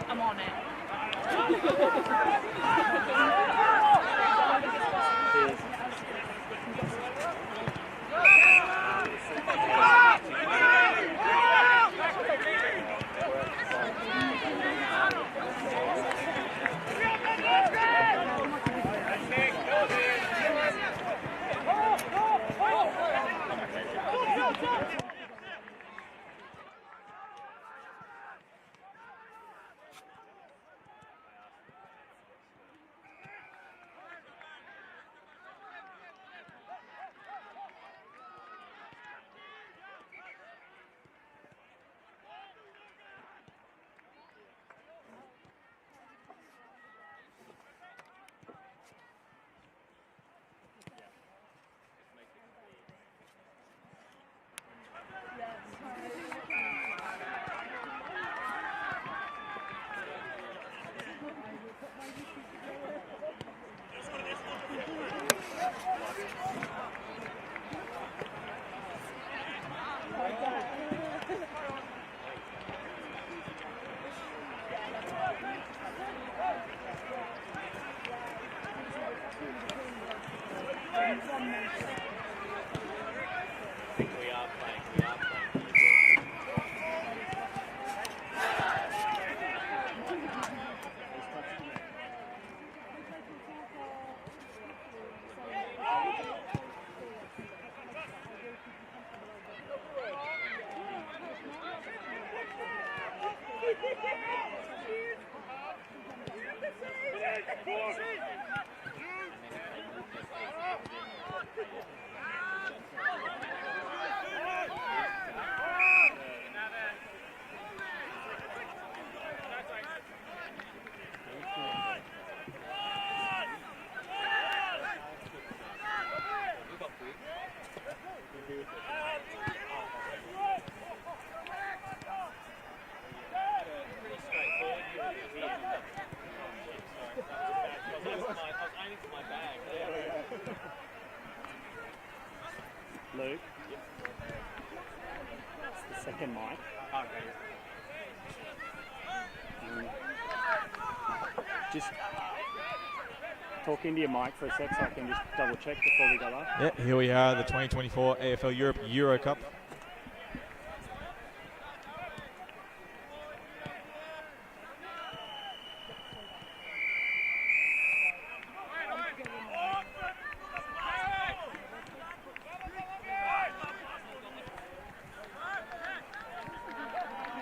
I'm on it. Luke. It's the second mic. Just talk into your mic for a sec so I can just double check before we go up. Yeah, here we are, the 2024 AFL Europe Euro Cup.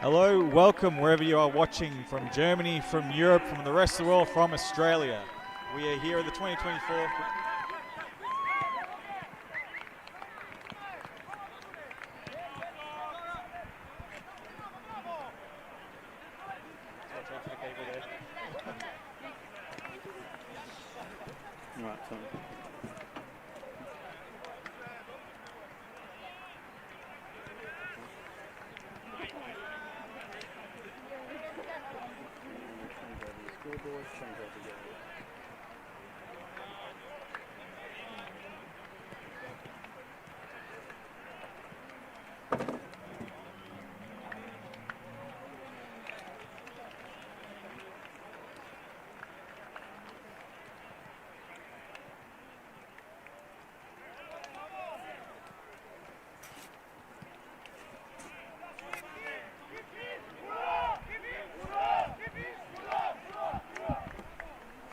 Hello, welcome wherever you are watching from Germany, from Europe, from the rest of the world, from Australia. We are here at the 2024. Right, so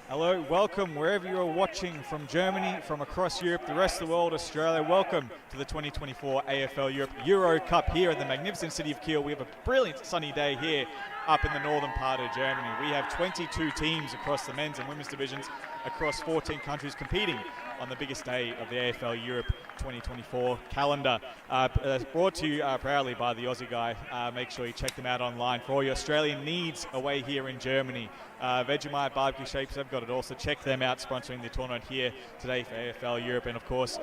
Hello, welcome wherever you are watching from Germany, from across Europe, the rest of the world, Australia. Welcome to the 2024 AFL Europe Euro Cup here in the magnificent city of Kiel. We have a brilliant sunny day here up in the northern part of Germany. We have 22 teams across the men's and women's divisions across 14 countries competing on the biggest day of the AFL Europe 2024 calendar. Brought to you proudly by the Aussie guy. Make sure you check them out online for all your Australian needs away here in Germany. Vegemite Barbecue Shapes, they've got it also. Check them out, sponsoring the tournament here today for AFL Europe. And of course,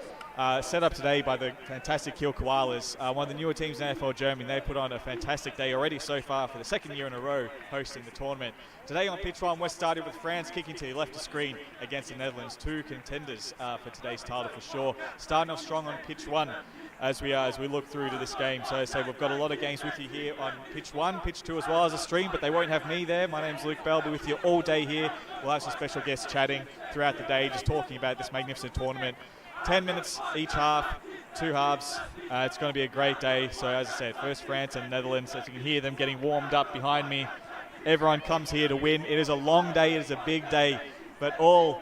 set up today by the fantastic Kiel Koalas, one of the newer teams in AFL Germany. They put on a fantastic day already so far for the second year in a row hosting the tournament. Today on pitch one, we're starting with France kicking to the left of screen against the Netherlands, two contenders for today's title for sure. Starting off strong on pitch one. as we look through to this game. So as I say, we've got a lot of games with you here on pitch 1, pitch 2 as well as a stream, but they won't have me there. My name's Luke Bell. I'll be with you all day here. We'll have some special guests chatting throughout the day, just talking about this magnificent tournament. 10 minutes each half, 2 halves. It's going to be a great day. So as I said, first France and Netherlands. As you can hear them getting warmed up behind me. Everyone comes here to win. It is a long day. It is a big day. But all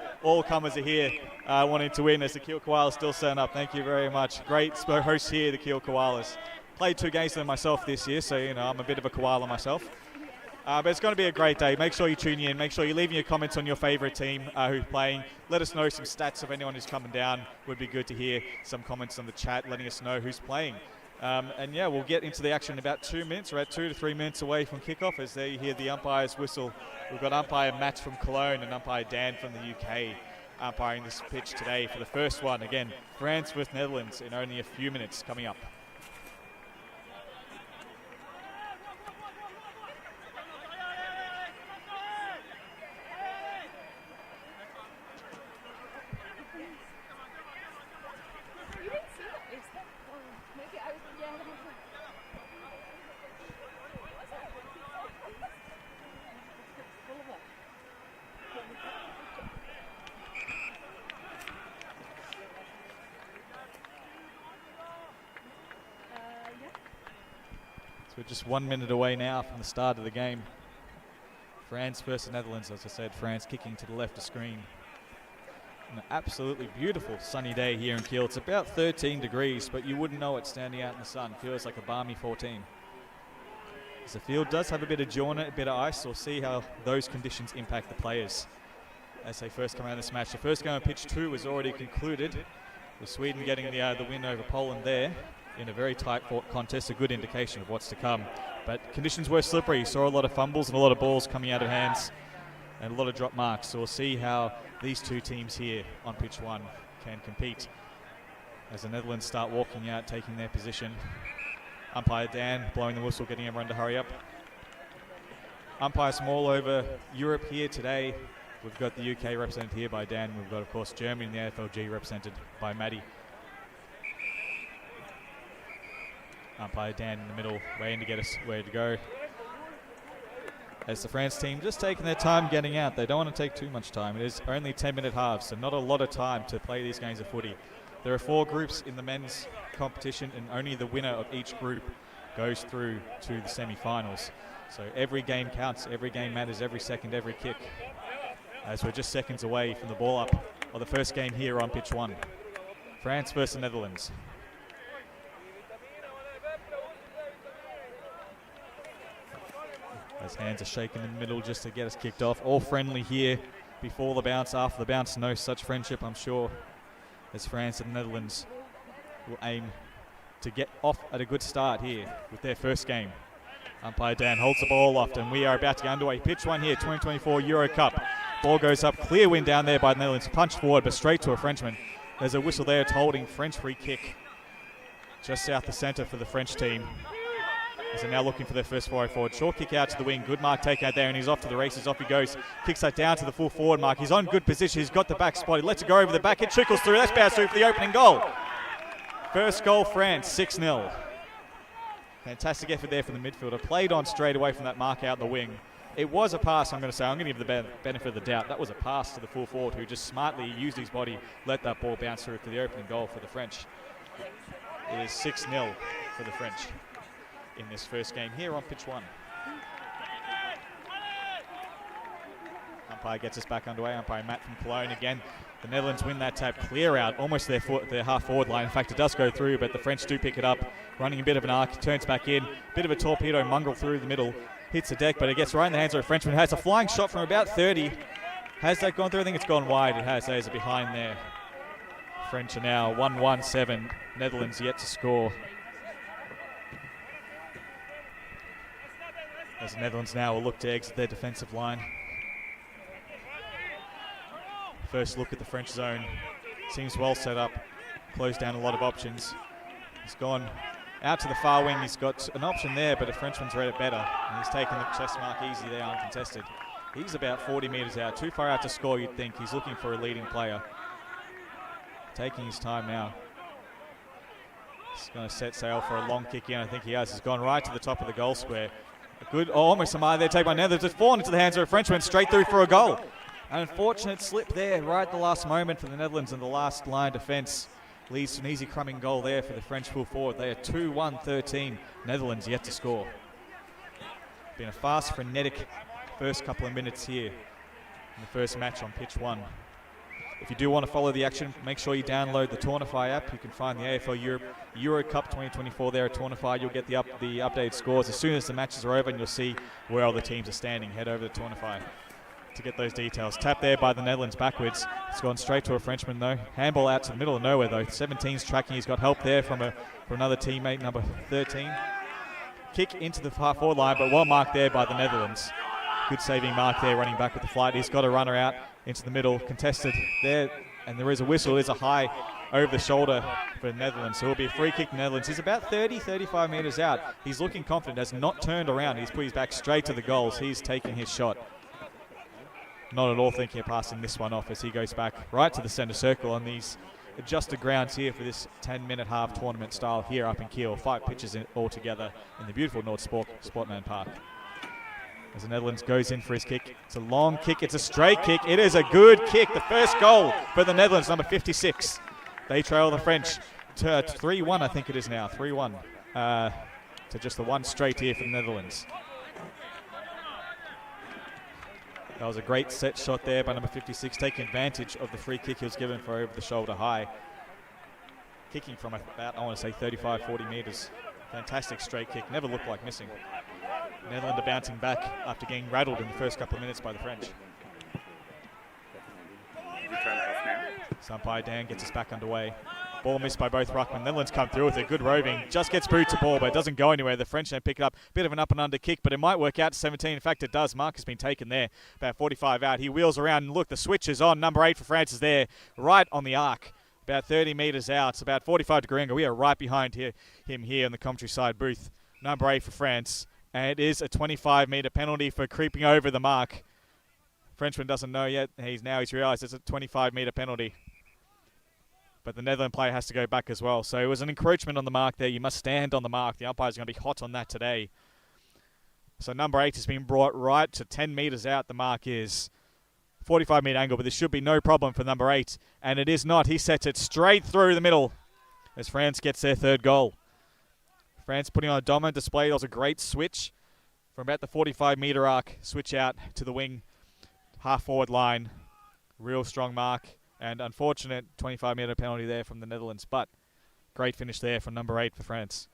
comers are here wanting to win as the Kiel Koalas still stand up. Thank you very much. Great hosts here, the Kiel Koalas. Played 2 games with them myself this year, so I'm a bit of a koala myself. But it's going to be a great day. Make sure you tune in. Make sure you're leaving your comments on your favourite team who's playing. Let us know some stats of anyone who's coming down. Would be good to hear some comments on the chat letting us know who's playing. And yeah, we'll get into the action in about 2 minutes. We're at 2 to 3 minutes away from kickoff as there you hear the umpire's whistle. We've got umpire Matt from Cologne and umpire Dan from the UK umpiring this pitch today for the first one. Again, France with Netherlands in only a few minutes coming up. We're just 1 minute away now from the start of the game. France versus Netherlands, as I said, France kicking to the left of screen. An absolutely beautiful sunny day here in Kiel. It's about 13 degrees, but you wouldn't know it standing out in the sun. Feels like a balmy 14. As the field does have a bit of dew on it, a bit of ice, so we'll see how those conditions impact the players as they first come out of this match. The first game of pitch 2 was already concluded, with Sweden getting the win over Poland there in a very tight fought contest, a good indication of what's to come. But conditions were slippery. You saw a lot of fumbles and a lot of balls coming out of hands and a lot of drop marks. So we'll see how these 2 teams here on pitch 1 can compete as the Netherlands start walking out, taking their position. Umpire Dan blowing the whistle, getting everyone to hurry up. Umpires from all over Europe here today. We've got the UK represented here by Dan. We've got, of course, Germany and the AFLG represented by Maddie. Umpire Dan in the middle, waiting to get us where to go. As the France team just taking their time getting out. They don't want to take too much time. It is only 10-minute halves, so not a lot of time to play these games of footy. There are 4 groups in the men's competition, and only the winner of each group goes through to the semi-finals. So every game counts, every game matters, every second, every kick. As we're just seconds away from the ball up of the first game here on pitch 1. France versus Netherlands. Those hands are shaking in the middle just to get us kicked off. All friendly here before the bounce, after the bounce. No such friendship, I'm sure, as France and the Netherlands will aim to get off at a good start here with their first game. Umpire Dan holds the ball aloft and we are about to get underway. Pitch 1 here, 2024 Euro Cup. Ball goes up, clear win down there by the Netherlands. Punch forward, but straight to a Frenchman. There's a whistle there, it's holding French free kick just south the centre for the French team. As they're now looking for their first foray forward. Short kick out to the wing. Good mark taken out there, and he's off to the races. Off he goes. Kicks that down to the full forward mark. He's on good position. He's got the back spot. He lets it go over the back. It trickles through. That's bounced through for the opening goal. First goal, France, 6-0. Fantastic effort there from the midfielder. Played on straight away from that mark out the wing. It was a pass, I'm going to say. I'm going to give the benefit of the doubt. That was a pass to the full forward who just smartly used his body, let that ball bounce through for the opening goal for the French. It is 6-0 for the French in this first game here on pitch 1. Umpire gets us back underway. Umpire Matt from Cologne again. The Netherlands win that tap clear out, almost their half forward line. In fact, it does go through, but the French do pick it up. Running a bit of an arc, turns back in. Bit of a torpedo mongrel through the middle. Hits the deck, but it gets right in the hands of a Frenchman. Has a flying shot from about 30. Has that gone through? I think it's gone wide. It has. There's a behind there. French are now 1-1-7. Netherlands yet to score. As the Netherlands now will look to exit their defensive line. First look at the French zone. Seems well set up. Closed down a lot of options. He's gone out to the far wing. He's got an option there, but the Frenchman's read it better. And he's taken the chest mark easy there, uncontested. He's about 40 metres out. Too far out to score, you'd think. He's looking for a leading player. Taking his time now. He's going to set sail for a long kick in. I think he has. He's gone right to the top of the goal square. A good, almost a mile there, take by Netherlands. It's fallen into the hands of a Frenchman, straight through for a goal. An unfortunate slip there right at the last moment for the Netherlands, and the last line defence leads to an easy crumbing goal there for the French full forward. They are 2-1-13. Netherlands yet to score. Been a fast, frenetic first couple of minutes here in the first match on pitch 1. If you do want to follow the action, make sure you download the Tournify app. You can find the AFL Europe Euro Cup 2024 there at Tournify. You'll get the updated scores as soon as the matches are over, and you'll see where all the teams are standing. Head over to Tournify to get those details. Tap there by the Netherlands backwards. It's gone straight to a Frenchman though. Handball out to the middle of nowhere though. 17's tracking. He's got help there from another teammate, number 13. Kick into the far forward line, but well marked there by the Netherlands. Good saving mark there, running back with the flight. He's got a runner out into the middle, contested there, and there is a whistle. There's a high over the shoulder for the Netherlands. So it'll be a free kick to the Netherlands. He's about 35 metres out. He's looking confident, has not turned around. He's put his back straight to the goals. He's taking his shot. Not at all thinking of passing this one off as he goes back right to the centre circle on these adjusted grounds here for this 10-minute half tournament style here up in Kiel. 5 pitches all together in the beautiful North Sportman Park. As the Netherlands goes in for his kick. It's a long kick. It's a straight kick. It is a good kick. The first goal for the Netherlands, number 56. They trail the French to 3-1, I think it is now. 3-1 to just the one straight here for the Netherlands. That was a great set shot there by number 56, taking advantage of the free kick he was given for over the shoulder high. Kicking from about, I want to say, 35, 40 metres. Fantastic straight kick. Never looked like missing. Netherlands are bouncing back after getting rattled in the first couple of minutes by the French. Sampai Dan gets us back underway. Ball missed by both ruckmen. Netherlands come through with a good roving. Just gets boots to ball, but it doesn't go anywhere. The French then pick it up. Bit of an up and under kick, but it might work out to 17. In fact, it does. Mark has been taken there. About 45 out. He wheels around, and look, the switch is on. Number 8 for France is there, right on the arc. About 30 metres out. It's about 45-degree angle. We are right behind him here in the commentary side booth. Number 8 for France. And it is a 25-metre penalty for creeping over the mark. Frenchman doesn't know yet. He's realised it's a 25-metre penalty. But the Netherlands player has to go back as well. So it was an encroachment on the mark there. You must stand on the mark. The umpire's going to be hot on that today. So number 8 has been brought right to 10 metres out. The mark is 45-metre angle, but there should be no problem for number 8. And it is not. He sets it straight through the middle as France gets their third goal. France putting on a dominant display. That was a great switch from about the 45-metre arc. Switch out to the wing, half-forward line. Real strong mark. And unfortunate 25-metre penalty there from the Netherlands. But great finish there from number 8 for France.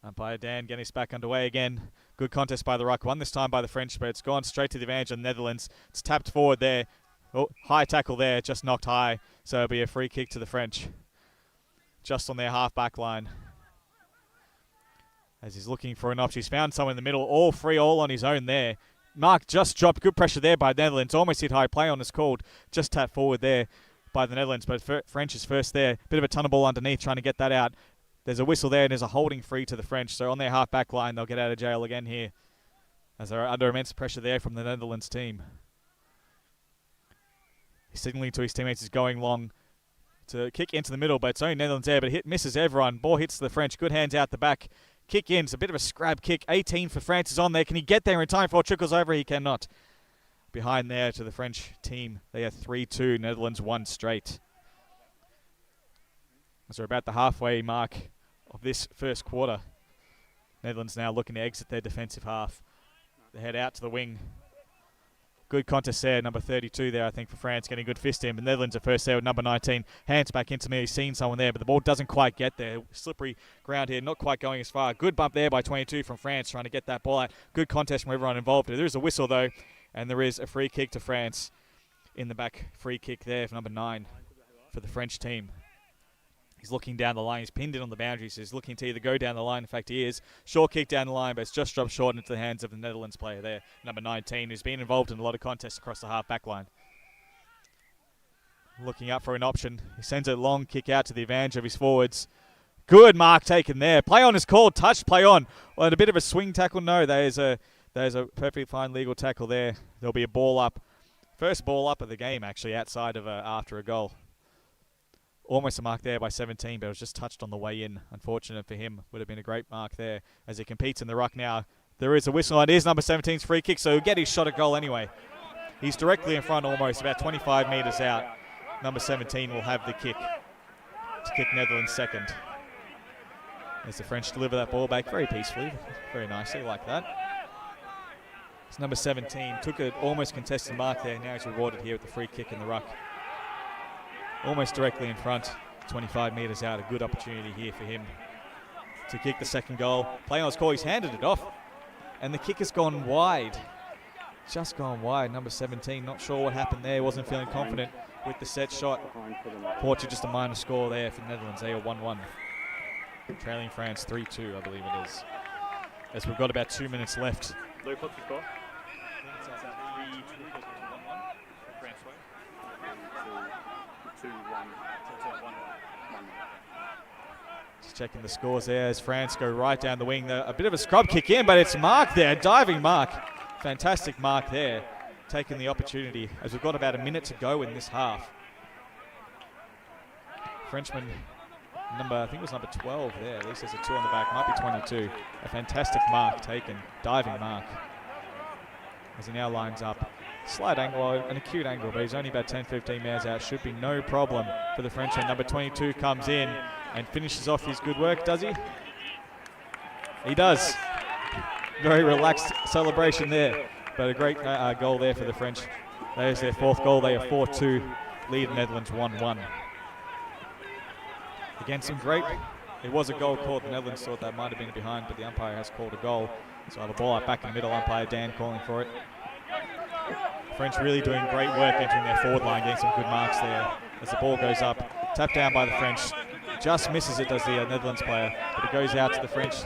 Umpire Dan getting us back underway again. Good contest by the ruck. Won this time by the French, but it's gone straight to the advantage of the Netherlands. It's tapped forward there. Oh, high tackle there. Just knocked high. So it'll be a free kick to the French. Just on their half-back line. As he's looking for an option. He's found someone in the middle. All free, all on his own there. Mark just dropped. Good pressure there by the Netherlands. Almost hit high. Play on is called. Just tapped forward there by the Netherlands. But French is first there. Bit of a tunnel ball underneath trying to get that out. There's a whistle there and there's a holding free to the French. So on their half-back line, they'll get out of jail again here. As they're under immense pressure there from the Netherlands team. He's signaling to his teammates he's going long to kick into the middle, but it's only Netherlands there, but misses everyone. Ball hits the French. Good hands out the back. Kick in. It's a bit of a scrab kick. 18 for France is on there. Can he get there in time before it trickles over? He cannot. Behind there to the French team. They are 3-2. Netherlands 1 straight. As we're about the halfway mark of this first quarter. Netherlands now looking to exit their defensive half. They head out to the wing. Good contest there, number 32 there, I think, for France, getting a good fist in. The Netherlands are first there with number 19. Hands back into me, he's seen someone there, but the ball doesn't quite get there. Slippery ground here, not quite going as far. Good bump there by 22 from France, trying to get that ball out. Good contest from everyone involved. There is a whistle, though, and there is a free kick to France. In the back, free kick there for number 9 for the French team. He's looking down the line. He's pinned in on the boundaries. He's looking to either go down the line. In fact, he is. Short kick down the line, but it's just dropped short into the hands of the Netherlands player there, number 19, who's been involved in a lot of contests across the half-back line. Looking up for an option. He sends a long kick out to the advantage of his forwards. Good mark taken there. Play on is called. Touch play on. Well, a bit of a swing tackle. No, there's a perfectly fine legal tackle there. There'll be a ball up. First ball up of the game, actually, outside of after a goal. Almost a mark there by 17, but it was just touched on the way in. Unfortunate for him. Would have been a great mark there as he competes in the ruck now. There is a whistle, and it is number 17's free kick, so he'll get his shot at goal anyway. He's directly in front almost, about 25 metres out. Number 17 will have the kick to kick Netherlands second. As the French deliver that ball back very peacefully, very nicely like that. It's number 17, took an almost contested mark there, now he's rewarded here with the free kick in the ruck. Almost directly in front, 25 metres out, a good opportunity here for him to kick the second goal. Playing on his call, he's handed it off, and the kick has gone wide. Just gone wide, number 17, not sure what happened there, wasn't feeling confident with the set shot. Portugal just a minor score there for the Netherlands, they are 1-1. Trailing France 3-2, I believe it is. As we've got about 2 minutes left. Luke, what's the score? Just checking the scores there as France go right down the wing. A bit of a scrub kick in, but it's Mark there, diving Mark. Fantastic mark there, taking the opportunity as we've got about a minute to go in this half. Frenchman, I think it was number 12 there, at least there's a 2 on the back, might be 22. A fantastic mark taken, diving mark. As he now lines up. Slight angle, an acute angle, but he's only about 10-15 metres out. Should be no problem for the Frenchman. Number 22 comes in and finishes off his good work, does he? He does. Very relaxed celebration there, but a great goal there for the French. There's their fourth goal. They are 4-2, lead Netherlands 1-1. Again, it was a goal called. The Netherlands thought that might have been a behind, but the umpire has called a goal. So I have a ball out back in the middle, umpire Dan calling for it. French really doing great work entering their forward line, getting some good marks there. As the ball goes up, tapped down by the French. Just misses it, does the Netherlands player, but it goes out to the French.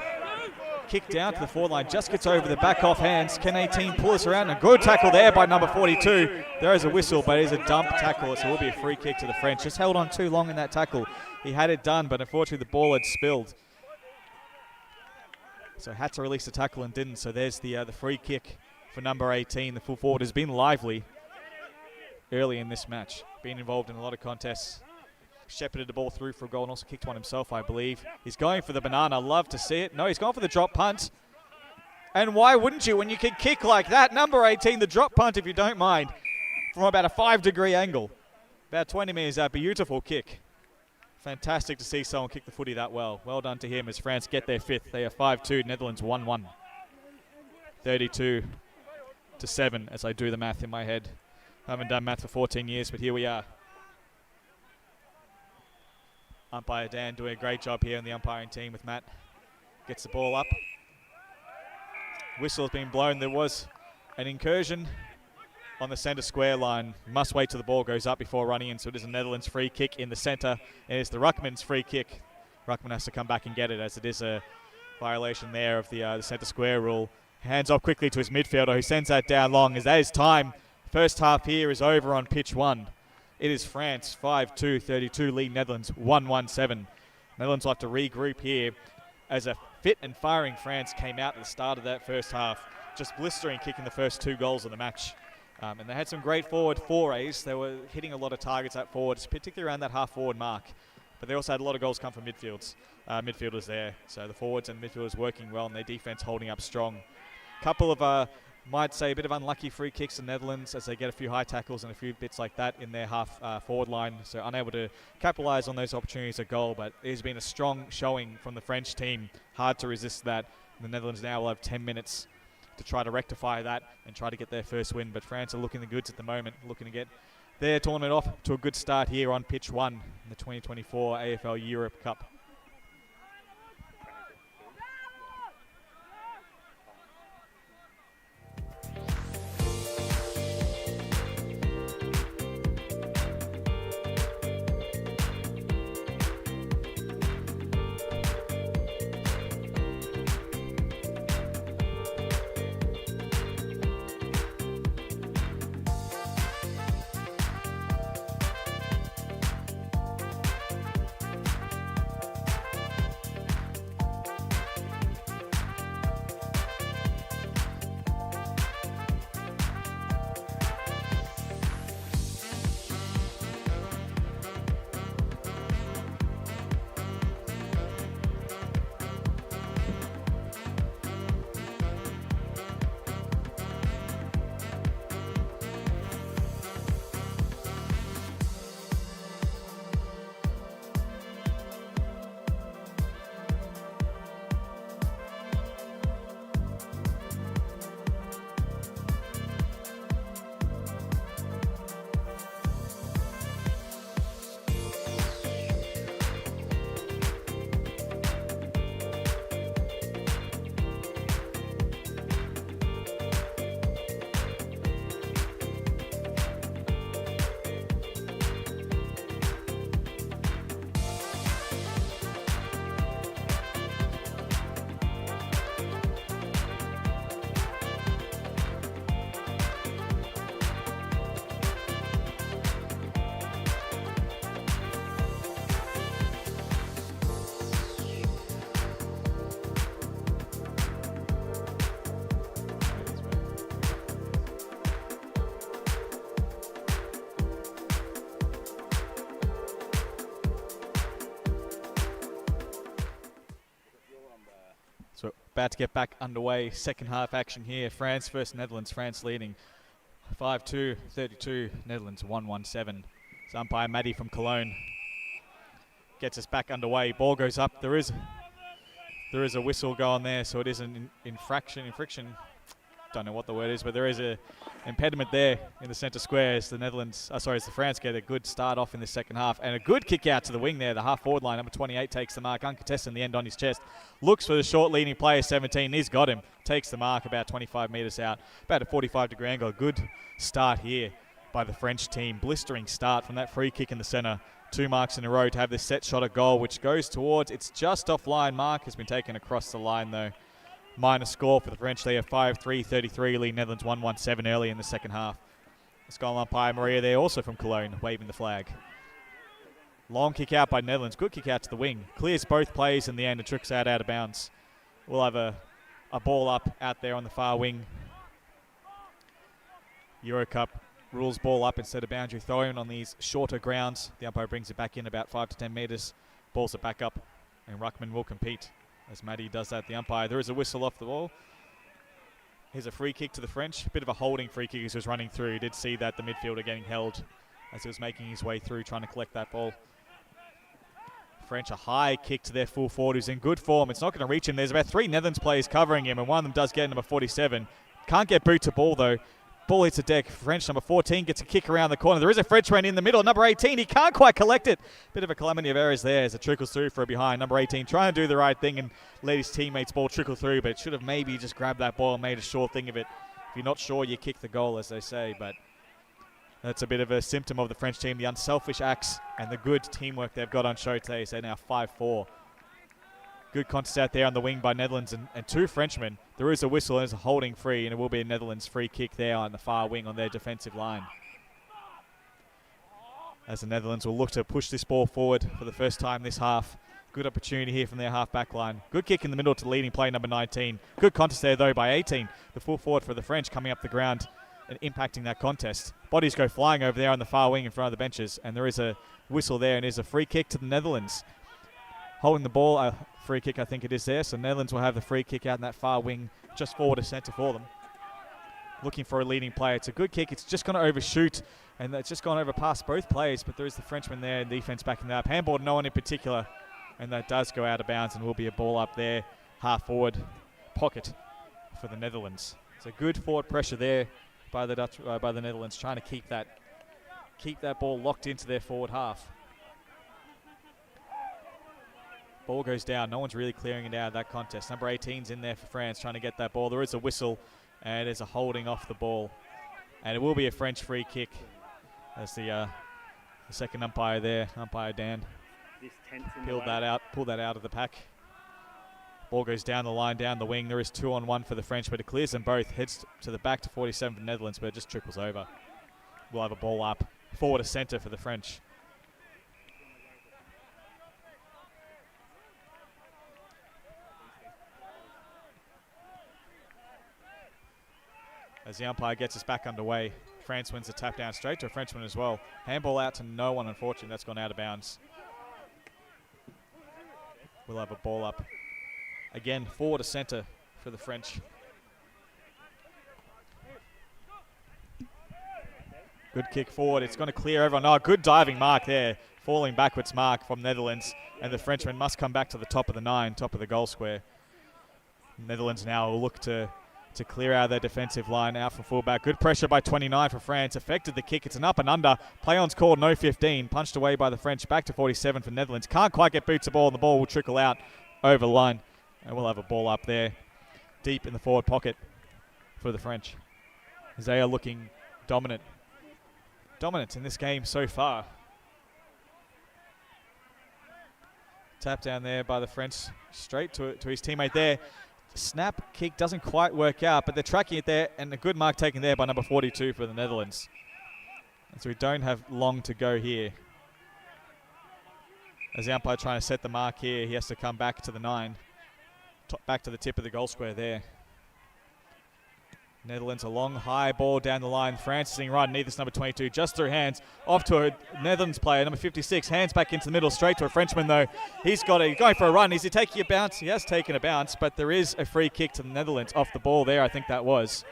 Kick down to the forward line, just gets over the back off hands. Can 18 pull us around? A good tackle there by number 42. There is a whistle, but it is a dump tackle, so it will be a free kick to the French. Just held on too long in that tackle. He had it done, but unfortunately the ball had spilled. So had to release the tackle and didn't, so there's the free kick for number 18. The full forward has been lively early in this match, been involved in a lot of contests. Shepherded the ball through for a goal and also kicked one himself, I believe. He's going for the banana. Love to see it. No, he's gone for the drop punt. And why wouldn't you when you can kick like that? Number 18, the drop punt, if you don't mind, from about a 5-degree angle. About 20 metres out. Beautiful kick. Fantastic to see someone kick the footy that well. Well done to him as France get their fifth. They are 5-2, Netherlands 1-1. 32-7 as I do the math in my head. I haven't done math for 14 years, but here we are. Umpire Dan doing a great job here in the umpiring team with Matt. Gets the ball up. Whistle's been blown. There was an incursion on the centre square line. Must wait till the ball goes up before running in, so it is a Netherlands free kick in the centre. It is the Ruckman's free kick. Ruckman has to come back and get it as it is a violation there of the centre square rule. Hands off quickly to his midfielder who sends that down long as that is time. First half here is over on pitch 1. It is France 5-2, 32 lead Netherlands 1-1-7. Netherlands will have to regroup here as a fit and firing France came out at the start of that first half, just blistering, kicking the first 2 goals of the match. And they had some great forward forays. They were hitting a lot of targets at forwards, particularly around that half-forward mark. But they also had a lot of goals come from midfielders there. So the forwards and midfielders working well and their defence holding up strong. Couple of might say a bit of unlucky free kicks in the Netherlands as they get a few high tackles and a few bits like that in their half forward line, so unable to capitalise on those opportunities at goal, but it has been a strong showing from the French team. Hard to resist that. The Netherlands now will have 10 minutes to try to rectify that and try to get their first win, but France are looking the goods at the moment, looking to get their tournament off to a good start here on pitch 1 in the 2024 AFL Europe Cup. About to get back underway. Second half action here. France versus Netherlands. France leading 5-2, 32. Netherlands 1-1-7. So umpire Maddie from Cologne gets us back underway. Ball goes up. There is a whistle going there, so it is an infraction. Don't know what the word is, but there is a impediment there in the centre square as the as the France get a good start off in the second half, and a good kick out to the wing there. The half forward line, number 28 takes the mark, uncontested in the end on his chest. Looks for the short leading player, 17. He's got him. Takes the mark about 25 metres out. About a 45-degree angle. Good start here by the French team. Blistering start from that free kick in the centre. 2 marks in a row to have this set shot at goal, which goes towards, it's just offline. Mark has been taken across the line though. Minor score for the French. They are 5-3, 33. Lead Netherlands 1-1-7 early in the second half. The goal umpire Maria there, also from Cologne, waving the flag. Long kick out by Netherlands. Good kick out to the wing. Clears both players in the end and tricks out of bounds. We'll have a ball up out there on the far wing. Euro Cup rules ball up instead of boundary throwing on these shorter grounds. The umpire brings it back in about 5 to 10 metres. Balls it back up, and Ruckman will compete. As Maddie does that, the umpire, there is a whistle off the ball. Here's a free kick to the French. A bit of a holding free kick as he was running through. He did see that the midfielder getting held as he was making his way through, trying to collect that ball. French, a high kick to their full forward who's in good form. It's not going to reach him. There's about 3 Netherlands players covering him, and one of them does get number 47. Can't get boot to ball, though. Ball hits the deck. French number 14 gets a kick around the corner. There is a Frenchman in the middle. Number 18, he can't quite collect it. Bit of a calamity of errors there as it trickles through for a behind. Number 18 trying to do the right thing and let his teammates' ball trickle through, but it should have maybe just grabbed that ball and made a sure thing of it. If you're not sure, you kick the goal, as they say, but that's a bit of a symptom of the French team, the unselfish acts and the good teamwork they've got on show today. So they're now 5-4. Good contest out there on the wing by Netherlands and 2 Frenchmen. There is a whistle and there's a holding free, and it will be a Netherlands free kick there on the far wing on their defensive line. As the Netherlands will look to push this ball forward for the first time this half. Good opportunity here from their half back line. Good kick in the middle to leading player number 19. Good contest there though by 18. The full forward for the French coming up the ground and impacting that contest. Bodies go flying over there on the far wing in front of the benches, and there is a whistle there, and there's a free kick to the Netherlands. Holding the ball, free kick I think it is there, so Netherlands will have the free kick out in that far wing, just forward to centre for them. Looking for a leading player. It's a good kick, it's just going to overshoot, and it's just gone over past both players, but there is the Frenchman there, and defence backing that up. Handball to no one in particular, and that does go out of bounds and will be a ball up there, half forward pocket for the Netherlands. So good forward pressure there by the Netherlands, trying to keep that ball locked into their forward half. Ball goes down. No one's really clearing it out of that contest. Number 18's in there for France, trying to get that ball. There is a whistle, and there's a holding off the ball. And it will be a French free kick as the second umpire there, umpire Dan, pulled that out of the pack. Ball goes down the line, down the wing. There is 2-on-1 for the French, but it clears them both. Heads to the back to 47 for the Netherlands, but it just trickles over. We'll have a ball up. Forward to centre for the French. As the umpire gets us back underway, France wins the tap down straight to a Frenchman as well. Handball out to no one, unfortunately. That's gone out of bounds. We'll have a ball up. Again, forward to centre for the French. Good kick forward. It's going to clear everyone. Oh, good diving mark there. Falling backwards mark from Netherlands. And the Frenchman must come back to the top of the 9, top of the goal square. Netherlands now will look to clear out their defensive line out from fullback. Good pressure by 29 for France. Affected the kick. It's an up and under. Play-on's called, no 15. Punched away by the French. Back to 47 for Netherlands. Can't quite get boots the ball, and the ball will trickle out over the line. And we'll have a ball up there deep in the forward pocket for the French. They are looking dominant. Dominant in this game so far. Tap down there by the French. Straight to his teammate there. Snap kick doesn't quite work out, but they're tracking it there, and a good mark taken there by number 42 for the Netherlands. And so we don't have long to go here. As the umpire trying to set the mark here, he has to come back to the 9. Back to the tip of the goal square there. Netherlands, a long, high ball down the line. France is in right, need this number 22, just through hands, off to a Netherlands player, number 56, hands back into the middle, straight to a Frenchman though. He's going for a run. Is he taking a bounce? He has taken a bounce, but there is a free kick to the Netherlands off the ball there, I think that was.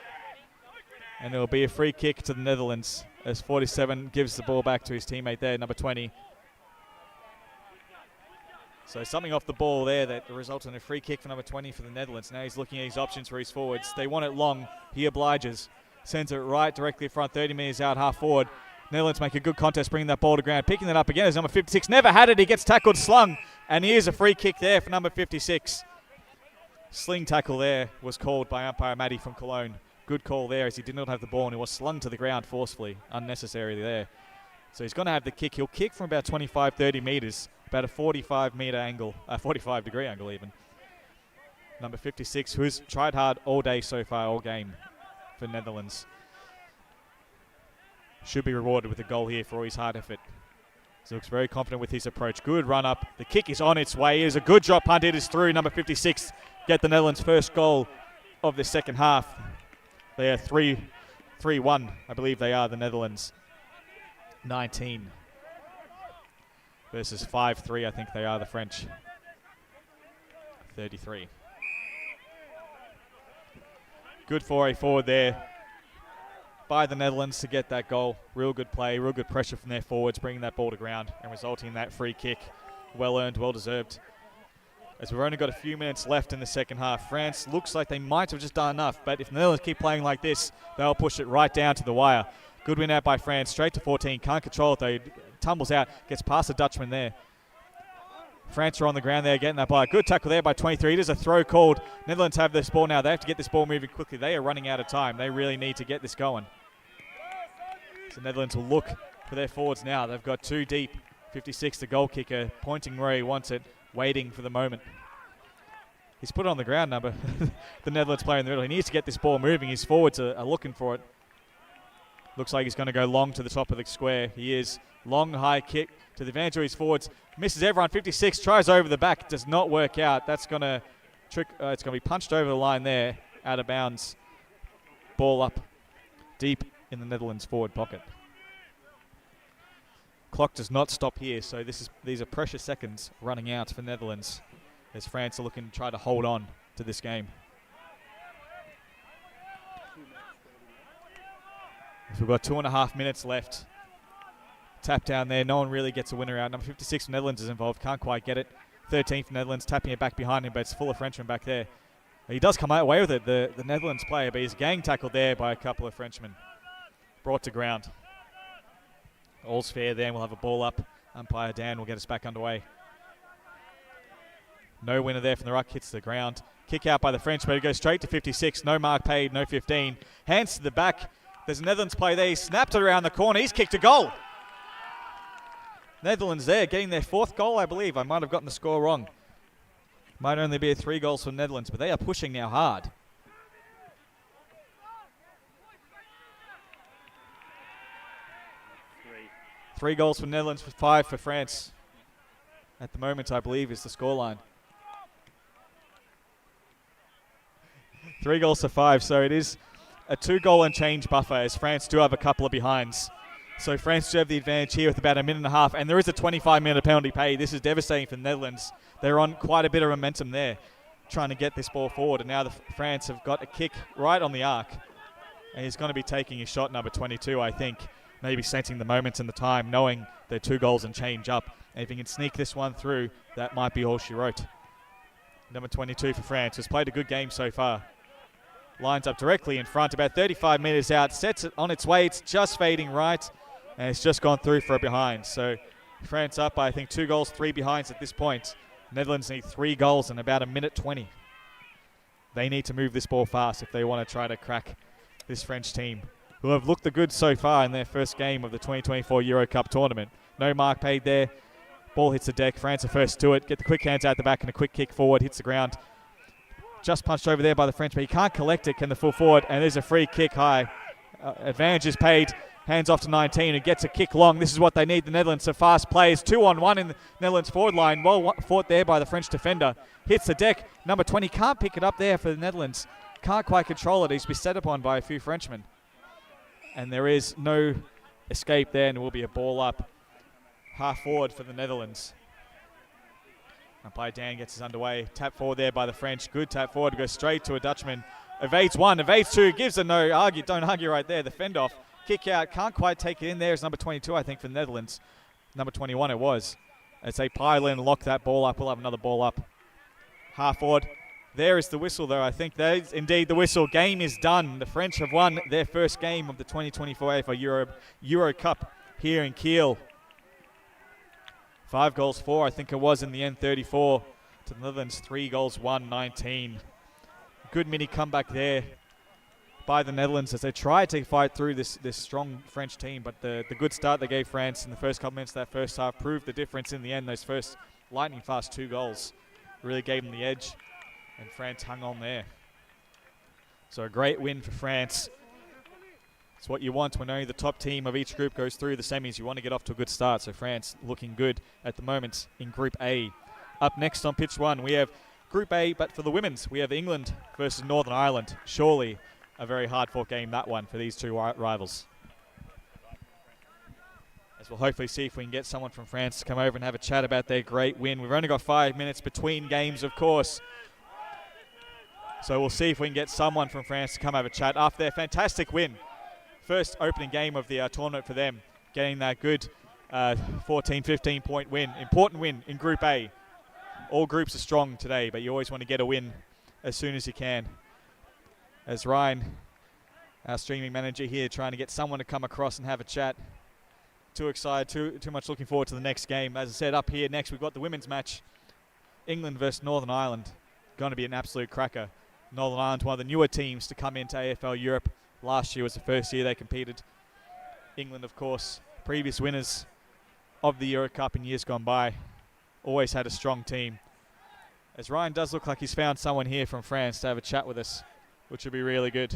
And there will be a free kick to the Netherlands as 47 gives the ball back to his teammate there, number 20. So something off the ball there that resulted in a free kick for number 20 for the Netherlands. Now he's looking at his options for his forwards. They want it long. He obliges. Sends it right directly in front, 30 metres out, half forward. Netherlands make a good contest, bringing that ball to ground. Picking that up again is number 56. Never had it. He gets tackled, slung. And here's a free kick there for number 56. Sling tackle there was called by umpire Matty from Cologne. Good call there as he did not have the ball and he was slung to the ground forcefully, unnecessarily there. So he's going to have the kick. He'll kick from about 25, 30 metres. About a 45-metre angle, a 45-degree angle even. Number 56, who's tried hard all day so far, all game for Netherlands. Should be rewarded with a goal here for all his hard effort. He looks very confident with his approach. Good run up. The kick is on its way. It is a good drop punt. It is through. Number 56 get the Netherlands' first goal of the second half. They are 3-1, I believe they are, the Netherlands. 19. Versus 5-3, I think they are, the French. 33. Good foray forward there by the Netherlands to get that goal. Real good play, real good pressure from their forwards, bringing that ball to ground and resulting in that free kick. Well earned, well deserved. As we've only got a few minutes left in the second half, France looks like they might have just done enough, but if the Netherlands keep playing like this, they'll push it right down to the wire. Good win out by France, straight to 14. Can't control it though. Tumbles out, gets past the Dutchman there. France are on the ground there, getting that by. Good tackle there by 23. It is a throw called. Netherlands have this ball now. They have to get this ball moving quickly. They are running out of time. They really need to get this going. So Netherlands will look for their forwards now. They've got two deep. 56, the goal kicker, pointing where he wants it, waiting for the moment. He's put it on the ground, number the Netherlands player in the middle. He needs to get this ball moving. His forwards are looking for it. Looks like he's going to go long to the top of the square. He is. Long high kick to the advantage of his forwards. Misses everyone. 56 tries over the back. Does not work out. That's going to trick. It's going to be punched over the line there. Out of bounds. Ball up deep in the Netherlands forward pocket. Clock does not stop here. So these are precious seconds running out for Netherlands as France are looking to try to hold on to this game. So we've got 2.5 minutes left. Tap down there. No one really gets a winner out. Number 56 for Netherlands is involved. Can't quite get it. 13 for Netherlands, tapping it back behind him, but it's full of Frenchmen back there. He does come away with it, the Netherlands player, but he's gang tackled there by a couple of Frenchmen. Brought to ground. All's fair there. We'll have a ball up. Umpire Dan will get us back underway. No winner there from the ruck. Hits the ground. Kick out by the French, but it goes straight to 56. No mark paid, no 15. Hands to the back. There's a Netherlands play there. He snapped it around the corner. He's kicked a goal. Netherlands there, getting their fourth goal, I believe. I might have gotten the score wrong. Might only be 3 goals for Netherlands, but they are pushing now hard. Three goals for Netherlands, 5 for France. At the moment, I believe, is the scoreline. 3 goals to 5, so it is a 2-goal and change buffer as France do have a couple of behinds. So France do have the advantage here with about a minute and a half, and there is a 25-minute penalty paid. This is devastating for the Netherlands. They're on quite a bit of momentum there, trying to get this ball forward, and now France have got a kick right on the arc, and he's going to be taking his shot, number 22, I think, maybe sensing the moments and the time, knowing they're 2 goals and change up, and if he can sneak this one through, that might be all she wrote. Number 22 for France has played a good game so far. Lines up directly in front, about 35 metres out, sets it on its way. It's just fading right, and it's just gone through for a behind. So France up by, I think, 2 goals, 3 behinds at this point. Netherlands need 3 goals in about a minute 20. They need to move this ball fast if they want to try to crack this French team, who have looked the goods so far in their first game of the 2024 Euro Cup tournament. No mark paid there. Ball hits the deck. France are first to it. Get the quick hands out the back and a quick kick forward. Hits the ground. Just punched over there by the French, but he can't collect it. Can the full forward? And there's a free kick high. Advantage is paid. Hands off to 19 and gets a kick long. This is what they need. The Netherlands are fast players. 2-on-1 in the Netherlands forward line. Well fought there by the French defender. Hits the deck. Number 20 can't pick it up there for the Netherlands. can't quite control it. He's been set upon by a few Frenchmen. And there is no escape there, and it will be a ball up. Half forward for the Netherlands. Umpire Dan gets us underway. Tap forward there by the French. Good tap forward. Goes straight to a Dutchman. Evades one, evades two. Gives a no. Don't argue right there. The fend off. Kick out. Can't quite take it in there. It's number 22, I think, for the Netherlands. Number 21 it was. As they pile in and lock that ball up. We'll have another ball up. Half forward. There is the whistle, though. I think that is indeed the whistle. Game is done. The French have won their first game of the 2024 AFL Euro Cup here in Kiel. 5 goals, 4, I think it was in the end, 34 to the Netherlands. 3 goals, 1, 19. Good mini comeback there by the Netherlands as they tried to fight through this strong French team. But the good start they gave France in the first couple minutes of that first half proved the difference in the end. Those first lightning fast 2 goals really gave them the edge, and France hung on there. So a great win for France. It's what you want when only the top team of each group goes through the semis. You want to get off to a good start. So France looking good at the moment in Group A. Up next on pitch 1, we have Group A, but for the women's, we have England versus Northern Ireland. Surely a very hard-fought game, that one, for these two rivals. As we'll hopefully see if we can get someone from France to come over and have a chat about their great win. We've only got 5 minutes between games, of course. So we'll see if we can get someone from France to come have a chat after their fantastic win. First opening game of the tournament for them, getting that good 14, 15-point win. Important win in Group A. All groups are strong today, but you always want to get a win as soon as you can. As Ryan, our streaming manager here, trying to get someone to come across and have a chat. Too excited, too much looking forward to the next game. As I said, up here next we've got the women's match. England versus Northern Ireland. Going to be an absolute cracker. Northern Ireland, one of the newer teams to come into AFL Europe. Last year was the first year they competed. England, of course, previous winners of the Euro Cup in years gone by. Always had a strong team. As Ryan does look like he's found someone here from France to have a chat with us, which would be really good.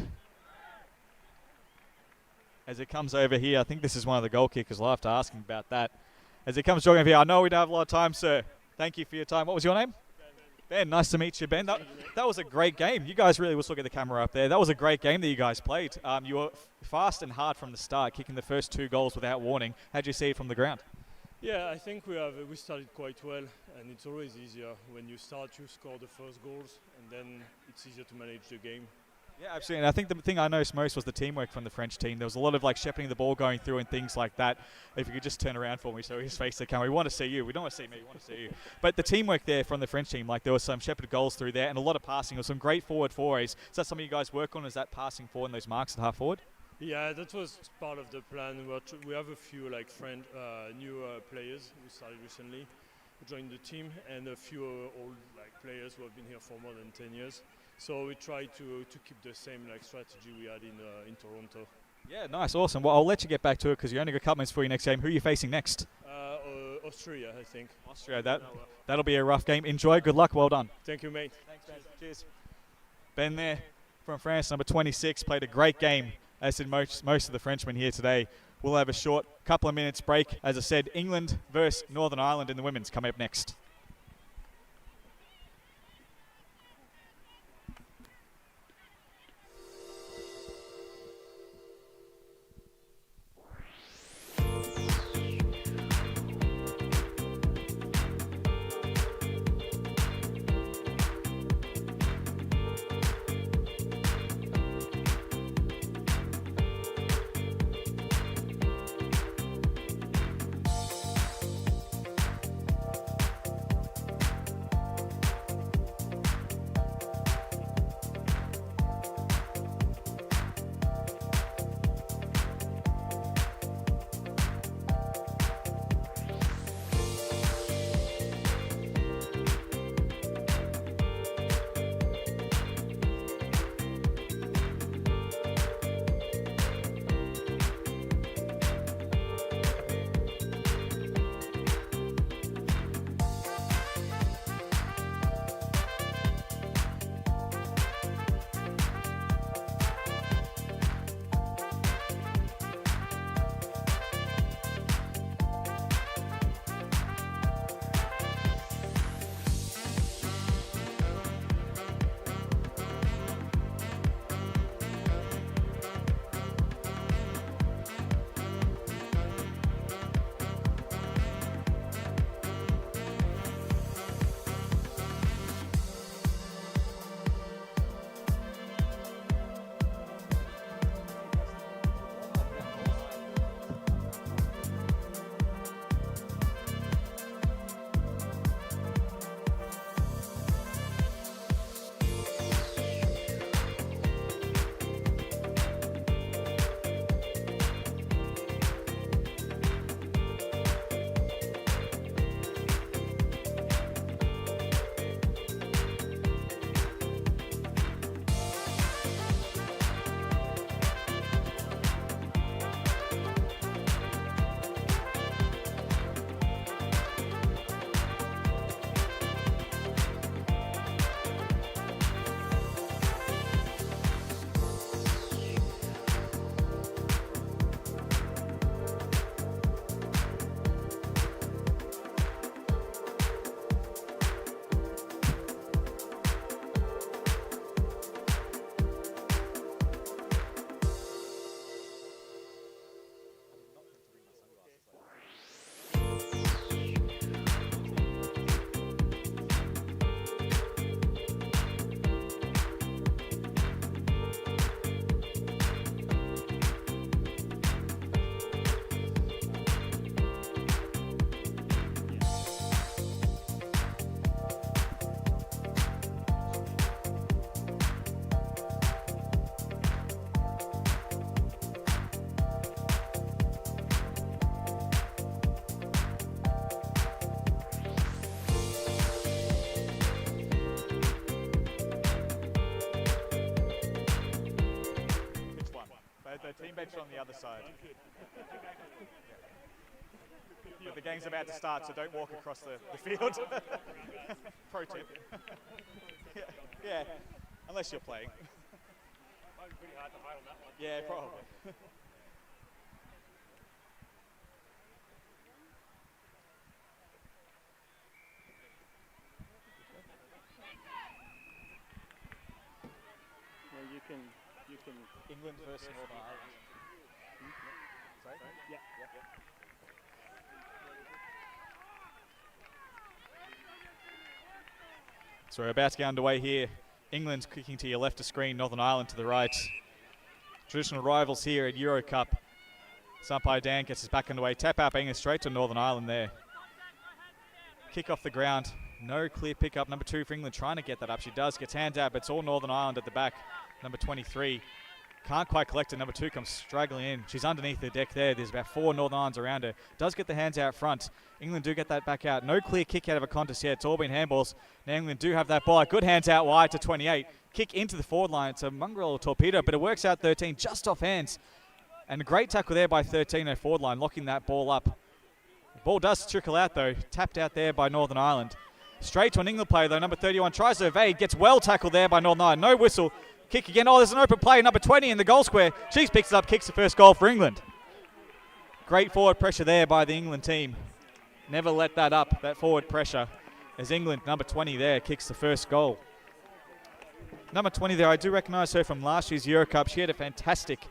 As it comes over here, I think this is one of the goal kickers. I'll have to ask him about that. As it comes jogging over here, I know we don't have a lot of time, sir. Thank you for your time. What was your name? Ben, nice to meet you, Ben. That was a great game. You guys really, let's look at the camera up there. That was a great game that you guys played. You were fast and hard from the start, kicking the first 2 goals without warning. How'd you see it from the ground? Yeah, I think we started quite well, and it's always easier when you start, you score the first goals, and then it's easier to manage the game. Yeah, absolutely. And I think the thing I noticed most was the teamwork from the French team. There was a lot of shepherding the ball going through and things like that. If you could just turn around for me so his face the camera. We want to see you. We don't want to see me. We want to see you. But the teamwork there from the French team, there was some shepherded goals through there and a lot of passing. There was some great forward forays. Is that something you guys work on? Is that passing forward and those marks at half forward? Yeah, that was part of the plan. We have a few new players who started recently, who joined the team, and a few old players who have been here for more than 10 years. So we try to keep the same strategy we had in Toronto. Yeah, nice, awesome. Well, I'll let you get back to it because you only got a couple minutes for your next game. Who are you facing next? Austria, I think. Austria, that'll be a rough game. Enjoy, good luck, well done. Thank you, mate. Thanks, man. Cheers. Ben there from France, number 26, played a great game, as did most of the Frenchmen here today. We'll have a short couple of minutes break. As I said, England versus Northern Ireland in the women's coming up next. Team bench on the other side. But the game's about to start, so don't walk across the field. Pro tip. Yeah, unless you're playing. Might be pretty hard to hide on that one. Yeah, probably. Yeah, you can. England versus Northern Ireland. Sorry? Yeah. So we're about to get underway here. England's kicking to your left of screen, Northern Ireland to the right. Traditional rivals here at Euro Cup. Umpire Dan gets us back underway. Tap out England straight to Northern Ireland there. Kick off the ground. No clear pickup. Number 2 for England trying to get that up. She does. Gets hands out, but it's all Northern Ireland at the back. Number 23. Can't quite collect it. Number 2 comes straggling in. She's underneath the deck there. There's about 4 Northern Irons around her. Does get the hands out front. England do get that back out. No clear kick out of a contest yet. It's all been handballs. Now England do have that ball. Good hands out wide to 28. Kick into the forward line. It's a mongrel torpedo, but it works out 13 just off hands. And a great tackle there by 13 at forward line, locking that ball up. The ball does trickle out though. Tapped out there by Northern Ireland. Straight to an England player though. Number 31 tries to evade. Gets well tackled there by Northern Ireland. No whistle. Kick again. Oh, there's an open play. Number 20 in the goal square. She picks it up, kicks the first goal for England. Great forward pressure there by the England team. Never let that up, that forward pressure. As England, number 20 there, kicks the first goal. Number 20 there, I do recognise her from last year's Euro Cup. She had a fantastic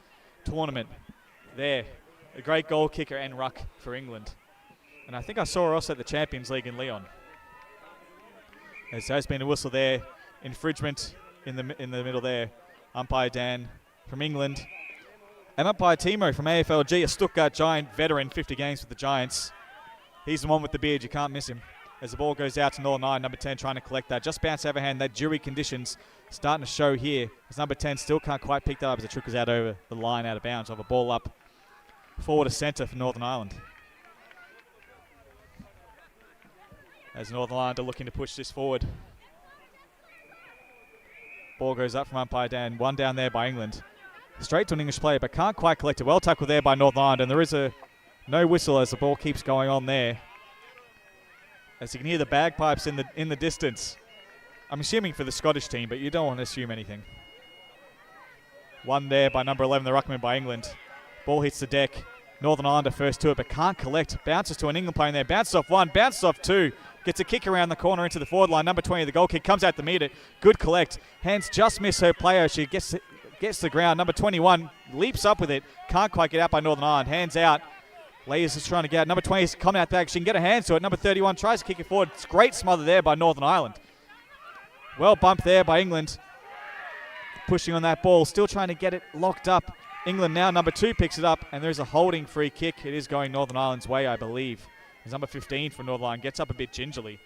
tournament there. A great goal kicker and ruck for England. And I think I saw her also at the Champions League in Lyon. As there has been a whistle there. Infringement in the middle there. Umpire Dan from England. And umpire Timo from AFLG, a Stuttgart Giant veteran, 50 games with the Giants. He's the one with the beard, you can't miss him. As the ball goes out to Northern Ireland, number 10 trying to collect that. Just bounce overhand, that jury conditions starting to show here. As number 10 still can't quite pick that up as it trickles out over the line out of bounds of a ball up forward to centre for Northern Ireland. As Northern Ireland are looking to push this forward. Ball goes up from umpire Dan. One down there by England. Straight to an English player, but can't quite collect it. Well tackled there by Northern Ireland, and there is no whistle as the ball keeps going on there. As you can hear the bagpipes in the distance. I'm assuming for the Scottish team, but you don't want to assume anything. One there by number 11, the ruckman by England. Ball hits the deck. Northern Ireland are first to it, but can't collect. Bounces to an England player in there. Bounces off one, bounces off two. Gets a kick around the corner into the forward line. Number 20, the goal kick, comes out to meet it. Good collect. Hands just miss her player. She gets the ground. Number 21 leaps up with it. Can't quite get out by Northern Ireland. Hands out. Layers is trying to get out. Number 20 is coming out back. She can get her hands to it. Number 31 tries to kick it forward. It's great smother there by Northern Ireland. Well bumped there by England. Pushing on that ball. Still trying to get it locked up. England now, number 2 picks it up, and there's a holding free kick. It is going Northern Ireland's way, I believe. As number 15 for Northern Ireland gets up a bit gingerly,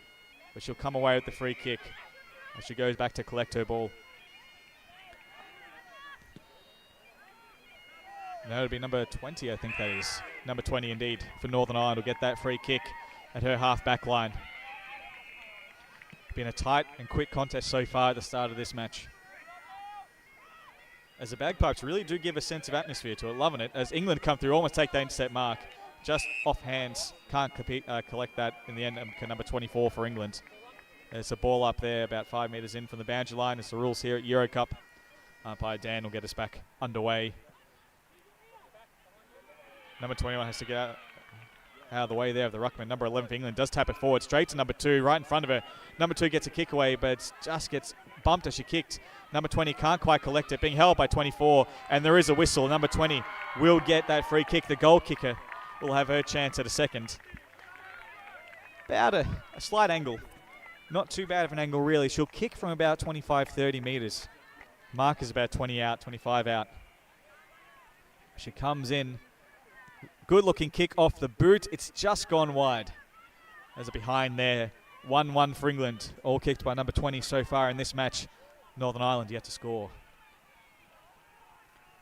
but she'll come away with the free kick as she goes back to collect her ball. No, it'll be number 20, I think that is. Number 20 indeed for Northern Ireland will get that free kick at her half-back line. Been a tight and quick contest so far at the start of this match. As the bagpipes really do give a sense of atmosphere to it, loving it. As England come through, almost take that intercept mark. Just off hands, can't collect that in the end. Number 24 for England. There's a ball up there about 5 metres in from the boundary line. It's the rules here at Euro Cup. Umpire Dan will get us back underway. Number 21 has to get out of the way there of the ruckman. Number 11 for England does tap it forward straight to number 2, right in front of her. Number 2 gets a kick away, but just gets bumped as she kicked. Number 20 can't quite collect it, being held by 24, and there is a whistle. Number 20 will get that free kick. The goal kicker will have her chance at a second. About a slight angle. Not too bad of an angle, really. She'll kick from about 25, 30 metres. Mark is about 20 out, 25 out. She comes in. Good looking kick off the boot. It's just gone wide. There's a behind there. 1-1 for England. All kicked by number 20 so far in this match. Northern Ireland yet to score.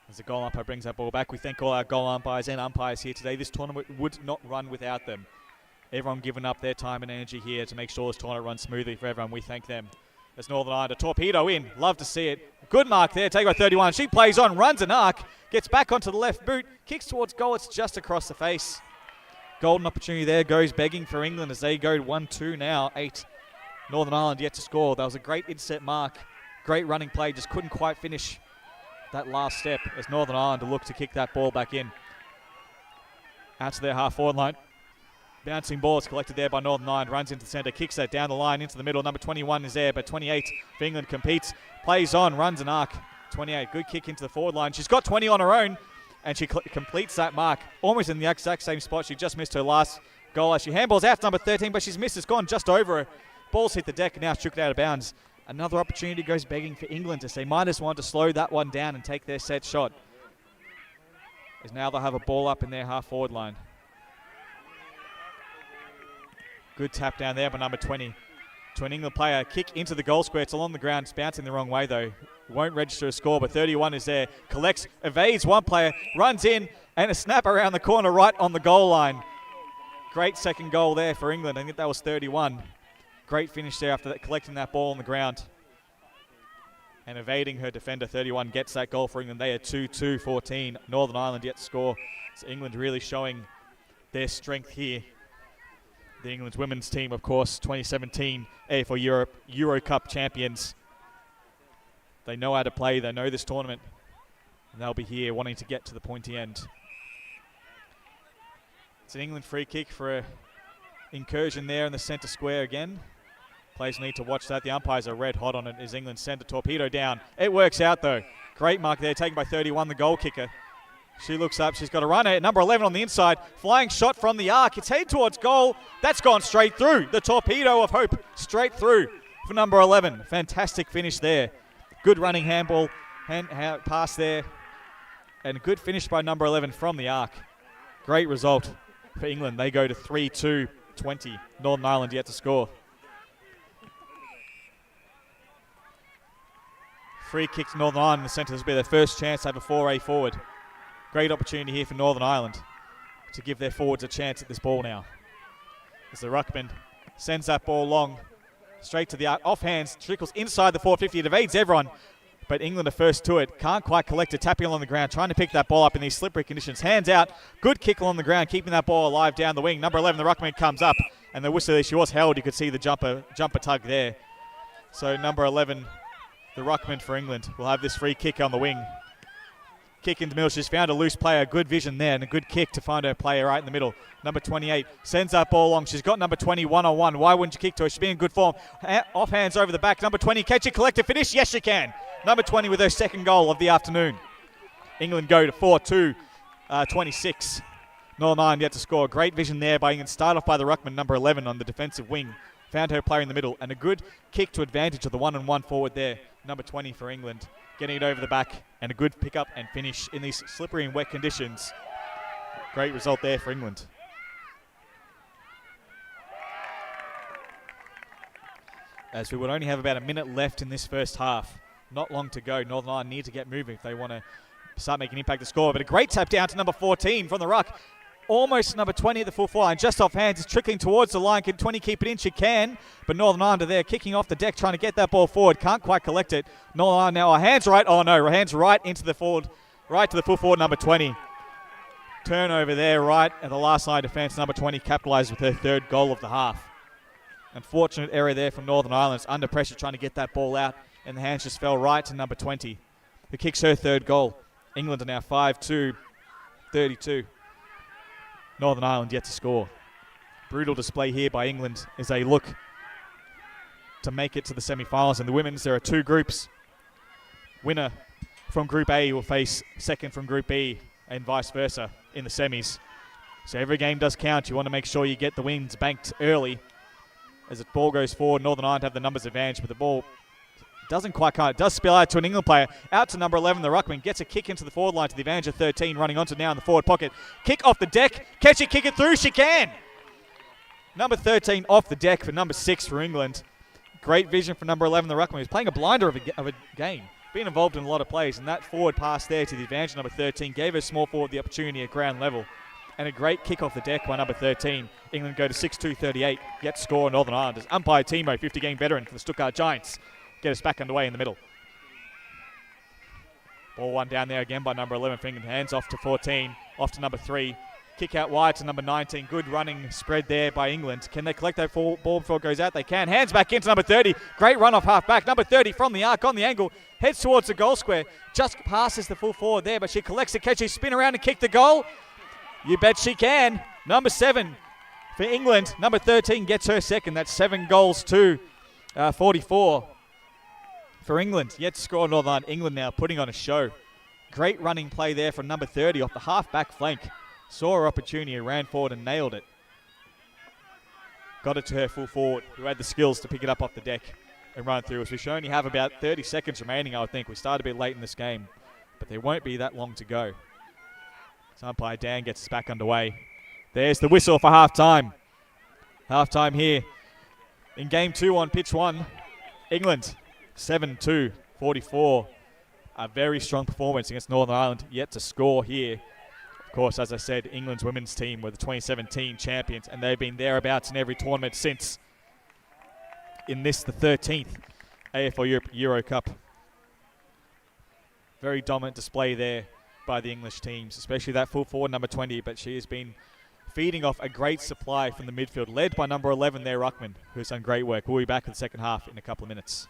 As the goal umpire brings that ball back, we thank all our goal umpires and umpires here today. This tournament would not run without them. Everyone giving up their time and energy here to make sure this tournament runs smoothly for everyone. We thank them. as Northern Ireland a torpedo in. Love to see it. Good mark there, taken by 31. She plays on, runs an arc, gets back onto the left boot, kicks towards goal. It's just across the face. Golden opportunity there, goes begging for England as they go 1-2 now. 8 Northern Ireland yet to score. That was a great inset mark. Great running play, just couldn't quite finish that last step as Northern Ireland to look to kick that ball back in. Out to their half-forward line. Bouncing ball is collected there by Northern Ireland. Runs into the centre, kicks that down the line into the middle. Number 21 is there, but 28 for England competes. Plays on, runs an arc. 28, good kick into the forward line. She's got 20 on her own, and she completes that mark. Almost in the exact same spot. She just missed her last goal as she handballs out to number 13, but she's missed. It's gone just over her. Ball's hit the deck and now shook it out of bounds. Another opportunity goes begging for England as they might just want to slow that one down and take their set shot. As now they'll have a ball up in their half-forward line. Good tap down there by number 20 to an England player. Kick into the goal square. It's along the ground. It's bouncing the wrong way though. Won't register a score, but 31 is there. Collects, evades one player, runs in, and a snap around the corner right on the goal line. Great second goal there for England. I think that was 31. Great finish there after that, collecting that ball on the ground. And evading her defender, 31 gets that goal for England. They are 2-2-14. Northern Ireland yet to score. So England really showing their strength here. The England's women's team, of course, 2017 AFL Europe Euro Cup champions. They know how to play. They know this tournament. And they'll be here wanting to get to the pointy end. It's an England free kick for an incursion there in the centre square again. Players need to watch that. The umpires are red hot on it as England send a torpedo down. It works out though. Great mark there, taken by 31, the goal kicker. She looks up, she's got a runner at number 11 on the inside. Flying shot from the arc, it's headed towards goal. That's gone straight through. The torpedo of hope, straight through for number 11. Fantastic finish there. Good running handball, pass there. And a good finish by number 11 from the arc. Great result for England. They go to 3-2-20. Northern Ireland yet to score. Free kick to Northern Ireland in the centre. This will be their first chance to have a foray forward. Great opportunity here for Northern Ireland to give their forwards a chance at this ball now. As the ruckman sends that ball long, straight to the off hands, trickles inside the 450. It evades everyone, but England are first to it. Can't quite collect it, tapping along the ground, trying to pick that ball up in these slippery conditions. Hands out, good kick along the ground, keeping that ball alive down the wing. Number 11, the ruckman comes up, and the whistle, she was held. You could see the jumper tug there. So number 11, the ruckman for England, will have this free kick on the wing. Kick into the middle. She's found a loose player. Good vision there and a good kick to find her player right in the middle. Number 28 sends that ball long. She's got number 20 one-on-one. Why wouldn't you kick to her? She's being in good form. Off hands over the back. Number 20, catch it, collect it, finish. Yes, she can. Number 20 with her second goal of the afternoon. England go to 4-2-26. Northern Ireland yet to score. Great vision there by England. Start off by the ruckman, number 11 on the defensive wing. Found her player in the middle. And a good kick to advantage of the one-on-one forward there. Number 20 for England. Getting it over the back and a good pick up and finish in these slippery and wet conditions. Great result there for England. As we would only have about a minute left in this first half. Not long to go. Northern Ireland need to get moving if they want to start making an impact to score. But a great tap down to number 14 from the ruck. Almost number 20 at the full forward line. Just off hands. It's trickling towards the line. Can 20 keep it in? She can. But Northern Ireland are there kicking off the deck, trying to get that ball forward. Can't quite collect it. Northern Ireland now. Her hands right. Oh no. Her hands right into the forward. Right to the full forward, number 20. Turnover there right at the last line of defence. Number 20 capitalised with her third goal of the half. Unfortunate error there from Northern Ireland. It's under pressure trying to get that ball out. And the hands just fell right to number 20. Who kicks her third goal. England are now 5-2-32. Northern Ireland yet to score. Brutal display here by England as they look to make it to the semi-finals. In the women's, there are two groups. Winner from Group A will face second from Group B and vice versa in the semis. So every game does count. You want to make sure you get the wins banked early. As the ball goes forward, Northern Ireland have the numbers advantage, but the ball doesn't quite count. It does spill out to an England player. Out to number 11, the ruckman. Gets a kick into the forward line to the advantage of 13. Running onto now in the forward pocket. Kick off the deck. Catch it, kick it through. She can. Number 13 off the deck for number 6 for England. Great vision for number 11, the ruckman. He's playing a blinder of a game. Being involved in a lot of plays. And that forward pass there to the advantage of number 13 gave her small forward the opportunity at ground level. And a great kick off the deck by number 13. England go to 6-2-38. Yet to score Northern Ireland as umpire Timo, 50-game veteran for the Stuttgart Giants, get us back underway in the middle. Ball one down there again by number 11 for England. Hands off to 14, off to number 3. Kick out wide to number 19. Good running spread there by England. Can they collect that ball before it goes out? They can. Hands back into number 30. Great run off half back. Number 30 from the arc on the angle. Heads towards the goal square. Just passes the full forward there, but she collects it. Can she spin around and kick the goal? You bet she can. Number 7 for England. Number 13 gets her second. That's 7 goals to 44 for England. Yet to score Northern Ireland. England now putting on a show. Great running play there from number 30 off the half back flank. Saw her opportunity, ran forward and nailed it. Got it to her full forward, who had the skills to pick it up off the deck and run through. As we should only have about 30 seconds remaining, I would think. We started a bit late in this game, but there won't be that long to go. So umpire Dan gets us back underway. There's the whistle for half-time. Half-time here in Game 2 on Pitch 1. England, 7-2-44. A very strong performance against Northern Ireland, yet to score here. Of course, as I said, England's women's team were the 2017 champions, and they've been thereabouts in every tournament since. In this, the 13th AFL Europe Euro Cup. Very dominant display there by the English teams, especially that full forward, number 20, but she has been feeding off a great supply from the midfield, led by number 11 there, Ruckman, who's done great work. We'll be back in the second half in a couple of minutes.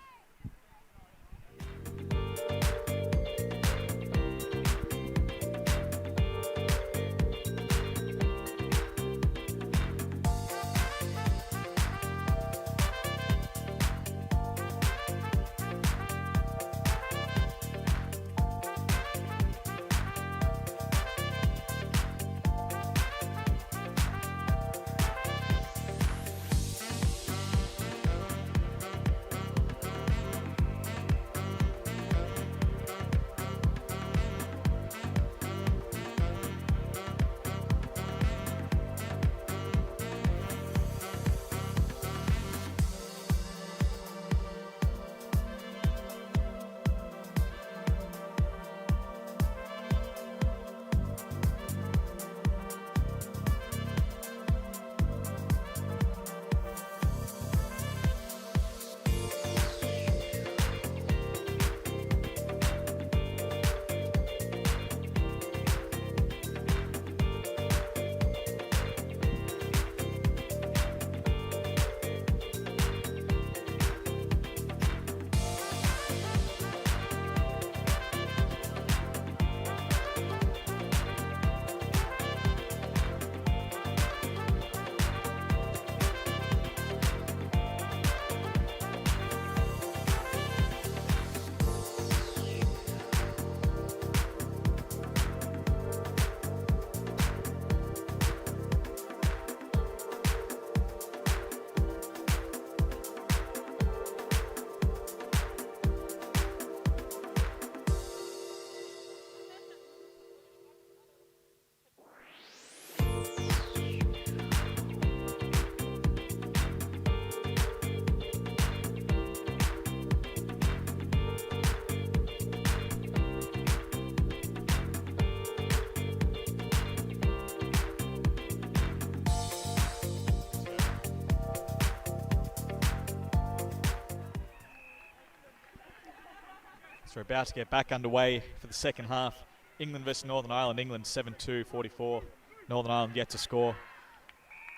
So we're about to get back underway for the second half. England versus Northern Ireland. England 7-2-44. Northern Ireland yet to score.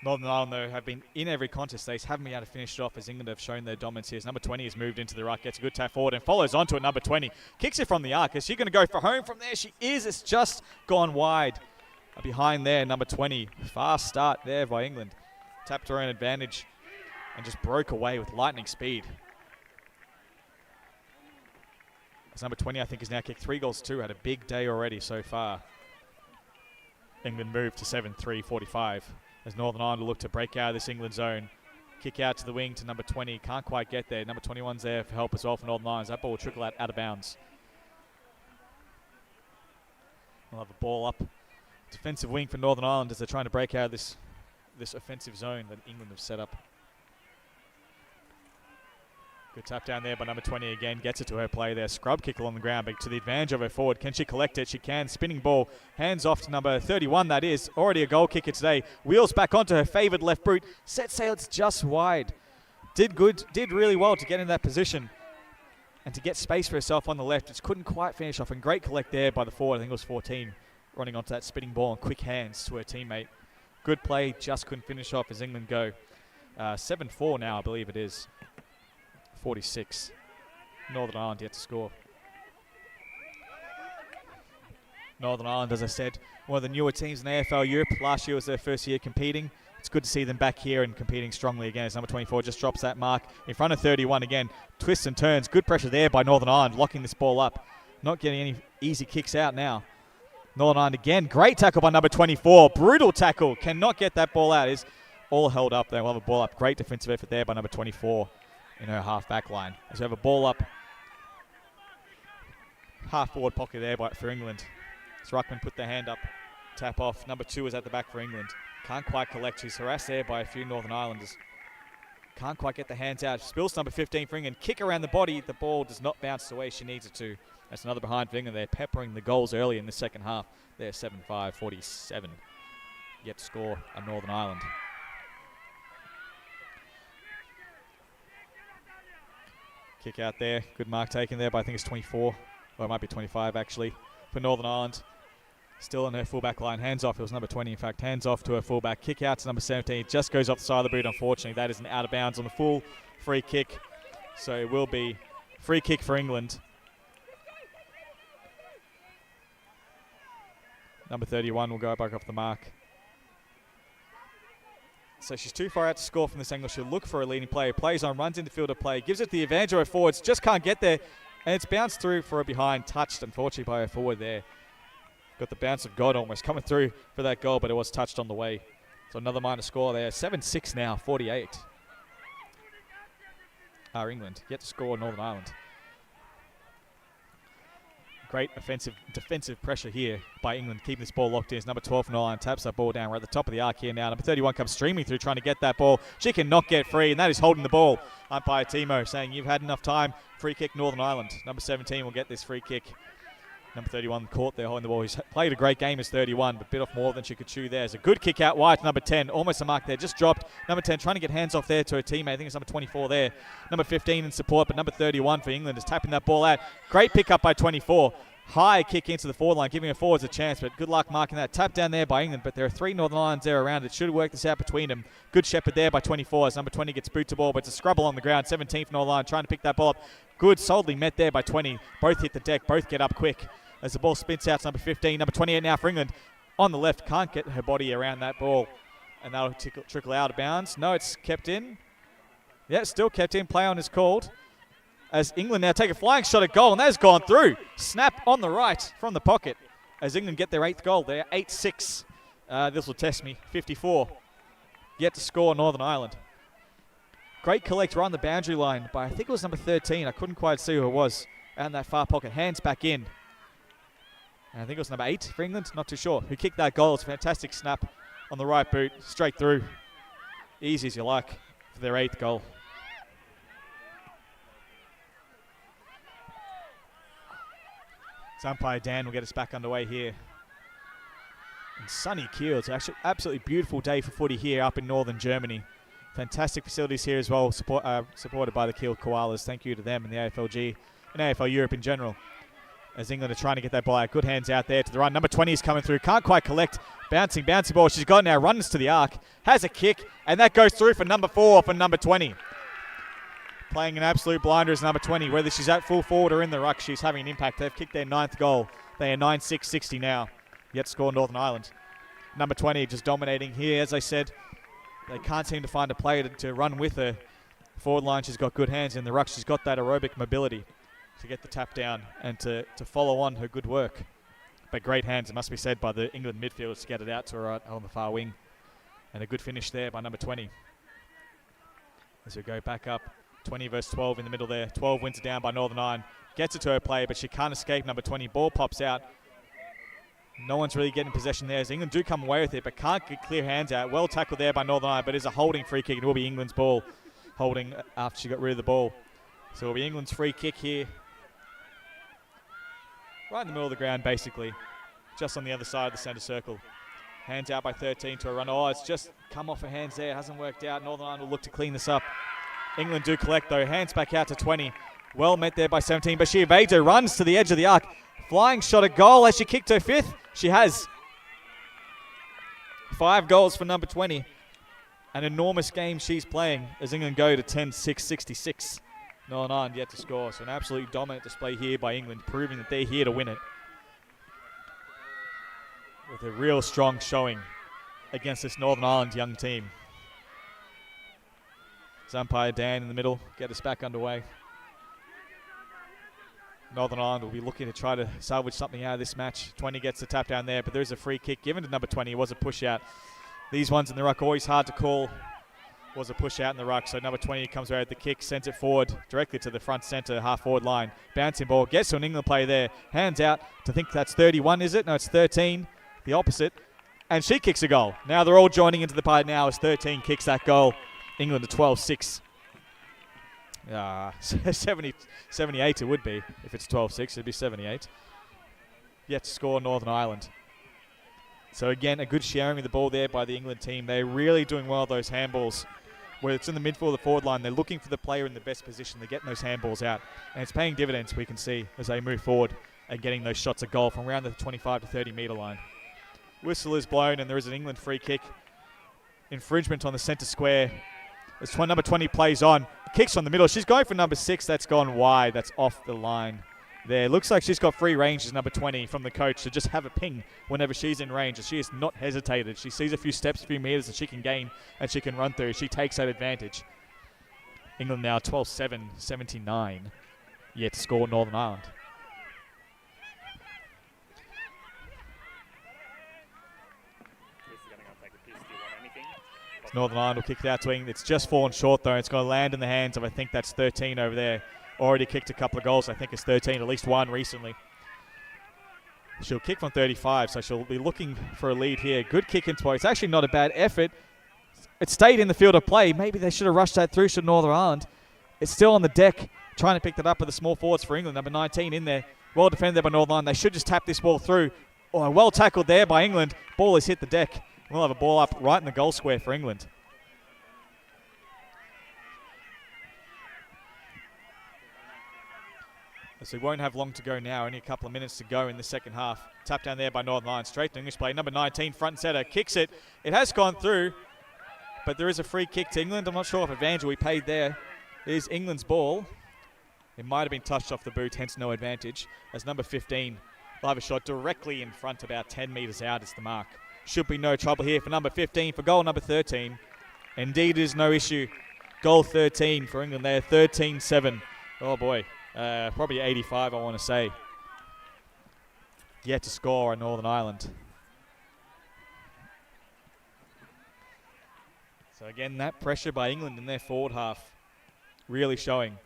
Northern Ireland, though, have been in every contest. They haven't been able to finish it off as England have shown their dominance here. Number 20 has moved into the ruck, gets a good tap forward and follows onto it. Number 20 kicks it from the arc. Is she going to go for home from there? She is. It's just gone wide. Behind there, number 20. Fast start there by England. Tapped her own advantage and just broke away with lightning speed. As number 20, I think, has now kicked 3 goals too. Had a big day already so far. England moved to 7-3-45 as Northern Ireland look to break out of this England zone. Kick out to the wing to number 20. Can't quite get there. Number 21's there for help as well for Northern Ireland. That ball will trickle out of bounds. We'll have a ball up. Defensive wing for Northern Ireland as they're trying to break out of this offensive zone that England have set up. Good tap down there by number 20 again. Gets it to her play there. Scrub kick along the ground, but to the advantage of her forward. Can she collect it? She can. Spinning ball. Hands off to number 31, that is. Already a goal kicker today. Wheels back onto her favoured left boot. Set sail, it's just wide. Did good. Did really well to get in that position. and to get space for herself on the left. Just couldn't quite finish off, and great collect there by the forward. I think it was 14, running onto that spinning ball and quick hands to her teammate. Good play, just couldn't finish off as England go. 7-4 now, I believe it is. 46. Northern Ireland yet to score. Northern Ireland, as I said, one of the newer teams in AFL Europe. Last year was their first year competing. It's good to see them back here and competing strongly again as number 24 just drops that mark in front of 31 again. Twists and turns. Good pressure there by Northern Ireland, locking this ball up. Not getting any easy kicks out now. Northern Ireland again. Great tackle by number 24. Brutal tackle. Cannot get that ball out. Is all held up there. We'll have a ball up. Great defensive effort there by number 24 in her half-back line. As we have a ball up. Half-forward pocket there for England. As Ruckman put their hand up. Tap off. Number 2 is at the back for England. Can't quite collect. She's harassed there by a few Northern Islanders. Can't quite get the hands out. Spills number 15 for England. Kick around the body. The ball does not bounce the way she needs it to. That's another behind for England. They're peppering the goals early in the second half. They're 7-5, 47. Yet to score a Northern Ireland. Kick out there. Good mark taken there by I think it's 24. Or it might be 25 actually for Northern Ireland. Still on her fullback line. Hands off. It was number 20, in fact. Hands off to her fullback. Kick out to number 17. Just goes off the side of the boot, unfortunately. That is an out of bounds on the full free kick. So it will be free kick for England. Number 31 will go back off the mark. So she's too far out to score from this angle. She'll look for a leading player. Plays on, runs into field of play. Gives it the advantage to her forwards. Just can't get there. And it's bounced through for a behind. Touched, unfortunately, by her forward there. Got the bounce of God almost coming through for that goal, but it was touched on the way. So another minor score there. 7-6 now, 48. England yet to score Northern Ireland. Great defensive pressure here by England, keeping this ball locked in. As number 12 from Ireland taps that ball down. We're at the top of the arc here now. Number 31 comes streaming through trying to get that ball. She cannot get free, and that is holding the ball. Umpire Timo saying you've had enough time. Free kick Northern Ireland. Number 17 will get this free kick. Number 31 caught there holding the ball. He's played a great game as 31, but bit off more than she could chew there. It's a good kick out wide to number 10. Almost a mark there. Just dropped. Number 10 trying to get hands off there to her teammate. I think it's number 24 there. Number 15 in support, but number 31 for England is tapping that ball out. Great pick up by 24. High kick into the forward line, giving her forwards a chance, but good luck marking that. Tap down there by England, but there are 3 Northern Irelands there around. It should have worked this out between them. Good shepherd there by 24 as number 20 gets boot to ball, but it's a scrubble on the ground. 17th Northern Ireland trying to pick that ball up. Good, solidly met there by 20. Both hit the deck, both get up quick. As the ball spins out to number 15. Number 28 now for England. On the left, can't get her body around that ball. And that'll trickle out of bounds. No, it's kept in. Yeah, still kept in. Play on is called. As England now take a flying shot at goal, and that has gone through. Snap on the right from the pocket. As England get their 8th goal. They're 8-6. This will test me. 54. Yet to score Northern Ireland. Great collect right on the boundary line by, I think it was number 13. I couldn't quite see who it was. Out in that far pocket. Hands back in. And I think it was number 8 for England, not too sure. Who kicked that goal? It's a fantastic snap on the right boot, straight through. Easy as you like for their 8th goal. So umpire Dan will get us back underway here. And sunny Kiel. It's actually absolutely beautiful day for footy here up in northern Germany. Fantastic facilities here as well, supported by the Kiel Koalas. Thank you to them and the AFLG and AFL Europe in general. As England are trying to get that ball out. Good hands out there to the run. Number 20 is coming through. Can't quite collect. Bouncing ball. She's got now. Runs to the arc. Has a kick. And that goes through for number 4 for number 20. Playing an absolute blinder as number 20. Whether she's at full forward or in the ruck, she's having an impact. They've kicked their 9th goal. They are 9-6, 60 now. Yet to score Northern Ireland. Number 20 just dominating here. As I said, they can't seem to find a player to run with her. Forward line, she's got good hands. In the ruck, she's got that aerobic mobility to get the tap down and to follow on her good work. But great hands, it must be said, by the England midfielders to get it out to her on the far wing. And a good finish there by number 20. As we go back up, 20 versus 12 in the middle there. 12 wins it down by Northern Ireland. Gets it to her player, but she can't escape number 20. Ball pops out. No one's really getting possession there as England do come away with it, but can't get clear hands out. Well tackled there by Northern Ireland, but it's a holding free kick. It will be England's ball, holding after she got rid of the ball. So it will be England's free kick here. Right in the middle of the ground, basically. Just on the other side of the centre circle. Hands out by 13 to a run. Oh, it's just come off her hands there. It hasn't worked out. Northern Ireland will look to clean this up. England do collect, though. Hands back out to 20. Well met there by 17, but she evades her, runs to the edge of the arc. Flying shot at goal. Has she kicked her 5th? She has. 5 goals for number 20. An enormous game she's playing as England go to 10-6-66. Northern Ireland yet to score. So an absolutely dominant display here by England, proving that they're here to win it. With a real strong showing against this Northern Ireland young team. As umpire Dan in the middle, get us back underway. Northern Ireland will be looking to try to salvage something out of this match. 20 gets the tap down there, but there's a free kick given to number 20. It was a push out. These ones in the ruck always hard to call. Was a push out in the ruck, so number 20 comes out with the kick, sends it forward directly to the front centre, half forward line. Bouncing ball, gets to an England player there. Hands out to think that's 31, is it? No, it's 13. The opposite. And she kicks a goal. Now they're all joining into the party now as 13 kicks that goal. England to 12-6. 78 it would be. If it's 12-6, it'd be 78. Yet to score Northern Ireland. So again, a good sharing of the ball there by the England team. They're really doing well those handballs. Whether it's in the midfield or the forward line, they're looking for the player in the best position. They're getting those handballs out. And it's paying dividends, we can see, as they move forward and getting those shots at goal from around the 25 to 30 metre line. Whistle is blown and there is an England free kick. Infringement on the centre square. As number 20 plays on. Kicks on the middle. She's going for number 6. That's gone wide. That's off the line there. Looks like she's got free range as number 20 from the coach to just have a ping whenever she's in range. She has not hesitated. She sees a few steps, a few metres that she can gain and she can run through. She takes that advantage. England now 12-7, 79. Yet to score Northern Ireland. Northern Ireland will kick it out to England. It's just fallen short though. It's going to land in the hands of, I think that's 13 over there. Already kicked a couple of goals. I think it's 13, at least one recently. She'll kick from 35, so she'll be looking for a lead here. Good kick into it. It's actually not a bad effort. It stayed in the field of play. Maybe they should have rushed that through to Northern Ireland. It's still on the deck, trying to pick that up with the small forwards for England. Number 19 in there. Well defended there by Northern Ireland. They should just tap this ball through. Oh, well tackled there by England. Ball has hit the deck. We'll have a ball up right in the goal square for England. So we won't have long to go now. Only a couple of minutes to go in the second half. Tap down there by Northern Ireland. Straight to English play. Number 19, front setter. Kicks it. It has gone through. But there is a free kick to England. I'm not sure if Evangel we paid there. It is England's ball. It might have been touched off the boot, hence no advantage. As number 15 will have a shot directly in front, about 10 metres out is the mark. Should be no trouble here for number 15. For goal number 13, indeed it is no issue. Goal 13 for England there, 13-7. Oh boy, probably 85 I want to say. Yet to score on Northern Ireland. So again, that pressure by England in their forward half really showing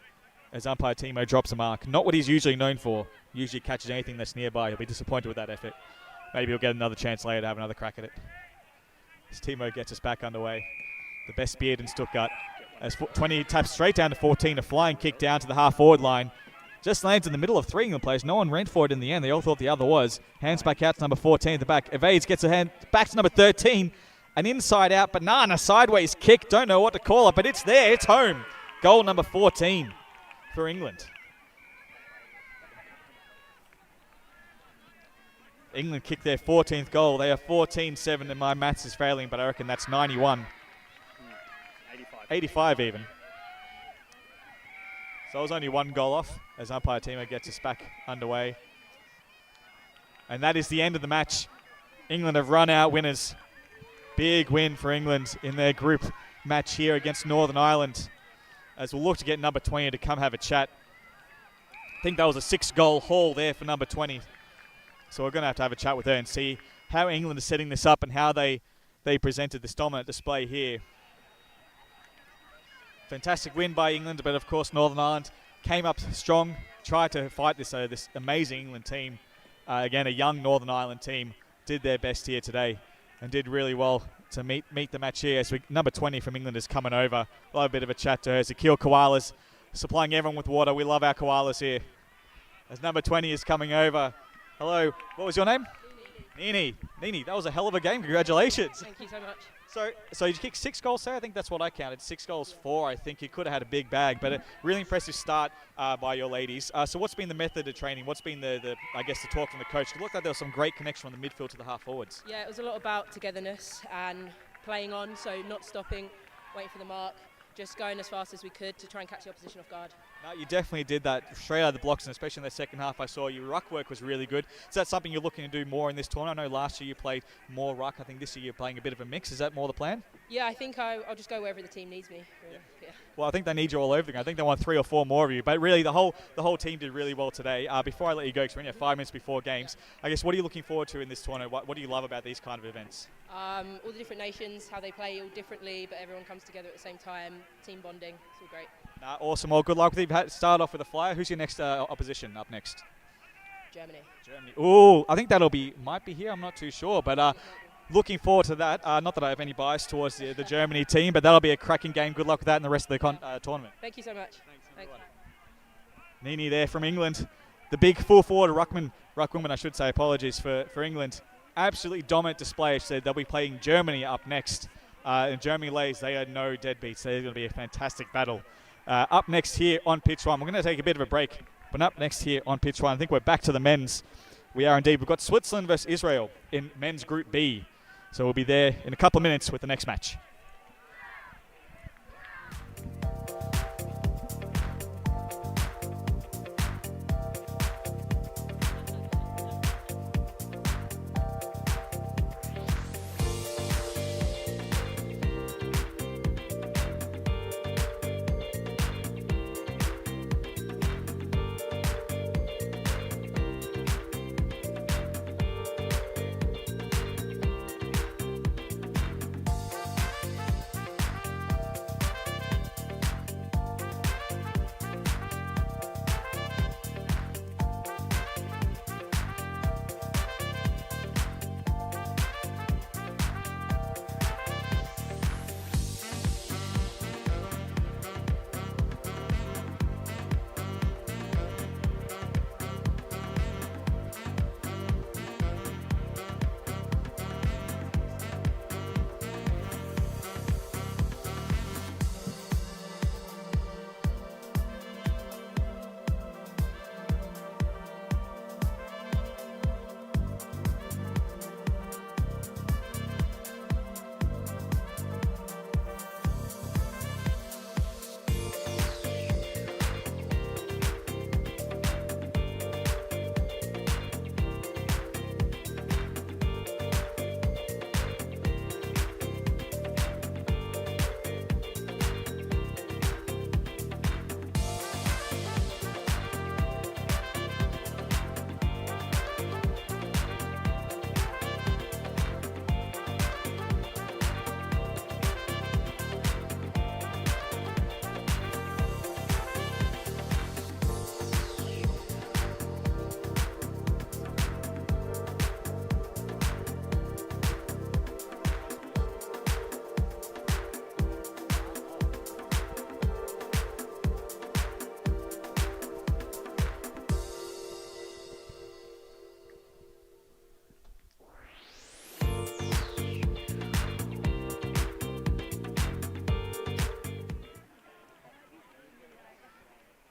as umpire Timo drops a mark. Not what he's usually known for. Usually catches anything that's nearby. He'll be disappointed with that effort. Maybe he'll get another chance later to have another crack at it. As Timo gets us back underway. The best beard in Stuttgart. As 20 taps straight down to 14. A flying kick down to the half-forward line. Just lands in the middle of 3 England players. No one ran for it in the end. They all thought the other was. Hands back out to number 14 at the back. Evades, gets a hand back to number 13. An inside-out banana sideways kick. Don't know what to call it, but it's there. It's home. Goal number 14 for England. England kicked their 14th goal. They are 14-7, and my maths is failing, but I reckon that's 91. 85 even. So it was only 1 goal off as umpire Timo gets us back underway. And that is the end of the match. England have run out winners. Big win for England in their group match here against Northern Ireland. As we'll look to get number 20 to come have a chat. I think that was a 6-goal haul there for number 20. So we're going to have a chat with her and see how England is setting this up and how they presented this dominant display here. Fantastic win by England, but of course Northern Ireland came up strong, tried to fight this amazing England team. Again, a young Northern Ireland team did their best here today and did really well to meet the match here. As number 20 from England is coming over. We'll have a bit of a chat to her. As the Kiel Koalas supplying everyone with water. We love our koalas here. As number 20 is coming over. Hello, what was your name? Nini, that was a hell of a game. Congratulations. Thank you so much. So you kicked 6 goals there. I think that's what I counted. 6 goals, 4. I think you could have had a big bag, but a really impressive start by your ladies. So what's been the method of training? What's been the I guess the talk from the coach? It looked like there was some great connection from the midfield to the half forwards. Yeah, it was a lot about togetherness and playing on, so not stopping, waiting for the mark, just going as fast as we could to try and catch the opposition off guard. No, you definitely did that straight out of the blocks, and especially in the second half I saw your ruck work was really good. Is that something you're looking to do more in this tournament? I know last year you played more ruck. I think this year you're playing a bit of a mix. Is that more the plan? Yeah, I think I'll just go wherever the team needs me. Really. Yeah. Well, I think they need you all over again. I think they want 3 or 4 more of you. But really, the whole team did really well today. Before I let you go, because we're only 5 minutes before games, I guess what are you looking forward to in this tournament? What do you love about these kind of events? All the different nations, how they play all differently, but everyone comes together at the same time. Team bonding, it's all great. Awesome. Well, good luck with you. Start off with a flyer. Who's your next opposition up next? Germany. Ooh, I think might be here. I'm not too sure, but looking forward to that. Not that I have any bias towards the Germany team, but that'll be a cracking game. Good luck with that and the rest of the tournament. Thank you so much. Thanks. Nini there from England. The big full forward ruckwoman, I should say. Apologies for England. Absolutely dominant display. She said they'll be playing Germany up next. And Germany ladies, they are no deadbeats. They're going to be a fantastic battle. Up next here on pitch 1. We're going to take a bit of a break. But up next here on pitch 1, I think we're back to the men's. We are indeed. We've got Switzerland versus Israel in men's Group B. So we'll be there in a couple of minutes with the next match.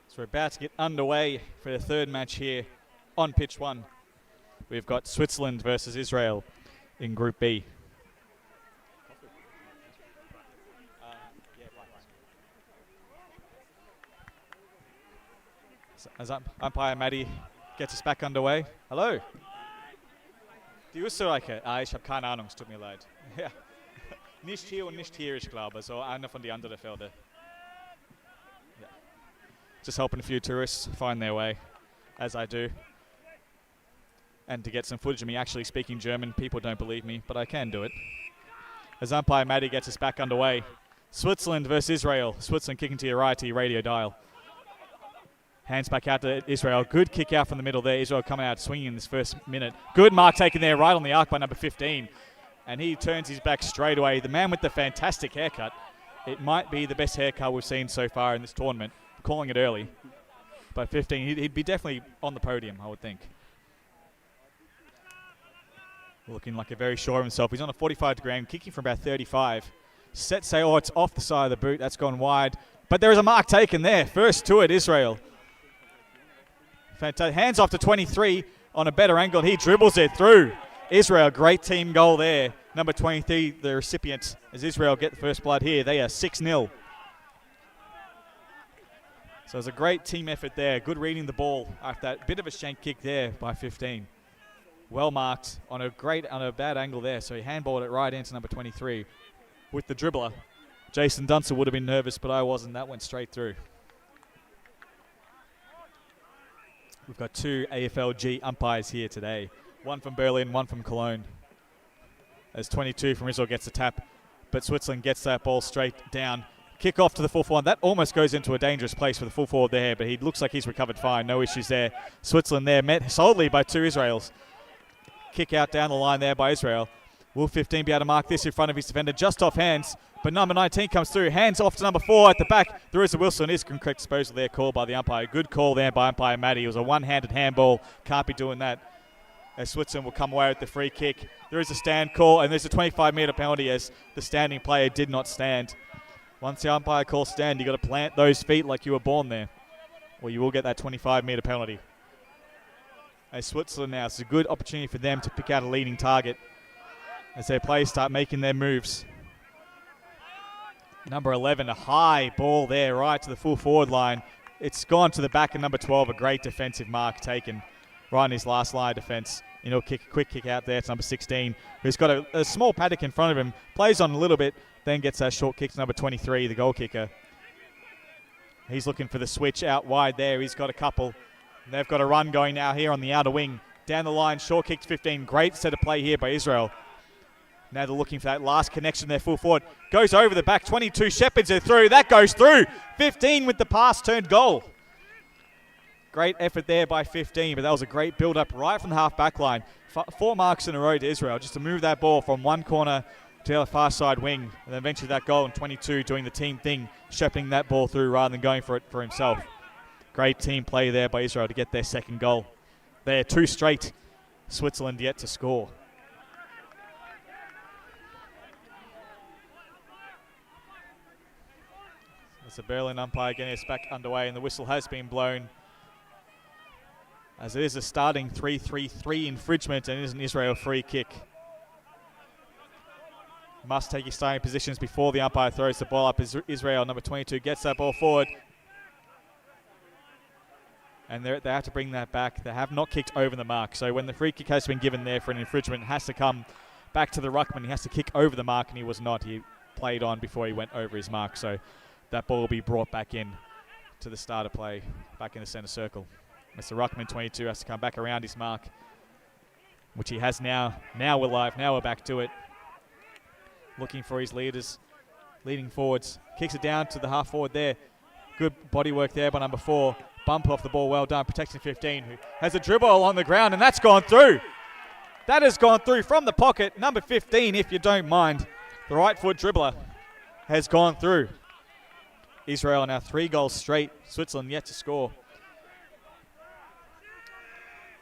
So we're about to get underway for the third match here on pitch 1. We've got Switzerland versus Israel in Group B. So as umpire Maddie gets us back underway. Hello. Die Österreicher. Ich habe keine Ahnung, es tut mir leid. Ja. Nicht hier und nicht hier, ich glaube. So einer von den anderen Felder. Just helping a few tourists find their way, as I do. And to get some footage of me actually speaking German. People don't believe me, but I can do it. As umpire Maddie gets us back underway. Switzerland versus Israel. Switzerland kicking to your right, to your radio dial. Hands back out to Israel. Good kick out from the middle there. Israel coming out swinging in this first minute. Good mark taken there right on the arc by number 15. And he turns his back straight away. The man with the fantastic haircut. It might be the best haircut we've seen so far in this tournament. Calling it early. By 15, he'd be definitely on the podium, I would think. Looking like a very sure of himself. He's on a 45-degree angle, kicking from about 35. Set say, oh, it's off the side of the boot. That's gone wide. But there is a mark taken there. First to it, Israel. Fantastic. Hands off to 23 on a better angle. He dribbles it through. Israel, great team goal there. Number 23, the recipient, as Israel get the first blood here. They are 6-0. So it was a great team effort there. Good reading the ball after that bit of a shank kick there by 15. Well marked on a bad angle there. So he handballed it right into number 23 with the dribbler. Jason Dunster would have been nervous, but I wasn't. That went straight through. We've got 2 AFLG umpires here today. One from Berlin, one from Cologne. As 22 from Israel gets the tap, but Switzerland gets that ball straight down. Kick off to the full forward. That almost goes into a dangerous place for the full forward there, but he looks like he's recovered fine. No issues there. Switzerland there met solidly by 2 Israels. Kick out down the line there by Israel. Will 15 be able to mark this in front of his defender just off hands? But number 19 comes through. Hands off to number 4 at the back. There is a whistle and is correct disposal there called by the umpire. Good call there by umpire Matty. It was a one-handed handball. Can't be doing that. As Switzerland will come away with the free kick. There is a stand call and there's a 25-metre penalty as the standing player did not stand. Once the umpire calls stand, you've got to plant those feet like you were born there, or you will get that 25-metre penalty. As Switzerland now, it's a good opportunity for them to pick out a leading target as their players start making their moves. Number 11, a high ball there right to the full forward line. It's gone to the back of number 12, a great defensive mark taken right in his last line of defence. You know, quick kick out there to number 16, who's got a small paddock in front of him, plays on a little bit, then gets that short kick to number 23, the goal kicker. He's looking for the switch out wide there. He's got a couple. They've got a run going now here on the outer wing. Down the line, short kick to 15. Great set of play here by Israel. Now they're looking for that last connection there, full forward. Goes over the back, 22, shepherds it through. That goes through. 15 with the pass turned goal. Great effort there by 15, but that was a great build-up right from the half-back line. 4 marks in a row to Israel just to move that ball from one corner to the far side wing. And then eventually that goal in 22 doing the team thing, shepherding that ball through rather than going for it for himself. Great team play there by Israel to get their second goal. They're 2 straight. Switzerland yet to score. It's a Berlin umpire getting us back underway, and the whistle has been blown. As it is a starting 3-3-3 infringement, and it is an Israel free kick. Must take his starting positions before the umpire throws the ball up. Israel, number 22, gets that ball forward. And they have to bring that back. They have not kicked over the mark. So when the free kick has been given there for an infringement, it has to come back to the ruckman. He has to kick over the mark, and he was not. He played on before he went over his mark. So that ball will be brought back in to the start of play, back in the centre circle. Mr. Ruckman, 22, has to come back around his mark, which he has now. Now we're live. Now we're back to it. Looking for his leaders, leading forwards. Kicks it down to the half forward there. Good body work there by number 4. Bump off the ball, well done. Protecting 15, who has a dribble along the ground, and that's gone through. That has gone through from the pocket. Number 15, if you don't mind. The right foot dribbler has gone through. Israel now 3 goals straight. Switzerland yet to score.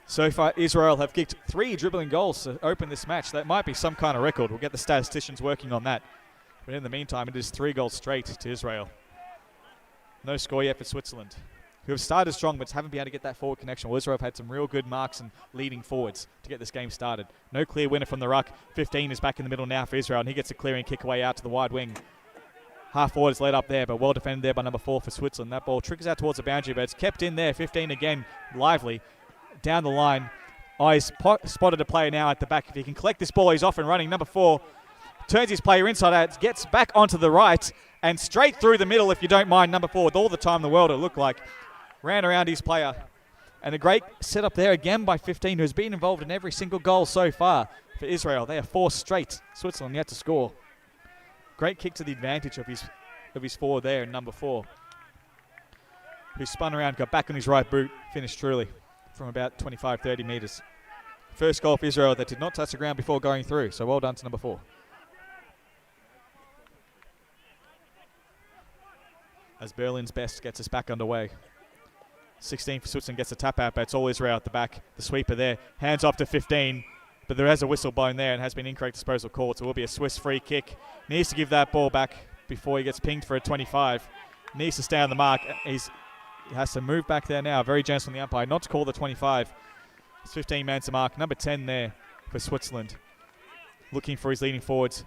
So far, Israel have kicked 3 dribbling goals to open this match. That might be some kind of record. We'll get the statisticians working on that. But in the meantime, it is 3 goals straight to Israel. No score yet for Switzerland, who have started strong but haven't been able to get that forward connection. Well, Israel have had some real good marks and leading forwards to get this game started. No clear winner from the ruck. 15 is back in the middle now for Israel, and he gets a clearing kick away out to the wide wing. Half forward is laid up there, but well defended there by number 4 for Switzerland. That ball trickles out towards the boundary, but it's kept in there. 15 again, lively. Down the line. Eyes spotted a player now at the back. If he can collect this ball, he's off and running. Number 4 turns his player inside out, gets back onto the right, and straight through the middle, if you don't mind. Number 4, with all the time in the world, it looked like. Ran around his player. And a great setup there again by 15, who's been involved in every single goal so far for Israel. They are 4 straight. Switzerland yet to score. Great kick to the advantage of his forward there, number 4, who spun around, got back on his right boot, finished truly from about 25, 30 metres. First goal for Israel that did not touch the ground before going through, so well done to number 4. As Berlin's best gets us back underway. 16 for Switzerland gets a tap out, but it's all Israel at the back. The sweeper there, hands off to 15. But there has a whistle blown there and has been incorrect disposal called, so it will be a Swiss free kick. Needs to give that ball back before he gets pinged for a 25. Needs to stay on the mark. He has to move back there now. Very generous on the umpire not to call the 25. It's 15 man to mark. Number 10 there for Switzerland. Looking for his leading forwards.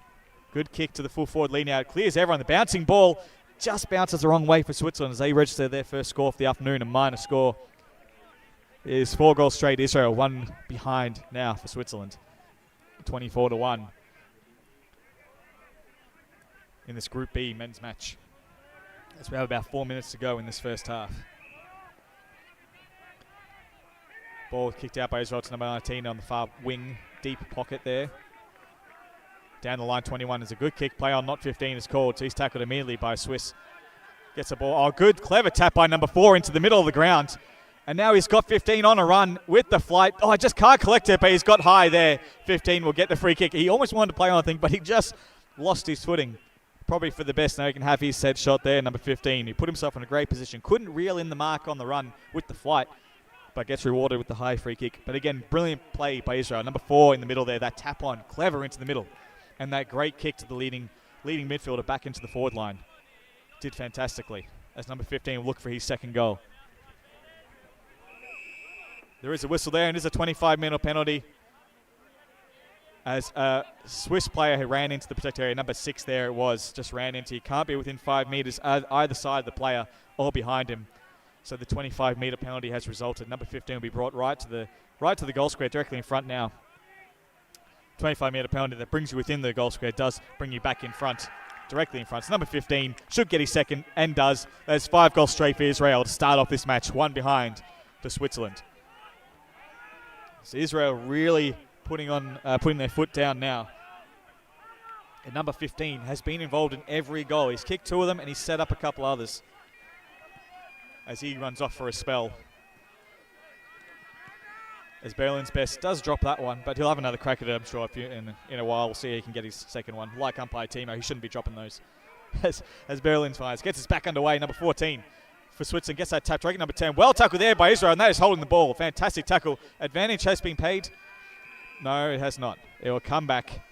Good kick to the full forward lean out. Clears everyone. The bouncing ball just bounces the wrong way for Switzerland as they register their first score for the afternoon. A minor score. It is 4 goals straight. Israel 1 behind now for Switzerland. 24-1 in this Group B men's match. As we have about 4 minutes to go in this first half. Ball kicked out by Israel to number 19 on the far wing. Deep pocket there. Down the line, 21 is a good kick. Play on, not 15 is called. So he's tackled immediately by Swiss. Gets the ball. Oh, good, clever tap by number 4 into the middle of the ground. And now he's got 15 on a run with the flight. Oh, I just can't collect it, but he's got high there. 15 will get the free kick. He almost wanted to play on, I think, but he just lost his footing. Probably for the best. Now he can have his set shot there, number 15. He put himself in a great position. Couldn't reel in the mark on the run with the flight, but gets rewarded with the high free kick. But again, brilliant play by Israel. Number 4 in the middle there, that tap on, clever into the middle. And that great kick to the leading midfielder back into the forward line. Did fantastically. As number 15 will look for his second goal. There is a whistle there, and it is a 25-minute penalty. As a Swiss player who ran into the protected area, number 6 there it was, just ran into. He can't be within 5 metres either side of the player or behind him. So the 25-metre penalty has resulted. Number 15 will be brought right to the goal square, directly in front now. 25-metre penalty that brings you within the goal square does bring you back in front, directly in front. So number 15 should get his second and does. There's 5 goals straight for Israel to start off this match, 1 behind for Switzerland. So Israel really putting their foot down now. And number 15 has been involved in every goal. He's kicked 2 of them and he's set up a couple others as he runs off for a spell. As Berlin's best does drop that one, but he'll have another crack at it, I'm sure, in a while. We'll see if he can get his second one. Like umpire Timo, he shouldn't be dropping those. as Berlin fires. Gets us back underway, number 14 for Switzerland. Gets that tap to number 10. Well tackled there by Israel, and that is holding the ball. Fantastic tackle. Advantage has been paid. No, it has not. It will come back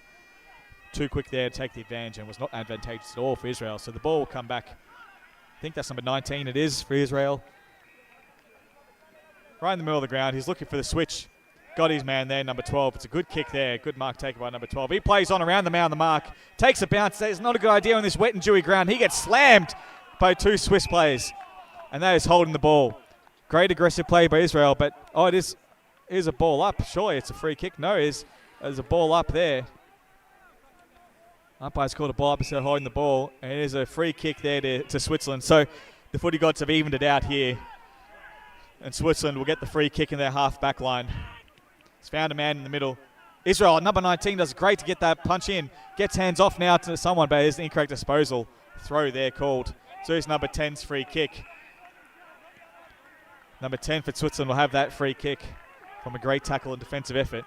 too quick there to take the advantage, and was not advantageous at all for Israel. So the ball will come back. I think that's number 19 it is for Israel. Right in the middle of the ground. He's looking for the switch. Got his man there, number 12. It's a good kick there. Good mark taken by number 12. He plays on around the man on the mark. Takes a bounce. That is not a good idea on this wet and dewy ground. He gets slammed by 2 Swiss players. And that is holding the ball. Great aggressive play by Israel. But, oh, it is a ball up. Surely it's a free kick. No, there's a ball up there. Umpire's called a ball up instead of holding the ball. And it is a free kick there to Switzerland. So the footy gods have evened it out here. And Switzerland will get the free kick in their half-back line. He's found a man in the middle. Israel, number 19, does great to get that punch in. Gets hands off now to someone, but it's an incorrect disposal. Throw there called. So it's number 10's free kick. Number 10 for Switzerland will have that free kick from a great tackle and defensive effort.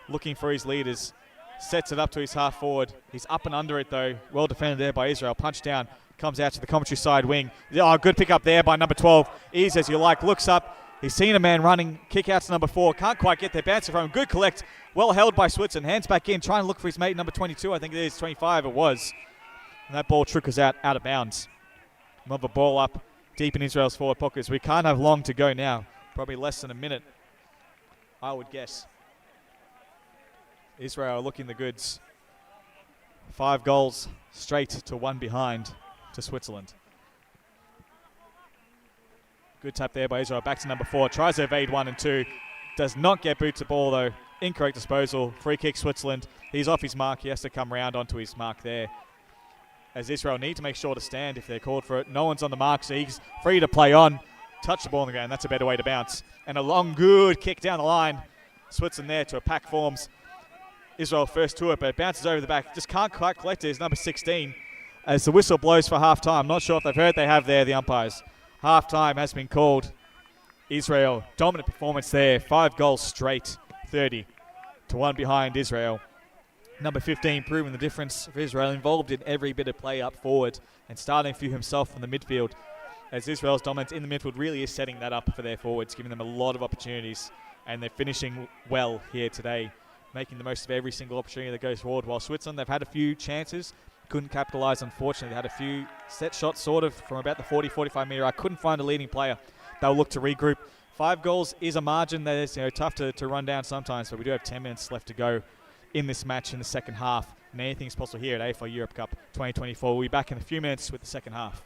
Looking for his leaders. Sets it up to his half forward. He's up and under it though. Well defended there by Israel. Punch down. Comes out to the commentary side wing. Oh, good pick up there by number 12. Easy as you like. Looks up. He's seen a man running. Kick out to number 4. Can't quite get there. Bouncer from him. Good collect. Well held by Switzerland. Hands back in. Trying to look for his mate, number 22. I think it is 25. It was. And that ball trickles out of bounds. Another ball up deep in Israel's forward pockets. We can't have long to go now. Probably less than a minute, I would guess. Israel looking the goods. 5 goals straight to 1 behind to Switzerland. Good tap there by Israel. Back to number 4. Tries to evade 1 and 2. Does not get boot to ball though. Incorrect disposal. Free kick Switzerland. He's off his mark. He has to come round onto his mark there. As Israel need to make sure to stand if they're called for it. No one's on the mark, so he's free to play on. Touch the ball on the ground. That's a better way to bounce. And a long, good kick down the line. Switzerland there to a pack forms. Israel first to it, but it bounces over the back. Just can't quite collect it. It's number 16. As the whistle blows for half-time. Not sure if they've heard. They have there, the umpires. Half-time has been called. Israel, dominant performance there. 5 goals straight. 30 to 1 behind Israel. Number 15 proving the difference for Israel. Involved in every bit of play up forward and starting for himself from the midfield. As Israel's dominance in the midfield really is setting that up for their forwards, giving them a lot of opportunities. And they're finishing well here today making the most of every single opportunity that goes forward, while Switzerland, they've had a few chances, couldn't capitalise, unfortunately. They had a few set shots sort of from about the 40-45 metre. I couldn't find a leading player. They'll look to regroup. 5 goals is a margin that is tough to run down sometimes, but we do have 10 minutes left to go in this match in the second half. And anything's possible here at AFL Europe Cup 2024. We'll be back in a few minutes with the second half.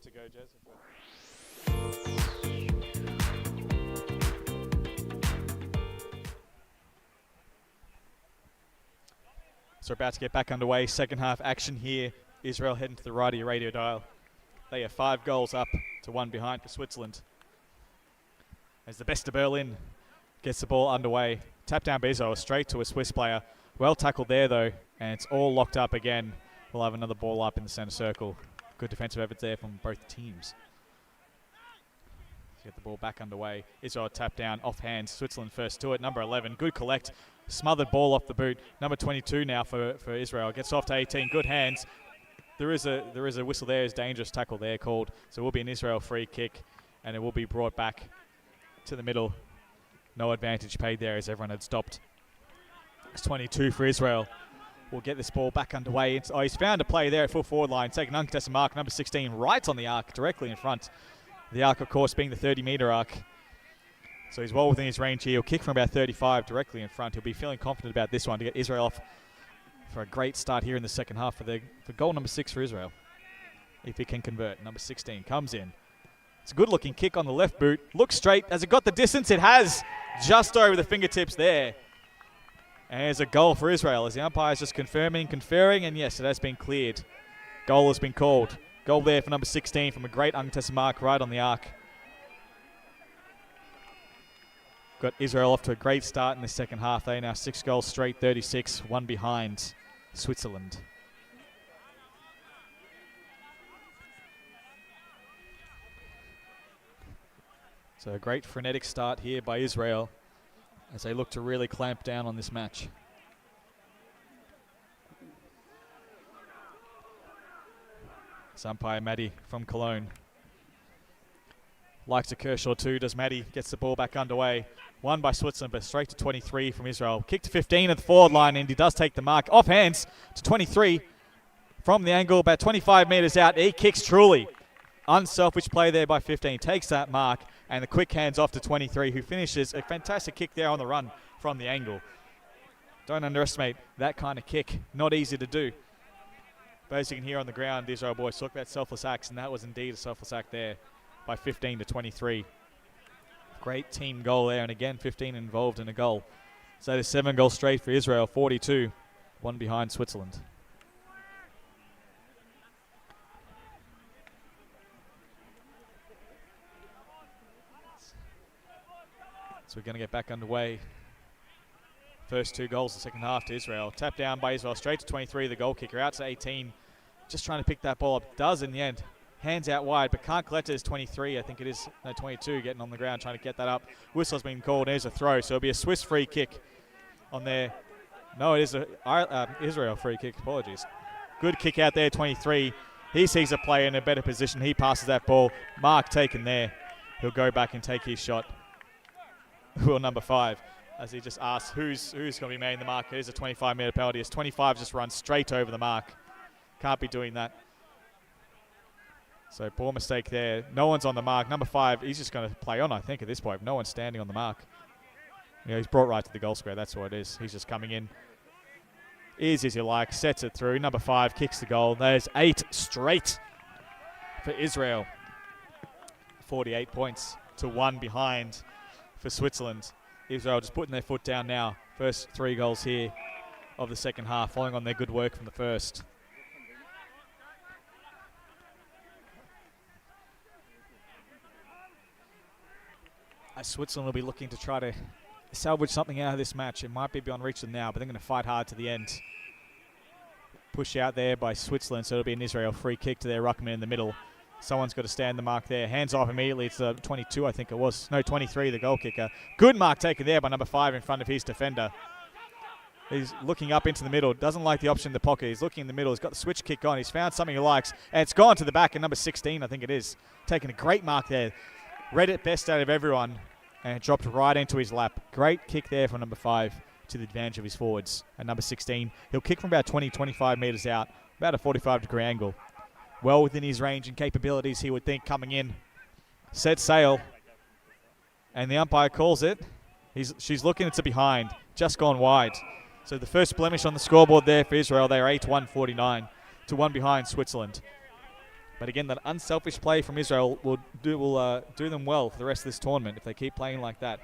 To go, Jez. So we're about to get back underway. Second half action here. Israel heading to the right of your radio dial. They are 5 goals up to 1 behind for Switzerland. As the best of Berlin gets the ball underway. Tap down by Israel straight to a Swiss player. Well tackled there though, and it's all locked up again. We'll have another ball up in the centre circle. Good defensive efforts there from both teams. Let's get the ball back underway. Israel tap down, off hands. Switzerland first to it. Number 11, good collect. Smothered ball off the boot. Number 22 now for Israel. Gets off to 18, good hands. There is a whistle there, is dangerous tackle there called. So it will be an Israel free kick, and it will be brought back to the middle. No advantage paid there as everyone had stopped. It's 22 for Israel. We'll get this ball back underway. He's found a play there at full forward line. Taking uncontested mark, number 16, right on the arc, directly in front. The arc, of course, being the 30-metre arc. So he's well within his range here. He'll kick from about 35 directly in front. He'll be feeling confident about this one to get Israel off for a great start here in the second half for goal number 6 for Israel. If he can convert. Number 16 comes in. It's a good-looking kick on the left boot. Looks straight. Has it got the distance? It has. Just over the fingertips there. And there's a goal for Israel as the umpire's just confirming, conferring, and yes, it has been cleared. Goal has been called. Goal there for number 16 from a great uncontested mark right on the arc. Got Israel off to a great start in the second half. They now 6 goals straight, 36, 1 behind Switzerland. So a great frenetic start here by Israel as they look to really clamp down on this match. It's umpire Maddie from Cologne. Likes a Kershaw too, does Maddie. Gets the ball back underway. Won by Switzerland, but straight to 23 from Israel. Kick to 15 at the forward line, and he does take the mark. Off hands to 23. from the angle, about 25 metres out. He kicks truly. Unselfish play there by 15. Takes that mark, and the quick hands off to 23, who finishes a fantastic kick there on the run from the angle. Don't underestimate that kind of kick. Not easy to do. But as you can hear on the ground, the Israel boys talk about selfless acts, and that was indeed a selfless act there by 15 to 23. Great team goal there, and again, 15 involved in a goal. So that is 7 goals straight for Israel, 42, one behind Switzerland. So we're going to get back underway. First 2 goals the second half to Israel. Tap down by Israel straight to 23, the goal kicker, out to 18. Just trying to pick that ball up. Does in the end. Hands out wide, but can't collect it as 23. I think it is, no, 22 getting on the ground trying to get that up. Whistle's been called. There's a throw. So it'll be a Swiss free kick on there. No, it is a Israel free kick. Apologies. Good kick out there, 23. He sees a player in a better position. He passes that ball. Mark taken there. He'll go back and take his shot. Well, number 5, as he just asks who's going to be made in the mark. It is a 25-metre penalty as 25 just runs straight over the mark. Can't be doing that. So poor mistake there. No one's on the mark. Number 5, he's just going to play on, I think, at this point. No one's standing on the mark. He's brought right to the goal square. That's what it is. He's just coming in. Easy as you like. Sets it through. Number 5 kicks the goal. There's 8 straight for Israel. 48 points to 1 behind for Switzerland. Israel just putting their foot down now. First 3 goals here of the second half, following on their good work from the first. Switzerland will be looking to try to salvage something out of this match. It might be beyond reach them now, but they're going to fight hard to the end. Push out there by Switzerland, so it'll be an Israel free kick to their ruckman in the middle. Someone's got to stand the mark there. Hands off immediately. It's 22, I think it was. No, 23, the goal kicker. Good mark taken there by number 5 in front of his defender. He's looking up into the middle. Doesn't like the option in the pocket. He's looking in the middle. He's got the switch kick on. He's found something he likes, and it's gone to the back. And number 16, I think it is, taking a great mark there. Read it best out of everyone, and it dropped right into his lap. Great kick there from number 5 to the advantage of his forwards. And number 16, he'll kick from about 20, 25 metres out, about a 45-degree angle. Well within his range and capabilities, he would think, coming in. Set sail. And the umpire calls it. She's looking, it's a behind. Just gone wide. So the first blemish on the scoreboard there for Israel. They are 8-1-49 to 1 behind Switzerland. But again, that unselfish play from Israel will do them well for the rest of this tournament if they keep playing like that.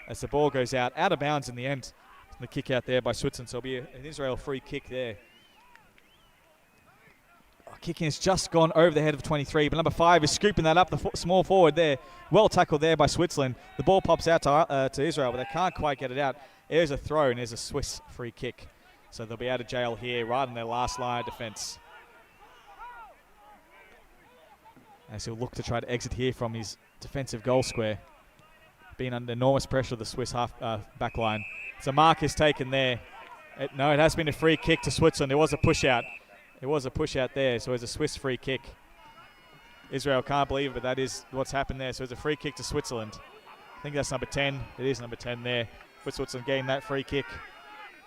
As the ball goes out of bounds in the end. The kick out there by Switzerland. So it'll be an Israel free kick there. Kicking has just gone over the head of 23, but number 5 is scooping that up, the small forward there. Well tackled there by Switzerland. The ball pops out to Israel, but they can't quite get it out. There's a throw, and there's a Swiss free kick. So they'll be out of jail here, right in their last line of defence. As he'll look to try to exit here from his defensive goal square. Being under enormous pressure of the Swiss back line. So mark is taken there. It has been a free kick to Switzerland. There was a push out. It was a push out there, so it's a Swiss free kick. Israel can't believe it, but that is what's happened there. So it's a free kick to Switzerland. I think that's number 10. It is number 10 there for Switzerland getting that free kick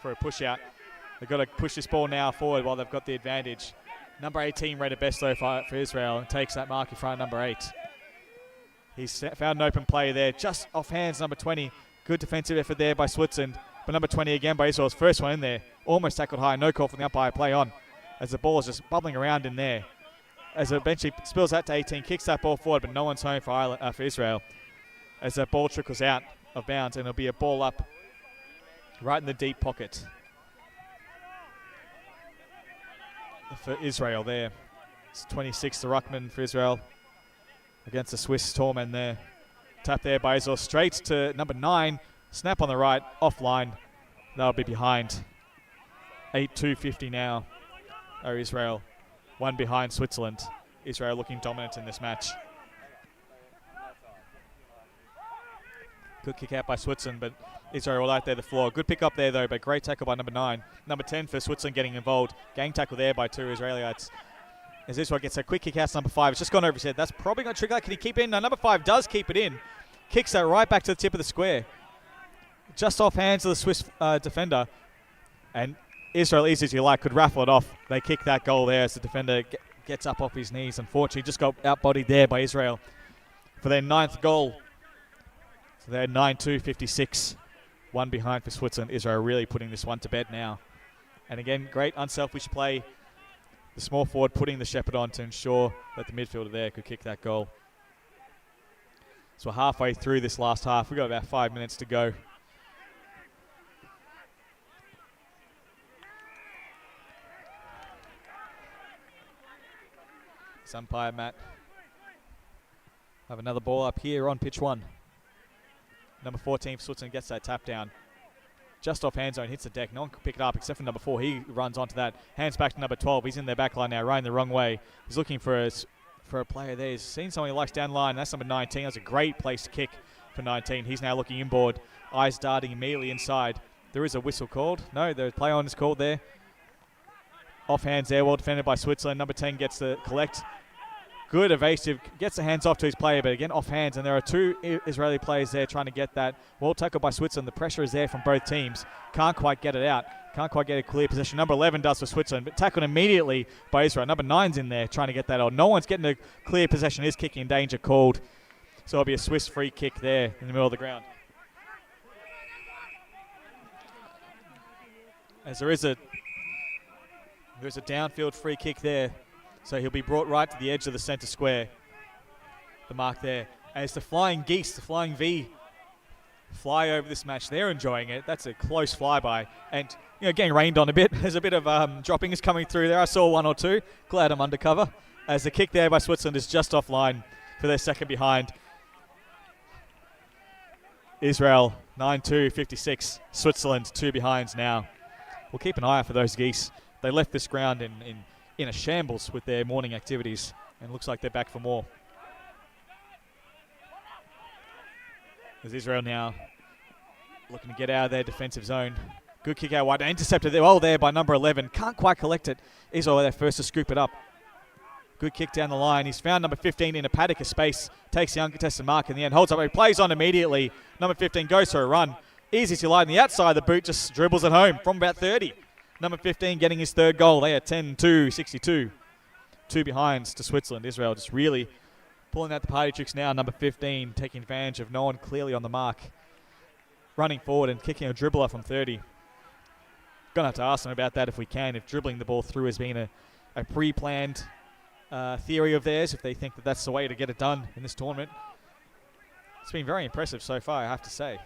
for a push out. They've got to push this ball now forward while they've got the advantage. Number 18 read it best though for Israel and takes that mark in front of number 8. He's found an open play there, just off hands, number 20. Good defensive effort there by Switzerland, but number 20 again by Israel's first one in there. Almost tackled high, no call from the umpire, play on. As the ball is just bubbling around in there. As it eventually spills out to 18, kicks that ball forward, but no one's home for Israel. As that ball trickles out of bounds, and it'll be a ball up right in the deep pocket for Israel there. It's 26, the ruckman for Israel against the Swiss Tormen there. Tap there by Israel, straight to number 9. Snap on the right, offline. That'll be behind. 8-2-50 now. Israel, 1 behind Switzerland. Israel looking dominant in this match. Good kick out by Switzerland, but Israel right there the floor. Good pick up there though, but great tackle by number 9. Number 10 for Switzerland getting involved. Gang tackle there by 2 Israelites. As Israel gets a quick kick out to number 5. It's just gone over his head. That's probably going to trigger that. Can he keep it in? No, number 5 does keep it in. Kicks that right back to the tip of the square. Just off hands of the Swiss defender. And Israel, easy as you like, could raffle it off. They kick that goal there as the defender gets up off his knees. Unfortunately, just got outbodied there by Israel for their 9th goal. So they're 9-2-56. One behind for Switzerland. Israel really putting this one to bed now. And again, great unselfish play. The small forward putting the shepherd on to ensure that the midfielder there could kick that goal. So we're halfway through this last half. We've got about 5 minutes to go. Umpire Matt. Have another ball up here on pitch 1. Number 14 for Switzerland gets that tap down. Just off hand zone, hits the deck. No one can pick it up except for number 4. He runs onto that. Hands back to number 12. He's in their back line now, running the wrong way. He's looking for a player there. He's seen someone he likes down the line. That's number 19. That's a great place to kick for 19. He's now looking inboard. Eyes darting immediately inside. There is a whistle called. No, the play on is called there. Off hands there, well defended by Switzerland. Number 10 gets the collect. Good evasive, gets the hands off to his player, but again off hands, and there are 2 Israeli players there trying to get that. Well tackled by Switzerland. The pressure is there from both teams. Can't quite get it out. Can't quite get a clear possession. Number 11 does for Switzerland, but tackled immediately by Israel. Number 9's in there trying to get that on. No one's getting a clear possession. Is kicking in danger called. So it'll be a Swiss free kick there in the middle of the ground. As there is a downfield free kick there. So he'll be brought right to the edge of the centre square. The mark there. And it's the flying geese, the flying V, fly over this match. They're enjoying it. That's a close flyby. And, getting rained on a bit. There's a bit of droppings coming through there. I saw 1 or 2. Glad I'm undercover. As the kick there by Switzerland is just offline for their second behind. Israel, 9-2-56. Switzerland, 2 behinds now. We'll keep an eye out for those geese. They left this ground in a shambles with their morning activities, and looks like they're back for more. As Israel now looking to get out of their defensive zone. Good kick out wide, intercepted well there by number 11. Can't quite collect it. Israel there first to scoop it up. Good kick down the line. He's found number 15 in a paddock of space. Takes the uncontested mark in the end. Holds up. He plays on immediately. Number 15 goes for a run. Easy to lie on the outside of the boot. Just dribbles it home from about 30. Number 15 getting his 3rd goal. They are 10-2-62. 2 behinds to Switzerland. Israel just really pulling out the party tricks now. Number 15 taking advantage of no one clearly on the mark. Running forward and kicking a dribbler from 30. Going to have to ask them about that if we can. If dribbling the ball through has been a pre-planned theory of theirs. If they think that that's the way to get it done in this tournament. It's been very impressive so far, I have to say.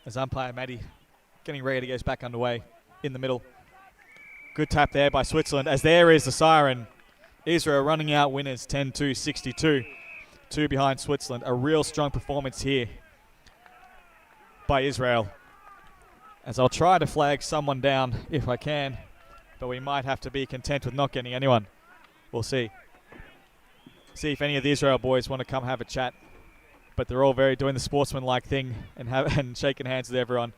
As umpire Matty getting ready to get us back underway in the middle. Good tap there by Switzerland as there is the siren. Israel running out winners 10-2-62. 2 behind Switzerland. A real strong performance here by Israel. As I'll try to flag someone down if I can, but we might have to be content with not getting anyone. We'll see. See if any of the Israel boys want to come have a chat. But they're all doing the sportsman-like thing and shaking hands with everyone.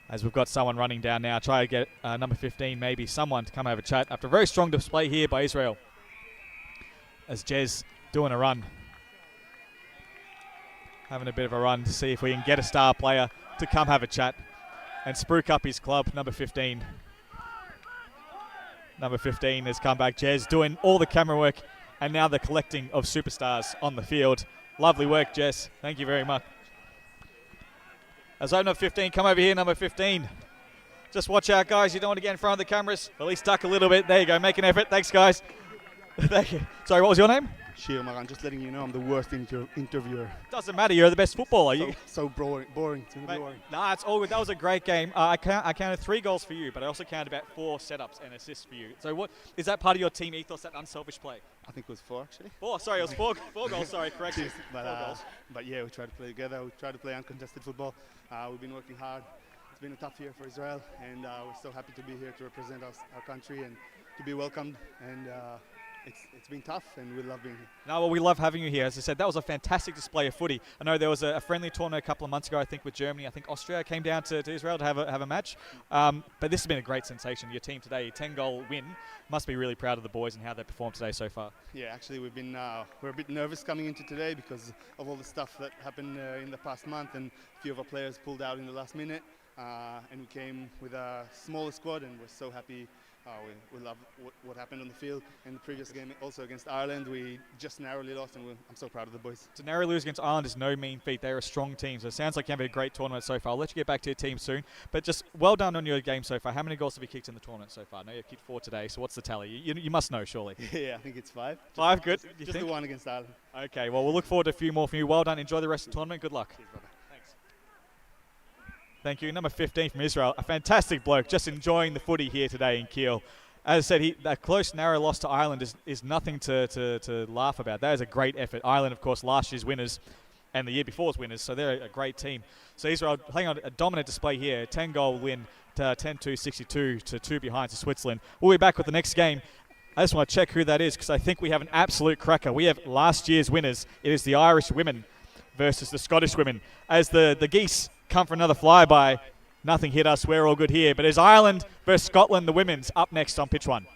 As we've got someone running down now. Try to get number 15, maybe someone to come have a chat. After a very strong display here by Israel. As Jez doing a run. Having a bit of a run to see if we can get a star player to come have a chat. And spruik up his club, number 15. Number 15 has come back. Jez doing all the camera work. And now the collecting of superstars on the field. Lovely work, Jess. Thank you very much. As number 15, come over here, number 15. Just watch out, guys. You don't want to get in front of the cameras. At least duck a little bit. There you go. Make an effort. Thanks, guys. Thank you. Sorry, what was your name? Shir Maran, just letting you know I'm the worst interviewer. Doesn't matter. You're the best footballer. So boring. It's Mate, boring. nah, it's all good. That was a great game. I counted 3 goals for you, but I also counted about 4 setups and assists for you. So what is that part of your team ethos, that unselfish play? I think it was 4 actually. 4. Sorry, it was 4 goals. Sorry, correct. Jeez, 4 goals. But yeah, we try to play together. We try to play uncontested football. We've been working hard. It's been a tough year for Israel, and we're so happy to be here to represent our country and to be welcomed. And it's been tough, and we love being here. No, well, we love having you here. As I said, that was a fantastic display of footy. I know there was a friendly tournament a couple of months ago, I think, with Germany. I think Austria came down to Israel to have a match. But this has been a great sensation. Your team today, 10-goal win. Must be really proud of the boys and how they performed today so far. Yeah, actually, we're a bit nervous coming into today because of all the stuff that happened in the past month, and a few of our players pulled out in the last minute. And we came with a smaller squad, and we're so happy. We love what happened on the field. In the previous game, also against Ireland, we just narrowly lost, and I'm so proud of the boys. To narrowly lose against Ireland is no mean feat. They're a strong team, so it sounds like you have a great tournament so far. I'll let you get back to your team soon, but just well done on your game so far. How many goals have you kicked in the tournament so far? I know you've kicked 4 today, so what's the tally? You must know, surely. Yeah, I think it's 5. 5, good. Just the one against Ireland. Okay, well, we'll look forward to a few more from you. Well done. Enjoy the rest of the tournament. Good luck. Cheers, brother. Thanks. Thank you. Number 15 from Israel, a fantastic bloke, just enjoying the footy here today in Kiel. As I said, that close, narrow loss to Ireland is nothing to laugh about. That is a great effort. Ireland, of course, last year's winners and the year before's winners, so they're a great team. So Israel playing on a dominant display here, 10-goal win to 10-2, 62 to 2 behind to Switzerland. We'll be back with the next game. I just want to check who that is because I think we have an absolute cracker. We have last year's winners. It is the Irish women versus the Scottish women. As the geese come for another flyby, nothing hit us. We're all good here. But it's Ireland versus Scotland, the women's, up next on pitch 1.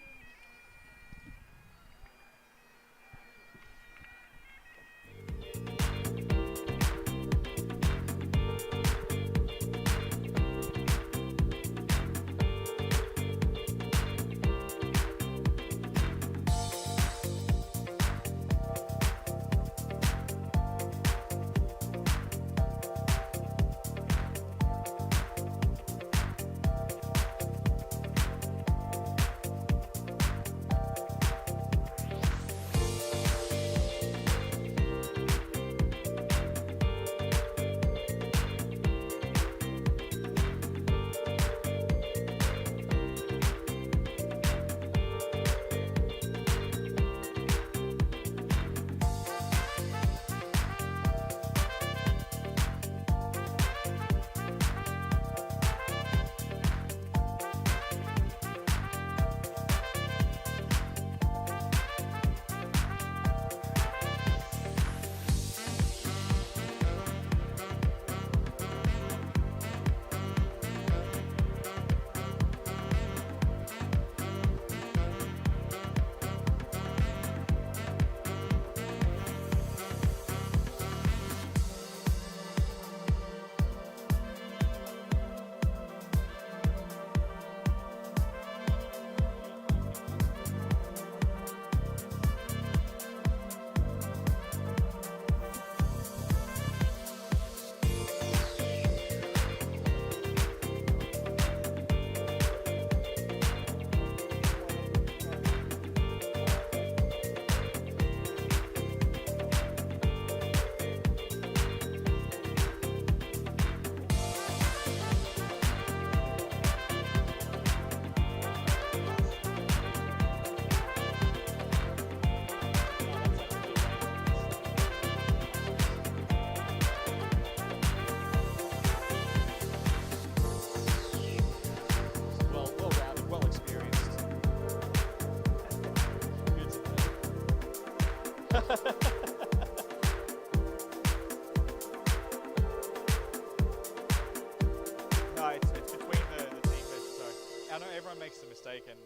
No, it's between the team. So I know everyone makes the mistake, and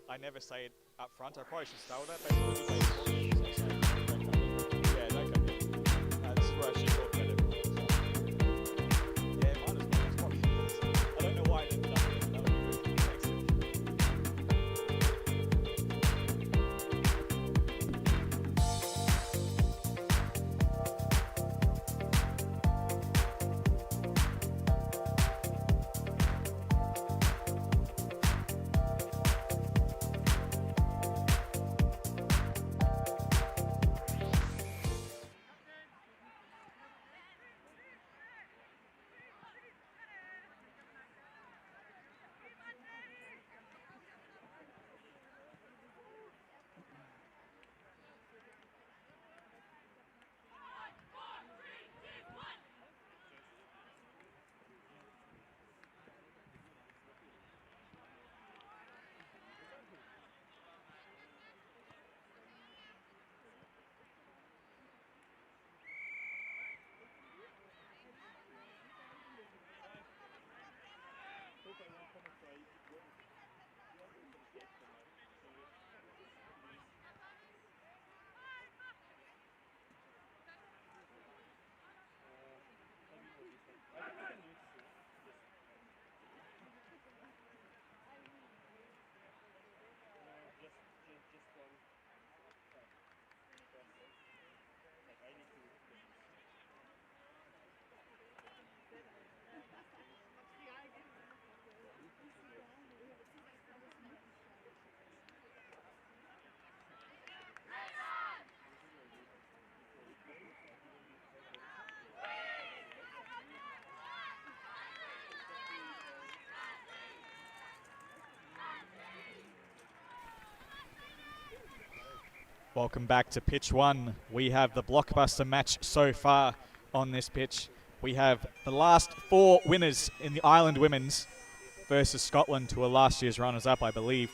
I never say it up front. I probably should start with that. But yeah, don't come here. This is where I should talk about it. Yeah, might as well. It's probably I don't know why I didn't do it. That would be good. Thanks. Welcome back to pitch one. We have the blockbuster match so far on this pitch. We have the last 4 winners in the Ireland women's versus Scotland, who are last year's runners-up, I believe.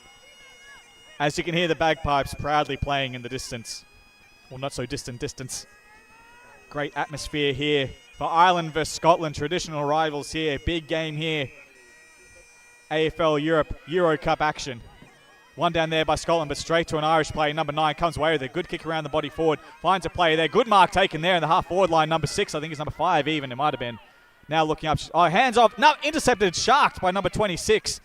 As you can hear the bagpipes proudly playing in the distance. Well, not so distant distance. Great atmosphere here for Ireland versus Scotland, traditional rivals here. Big game here. AFL Europe Euro Cup action. One down there by Scotland, but straight to an Irish player. Number 9 comes away with a good kick around the body forward. Finds a player there. Good mark taken there in the half-forward line. Number 6, I think it's number 5 even. It might have been. Now looking up. Oh, hands off. No, intercepted. Sharked by number 26.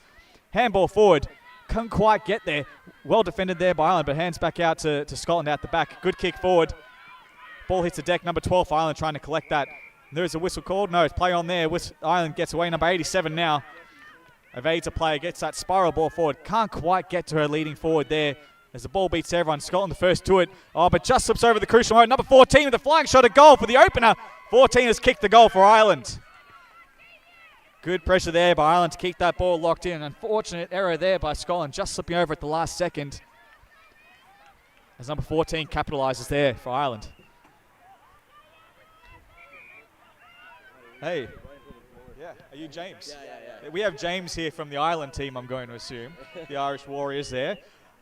Handball forward. Couldn't quite get there. Well defended there by Ireland, but hands back out to Scotland out the back. Good kick forward. Ball hits the deck. Number 12 for Ireland trying to collect that. There's a whistle called. No, it's play on there. Ireland gets away. Number 87 now. Evades a player, gets that spiral ball forward. Can't quite get to her leading forward there as the ball beats everyone. Scotland the first to it. Oh, but just slips over the crucial moment. Number 14 with a flying shot at goal for the opener. 14 has kicked the goal for Ireland. Good pressure there by Ireland to keep that ball locked in. Unfortunate error there by Scotland, just slipping over at the last second. As number 14 capitalises there for Ireland. Hey. Yeah, are you James? Yeah. We have James here from the Ireland team, I'm going to assume. The Irish Warriors there.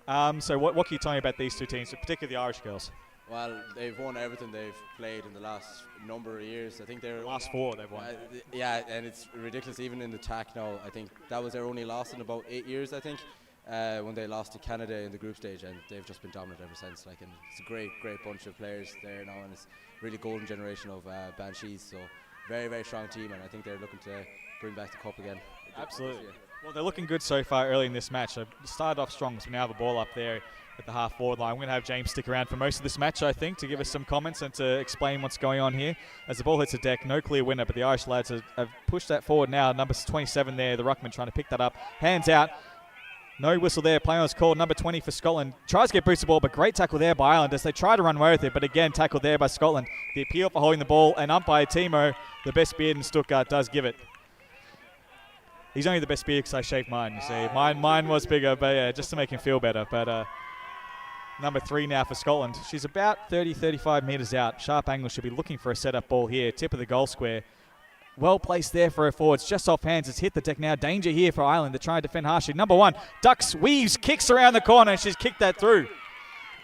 So what can you tell me about these two teams, particularly the Irish girls? Well, they've won everything they've played in the last number of years. I think they're... Last 4 they've won. Yeah, and it's ridiculous even in the tack now. I think that was their only loss in about 8 years, I think, when they lost to Canada in the group stage, and they've just been dominant ever since. And it's a great bunch of players there now, and it's really golden generation of Banshees. So very, very strong team, and I think they're looking to bring back the cup again. Absolutely. Well, they're looking good so far early in this match. They've started off strong, so we now have a ball up there at the half-forward line. I'm going to have James stick around for most of this match, I think, to give us some comments and to explain what's going on here. As the ball hits the deck, no clear winner, but the Irish lads have pushed that forward now. Number 27 there, the ruckman trying to pick that up. Hands out. No whistle there. Play on is called. Number 20 for Scotland. Tries to get boosted ball, but great tackle there by Ireland as they try to run away with it. But again, tackled there by Scotland. The appeal for holding the ball, and umpire Timo, the best beard in Stuttgart, does give it. He's only the best beard because I shaved mine, you see. Mine was bigger, but yeah, just to make him feel better. But number 3 now for Scotland. She's about 30, 35 metres out. Sharp angle, should be looking for a set-up ball here. Tip of the goal square. Well placed there for her forwards. Just off hands. It's hit the deck now. Danger here for Ireland. They're trying to defend harshly. Number 1 ducks, weaves, kicks around the corner, and she's kicked that through.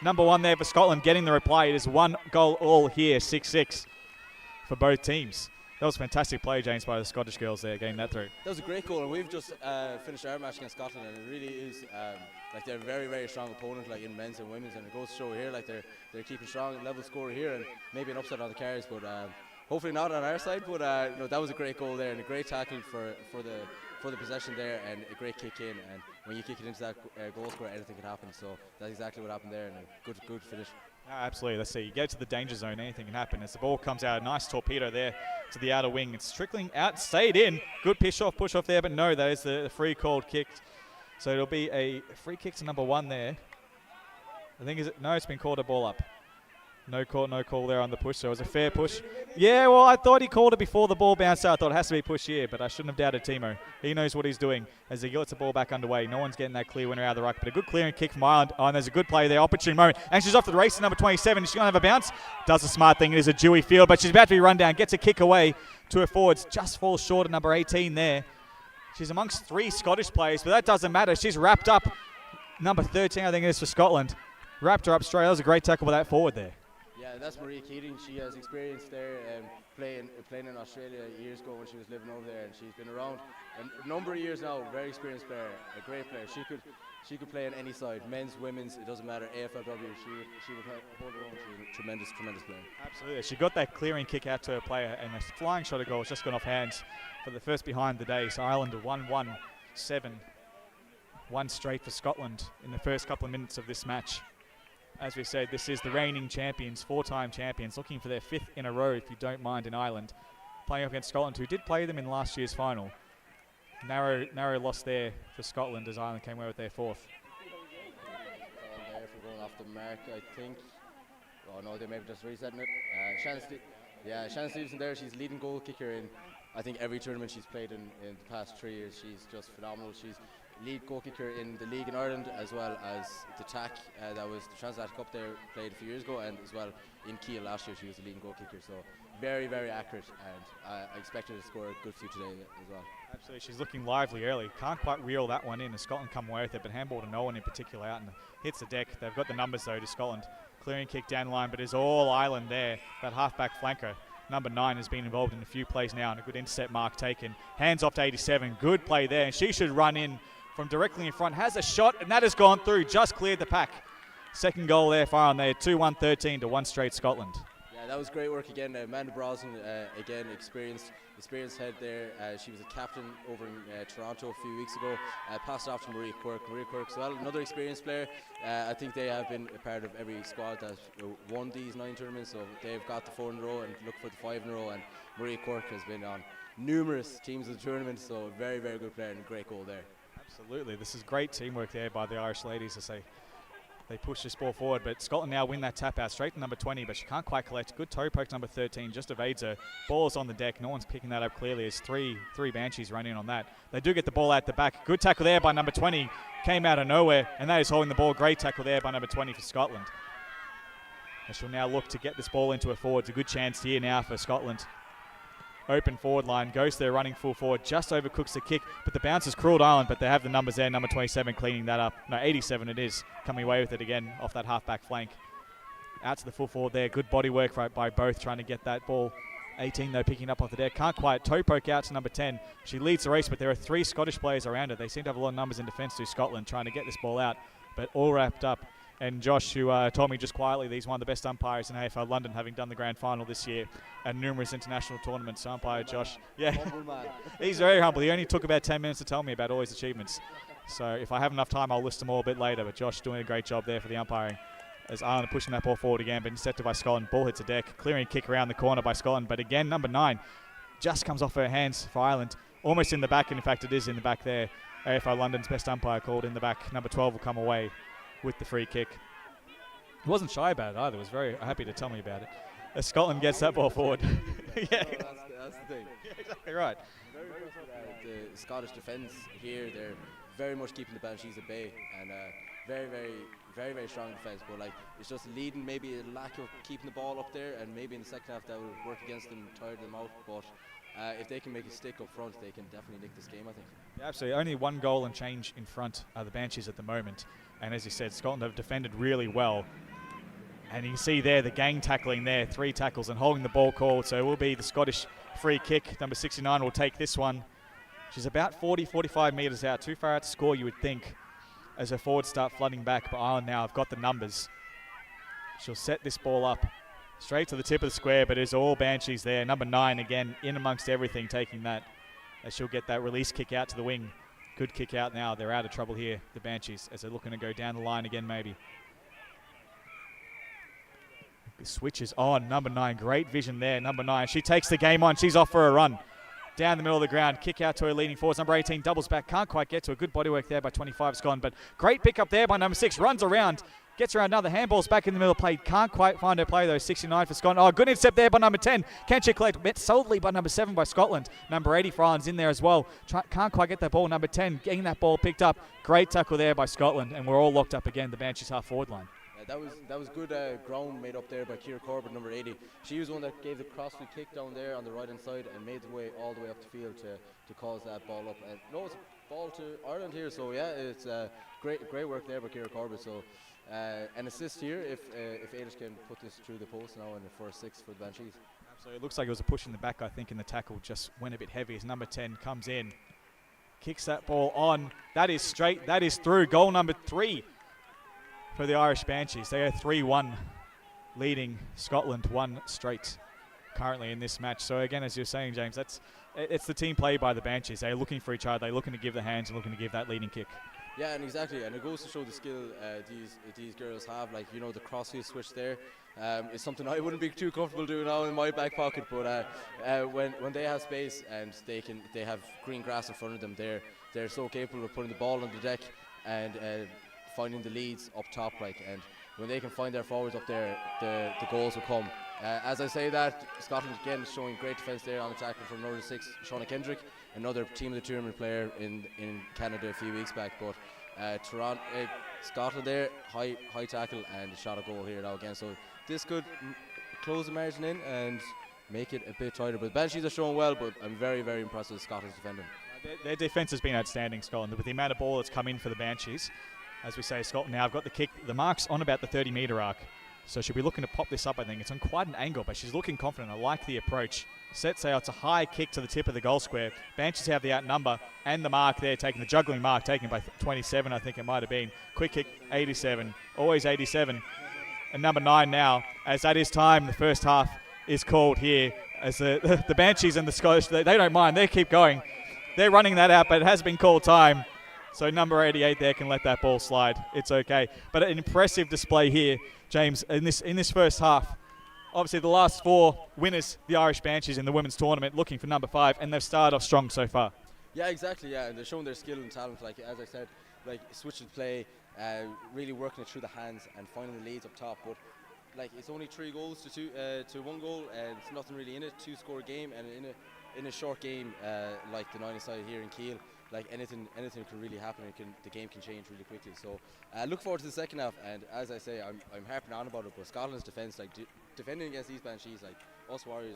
Number 1 there for Scotland getting the reply. It is 1 goal all here, 6-6 for both teams. That was a fantastic play, James, by the Scottish girls there, getting that through. That was a great goal, and we've just finished our match against Scotland, and it really is they're a very, very strong opponent, like in men's and women's, and it goes to show here, they're keeping strong, level score here, and maybe an upset on the cards, but hopefully not on our side. But that was a great goal there, and a great tackle for the possession there, and a great kick in. And when you kick it into that goal square, anything can happen. So that's exactly what happened there, and a good finish. Absolutely. Let's see. You get to the danger zone, anything can happen. As the ball comes out, a nice torpedo there to the outer wing. It's trickling out, stayed in. Good push off there, but no, that is the free called kick. So it'll be a free kick to number 1 there. I think it's been called a ball up. No call there on the push, so it was a fair push. Yeah, well, I thought he called it before the ball bounced out. I thought it has to be pushed here, but I shouldn't have doubted Timo. He knows what he's doing as he gets the ball back underway. No one's getting that clear winner out of the ruck, but a good clearing kick from Ireland. Oh, and there's a good play there, opportune moment. And she's off to the races, number 27. She's going to have a bounce. Does a smart thing. It is a dewy field, but she's about to be run down. Gets a kick away to her forwards. Just falls short of number 18 there. She's amongst 3 Scottish players, but that doesn't matter. She's wrapped up. Number 13, I think it is for Scotland. Wrapped her up straight. That was a great tackle with that forward there. Yeah, that's Maria Keating. She has experience there playing in Australia years ago when she was living over there, and she's been around a number of years now. Very experienced player, a great player. She could play on any side, men's, women's, it doesn't matter. AFLW, she would hold her own. She's a tremendous player. Absolutely. She got that clearing kick out to her player, and a flying shot of goal has just gone off hands for the first behind the day. So Ireland are 1-1-7. 1 straight for Scotland in the first couple of minutes of this match. As we said, this is the reigning champions, 4-time champions, looking for their 5th in a row, if you don't mind, in Ireland. Playing up against Scotland, who did play them in last year's final. Narrow loss there for Scotland as Ireland came away with their 4th. There for going off the mark, I think. Oh no, they may be just resetting it. Shannon Stevenson there, she's leading goal kicker in, I think, every tournament she's played in the past 3 years. She's just phenomenal. She's lead goal kicker in the league in Ireland, as well as the TAC, that was the Transatlantic Cup there played a few years ago, and as well in Kiel last year she was the leading goal kicker. So very, very accurate, and I expect her to score a good few today as well. Absolutely, she's looking lively early. Can't quite reel that one in as Scotland come away with it, but handball to no one in particular out and hits the deck. They've got the numbers though to Scotland. Clearing kick down the line, but it's all Ireland there. That half-back flanker, number 9, has been involved in a few plays now, and a good intercept mark taken. Hands off to 87, good play there, and she should run in from directly in front. Has a shot, and that has gone through, just cleared the pack. Second goal there for Ireland there, 2-1-13 to 1 straight Scotland. Yeah, that was great work again. Amanda Brosnan, again, experienced head there. She was a captain over in Toronto a few weeks ago. Passed off to Marie Quirk. Marie Quirk as well, another experienced player. I think they have been a part of every squad that won these 9 tournaments, so they've got the 4 in a row and look for the 5 in a row. And Marie Quirk has been on numerous teams of the tournament, so very, very good player and a great goal there. Absolutely, this is great teamwork there by the Irish ladies as they push this ball forward, but Scotland now win that tap out straight to number 20, but she can't quite collect. Good toe poke number 13, just evades her. Ball is on the deck, no one's picking that up clearly. There's three Banshees running on that. They do get the ball out the back. Good tackle there by number 20, came out of nowhere, and that is holding the ball. Great tackle there by number 20 for Scotland. And she'll now look to get this ball into her forwards. A good chance here now for Scotland. Open forward line, goes there running full forward, just overcooks the kick, but the bounce is cruelled Ireland, but they have the numbers there, number 27 cleaning that up. No, 87 it is, coming away with it again off that half-back flank. Out to the full forward there, good body work right by both, trying to get that ball. 18 though, picking up off the deck, can't quite. Toe poke out to number 10. She leads the race, but there are 3 Scottish players around her. They seem to have a lot of numbers in defence to Scotland, trying to get this ball out, but all wrapped up. And Josh, who told me just quietly that he's one of the best umpires in AFL London, having done the grand final this year and numerous international tournaments. So umpire Josh, yeah, he's very humble. He only took about 10 minutes to tell me about all his achievements. So if I have enough time, I'll list them all a bit later. But Josh doing a great job there for the umpiring. As Ireland pushing that ball forward again, but intercepted by Scotland. Ball hits a deck, clearing kick around the corner by Scotland. But again, number 9 just comes off her hands for Ireland. Almost in the back, and in fact it is in the back there. AFL London's best umpire called in the back. Number 12 will come away with the free kick. He wasn't shy about it either. Was very happy to tell me about it. As Scotland gets that ball forward. Yeah, that's the thing. Yeah, exactly right. Very the Scottish defence here, they're very much keeping the Banshees at bay, and very, very strong defence. But like, it's just leading, maybe a lack of keeping the ball up there, and maybe in the second half that will work against them, tire them out. But if they can make a stick up front, they can definitely nick this game, I think. Yeah, absolutely. Only 1 goal and change in front are the Banshees at the moment. And as you said, Scotland have defended really well. And you can see there the gang tackling there, 3 tackles and holding the ball called. So it will be the Scottish free kick. Number 69 will take this one. She's about 45 metres out. Too far out to score, you would think, as her forwards start flooding back. But Ireland now have got the numbers. She'll set this ball up straight to the tip of the square, but it's all Banshees there. Number 9 again, in amongst everything, taking that. As she'll get that release kick out to the wing. Good kick out now. They're out of trouble here, the Banshees, as they're looking to go down the line again maybe. Switches on, number 9, great vision there, number 9. She takes the game on, she's off for a run. Down the middle of the ground, kick out to her leading forwards. Number 18 doubles back, can't quite get to a good body work there by 25 Scotland, but great pick up there by number 6, runs around, gets around another, handballs back in the middle of play, can't quite find her play though, 69 for Scotland. Oh, good intercept there by number 10, can she collect? Met solidly by number 7 by Scotland. Number 80 for Ireland's in there as well, can't quite get that ball. Number 10 getting that ball picked up, great tackle there by Scotland, and we're all locked up again, the Banshees half forward line. That was good ground made up there by Kiel Koalas, number 80. She was the one that gave the crossfield kick down there on the right hand side and made the way all the way up the field to cause that ball up. And no, it's a ball to Ireland here, so yeah, it's great work there by Kiel Koalas. So an assist here if Ailish can put this through the post now and for a 6 for the Banshees. Absolutely, it looks like it was a push in the back, I think, and the tackle just went a bit heavy as number 10 comes in, kicks that ball on. That is straight, that is through. Goal number 3. For the Irish Banshees. They are 3-1, leading Scotland 1 straight currently in this match. So again, as you're saying, James, it's the team play by the Banshees. They're looking for each other. They're looking to give the hands and looking to give that leading kick. Yeah, and exactly, and it goes to show the skill these girls have. Like, you know, the crossfield switch there is something I wouldn't be too comfortable doing now in my back pocket. But when they have space and they have green grass in front of them, they're so capable of putting the ball on the deck and finding the leads up top, like, and when they can find their forwards up there, the goals will come. As I say that, Scotland again is showing great defence there on the tackle from number 6, Shauna Kendrick, another team of the tournament player in Canada a few weeks back. But Scotland there, high tackle and a shot a goal here now again. So this could close the margin in and make it a bit tighter. But the Banshees are showing well, but I'm very, very impressed with Scotland's defending. Their defence has been outstanding, Scotland, with the amount of ball that's come in for the Banshees. As we say, Scotland now have got the kick. The mark's on about the 30-metre arc. So she'll be looking to pop this up, I think. It's on quite an angle, but she's looking confident. I like the approach. Sets out, it's a high kick to the tip of the goal square. Banshees have the outnumber and the mark there, taking the juggling mark, taken by 27, I think it might have been. Quick kick, 87. Always 87. And number 9 now, as that is time, the first half is called here. As the Banshees and the Scottish, they don't mind. They keep going. They're running that out, but it has been called time. So number 88 there can let that ball slide. It's okay. But an impressive display here, James, in this first half. Obviously, the last 4 winners, the Irish Banshees in the women's tournament, looking for number 5, and they've started off strong so far. Yeah, exactly. Yeah, and they're showing their skill and talent. Like as I said, like switching play, really working it through the hands and finding the leads up top. But like it's only 3 goals to 1 goal, and it's nothing really in it. 2-score game, and in a short game like the 9-a-side here in Kiel. Like anything can really happen. The game can change really quickly. So look forward to the second half. And as I say, I'm harping on about it, but Scotland's defence, like defending against these Banshees, like us Warriors,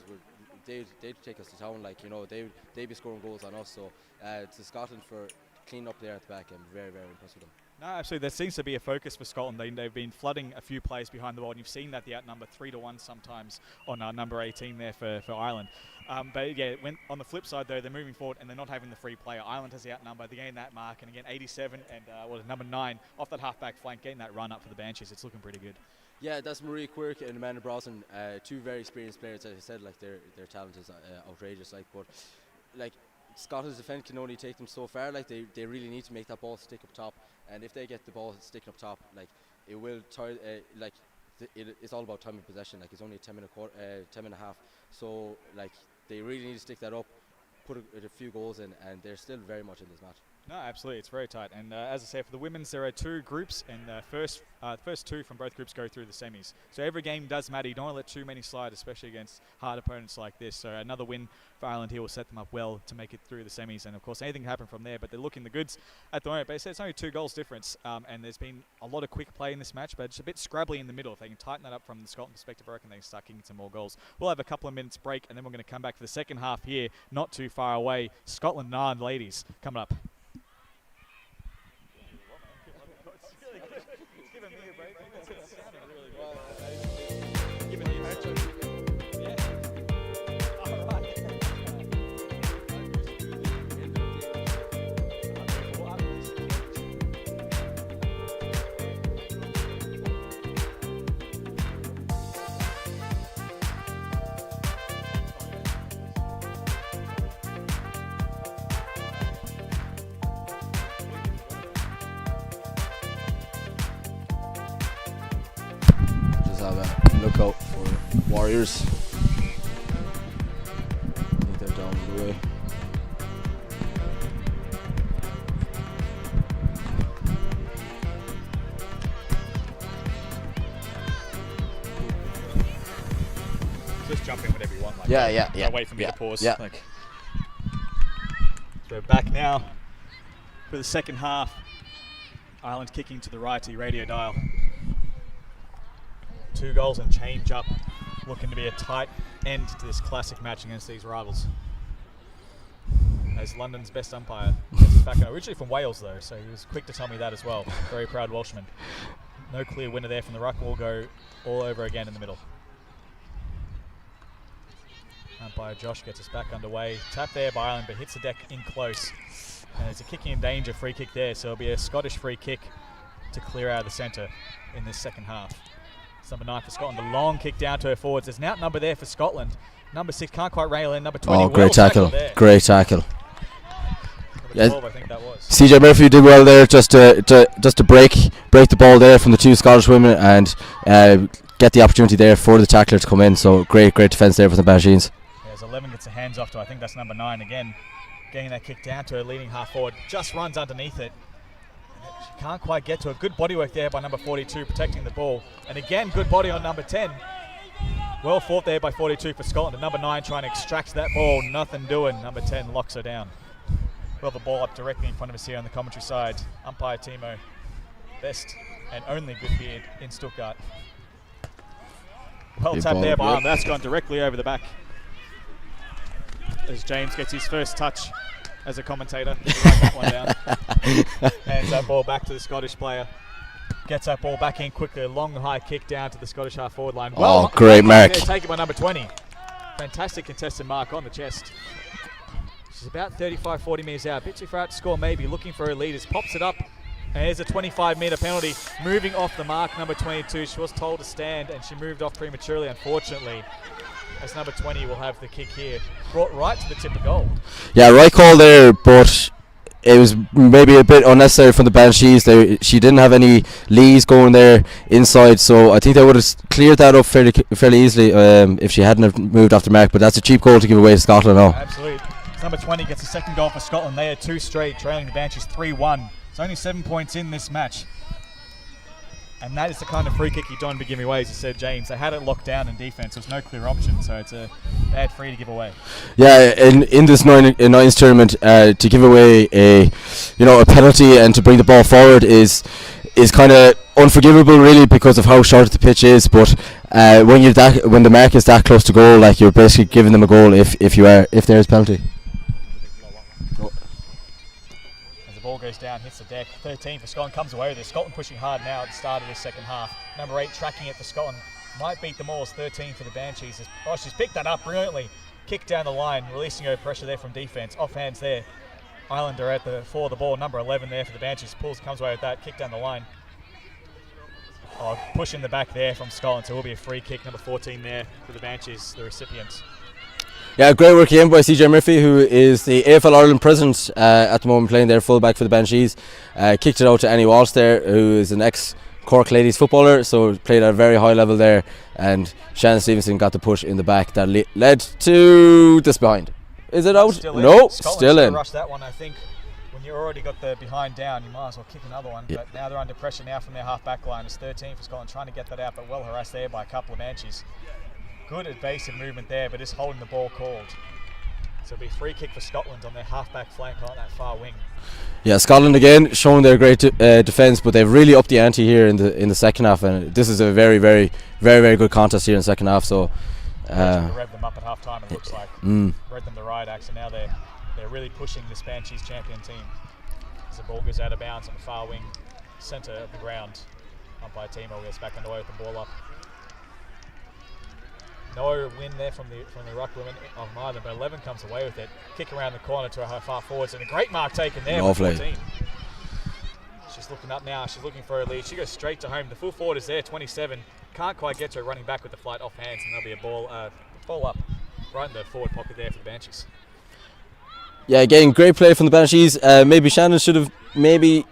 they'd take us to town. Like they'd be scoring goals on us. So to Scotland for cleaning up there at the back, I'm very, very impressed with them. No, absolutely. There seems to be a focus for Scotland. They've been flooding a few players behind the ball, and you've seen that the outnumber 3-1 sometimes on number 18 there for Ireland. But yeah, on the flip side though, they're moving forward and they're not having the free player. Ireland has the outnumber. They gain that mark, and again 87 and number 9 off that half-back flank, getting that run up for the Banshees. It's looking pretty good. Yeah, that's Marie Quirk and Amanda Brosnan, 2 very experienced players. As I said, like their talent is outrageous. Like, but like Scotland's defence can only take them so far. Like they really need to make that ball stick up top, and if they get the ball sticking up top, like it will it's all about time of possession. Like it's only a 10 and a half. So like they really need to stick that up, put a few goals in, and they're still very much in this match. No, absolutely, it's very tight. And as I say, for the women's, there are 2 groups, and the first 2 from both groups go through the semis. So every game does matter. You don't want to let too many slide, especially against hard opponents like this. So another win for Ireland here will set them up well to make it through the semis. And of course, anything can happen from there. But they're looking the goods at the moment. But it's only 2 goals difference, and there's been a lot of quick play in this match, but it's a bit scrabbly in the middle. If they can tighten that up from the Scotland perspective, I reckon they can start kicking some more goals. We'll have a couple of minutes break, and then we're going to come back for the second half here, not too far away. Scotland 9 ladies coming up. Have a look out for Warriors. I think they're down the way. Just jump in whatever you want. Like Yeah. Don't wait for me to pause. Yeah. Like. So we're back now for the second half. Ireland kicking to the right to your radio dial. 2 goals and change up, looking to be a tight end to this classic match against these rivals. As London's best umpire gets us back, originally from Wales though, so he was quick to tell me that as well. Very proud Welshman. No clear winner there from the ruck. Will go all over again in the middle. Umpire Josh gets us back underway. Tap there by Ireland, but hits the deck in close. And there's a kicking in danger free kick there, so it'll be a Scottish free kick to clear out of the centre in this second half. Number 9 for Scotland, the long kick down to her forwards. There's an outnumber there for Scotland. Number 6 can't quite rail in. Number 20. Oh, great tackle! Great tackle. Number 12, I think that was. CJ Murphy did well there, just to break the ball there from the 2 Scottish women and get the opportunity there for the tackler to come in. So great defence there for the Banshees. Yeah, as 11 gets the hands off to, I think that's number 9 again, getting that kick down to her leading half forward. Just runs underneath it. She can't quite get to a good bodywork there by number 42, protecting the ball. And again, good body on number 10. Well fought there by 42 for Scotland. And number 9 trying to extract that ball. Nothing doing. Number 10 locks her down. We'll have the ball up directly in front of us here on the commentary side. Umpire Timo. Best and only good beard in Stuttgart. Well tapped there by him. That's gone directly over the back. As James gets his first touch as a commentator. Write that one down. Hands that ball back to the Scottish player. Gets that ball back in quickly. A long high kick down to the Scottish half forward line. Well, great mark. Taken by number 20. Fantastic contested mark on the chest. She's about 35-40 metres out. A bit too far out to score maybe. Looking for her leaders. Pops it up. And here's a 25-metre penalty. Moving off the mark, number 22. She was told to stand and she moved off prematurely, unfortunately. As number 20 will have the kick here. Brought right to the tip of goal. Yeah, right call there, but it was maybe a bit unnecessary from the Banshees. She didn't have any leads going there inside, so I think they would have cleared that up fairly easily if she hadn't have moved off the mark. But that's a cheap goal to give away to Scotland now. Absolutely. Number 20 gets the second goal for Scotland. They are 2 straight, trailing the Banshees 3-1. It's only 7 points in this match. And that is the kind of free kick you don't be giving away, as you said, James. They had it locked down in defence. There was no clear option, so it's a bad free to give away. Yeah, in this nines tournament, to give away a penalty and to bring the ball forward is kind of unforgivable, really, because of how short the pitch is. But when the mark is that close to goal, like, you're basically giving them a goal if there is penalty. Ball goes down, hits the deck. 13 for Scotland, comes away with it. Scotland pushing hard now at the start of this second half. Number 8 tracking it for Scotland. Might beat the Moors. 13 for the Banshees. Oh, she's picked that up brilliantly. Kick down the line, releasing her pressure there from defence. Off hands there. Islander at the for the ball. Number 11 there for the Banshees. Pulls, comes away with that. Kick down the line. Oh, push in the back there from Scotland. So it will be a free kick. Number 14 there for the Banshees, the recipients. Yeah, great work again by CJ Murphy, who is the AFL Ireland president at the moment, playing their fullback for the Banshees. Kicked it out to Annie Walsh there, who is an ex-Cork Ladies footballer, so played at a very high level there. And Shannon Stevenson got the push in the back that led to this behind. Is it out? No, still in. Rush that one, I think. When you already got the behind down, you might as well kick another one. But now they're under pressure now from their half-back line. It's 13 for Scotland, trying to get that out, but well harassed there by a couple of Banshees. Good evasive movement there, but just holding the ball called. So it'll be a free kick for Scotland on their half-back flank on that far wing. Yeah, Scotland again showing their great defence, but they've really upped the ante here in the second half, and this is a very, very, very, very good contest here in the second half. So rev them up at half time, it looks like. Read them the right axe, and now they're really pushing this Banshees champion team. As the ball goes out of bounds on the far wing, centre of the ground. Umpire Timo gets back underway with the ball up. No win there from the ruck women of either, but 11 comes away with it. Kick around the corner to her far forwards, and a great mark taken there. Lovely. 14. She's looking up now. She's looking for her lead. She goes straight to home. The full forward is there, 27. Can't quite get to her, running back with the flight off hands, and there'll be a ball up right in the forward pocket there for the Banshees. Yeah, again, great play from the Banshees. Maybe Shannon should have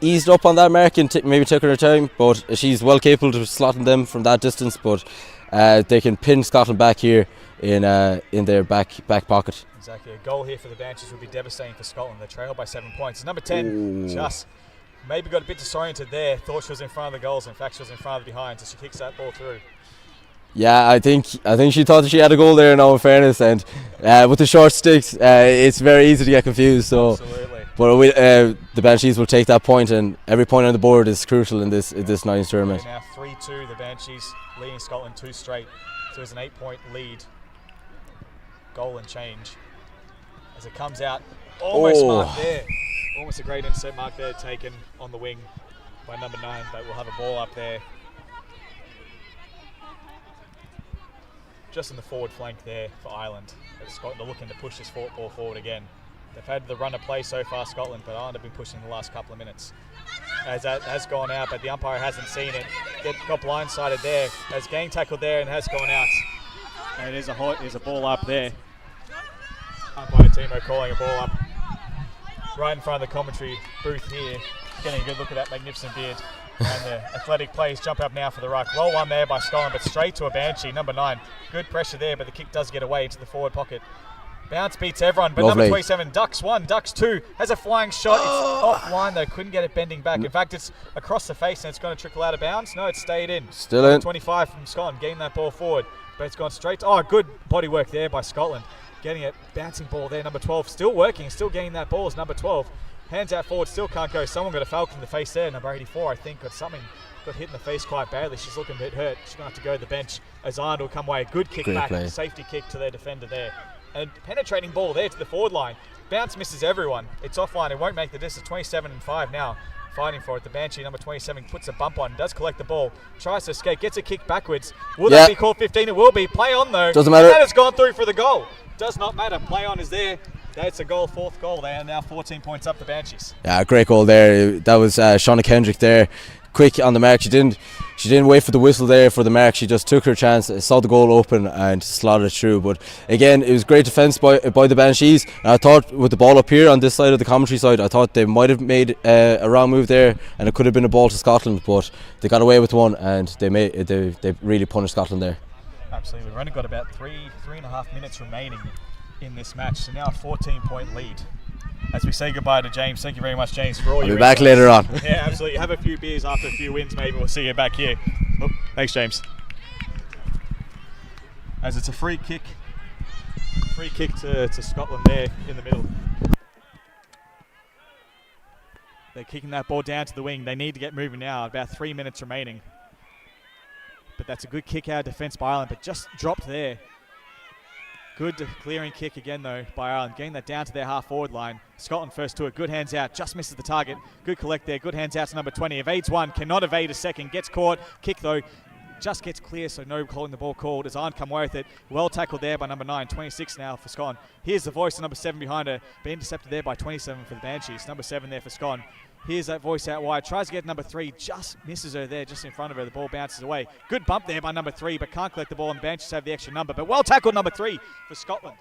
eased up on that mark and maybe took her time, but she's well capable of slotting them from that distance. But they can pin Scotland back here in their back pocket. Exactly. A goal here for the Banshees would be devastating for Scotland. They're trailed by 7 points. Number 10 just maybe got a bit disoriented there. Thought she was in front of the goals. In fact, she was in front of the behind, so she kicks that ball through. Yeah, I think she thought that she had a goal there, now in fairness, and with the short sticks, it's very easy to get confused. So, absolutely. But the Banshees will take that point, and every point on the board is crucial in this nines tournament. Now 3-2, the Banshees leading Scotland 2 straight. So it's an 8-point lead. Goal and change as it comes out. Almost marked there. Almost a great insert mark there taken on the wing by number 9, but we'll have a ball up there. Just in the forward flank there for Ireland. Scotland are looking to push this ball forward again. They've had the run of play so far, Scotland, but Ireland have been pushing the last couple of minutes. As that has gone out, but the umpire hasn't seen it. Got blindsided there. Has gang tackled there and has gone out. And there's a ball up there. Umpire Timo calling a ball up right in front of the commentary booth here. Getting a good look at that magnificent beard. And the athletic players jump up now for the ruck. Well won there by Scotland, but straight to a Banshee, number 9. Good pressure there, but the kick does get away into the forward pocket. Bounce beats everyone, but Lovely. Number 27, ducks 1, ducks 2, has a flying shot. It's offline though, couldn't get it bending back. In fact, it's across the face and it's going to trickle out of bounds. No, it stayed in. Still in. 25 from Scotland, getting that ball forward. but it's gone straight. Oh, good body work there by Scotland. Getting it, bouncing ball there, number 12, still working, still getting that ball is number 12. Hands out forward, still can't go. Someone got a foul in the face there, number 84, I think, got hit in the face quite badly. She's looking a bit hurt. She's going to have to go to the bench. as Ireland will come away. Good kick back, play. Safety kick to their defender there. And penetrating ball there to the forward line. Bounce misses everyone. It's offline. It won't make the distance. 27-5 now. Fighting for it. The Banshee, number 27, puts a bump on. Does collect the ball. Tries to escape. Gets a kick backwards. Will that be called 15? It will be. Play on though. Doesn't matter. And that has gone through for the goal. Does not matter. Play on is there. That's a goal, fourth goal there. Now 14 points up the Banshees. Yeah, great goal there. That was Shauna Kendrick there. Quick on the mark. She didn't wait for the whistle there for the mark. She just took her chance, saw the goal open and slotted it through. But again, it was great defence by the Banshees. And I thought with the ball up here on this side of the commentary side, I thought they might have made a wrong move there, and it could have been a ball to Scotland. But they got away with one, and they really punished Scotland there. Absolutely. We've only got about three and a half minutes remaining in this match. So now a 14-point lead. As we say goodbye to James, thank you very much, James, for all your I'll be back insights. later on. Yeah, absolutely. Have a few beers after a few wins, maybe we'll see you back here. Oh, thanks, James. As it's a free kick to Scotland there in the middle. They're kicking that ball down to the wing. They need to get moving now. About 3 minutes remaining. But that's a good kick out of defence by Ireland, but just dropped there. Good clearing kick again, though, by Ireland. Getting that down to their half-forward line. Scotland first to it. Good hands out. Just misses the target. Good collect there. Good hands out to number 20. Evades one. Cannot evade a second. Gets caught. Kick, though. Just gets clear, so no calling the ball called. As Ireland come away with it. Well tackled there by number 9. 26 now for Scotland. Here's the voice of number 7 behind her. Being intercepted there by 27 for the Banshees. Number 7 there for Scotland. Here's that voice out wide. Tries to get number 3. Just misses her there, just in front of her. The ball bounces away. Good bump there by number 3, but can't collect the ball, and the Banshees have the extra number. But well tackled, number 3 for Scotland.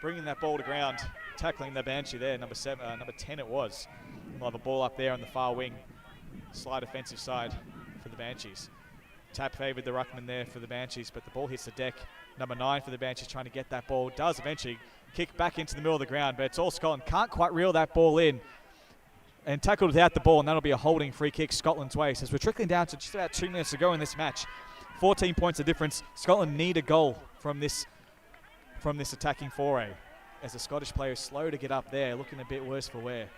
Bringing that ball to ground, tackling the Banshee there, number 10 it was. We'll have a ball up there on the far wing, slight offensive side for the Banshees. Tap favoured the ruckman there for the Banshees, but the ball hits the deck. Number 9 for the Banshees trying to get that ball. Does eventually kick back into the middle of the ground, but it's all Scotland. Can't quite reel that ball in. And tackled without the ball, and that'll be a holding free kick Scotland's way. So as we're trickling down to just about 2 minutes to go in this match, 14 points of difference. Scotland need a goal from this attacking foray, as the Scottish player is slow to get up there, looking a bit worse for wear.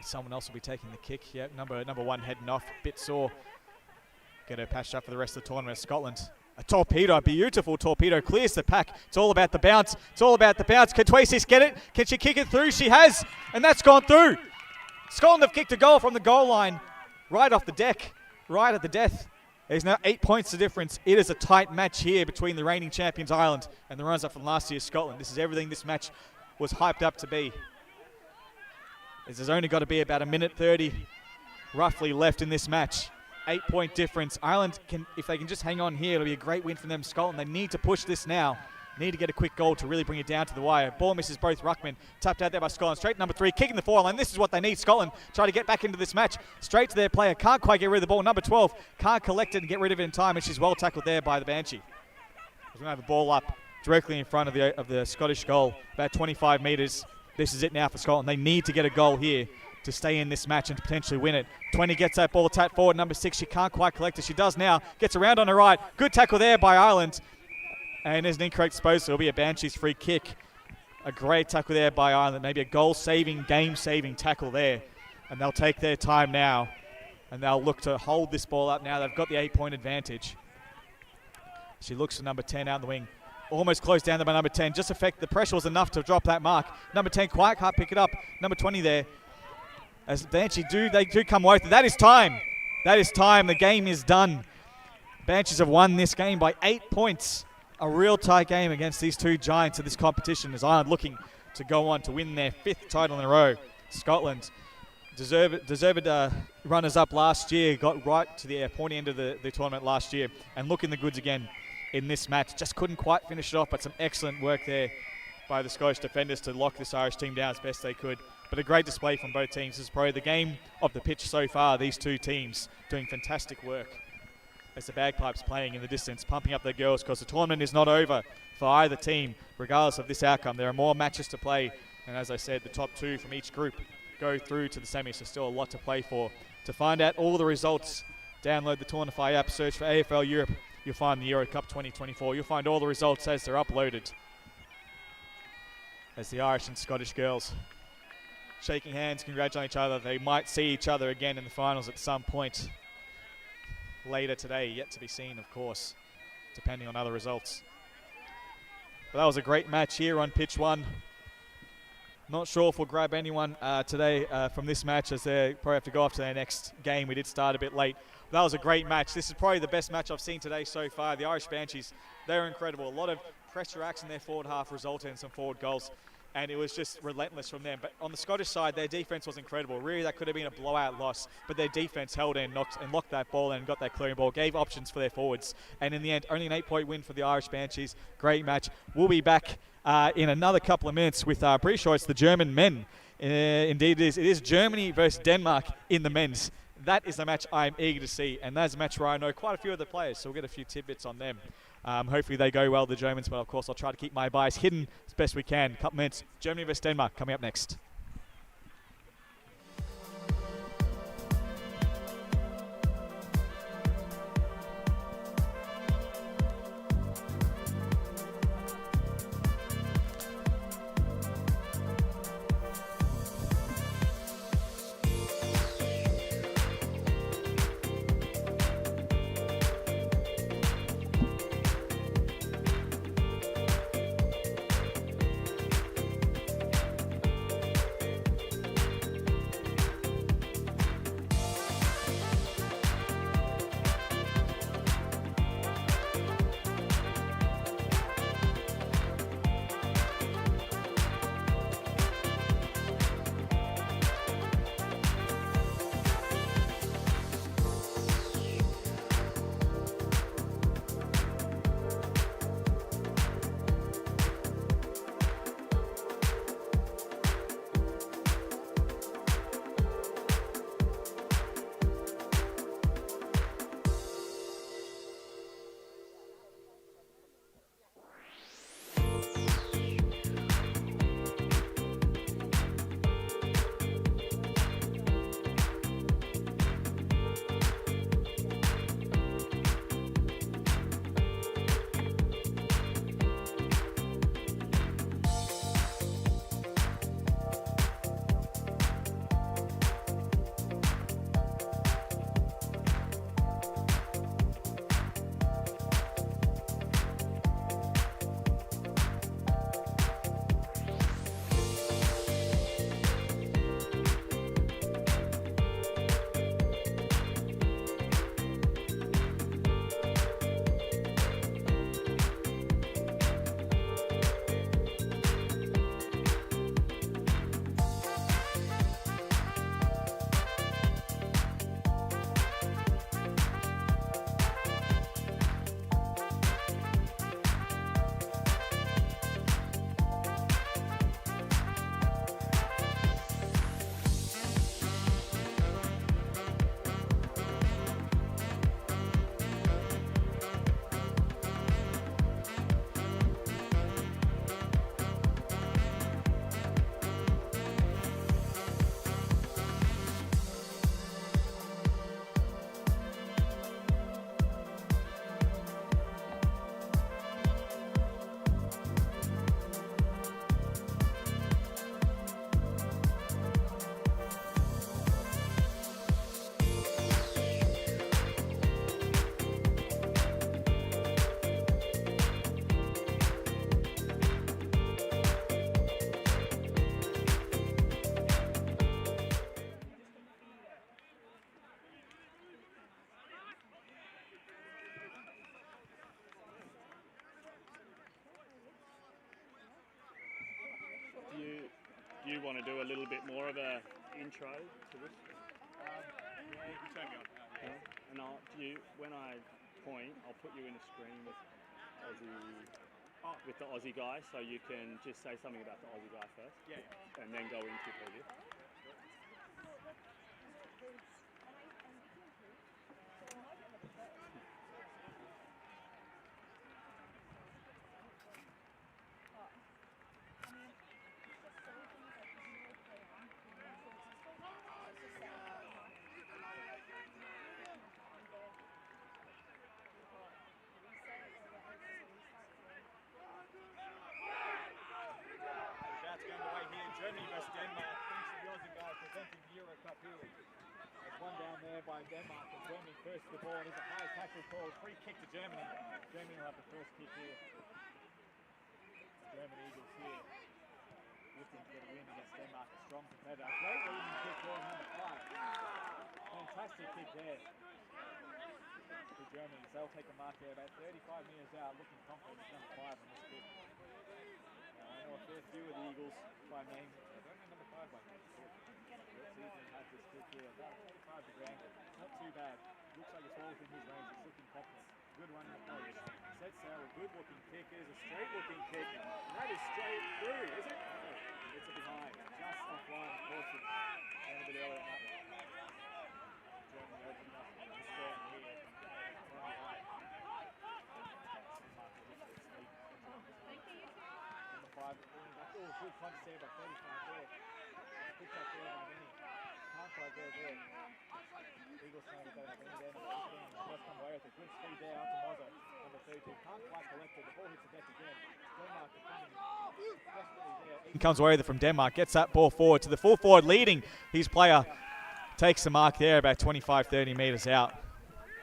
Someone else will be taking the kick. Yeah, number 1 heading off, bit sore. Get her patched up for the rest of the tournament. Scotland, a torpedo, a beautiful torpedo, clears the pack. It's all about the bounce. It's all about the bounce. Can 26 get it? Can she kick it through? She has, and that's gone through. Scotland have kicked a goal from the goal line, right off the deck, right at the death. There's now 8 points of difference. It is a tight match here between the reigning champions Ireland and the runners-up from last year's Scotland. This is everything this match was hyped up to be. There's only got to be about 1:30 roughly left in this match. 8-point difference. Ireland, if they can just hang on here, it'll be a great win for them. Scotland, they need to push this now. Need to get a quick goal to really bring it down to the wire. Ball misses both ruckmen. Tapped out there by Scotland. Straight to number 3, kicking the forward line. This is what they need. Scotland try to get back into this match. Straight to their player. Can't quite get rid of the ball. Number 12 can't collect it and get rid of it in time, and she's well tackled there by the Banshee. We're going to have a ball up directly in front of the Scottish goal, about 25 metres. This is it now for Scotland. They need to get a goal here to stay in this match and to potentially win it. 20 gets that ball tapped forward. Number 6, she can't quite collect it. She does now. Gets around on her right. Good tackle there by Ireland. And there's an incorrect disposal. It'll be a Banshees free kick. A great tackle there by Ireland. Maybe a goal-saving, game-saving tackle there. And they'll take their time now. And they'll look to hold this ball up now. They've got the 8-point advantage. She looks for number 10 out in the wing. Almost closed down there by number 10. Just the pressure was enough to drop that mark. Number 10 quite can't pick it up. Number 20 there. As Banshee they do come away with it. That is time. That is time. The game is done. Banshees have won this game by 8 points. A real tight game against these two giants of this competition, as Ireland looking to go on to win their 5th title in a row. Scotland, deserved runners-up last year, got right to the pointy end of the tournament last year, and look in the goods again in this match. Just couldn't quite finish it off, but some excellent work there by the Scottish defenders to lock this Irish team down as best they could. But a great display from both teams. This is probably the game of the pitch so far. These two teams doing fantastic work as the bagpipes playing in the distance, pumping up their girls, because the tournament is not over for either team, regardless of this outcome. There are more matches to play, and as I said, the top 2 from each group go through to the semis, so still a lot to play for. To find out all the results Download the Tornify app, search for AFL Europe. You'll find the Euro Cup 2024. You'll find all the results as they're uploaded. As the Irish and Scottish girls shaking hands, congratulating each other. They might see each other again in the finals at some point later today. Yet to be seen, of course, depending on other results. But that was a great match here on pitch 1. Not sure if we'll grab anyone today from this match, as they probably have to go off to their next game. We did start a bit late. But that was a great match. This is probably the best match I've seen today so far. The Irish Banshees, they're incredible. A lot of pressure acts in their forward half resulted in some forward goals, and it was just relentless from them. But on the Scottish side, their defence was incredible. Really, that could have been a blowout loss, but their defence held in and locked that ball and got that clearing ball, gave options for their forwards. And in the end, only an 8-point win for the Irish Banshees. Great match. We'll be back in another couple of minutes with, pretty sure it's the German men. Indeed it is. It is Germany versus Denmark in the men's. That is a match I'm eager to see, and that's a match where I know quite a few of the players, so we'll get a few tidbits on them. Hopefully they go well, the Germans, but of course I'll try to keep my bias hidden as best we can. Couple minutes, Germany versus Denmark coming up next. Do you want to do a little bit more of a intro to this? Turn me on. And when I point, I'll put you in a screen with the Aussie guy, so you can just say something about the Aussie guy first. Yeah. And then go into your preview. there by Denmark. And Germany first to the ball. There's a high tackle call. Free kick to Germany. Germany will have the first kick here. German Eagles here. Looking to get a win against Denmark. A strong competitor. Great leading kick there, number 5. Fantastic kick there. For Germany. They'll take a mark there about 35 metres out. Looking confident with number 5 on this kick. I know a fair few of the Eagles by name. I don't know number 5 by name. Let's see if he has this kick here. About 35 to Grangle. Not too bad. Looks like it's all within his range. He's looking confident. Good run in the approach. Set sail. Good looking kick. It is a straight looking kick. And that is straight through, is it? No. It's a behind. Just offline, of course. And a bit earlier on that one. Germany opening up the score here. Number 5. Oh, good front save by 35 there. Picked up there by Vinny. Can't quite go there. Eagles trying to get that in there. Number 15. Just come away with it. Good speed there out to Mozo. Number 32. Can't quite collect it. The ball hits the deck again. Denmark defending desperately there. He comes away with it from Denmark. Gets that ball forward to the full forward leading. His player takes the mark there about 25-30 metres out.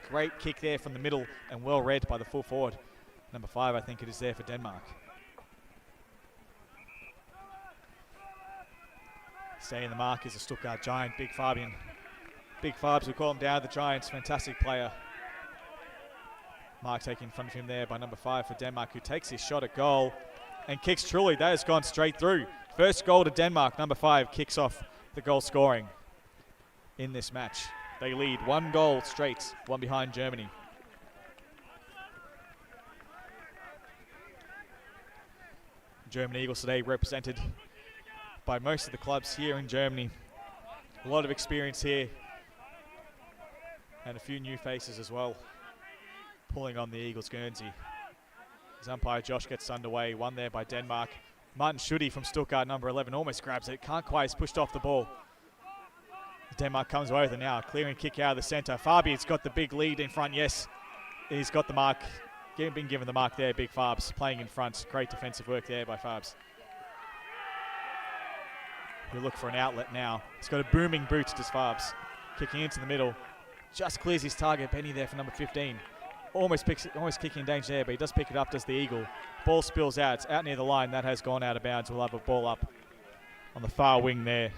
Great kick there from the middle and well read by the full forward. Number 5, I think it is there for Denmark. Staying the mark is a Stuttgart giant, Big Fabian. Big Fabs, we call him down, the Giants, fantastic player. Mark taking in front of him there by number 5 for Denmark, who takes his shot at goal and kicks truly. That has gone straight through. First goal to Denmark, number 5 kicks off the goal scoring in this match. They lead 1 goal straight, 1 behind Germany. German Eagles today represented by most of the clubs here in Germany. A lot of experience here and a few new faces as well, pulling on the Eagles Guernsey. As umpire Josh gets underway, one there by Denmark. Martin Schutte from Stuttgart, number 11, almost grabs it, can't quite, he's pushed off the ball. Denmark comes away with it now, clearing kick out of the centre. Fabi's got the big lead in front, yes, he's got the mark, been given the mark there, Big Fabs playing in front. Great defensive work there by Fabs. He'll look for an outlet now. He's got a booming boot, does Fabs. Kicking into the middle. Just clears his target. Benny there for number 15. Almost kicking in danger there, but he does pick it up, does the Eagle. Ball spills out. It's out near the line. That has gone out of bounds. We'll have a ball up on the far wing there.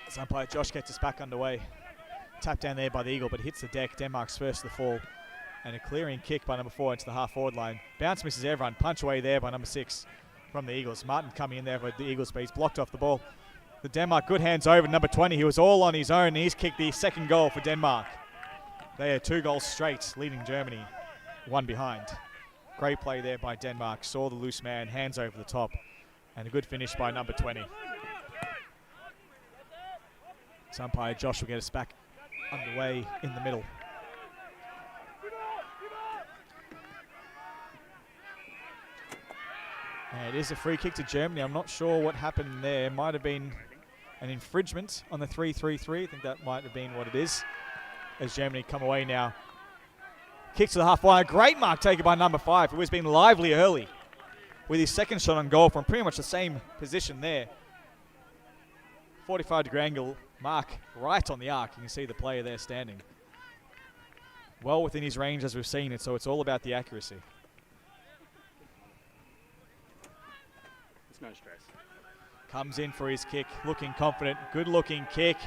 As umpire Josh gets us back underway. Tap down there by the Eagle, but hits the deck. Denmark's first to the fall. And a clearing kick by number 4 into the half-forward line. Bounce misses everyone. Punch away there by number 6 from the Eagles. Martin coming in there for the Eagles, but he's blocked off the ball. The Denmark, good hands over. Number 20, he was all on his own, and he's kicked the second goal for Denmark. They are 2 goals straight, leading Germany 1 behind. Great play there by Denmark. Saw the loose man, hands over the top. And a good finish by number 20. So umpire Josh will get us back underway in the middle. And it is a free kick to Germany. I'm not sure what happened there. Might have been an infringement on the 3-3-3. I think that might have been what it is. As Germany come away now. Kick to the half-line. A great mark taken by number 5, who has been lively early with his second shot on goal from pretty much the same position there. 45-degree angle mark right on the arc. You can see the player there standing. Well within his range as we've seen it, so it's all about the accuracy. No stress. Comes in for his kick, looking confident, good looking kick.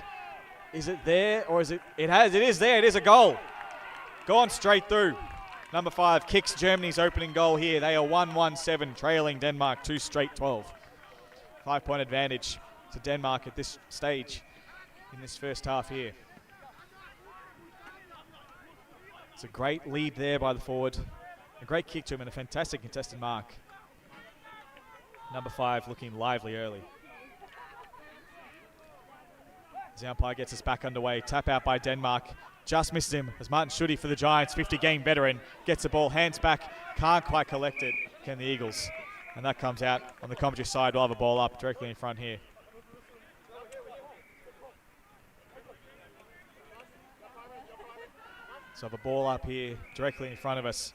Is it there or is it? It is there, it is a goal. Gone straight through. Number 5 kicks Germany's opening goal here. They are 1-1-7, trailing Denmark 2 straight 12. 5-point advantage to Denmark at this stage in this first half here. It's a great lead there by the forward. A great kick to him and a fantastic contested mark. Number 5 looking lively early. The umpire gets us back underway. Tap out by Denmark. Just misses him as Martin Schutte for the Giants, 50-game veteran. Gets the ball, hands back. Can't quite collect it, can the Eagles. And that comes out on the commentary side. We'll have a ball up directly in front here. So have a ball up here directly in front of us.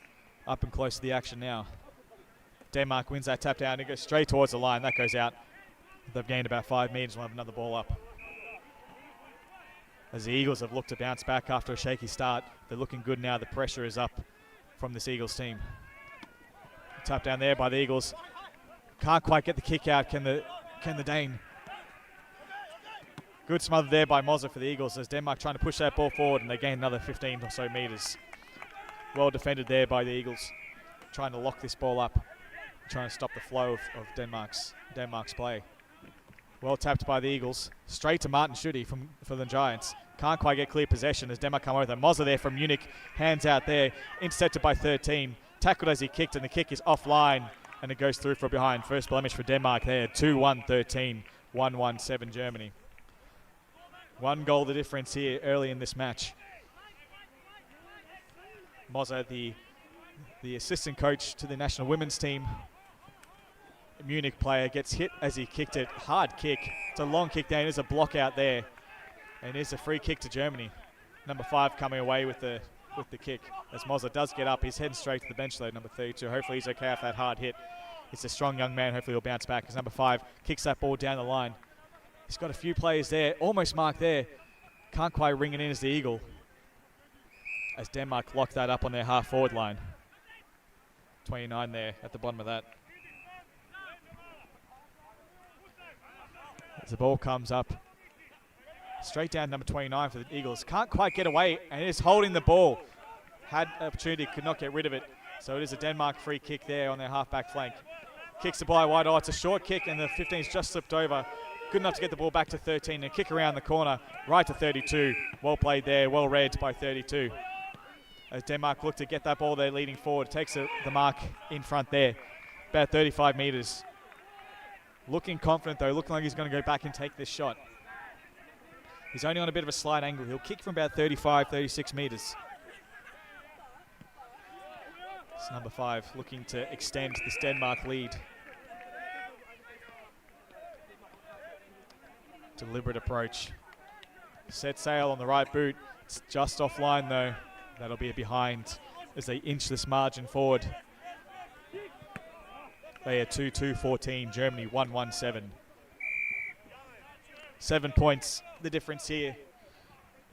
Up and close to the action now. Denmark wins that tap down. It goes straight towards the line. That goes out. They've gained about 5 metres. We'll have another ball up. As the Eagles have looked to bounce back after a shaky start, they're looking good now. The pressure is up from this Eagles team. Tap down there by the Eagles. Can't quite get the kick out. Can the Dane? Good smother there by Moser for the Eagles as Denmark trying to push that ball forward, and they gain another 15 or so metres. Well defended there by the Eagles, trying to lock this ball up, trying to stop the flow of Denmark's play. Well tapped by the Eagles. Straight to Martin Schutte for the Giants. Can't quite get clear possession as Denmark come over. Moser there from Munich. Hands out there. Intercepted by 13. Tackled as he kicked, and the kick is offline, and it goes through from behind. First blemish for Denmark there. 2-1-13. 1-1-7 Germany. 1 goal the difference here early in this match. Moser, the assistant coach to the national women's team, Munich player, gets hit as he kicked it. Hard kick. It's a long kick down. There's a block out there. And there's a free kick to Germany. Number 5 coming away with the kick. As Moser does get up, he's heading straight to the bench though, number 32. Hopefully he's okay off that hard hit. He's a strong young man. Hopefully he'll bounce back as number 5 kicks that ball down the line. He's got a few players there. Almost marked there. Can't quite ring it in as the Eagle. As Denmark lock that up on their half forward line. 29 there at the bottom of that. As the ball comes up, straight down number 29 for the Eagles. Can't quite get away and is holding the ball. Had opportunity, could not get rid of it. So it is a Denmark free kick there on their half-back flank. Kicks the ball wide. Oh, it's a short kick and the 15's just slipped over. Good enough to get the ball back to 13 and kick around the corner right to 32. Well played there, well read by 32. As Denmark look to get that ball there leading forward. Takes the mark in front there. About 35 metres. Looking confident though, looking like he's going to go back and take this shot. He's only on a bit of a slight angle. He'll kick from about 35, 36 metres. It's number 5 looking to extend this Denmark lead. Deliberate approach. Set sail on the right boot. It's just offline though. That'll be a behind as they inch this margin forward. They are 2-2-14. Germany 1-1-7. 7 points the difference here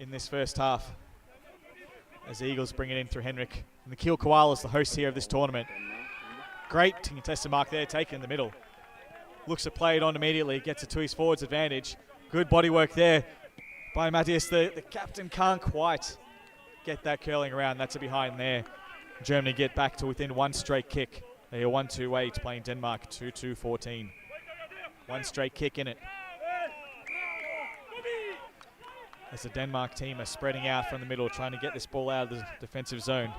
in this first half. As the Eagles bring it in through Henrik. And the Kiel Koalas, the hosts here of this tournament. Great contested mark there, taken in the middle. Looks to play it on immediately, gets it to his forward's advantage. Good body work there by Matthias. The captain can't quite get that curling around. That's a behind there. Germany get back to within 1 straight kick. They are 1-2-8 playing Denmark 2-2-14. 1 straight kick in it. As the Denmark team are spreading out from the middle, trying to get this ball out of the defensive zone.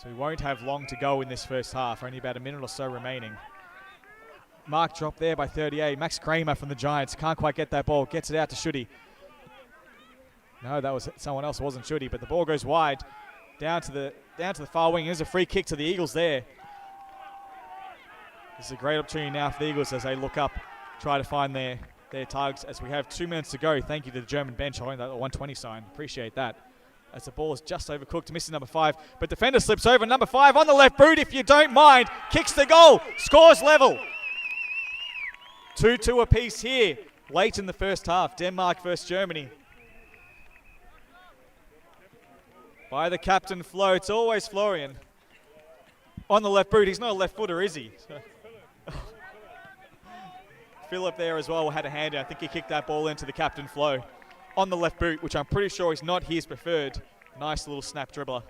So we won't have long to go in this first half, only about a minute or so remaining. Mark dropped there by 38. Max Kramer from the Giants can't quite get that ball, gets it out to Schutte. No, that was someone else, it wasn't Schutte, but the ball goes wide down to the far wing. There's a free kick to the Eagles there. This is a great opportunity now for the Eagles as they look up, try to find their targets as we have 2 minutes to go. Thank you to the German bench holding that 120 sign. Appreciate that. As the ball is just overcooked, misses number 5. But defender slips over. Number 5 on the left boot, if you don't mind. Kicks the goal. Scores level. 2-2 apiece here. Late in the first half. Denmark versus Germany. By the captain, Flo. It's always Florian. On the left boot. He's not a left footer, is he? Philip there as well had a hand. I think he kicked that ball into the captain, Flo. On the left boot, which I'm pretty sure is not his preferred. Nice little snap dribbler.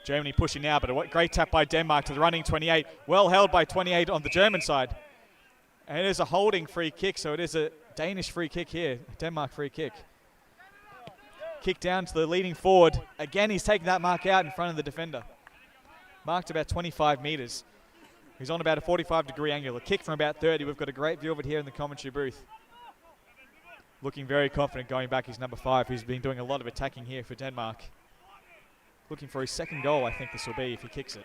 Germany pushing now, but a great tap by Denmark to the running 28. Well held by 28 on the German side. And it is a holding free kick, so it is a Danish free kick here. Denmark free kick. Kick down to the leading forward. Again, he's taking that mark out in front of the defender. Marked about 25 metres. He's on about a 45-degree angle. A kick from about 30. We've got a great view of it here in the commentary booth. Looking very confident going back. He's number 5, who's been doing a lot of attacking here for Denmark. Looking for his second goal, I think this will be, if he kicks it.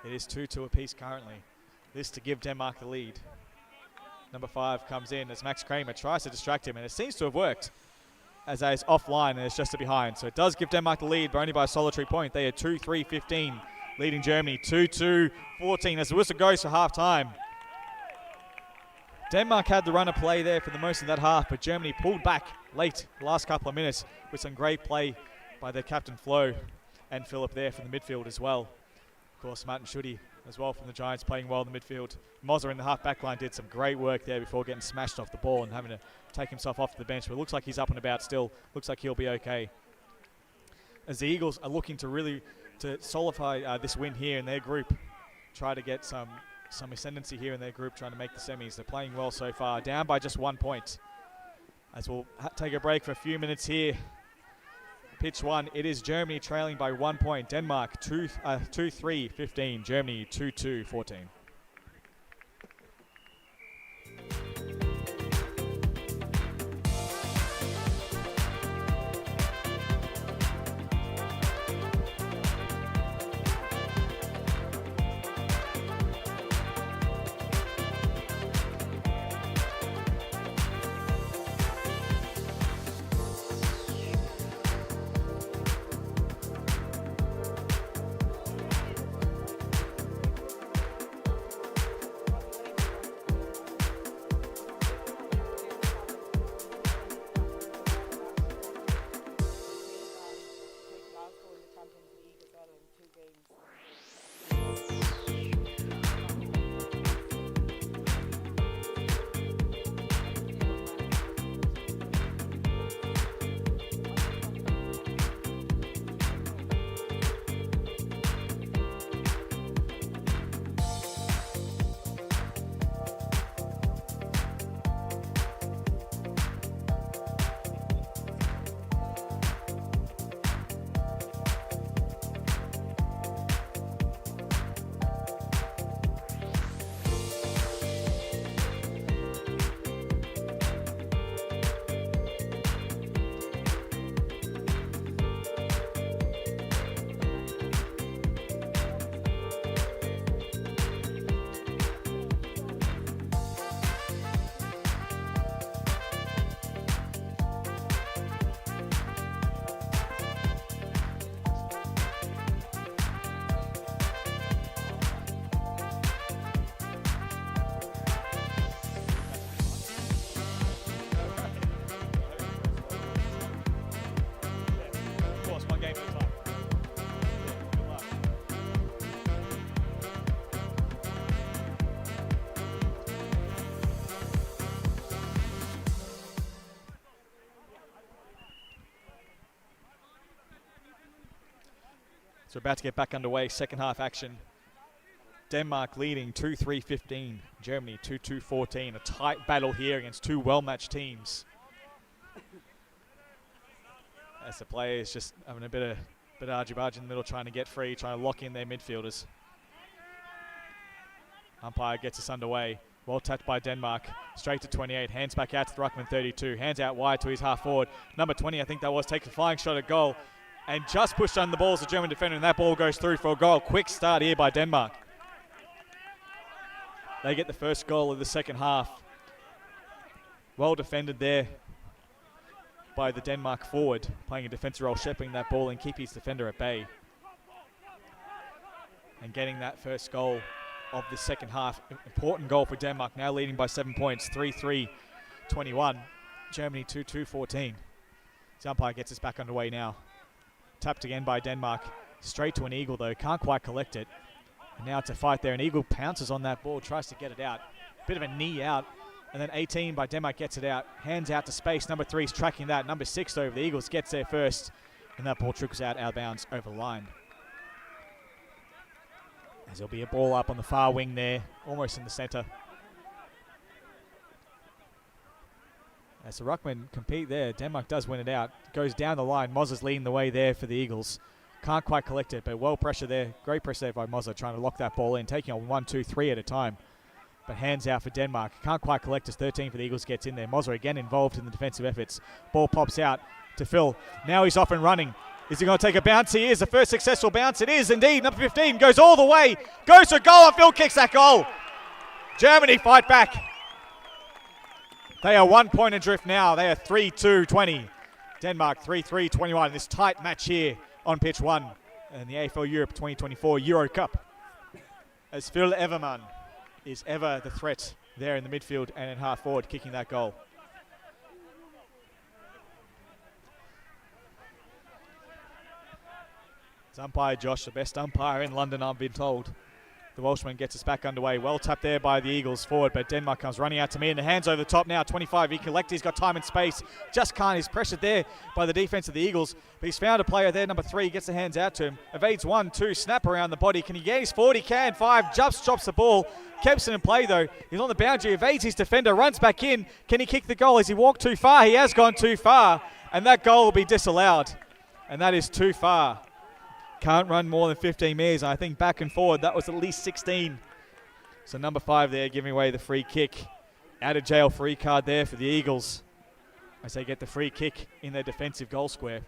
It is 2-2 apiece currently. This to give Denmark the lead. Number 5 comes in as Max Kramer tries to distract him, and it seems to have worked. As that is offline and it's just a behind. So it does give Denmark the lead, but only by a solitary point. They are 2-3-15, leading Germany 2-2-14 as the whistle goes for half-time. Denmark had the run of play there for the most of that half, but Germany pulled back late, the last couple of minutes, with some great play by their captain Flo and Philip there from the midfield as well. Of course, Martin Schutte as well from the Giants playing well in the midfield. Moser in the half-back line did some great work there before getting smashed off the ball and having to take himself off the bench, but it looks like he's up and about still. Looks like he'll be okay. As the Eagles are looking to really solidify this win here in their group, try to get some ascendancy here in their group, trying to make the semis. They're playing well so far, down by just 1 point. As we'll take a break for a few minutes here. Pitch 1, it is Germany trailing by 1 point. Denmark 2-3-15, Germany 2-2-14. So we're about to get back underway, second half action. Denmark leading 2-3-15, Germany 2-2-14. A tight battle here against two well-matched teams. As the players just having a bit of argy-bargy in the middle, trying to get free, trying to lock in their midfielders. Umpire gets us underway. Well tapped by Denmark. Straight to 28. Hands back out to the Ruckman 32. Hands out wide to his half forward. Number 20, I think that was, takes a flying shot at goal. And just pushed under the ball as a German defender, and that ball goes through for a goal. Quick start here by Denmark. They get the first goal of the second half. Well defended there by the Denmark forward, playing a defensive role, shepherding that ball and keeping his defender at bay. And getting that first goal of the second half. Important goal for Denmark, now leading by 7 points, 3-3-21. Germany 2-2-14. The umpire gets us back underway now. Tapped again by Denmark. Straight to an Eagle though, can't quite collect it. And now it's a fight there. An Eagle pounces on that ball, tries to get it out. Bit of a knee out. And then 18 by Denmark gets it out. Hands out to space. Number 3 is tracking that. Number 6 over the Eagles gets there first. And that ball trickles out of bounds over the line. As there'll be a ball up on the far wing there, almost in the centre. As the Ruckman compete there, Denmark does win it out. Goes down the line. Moser's leading the way there for the Eagles. Can't quite collect it, but well pressure there. Great pressure there by Moser, trying to lock that ball in, taking on 1, 2, 3 at a time. But hands out for Denmark. Can't quite collect as 13 for the Eagles gets in there. Moser again involved in the defensive efforts. Ball pops out to Phil. Now he's off and running. Is he going to take a bounce? He is. The first successful bounce. It is indeed. Number 15 goes all the way. Goes to goal, and Phil kicks that goal. Germany fight back. They are 1 point adrift now. They are 3-2-20. Denmark 3-3-21. This tight match here on pitch 1 in the AFL Europe 2024 Euro Cup. As Phil Everman is ever the threat there in the midfield and in half forward, kicking that goal. It's umpire Josh, the best umpire in London, I've been told. The Welshman gets us back underway. Well tapped there by the Eagles forward, but Denmark comes running out to me, and the hands over the top now. 25, he can collect, he's got time and space. Just can't, he's pressured there by the defense of the Eagles, but he's found a player there, number 3, gets the hands out to him. Evades 1, 2, snap around the body. Can he get his 40? Can. 5, jumps, drops the ball. Kempson in play though. He's on the boundary, evades his defender, runs back in. Can he kick the goal? Has he walked too far? He has gone too far, and that goal will be disallowed. And that is too far. Can't run more than 15 metres. I think back and forward, that was at least 16. So number 5 there giving away the free kick. Out of jail free card there for the Eagles as they get the free kick in their defensive goal square.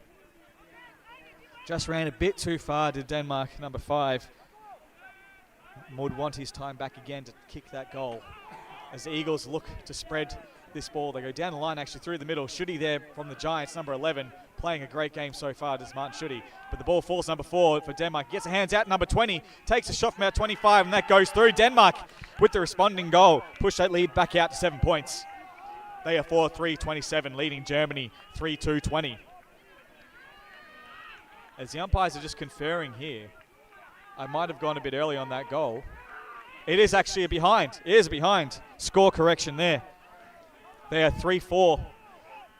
Just ran a bit too far to Denmark, number 5. Would want his time back again to kick that goal. As the Eagles look to spread this ball, they go down the line actually through the middle. Schutte there from the Giants, number 11, playing a great game so far, does Martin Schutte. But the ball falls number 4 for Denmark. Gets the hands out, number 20, takes a shot from out 25, and that goes through. Denmark with the responding goal, push that lead back out to 7 points. They are 4-3-27, leading Germany 3-2-20. As the umpires are just conferring here, I might have gone a bit early on that goal. It is actually a behind. It is a behind. Score correction there. They are 4-4.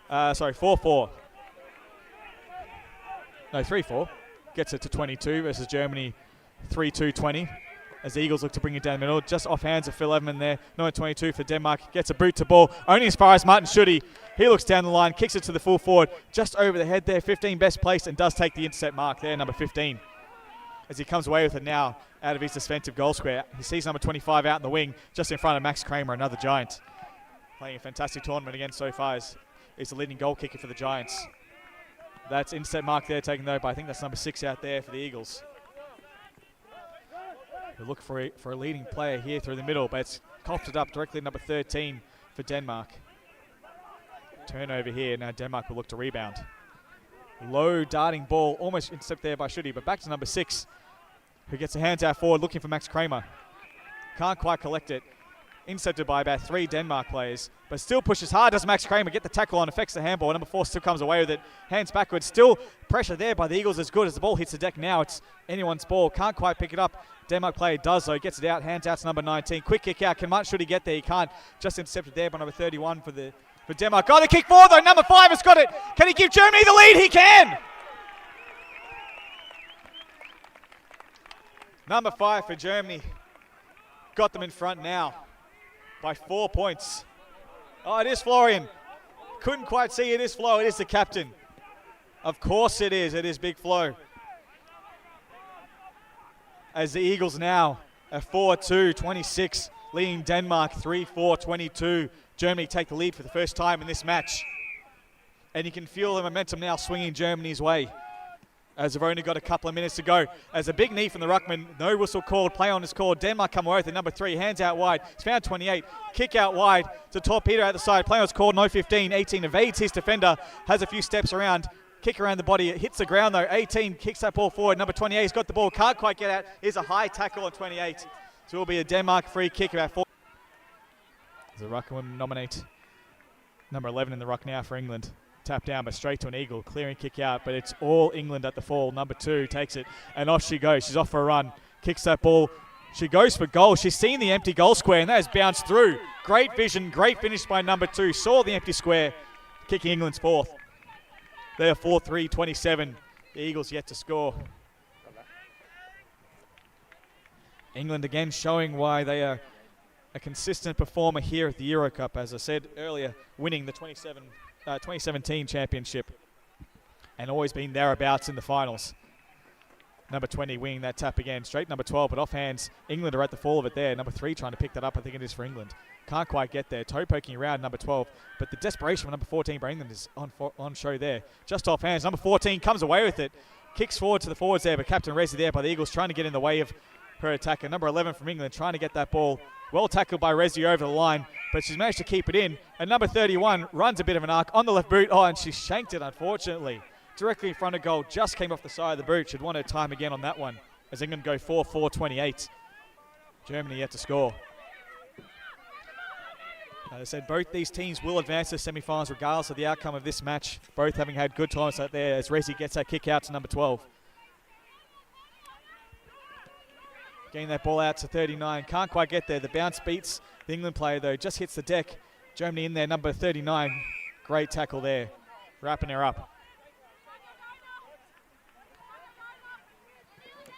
No, 3-4. Gets it to 22 versus Germany 3-2-20. As the Eagles look to bring it down the middle. Just off hands of Phil Everman there. Number 22 for Denmark. Gets a boot to ball. Only as far as Martin Schutte. He looks down the line. Kicks it to the full forward. Just over the head there. 15 best placed and does take the intercept mark there. Number 15. As he comes away with it now out of his defensive goal square. He sees number 25 out in the wing. Just in front of Max Kramer, another Giant. Playing a fantastic tournament again so far. Is the leading goal kicker for the Giants. That's intercept mark there taken though, but I think that's number 6 out there for the Eagles. We look for a leading player here through the middle, but it's coughed it up directly to number 13 for Denmark. Turnover here, now Denmark will look to rebound. Low darting ball, almost intercepted there by Schutte, but back to number 6, who gets the hands out forward looking for Max Kramer. Can't quite collect it. Intercepted by about 3 Denmark players, but still pushes hard. Does Max Kramer get the tackle on, affects the handball. Number 4 still comes away with it, hands backwards. Still pressure there by the Eagles as good as the ball hits the deck now. It's anyone's ball, can't quite pick it up. Denmark player does though, gets it out, hands out to number 19. Quick kick out, should he get there? He can't. Just intercepted there by number 31 for Denmark. Oh, the kick forward though, number 5 has got it. Can he give Germany the lead? He can! Number 5 for Germany. Got them in front now by 4 points. Oh, it is Florian. Couldn't quite see it is Flo. It is the captain. Of course it is. It is Big Flo. As the Eagles now are 4-2-26, leading Denmark 3-4-22. Germany take the lead for the first time in this match. And you can feel the momentum now swinging Germany's way. As they've only got a couple of minutes to go. As a big knee from the ruckman, no whistle called, play on is called. Denmark come away with it, number 3, hands out wide. It's found 28, kick out wide to Torpedo out the side. Play on is called, no 15, 18 evades his defender, has a few steps around, kick around the body, it hits the ground though. 18 kicks that ball forward, number 28 has got the ball, can't quite get out. Here's a high tackle on 28. So it will be a Denmark free kick about 4. The ruck will nominate number 11 in the ruck now for England. Tap down, but straight to an Eagle. Clearing kick out, but it's all England at the fall. Number 2 takes it, and off she goes. She's off for a run. Kicks that ball. She goes for goal. She's seen the empty goal square, and that has bounced through. Great vision, great finish by number 2. Saw the empty square, kicking England's 4th. They are 4-3-27. The Eagles yet to score. England again showing why they are a consistent performer here at the Euro Cup. As I said earlier, winning the 2017 championship and always been thereabouts in the finals. Number 20 winning that tap again. Straight number 12, but off hands. England are at the fall of it there. Number 3 trying to pick that up. I think it is for England. Can't quite get there. Toe poking around number 12. But the desperation for number 14 by England is on show there. Just off hands. Number 14 comes away with it. Kicks forward to the forwards there, but Captain Rezi there by the Eagles trying to get in the way of her attacker. Number 11 from England trying to get that ball. Well tackled by Rezi over the line, but she's managed to keep it in. And number 31 runs a bit of an arc on the left boot. Oh, and she shanked it, unfortunately. directly in front of goal, just came off the side of the boot. Should want her time again on that one as England go 4-4-28. Germany yet to score. As I said, both these teams will advance to semi-finals regardless of the outcome of this match. Both having had good times out there as Rezi gets that kick out to number 12. Getting that ball out to 39. Can't quite get there. The bounce beats the England player though. Just hits the deck. Germany in there, number 39. Great tackle there. Wrapping her up.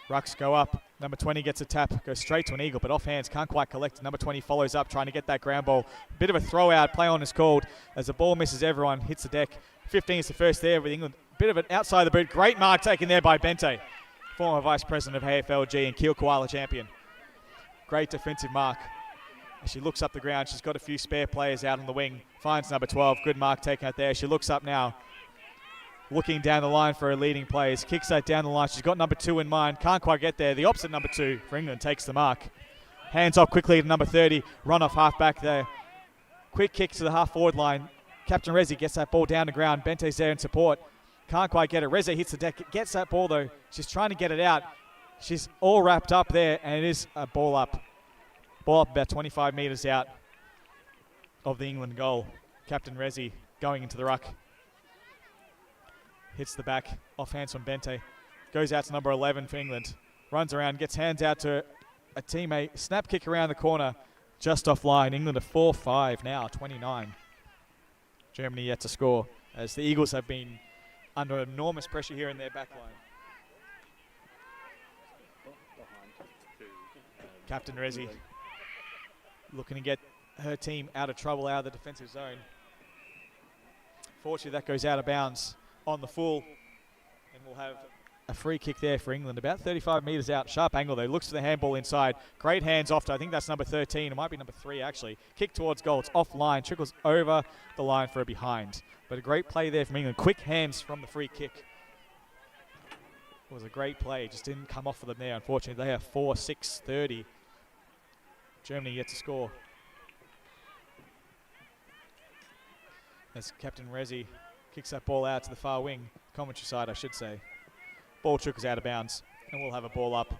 Rucks go up. Number 20 gets a tap. Goes straight to an eagle, but off hands. Can't quite collect. Number 20 follows up, trying to get that ground ball. Bit of a throw out. Play on is called as the ball misses everyone. Hits the deck. 15 is the first there with England. Bit of an outside the boot. Great mark taken there by Bente, former vice president of AFLG and Kiel Koala champion. Great defensive mark. As she looks up the ground, she's got a few spare players out on the wing. Finds number 12. Good mark taken out there. She looks up now. Looking down the line for her leading players. Kicks that down the line. She's got number 2 in mind. Can't quite get there. The opposite number 2 for England takes the mark. Hands off quickly to number 30. Run off half back there. Quick kick to the half forward line. Captain Rezi gets that ball down the ground. Bente's there in support. Can't quite get it. Rezi hits the deck. Gets that ball though. She's trying to get it out. She's all wrapped up there and it is a ball up. Ball up about 25 metres out of the England goal. Captain Rezi going into the ruck. Hits the back, off hands from Bente. Goes out to number 11 for England. Runs around, gets hands out to a teammate. Snap kick around the corner, just offline. England are 4-5 now, 29. Germany yet to score, as the Eagles have been under enormous pressure here in their back line. Captain Rezi looking to get her team out of trouble, out of the defensive zone. Fortunately, that goes out of bounds on the full, and we'll have a free kick there for England, about 35 metres out. Sharp angle though, looks for the handball inside. Great hands off to, I think that's number 13, it might be number 3 actually. Kick towards goal, it's offline, trickles over the line for a behind. But a great play there from England, quick hands from the free kick. It was a great play, just didn't come off for them there, unfortunately. They have 4-6-30. Germany yet to score. As Captain Rezi kicks that ball out to the far wing, commentary side I should say. Ball trickles out of bounds and we'll have a ball up.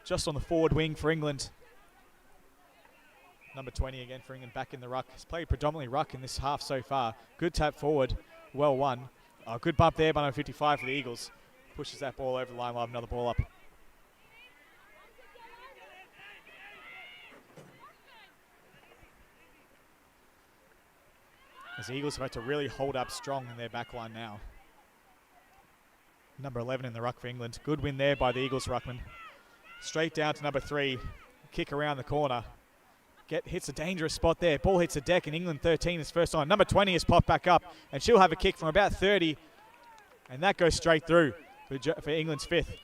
Just on the forward wing for England. Number 20 again for England back in the ruck. He's played predominantly ruck in this half so far. Good tap forward, well won. Oh, good bump there by number 55 for the Eagles. Pushes that ball over the line, we'll have another ball up. As the Eagles have had to really hold up strong in their back line now. Number 11 in the ruck for England. Good win there by the Eagles ruckman. Straight down to number 3. Kick around the corner. Hits a dangerous spot there. Ball hits the deck and England 13 is first on. Number 20 has popped back up and she'll have a kick from about 30. And that goes straight through for England's 5th.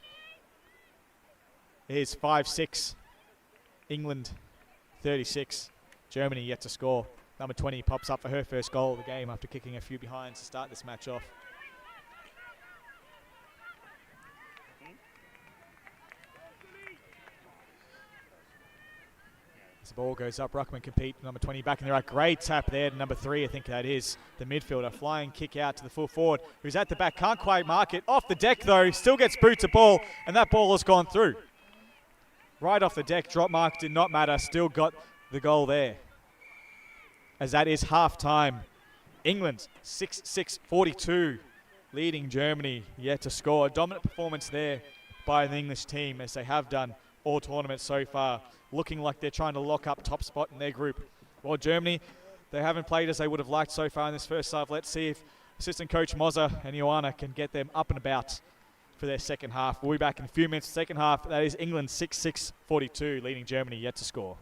Here's 5-6. England 36. Germany yet to score. Number 20 pops up for her first goal of the game after kicking a few behinds to start this match off. As the ball goes up, ruckman compete. Number 20 back in the right. Great tap there to number 3, I think that is the midfielder. Flying kick out to the full forward, who's at the back. Can't quite mark it. Off the deck though, still gets boots a ball, and that ball has gone through. Right off the deck, drop mark did not matter. Still got the goal there. As that is half-time. England 6-6-42, leading Germany yet to score. A dominant performance there by the English team, as they have done all tournaments so far, looking like they're trying to lock up top spot in their group. While Germany, they haven't played as they would have liked so far in this first half. Let's see if assistant coach Moza and Ioana can get them up and about for their second half. We'll be back in a few minutes. Second half, that is England 6-6-42, leading Germany yet to score.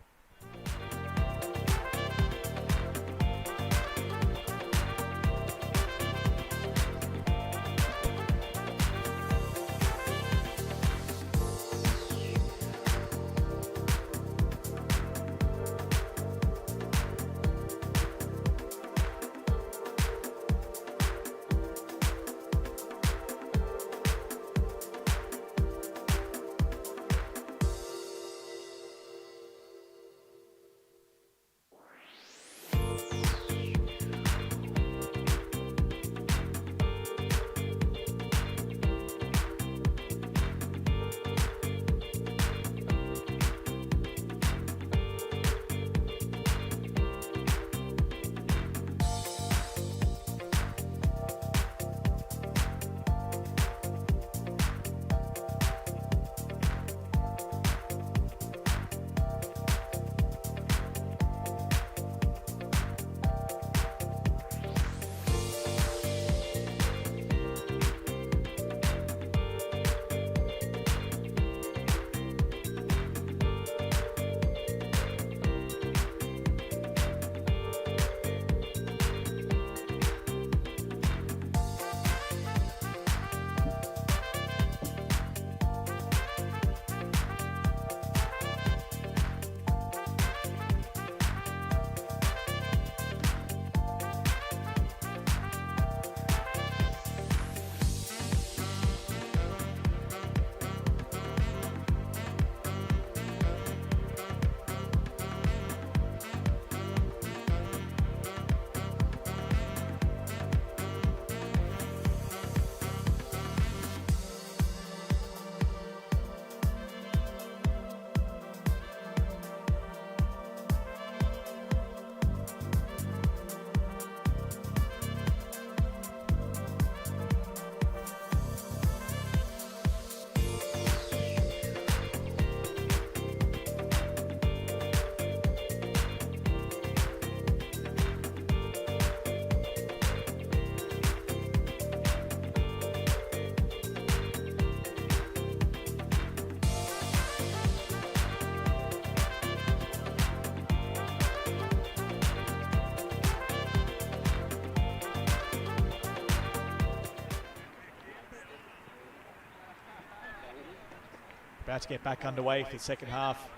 About to get back underway for the second half.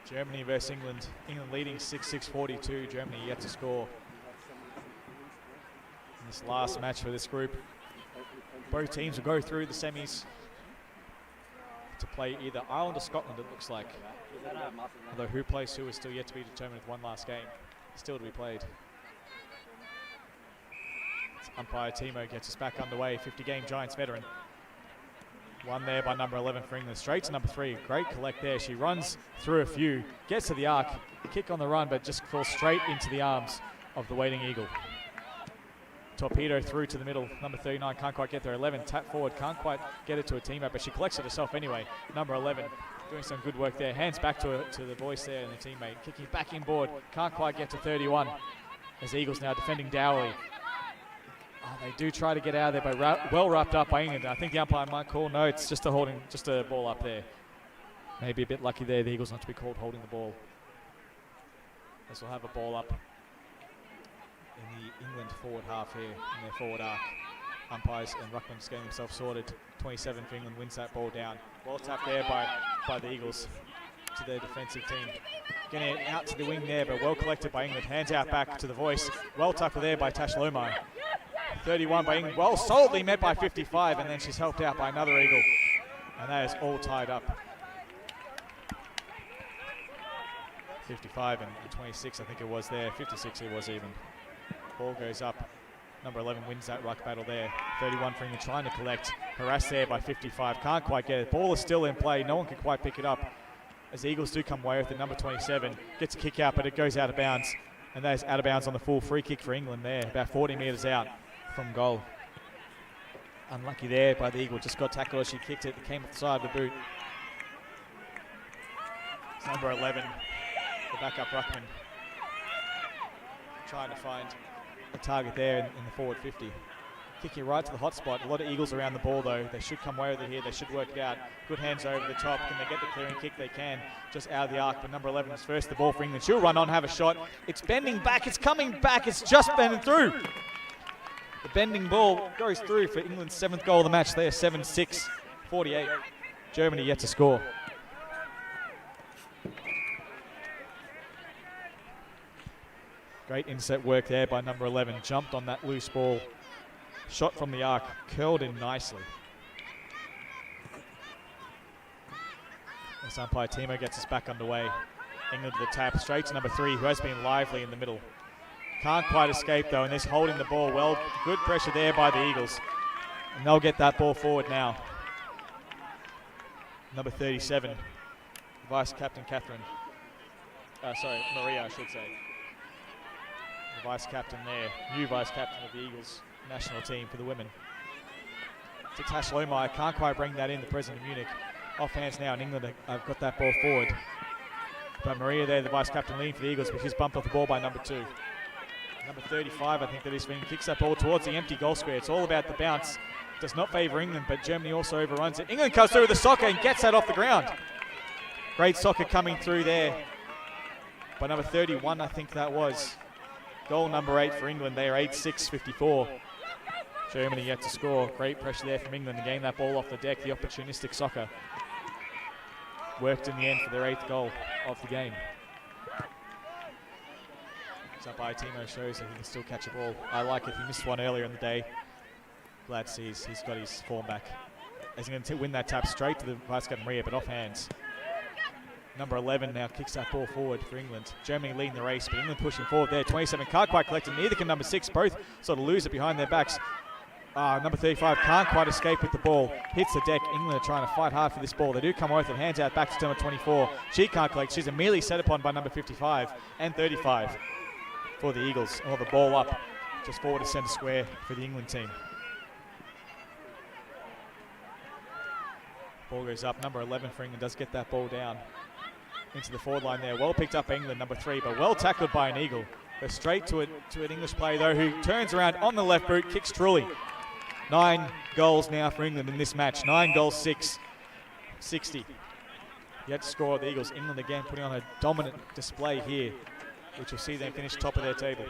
Germany versus England. England leading 6-6-42. Germany yet to score. In this last match for this group. Both teams will go through the semis to play either Ireland or Scotland, it looks like. Although who plays who is still yet to be determined with one last game. Still to be played. Umpire Timo gets us back underway. 50-game Giants veteran. One there by number 11 for England. Straight to number 3. Great collect there. She runs through a few. Gets to the arc. Kick on the run, but just falls straight into the arms of the waiting Eagle. Torpedo through to the middle. Number 39 can't quite get there. 11 tap forward. Can't quite get it to a teammate, but she collects it herself anyway. Number 11 doing some good work there. Hands back to the voice there and the teammate. Kicking back inboard. Can't quite get to 31. As Eagles now defending Dowley. Oh, they do try to get out of there, but well wrapped up by England. I think the umpire might call. No, it's just a ball up there. Maybe a bit lucky there. The Eagles not to be called holding the ball. As we'll have a ball up in the England forward half here in their forward arc. Umpires and ruckman's getting themselves sorted. 27 for England wins that ball down. Well tapped there by the Eagles to their defensive team. Getting it out to the wing there, but well collected by England. Hands out back to the voice. Well tackled there by Tash Lomai. 31 by England. Well solidly met by 55, and then she's helped out by another Eagle. And that is all tied up. 55 and 26, I think it was there. 56 it was even. Ball goes up. Number 11 wins that ruck battle there. 31 for England trying to collect. Harassed there by 55. Can't quite get it. Ball is still in play. No one can quite pick it up. As the Eagles do come away with it. Number 27 gets a kick out, but it goes out of bounds. And that is out of bounds on the full free kick for England there. About 40 metres out from goal. Unlucky there by the Eagle. Just got tackled as she kicked it. It came off the side of the boot. It's number 11. The backup ruckman. Trying to find a target there in the forward 50. Kicking right to the hot spot. A lot of Eagles around the ball though. They should come away with it here. They should work it out. Good hands over the top. Can they get the clearing kick? They can. Just out of the arc. But number 11 is first. The ball for England. She'll run on, have a shot. It's bending back. It's coming back. It's just bending through. The bending ball goes through for England's 7th goal of the match. They are 7-6-48. Germany yet to score. Great inset work there by number 11. Jumped on that loose ball. Shot from the arc. Curled in nicely. As umpire Timo gets us back underway. England to the tap. Straight to number 3, who has been lively in the middle. Can't quite escape though, and this holding the ball well. Good pressure there by the Eagles. And they'll get that ball forward now. Number 37. Vice Captain Catherine. Maria, I should say. The vice captain there, new vice captain of the Eagles national team for the women. To Tash Lomai, can't quite bring that in, the president of Munich. Off hands now, and England have got that ball forward. But Maria there, the vice captain leading for the Eagles, but she's bumped off the ball by number 2. Number 35, I think that is being kicks that ball towards the empty goal square. It's all about the bounce. Does not favour England, but Germany also overruns it. England comes through with the soccer and gets that off the ground. Great soccer coming through there by number 31, I think that was. Goal number 8 for England. They are 8-6-54. Germany yet to score. Great pressure there from England to gain that ball off the deck. The opportunistic soccer worked in the end for their 8th goal of the game. Umpire Timo shows that he can still catch a ball. I like it. He missed one earlier in the day. Glad to see he's got his form back. As he's going to win that tap straight to the vice captain Maria, but off hands. Number 11 now kicks that ball forward for England. Germany leading the race, but England pushing forward there. 27 can't quite collect it, neither can number 6. Both sort of lose it behind their backs. Number 35 can't quite escape with the ball. Hits the deck. England are trying to fight hard for this ball. They do come with it. Hands out back to number 24. She can't collect. She's immediately set upon by number 55 and 35 for the Eagles. Oh, the ball up just forward to centre square for the England team. Ball goes up. Number 11 for England does get that ball down into the forward line there. Well picked up by England, number 3, but well tackled by an Eagle. Goes straight to an English player though, who turns around on the left boot, kicks truly. 9 goals now for England in this match. 9 goals, 6. 60. Yet to score the Eagles. England again putting on a dominant display here, which will see them finish top of their table.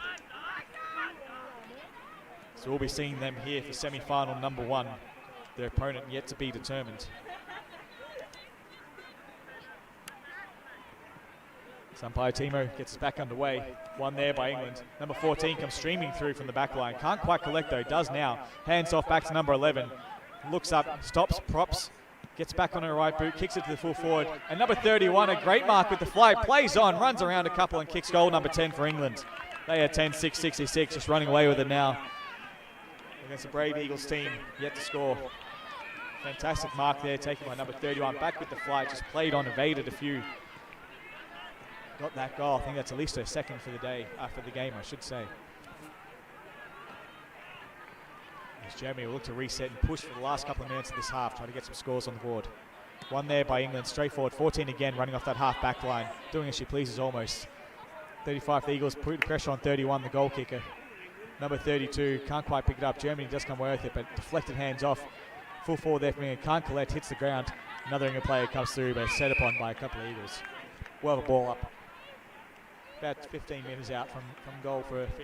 So we'll be seeing them here for semi-final number 1. Their opponent yet to be determined. Umpire Timo gets us back underway. One there by England. Number 14 comes streaming through from the back line. Can't quite collect though, does now. Hands off back to number 11. Looks up, stops, props, gets back on her right boot, kicks it to the full forward. And number 31, a great mark with the fly, plays on, runs around a couple and kicks goal number 10 for England. They are 10-6-66, just running away with it now. Against the brave Eagles team, yet to score. Fantastic mark there, taken by number 31. Back with the fly, just played on, evaded a few. Got that goal. I think that's at least a second for the day, for the game, I should say. As Germany will look to reset and push for the last couple of minutes of this half, try to get some scores on the board. One there by England, straight forward. 14 again, running off that half back line, doing as she pleases almost. 35 for the Eagles, put pressure on 31, the goal kicker. Number 32, can't quite pick it up. Germany does come away with it, but deflected hands off. Full forward there from England, can't collect, hits the ground. Another England player comes through, but set upon by a couple of Eagles. We'll have a ball up. About 15 metres out from goal for England.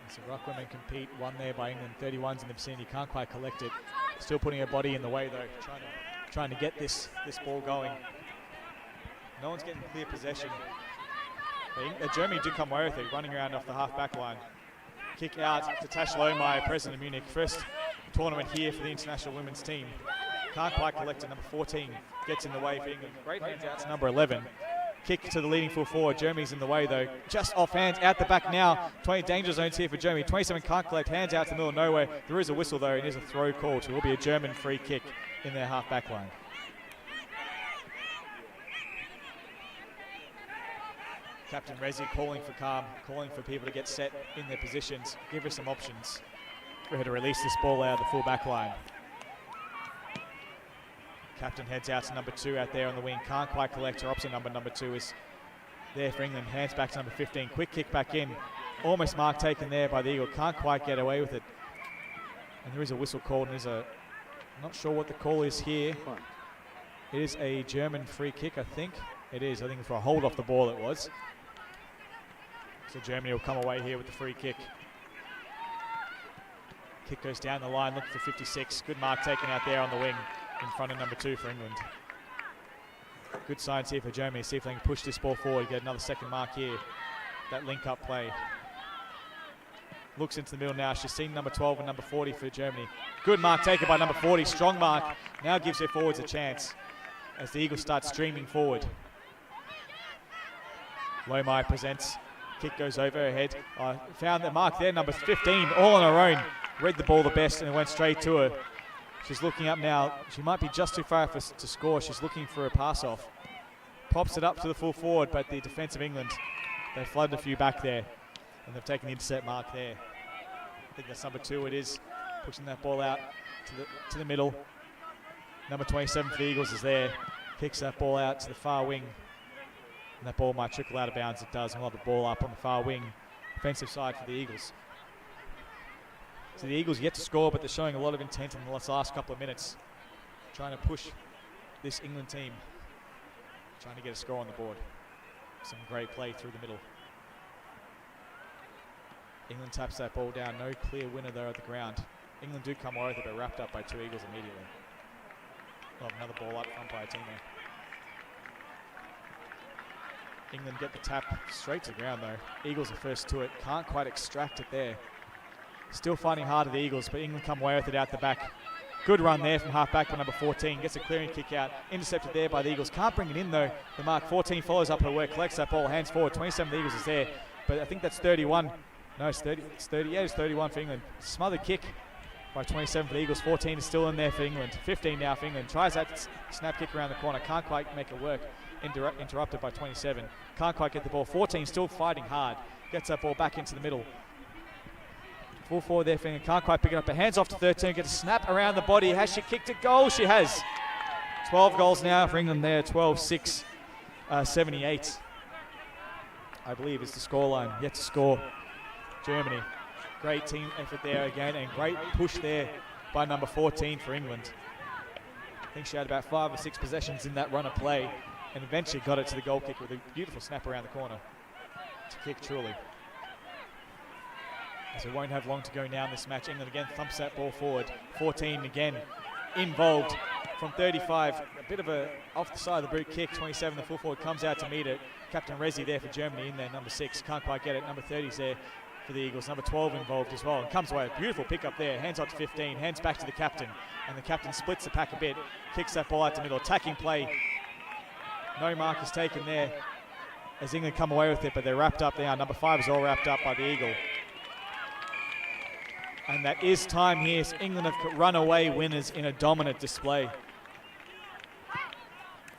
So Rock women compete, one there by England, 31's in the vicinity, can't quite collect it. Still putting her body in the way though, trying to get this ball going. No one's getting clear possession. Germany do come away with it, running around off the half back line. Kick out to Tash Lohmeyer, president of Munich. First tournament here for the international women's team. Can't quite collect it. Number 14 gets in the way for England. Great hands out to number 11. Kick to the leading full forward. Germany's in the way though. Just off hands, out the back now. 20 danger zones here for Germany. 27 can't collect, hands out to the middle of nowhere. There is a whistle though, and there's a throw called. So it will be a German free kick in their half back line. Captain Rezi calling for calm, calling for people to get set in their positions, give her some options for her to release this ball out of the full back line. Captain heads out to number 2 out there on the wing. Can't quite collect. Her opposite number 2 is there for England. Hands back to number 15. Quick kick back in. Almost mark taken there by the Eagle. Can't quite get away with it. And there is a whistle called. And I'm not sure what the call is here. It is a German free kick, I think. It is. I think for a hold off the ball it was. So Germany will come away here with the free kick. Kick goes down the line, looking for 56. Good mark taken out there on the wing in front of number 2 for England. Good signs here for Germany. See if they can push this ball forward, get another second mark here. That link-up play. Looks into the middle now. She's seen number 12 and number 40 for Germany. Good mark taken by number 40. Strong mark. Now gives their forwards a chance as the Eagles start streaming forward. Lohmeyer presents. Kick goes over her head. Found the mark there, number 15, all on her own. Read the ball the best and it went straight to her. She's looking up now. She might be just too far to score. She's looking for a pass off. Pops it up to the full forward, but the defence of England, they flooded a few back there. And they've taken the intercept mark there. I think that's number 2 it is. Pushing that ball out to the middle. Number 27 for the Eagles is there. Kicks that ball out to the far wing. And that ball might trickle out of bounds. It does. And we'll have the ball up on the far wing. Offensive side for the Eagles. So the Eagles yet to score, but they're showing a lot of intent in the last couple of minutes. Trying to push this England team. Trying to get a score on the board. Some great play through the middle. England taps that ball down. No clear winner there at the ground. England do come away with it, but wrapped up by 2 Eagles immediately. We'll have another ball up front by a teammate. England get the tap straight to the ground though. Eagles are first to it. Can't quite extract it there. Still fighting hard at the Eagles, but England come away with it out the back. Good run there from half back to number 14. Gets a clearing kick out. Intercepted there by the Eagles. Can't bring it in though. The mark 14 follows up her work. Collects that ball. Hands forward. 27 the Eagles is there. But I think that's 31. No, it's 30. It's 30. Yeah, it's 31 for England. Smothered kick by 27 for the Eagles. 14 is still in there for England. 15 now for England. Tries that snap kick around the corner. Can't quite make it work. Interrupted by 27. Can't quite get the ball. 14 still fighting hard. Gets that ball back into the middle. Full forward there for England. Can't quite pick it up. But hands off to 13. Gets a snap around the body. Has she kicked a goal? She has. 12 goals now for England there. 12-6, 78. I believe is the scoreline. Yet to score. Germany. Great team effort there again. And great push there by number 14 for England. I think she had about 5 or 6 possessions in that run of play. And eventually got it to the goal kick with a beautiful snap around the corner to kick truly. So we won't have long to go now in this match. England again thumps that ball forward. 14 again involved from 35. A bit of a off the side of the boot kick. 27, the full forward comes out to meet it. Captain Rezi there for Germany in there. Number 6 can't quite get it. Number 30's there for the Eagles. Number 12 involved as well. And comes away. A beautiful pick up there. Hands up to 15. Hands back to the captain. And the captain splits the pack a bit. Kicks that ball out to middle. Attacking play. No mark is taken there as England come away with it, but they're wrapped up there. Number 5 is all wrapped up by the Eagle. And that is time here. So England have run away winners in a dominant display.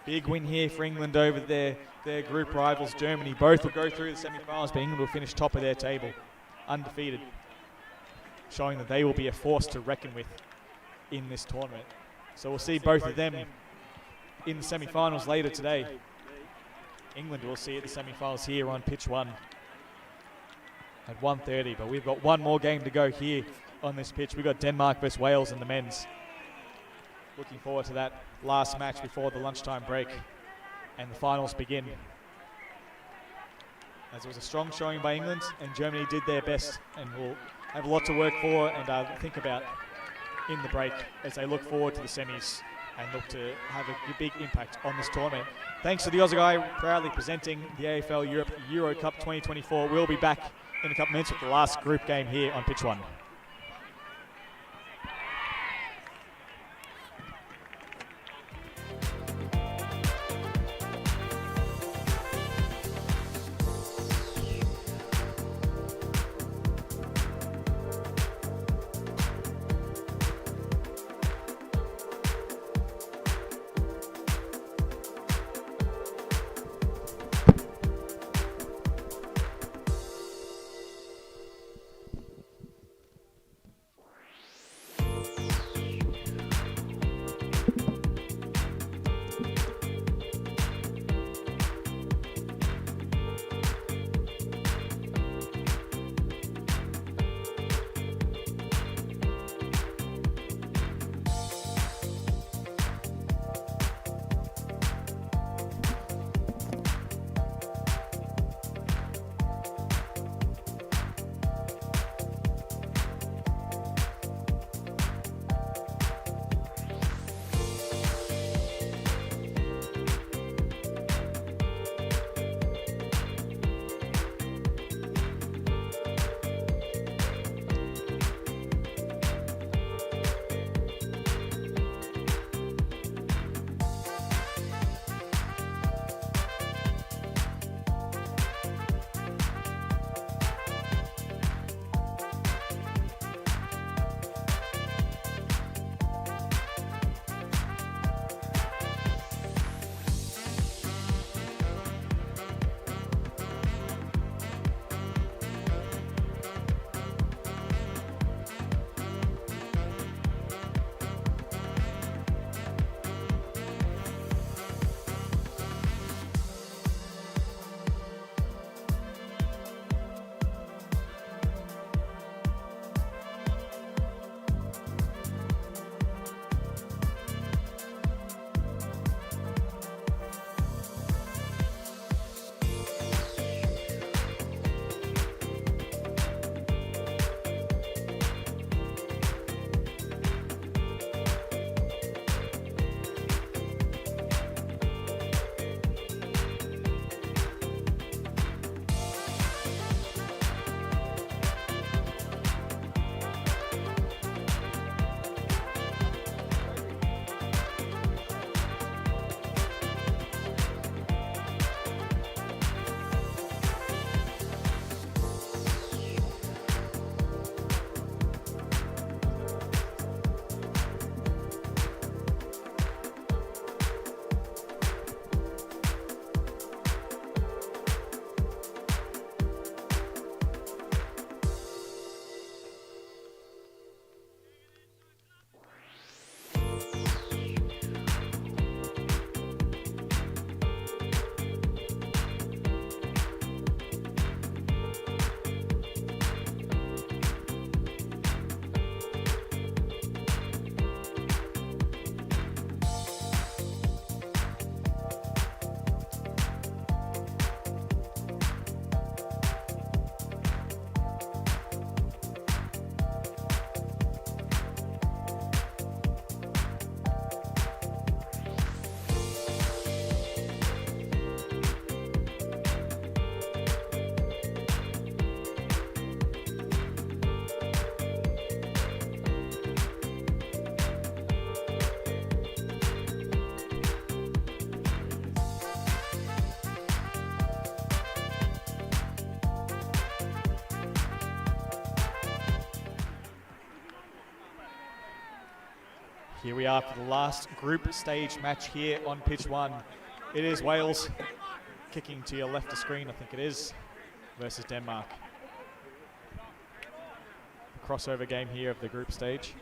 Big win here for England over their group rivals, Germany. Both will go through the semi-finals, but England will finish top of their table, undefeated, showing that they will be a force to reckon with in this tournament. So we'll see both of them in the semi-finals later today. England will see at the semi-finals here on pitch 1 at 1:30, but we've got one more game to go here on this pitch. We've got Denmark versus Wales in the men's. Looking forward to that last match before the lunchtime break and the finals begin. As it was a strong showing by England, and Germany did their best and will have a lot to work for and think about in the break as they look forward to the semis and look to have a big impact on this tournament. Thanks to the Aussie guy proudly presenting the AFL Europe Euro Cup 2024. We'll be back in a couple minutes with the last group game here on pitch 1. Here we are for the last group stage match here on pitch 1. It is Wales kicking to your left of screen, I think it is, versus Denmark. Crossover game here of the group stage.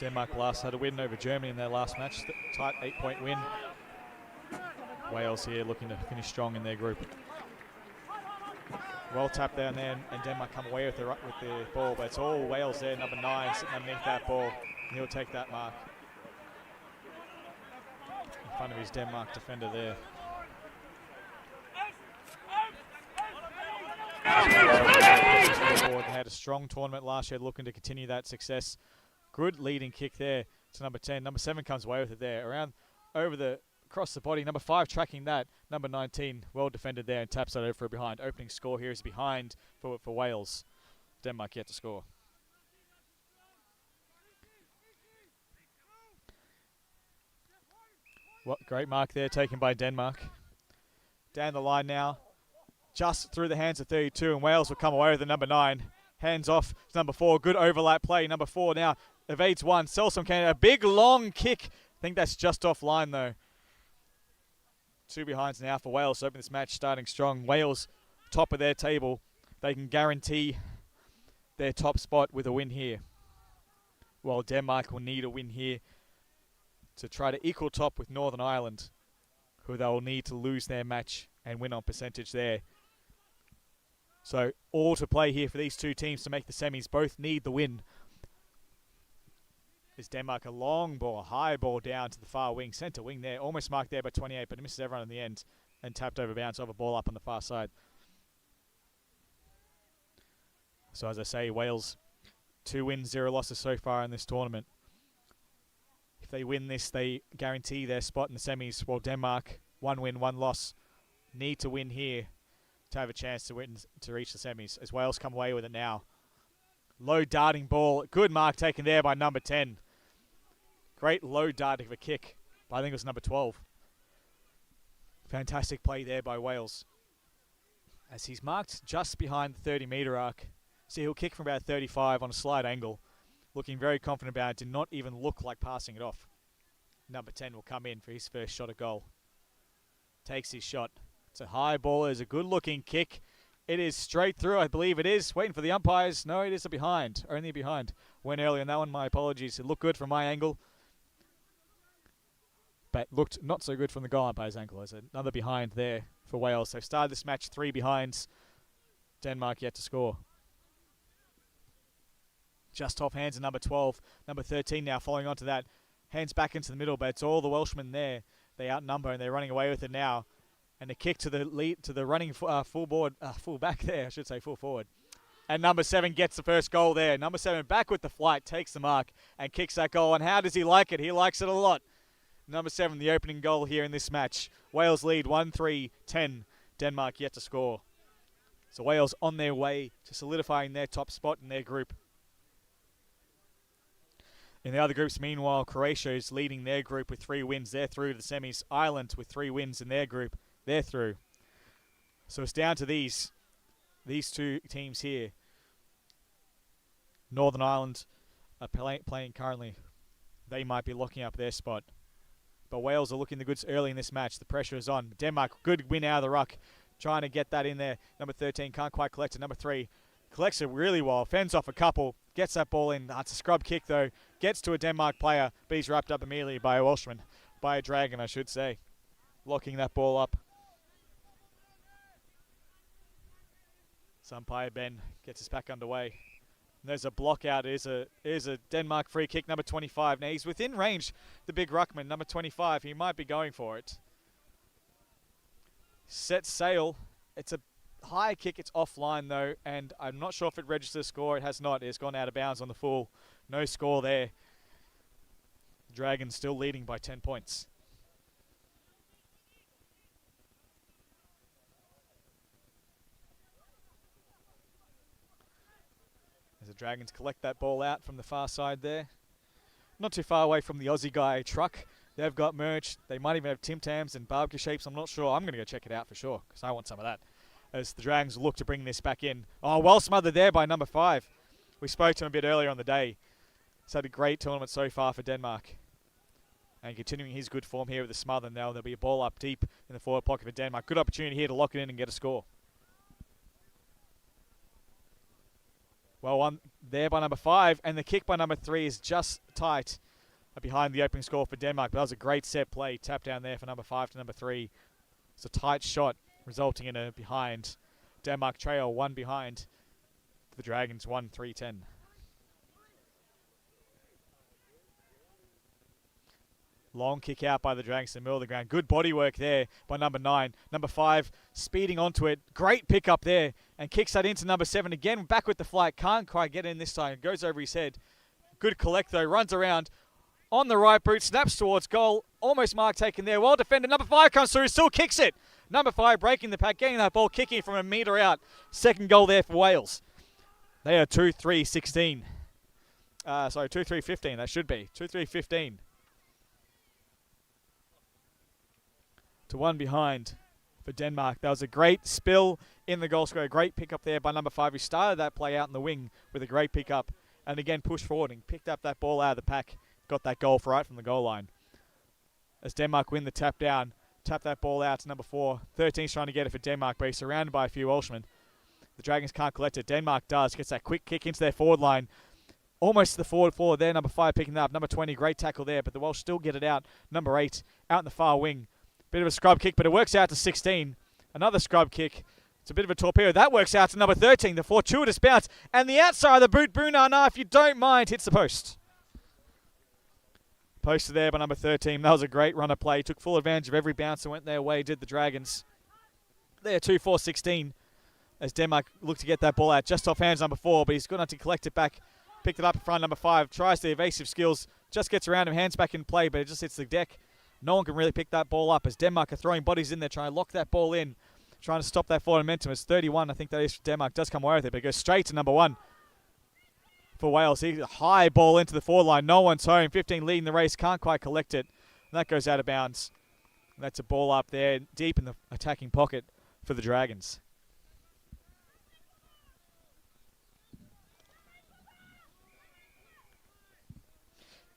Denmark last had a win over Germany in their last match, tight 8-point win. Wales here looking to finish strong in their group. Well tapped down there, and Denmark come away with the ball, but it's all Wales there, number 9, sitting underneath that ball, and he'll take that mark. In front of his Denmark defender there. They had a strong tournament last year, looking to continue that success. Good leading kick there to number 10. Number 7 comes away with it there. Across the body. Number 5 tracking that. Number 19 well defended there and taps that over for a behind. Opening score here is behind for Wales. Denmark yet to score. What great mark there taken by Denmark. Down the line now. Just through the hands of 32, and Wales will come away with the number 9. Hands off to number 4. Good overlap play. Number 4 now evades one. Selsom Canada. A big long kick. I think that's just offline though. 2 behinds now for Wales to open this match starting strong. Wales top of their table. They can guarantee their top spot with a win here. While Denmark will need a win here to try to equal top with Northern Ireland, who they will need to lose their match and win on percentage there. So all to play here for these two teams to make the semis. Both need the win. Is Denmark a long ball, a high ball down to the far wing, centre wing there, almost marked there by 28, but it misses everyone in the end and tapped over bounce of a ball up on the far side. So as I say, Wales 2 wins, 0 losses so far in this tournament. If they win this, they guarantee their spot in the semis, while Denmark, 1 win, 1 loss, need to win here to have a chance to win to reach the semis, as Wales come away with it now. Low darting ball. Good mark taken there by number 10. Great low darting of a kick. But I think it was number 12. Fantastic play there by Wales. As he's marked just behind the 30-metre arc. So he'll kick from about 35 on a slight angle. Looking very confident about it. Did not even look like passing it off. Number 10 will come in for his first shot at goal. Takes his shot. It's a high ball. It's a good-looking kick. It is straight through, I believe it is. Waiting for the umpires. No, it is a behind. Only a behind. Went early on that one. My apologies. It looked good from my angle. But looked not so good from the goal umpire's angle. There's another behind there for Wales. They've started this match 3 behinds. Denmark yet to score. Just off hands of number 12. Number 13 now following on to that. Hands back into the middle, but it's all the Welshmen there. They outnumber and they're running away with it now. And a kick to the lead, to the running full back there, I should say full forward. And number 7 gets the first goal there. Number 7 back with the flight, takes the mark and kicks that goal. And how does he like it? He likes it a lot. Number 7, the opening goal here in this match. Wales lead 1-3-10. Denmark yet to score. So Wales on their way to solidifying their top spot in their group. In the other groups, meanwhile, Croatia is leading their group with 3 wins. They're through to the semis. Ireland with 3 wins in their group. They're through. So it's down to these 2 teams here. Northern Ireland are playing currently. They might be locking up their spot. But Wales are looking the goods early in this match. The pressure is on. Denmark, good win out of the ruck. Trying to get that in there. Number 13 can't quite collect it. Number 3 collects it really well. Fends off a couple. Gets that ball in. It's a scrub kick though. Gets to a Denmark player. But he's wrapped up immediately by a Welshman. By a Dragon, I should say. Locking that ball up. Umpire Ben gets us back underway. And there's a block out. It is a Denmark free kick, number 25. Now he's within range, the big ruckman, number 25. He might be going for it. Set sail. It's a high kick. It's offline though, and I'm not sure if it registers a score. It has not. It's gone out of bounds on the full. No score there. Dragons still leading by 10 points. As the Dragons collect that ball out from the far side there. Not too far away from the Aussie guy truck. They've got merch. They might even have Tim Tams and barbecue shapes. I'm not sure. I'm going to go check it out for sure because I want some of that. as the Dragons look to bring this back in. Oh, well smothered there by number 5. We spoke to him a bit earlier on the day. He's had a great tournament so far for Denmark. And continuing his good form here with the smother. Now there'll be a ball up deep in the forward pocket for Denmark. Good opportunity here to lock it in and get a score. Well, one there by number 5, and the kick by number 3 is just tight behind the opening score for Denmark. But that was a great set play. Tap down there for number 5 to number 3. It's a tight shot, resulting in a behind. Denmark trail 1 behind. The Dragons 1-3-10. Long kick out by the Dragons in the middle of the ground. Good body work there by number 9. Number 5 speeding onto it. Great pick up there. And kicks that into number 7 again. Back with the flight. Can't quite get in this time. Goes over his head. Good collect though. Runs around on the right boot. Snaps towards goal. Almost mark taken there. Well defended. Number 5 comes through. Still kicks it. Number 5 breaking the pack. Getting that ball. Kicking from a metre out. Second goal there for Wales. They are 2-3-16. Sorry, 2-3-15. That should be. 2-3-15. To 1 behind for Denmark. That was a great spill in the goal square. Great pick up there by number 5. He started that play out in the wing with a great pick up. And again pushed forward and picked up that ball out of the pack. Got that goal right from the goal line. As Denmark win the tap down. Tap that ball out to number 4. 13's trying to get it for Denmark, but he's surrounded by a few Welshmen. The Dragons can't collect it. Denmark does. Gets that quick kick into their forward line. Almost to the forward there. Number 5 picking that up. Number 20, great tackle there, but the Welsh still get it out. Number 8 out in the far wing. Bit of a scrub kick, but it works out to 16. Another scrub kick. It's a bit of a torpedo. That works out to number 13. The fortuitous bounce. And the outside of the boot, Bunana, if you don't mind, hits the post. Posted there by number 13. That was a great runner play. Took full advantage of every bounce that went their way, did the Dragons. They're 2-4-16. As Denmark look to get that ball out. Just off hands number 4, but he's good enough to collect it back. Picked it up in front number 5. Tries the evasive skills. Just gets around him. Hands back in play, but it just hits the deck. No one can really pick that ball up as Denmark are throwing bodies in there, trying to lock that ball in, trying to stop that forward momentum. It's 31, I think that is for Denmark. Does come away with it, but it goes straight to number 1 for Wales. He's a high ball into the forward line. No one's home. 15 leading the race. Can't quite collect it. And that goes out of bounds. And that's a ball up there, deep in the attacking pocket for the Dragons.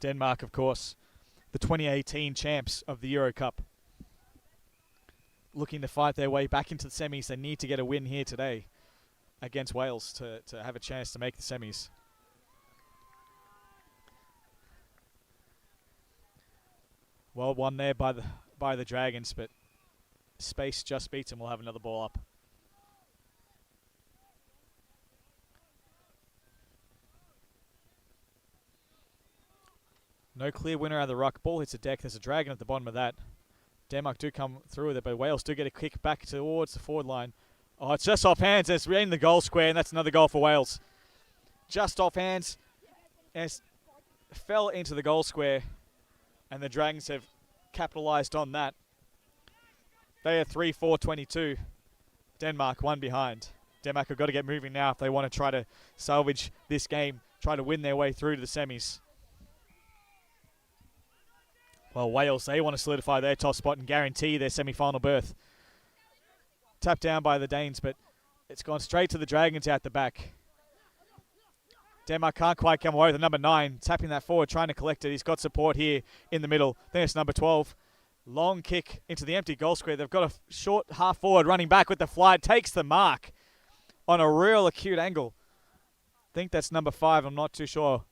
Denmark, of course, the 2018 champs of the Euro Cup. Looking to fight their way back into the semis. They need to get a win here today against Wales to have a chance to make the semis. Well won there by the Dragons, but space just beats them. We'll have another ball up. No clear winner out of the ruck. Ball hits the deck. There's a Dragon at the bottom of that. Denmark do come through with it, but Wales do get a kick back towards the forward line. Oh, it's just off hands. It's in the goal square, and that's another goal for Wales. Just off hands. And it's fell into the goal square, and the Dragons have capitalised on that. They are 3-4-22. Denmark 1 behind. Denmark have got to get moving now if they want to try to salvage this game, try to win their way through to the semis. Well, Wales, they want to solidify their top spot and guarantee their semi-final berth. Tapped down by the Danes, but it's gone straight to the Dragons out the back. Denmark can't quite come away with the number 9. Tapping that forward, trying to collect it. He's got support here in the middle. Then it's number 12. Long kick into the empty goal square. They've got a short half forward running back with the fly. Takes the mark on a real acute angle. I think that's number 5. I'm not too sure.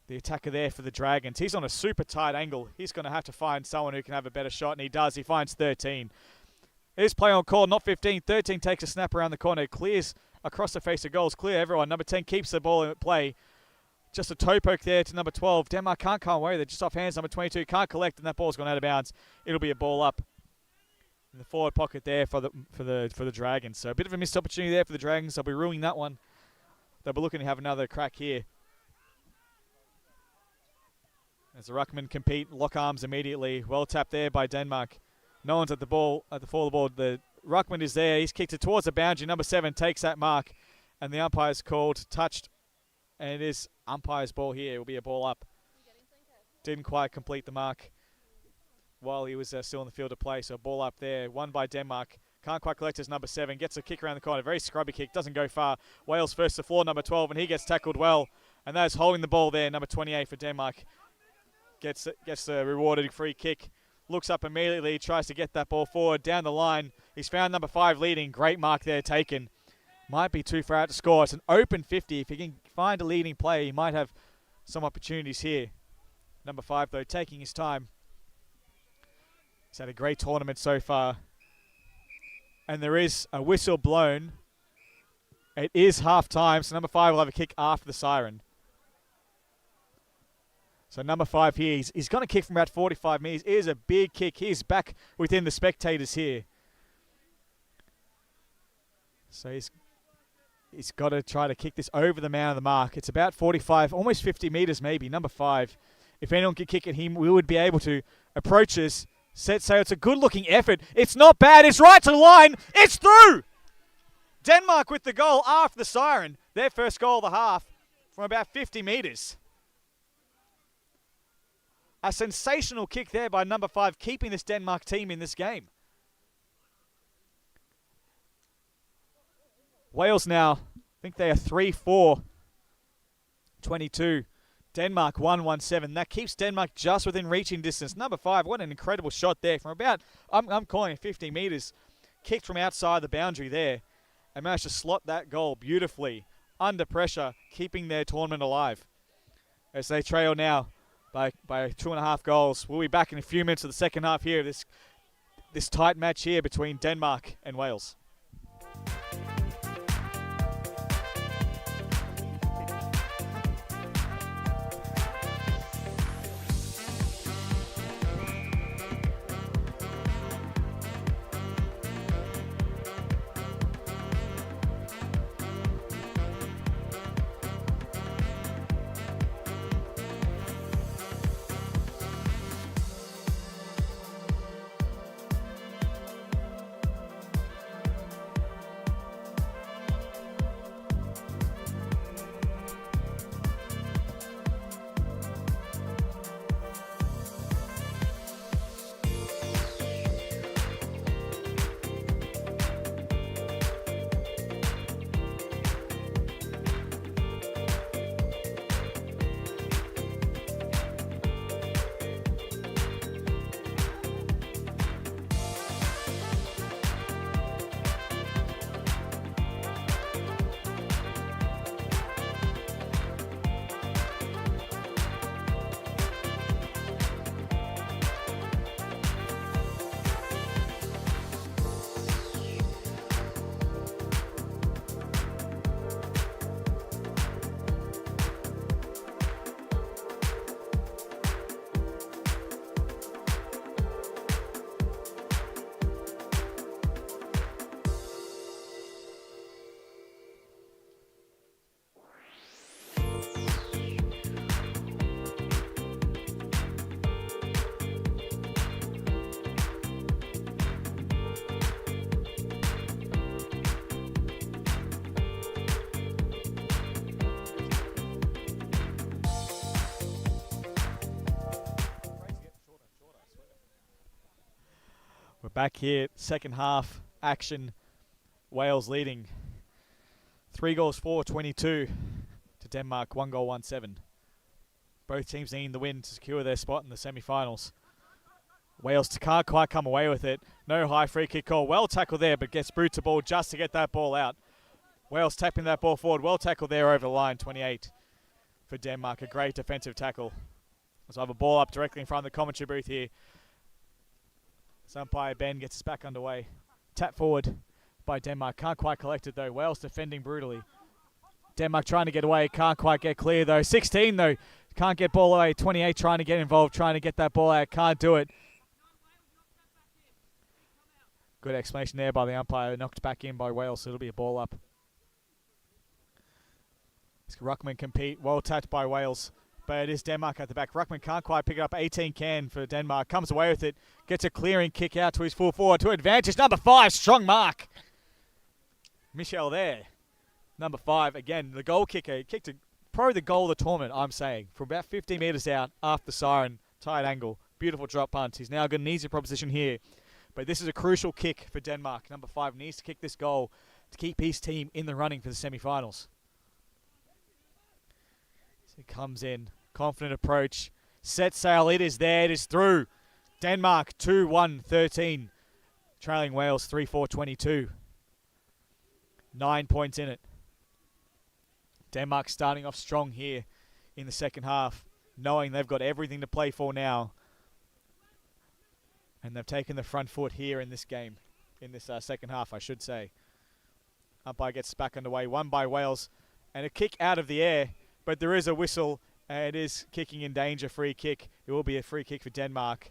The attacker there for the Dragons. He's on a super tight angle. He's going to have to find someone who can have a better shot, and he does. He finds 13. Here's play on call, not 15. 13 takes a snap around the corner. Clears across the face of goals. Clear everyone. Number 10 keeps the ball in play. Just a toe poke there to number 12. Denmark can't come away. They're just off hands. Number 22 can't collect, and that ball's gone out of bounds. It'll be a ball up in the forward pocket there for the Dragons. So a bit of a missed opportunity there for the Dragons. They'll be ruining that one. They'll be looking to have another crack here. As the ruckmen compete, lock arms immediately. Well tapped there by Denmark. No one's at the ball, at the fall of the ball. The ruckman is there. He's kicked it towards the boundary. Number 7 takes that mark. And the umpire's called touched. And it is umpire's ball here. It will be a ball up. Didn't quite complete the mark while he was still in the field of play. So ball up there. Won by Denmark. Can't quite collect his number 7. Gets a kick around the corner. Very scrubby kick. Doesn't go far. Wales first to floor, number 12, and he gets tackled well. And that's holding the ball there, number 28 for Denmark. Gets a rewarded free kick. Looks up immediately. Tries to get that ball forward down the line. He's found number 5 leading. Great mark there taken. Might be too far out to score. It's an open 50. If he can find a leading play, he might have some opportunities here. Number 5, though, taking his time. He's had a great tournament so far. And there is a whistle blown. It is half time, so number 5 will have a kick after the siren. So number 5 here, he's going to kick from about 45 metres. It is a big kick. He's back within the spectators here. So he's got to try to kick this over the man of the mark. It's about 45, almost 50 metres maybe, number 5. If anyone could kick at him, we would be able to approach us. Set sail. It's a good-looking effort. It's not bad. It's right to the line. It's through! Denmark with the goal after the siren. Their first goal of the half from about 50 metres. A sensational kick there by number 5, keeping this Denmark team in this game. Wales now, I think they are 3-4. 22. Denmark 1-1-7. That keeps Denmark just within reaching distance. Number 5, what an incredible shot there from about, I'm calling it 50 metres. Kicked from outside the boundary there. And managed to slot that goal beautifully. Under pressure, keeping their tournament alive. As they trail now by 2.5 goals. We'll be back in a few minutes of the second half here. This tight match here between Denmark and Wales. We're back here, second half action. Wales leading 3-4, 22 to Denmark, 1-1-7. Both teams needing the win to secure their spot in the semi-finals. Wales can't quite come away with it. No high free kick call. Well tackled there, but gets booted to ball just to get that ball out. Wales tapping that ball forward. Well tackled there over the line, 28 for Denmark. A great defensive tackle. So I have a ball up directly in front of the commentary booth here. So umpire Ben gets us back underway. Tap forward by Denmark. Can't quite collect it though. Wales defending brutally. Denmark trying to get away. Can't quite get clear though. 16 though. Can't get ball away. 28 trying to get involved. Trying to get that ball out. Can't do it. Good explanation there by the umpire. Knocked back in by Wales. So it'll be a ball up. Ruckman compete. Well tapped by Wales. But it is Denmark at the back. Ruckman can't quite pick it up. 18 can for Denmark. Comes away with it. Gets a clearing kick out to his full forward. To advantage. Number 5. Strong mark. Michel there. Number 5. Again, the goal kicker. Kicked probably the goal of the tournament, I'm saying. From about 50 metres out after the siren. Tight angle. Beautiful drop punt. He's now got an easy proposition here. But this is a crucial kick for Denmark. Number 5 needs to kick this goal to keep his team in the running for the semi-finals. So he comes in, confident approach, set sail, it is there, it is through. Denmark 2-1-13, trailing Wales 3-4-22. 9 points in it. Denmark starting off strong here in the second half, knowing they've got everything to play for now. And they've taken the front foot here in this game, in this second half, I should say. Umpire gets back underway, won by Wales, and a kick out of the air, but there is a whistle, and it is kicking in danger, free kick. It will be a free kick for Denmark.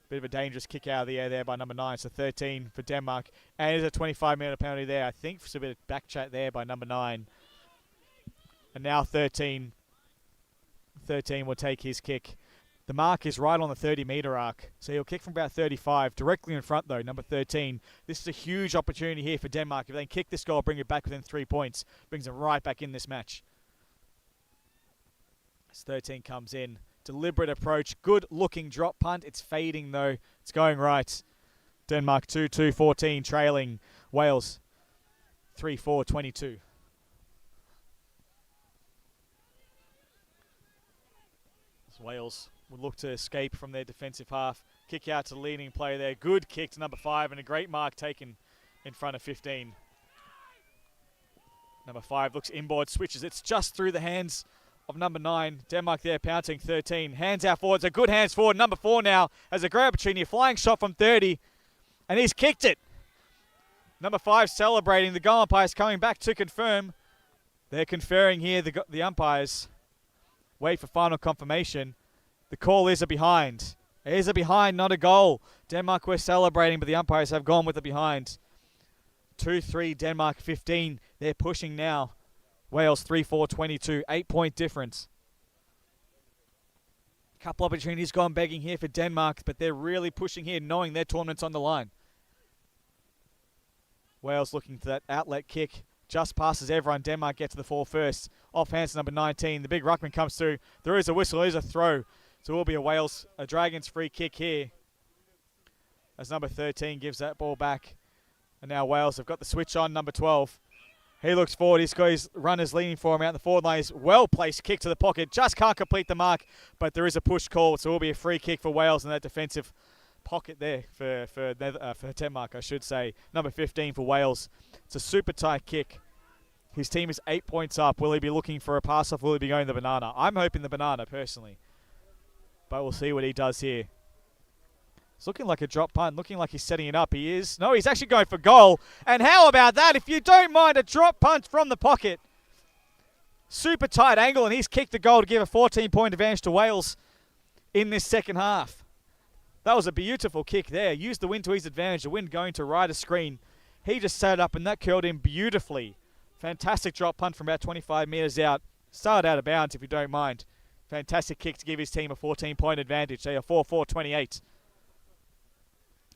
Bit of a dangerous kick out of the air there by number 9, so 13 for Denmark. And it is a 25-minute penalty there. I think it's a bit of back chat there by number 9. And now 13 will take his kick. The mark is right on the 30-metre arc, so he'll kick from about 35, directly in front though, number 13. This is a huge opportunity here for Denmark. If they can kick this goal, bring it back within 3 points, brings them right back in this match. As 13 comes in, deliberate approach, good-looking drop punt. It's fading though, it's going right. Denmark 2-2-14, trailing Wales 3-4-22. Wales would look to escape from their defensive half. Kick out to the leading player there. Good kick to number 5 and a great mark taken in front of 15. Number 5 looks inboard, switches. It's just through the hands of number 9. Denmark there pouncing 13. Hands out forwards. A good hands forward. Number 4 now has a great opportunity. A flying shot from 30. And he's kicked it. Number 5 celebrating. The goal umpires coming back to confirm. They're conferring here, the umpires. Wait for final confirmation. The call is a behind. It is a behind, not a goal. Denmark were celebrating, but the umpires have gone with the behind. 2-3, Denmark 15. They're pushing now. Wales 3-4-22. 8-point difference. Couple opportunities gone begging here for Denmark, but they're really pushing here, knowing their tournament's on the line. Wales looking for that outlet kick. Just passes everyone. Denmark get to the 4 first. Off hands number 19. The big ruckman comes through. There is a whistle. There is a throw. So it will be a Dragons free kick here. As number 13 gives that ball back. And now Wales have got the switch on. Number 12. He looks forward. He's got his runners leaning for him out in the forward line. He's well-placed kick to the pocket. Just can't complete the mark. But there is a push call. So it will be a free kick for Wales in that defensive pocket there for Denmark, I should say. Number 15 for Wales. It's a super tight kick. His team is 8 points up. Will he be looking for a pass off? Will he be going the banana? I'm hoping the banana, personally. But we'll see what he does here. It's looking like a drop punt, looking like he's setting it up. He is. No, he's actually going for goal. And how about that? If you don't mind a drop punt from the pocket. Super tight angle, and he's kicked the goal to give a 14-point advantage to Wales in this second half. That was a beautiful kick there. Used the wind to his advantage. The wind going to right of screen. He just set it up, and that curled in beautifully. Fantastic drop punt from about 25 metres out. Started out of bounds, if you don't mind. Fantastic kick to give his team a 14-point advantage. They are 4-4-28.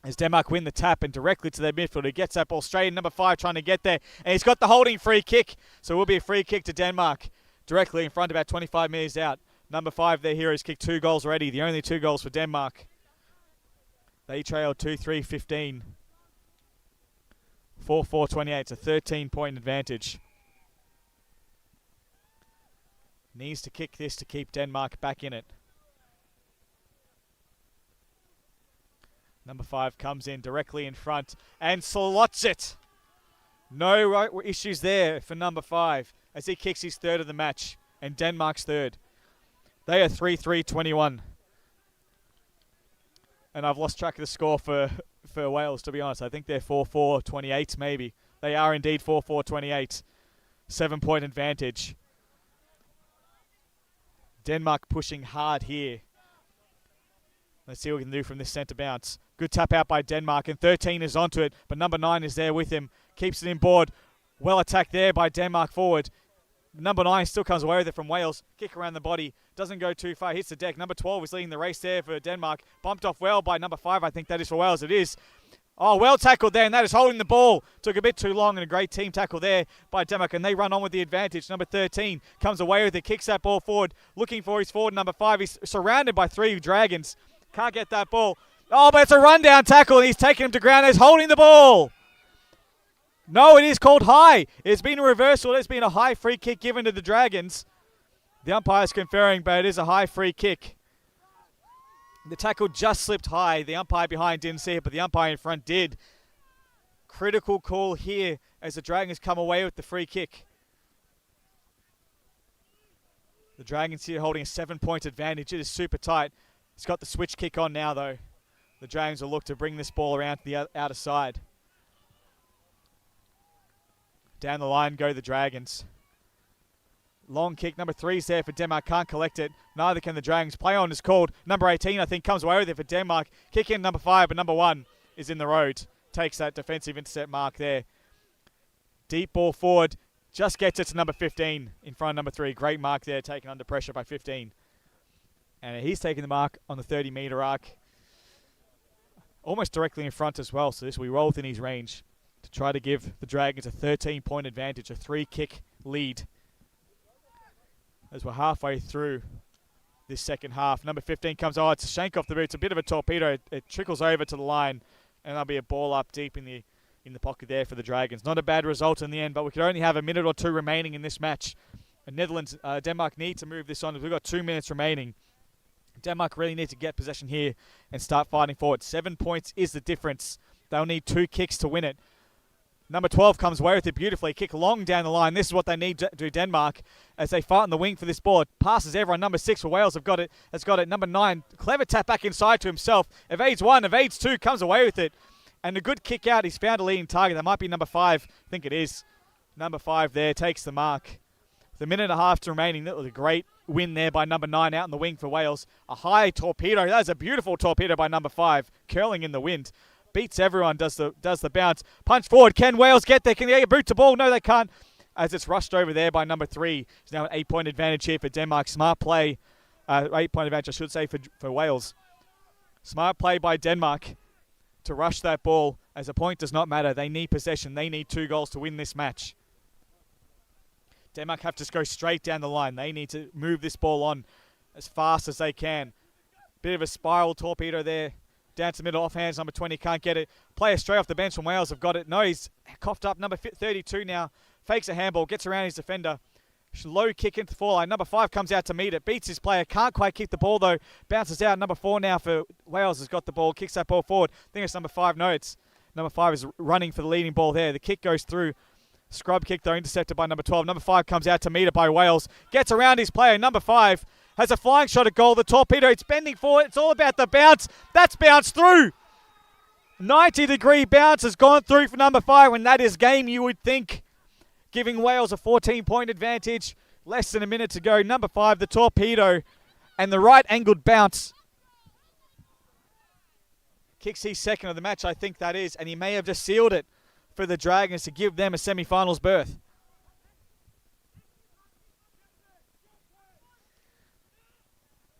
As Denmark win the tap and directly to their midfield. He gets that ball straight in. Number 5 trying to get there. And he's got the holding free kick. So it will be a free kick to Denmark. Directly in front, about 25 metres out. Number 5, their heroes, kicked 2 goals already. The only 2 goals for Denmark. They trailed 2-3-15. 4-4-28. It's a 13-point advantage. Needs to kick this to keep Denmark back in it. Number 5 comes in directly in front and slots it. No issues there for number 5 as he kicks his 3rd of the match and Denmark's 3rd. They are 3-3-21. And I've lost track of the score for Wales, to be honest. I think they're 4-4-28 maybe. They are indeed 4-4-28. 7-point advantage. Denmark pushing hard here. Let's see what we can do from this centre bounce. Good tap out by Denmark, and 13 is onto it, but number 9 is there with him. Keeps it in board. Well attacked there by Denmark forward. Number 9 still comes away with it from Wales. Kick around the body. Doesn't go too far. Hits the deck. Number 12 is leading the race there for Denmark. Bumped off well by number 5. I think that is for Wales. It is. Oh, well tackled there, and that is holding the ball. Took a bit too long, and a great team tackle there by Denmark, and they run on with the advantage. Number 13 comes away with it, kicks that ball forward, looking for his forward. Number 5, he's surrounded by 3 Dragons. Can't get that ball. Oh, but it's a rundown tackle, and he's taking him to ground. He's holding the ball. No, it is called high. It's been a reversal. There's been a high free kick given to the Dragons. The umpire's conferring, but it is a high free kick. The tackle just slipped high. The umpire behind didn't see it, but the umpire in front did. Critical call here as the Dragons come away with the free kick. The Dragons here holding a 7-point advantage. It is super tight. It's got the switch kick on now, though. The Dragons will look to bring this ball around to the outer side. Down the line go the Dragons. Long kick, number 3's there for Denmark, can't collect it. Neither can the Dragons. Play on is called. Number 18, I think, comes away with it for Denmark. Kick in number 5, but number 1 is in the road. Takes that defensive intercept mark there. Deep ball forward, just gets it to number 15 in front of number 3. Great mark there, taken under pressure by 15. And he's taking the mark on the 30-metre arc. Almost directly in front as well, so this will be well within his range to try to give the Dragons a 13-point advantage, a 3-kick lead. As we're halfway through this second half. Number 15 comes, it's a shank off the boot. It's a bit of a torpedo. It trickles over to the line, and there'll be a ball up deep in the pocket there for the Dragons. Not a bad result in the end, but we could only have a minute or 2 remaining in this match. And Denmark need to move this on. We've got 2 minutes remaining. Denmark really need to get possession here and start fighting forward. 7 points is the difference. They'll need 2 kicks to win it. Number 12 comes away with it beautifully. Kick long down the line. This is what they need to do, Denmark, as they fight on the wing for this ball. It passes everyone. Number 6 for Wales have got it. Has got it. Number 9, clever tap back inside to himself. Evades 1, evades 2, comes away with it. And a good kick out. He's found a leading target. That might be number 5. I think it is. Number 5 there takes the mark. With a minute and a half to remaining. That was a great win there by number 9 out in the wing for Wales. A high torpedo. That is a beautiful torpedo by number 5. Curling in the wind. Beats everyone, does the bounce. Punch forward. Can Wales get there? Can they get a boot to ball? No, they can't. As it's rushed over there by number 3. It's now an 8-point advantage here for Denmark. Smart play. 8-point advantage, I should say, for Wales. Smart play by Denmark to rush that ball, as a point does not matter. They need possession. They need 2 goals to win this match. Denmark have to go straight down the line. They need to move this ball on as fast as they can. Bit of a spiral torpedo there. Down to the middle, off hands, number 20 can't get it. Player straight off the bench from Wales have got it. No, he's coughed up. Number 32 now. Fakes a handball, gets around his defender. Low kick into the foreline. Number 5 comes out to meet it. Beats his player. Can't quite kick the ball though. Bounces out. Number 4 now for Wales has got the ball. Kicks that ball forward. I think it's number 5. No, it's number 5 is running for the leading ball there. The kick goes through. Scrub kick though, intercepted by number 12. Number 5 comes out to meet it by Wales. Gets around his player. Number 5 has a flying shot at goal. The torpedo, it's bending forward. It's all about the bounce. That's bounced through. 90-degree bounce has gone through for number 5, and that is game, you would think. Giving Wales a 14-point advantage. Less than a minute to go. Number 5, the torpedo, and the right-angled bounce. Kicks his second of the match, I think that is, and he may have just sealed it for the Dragons to give them a semi-finals berth.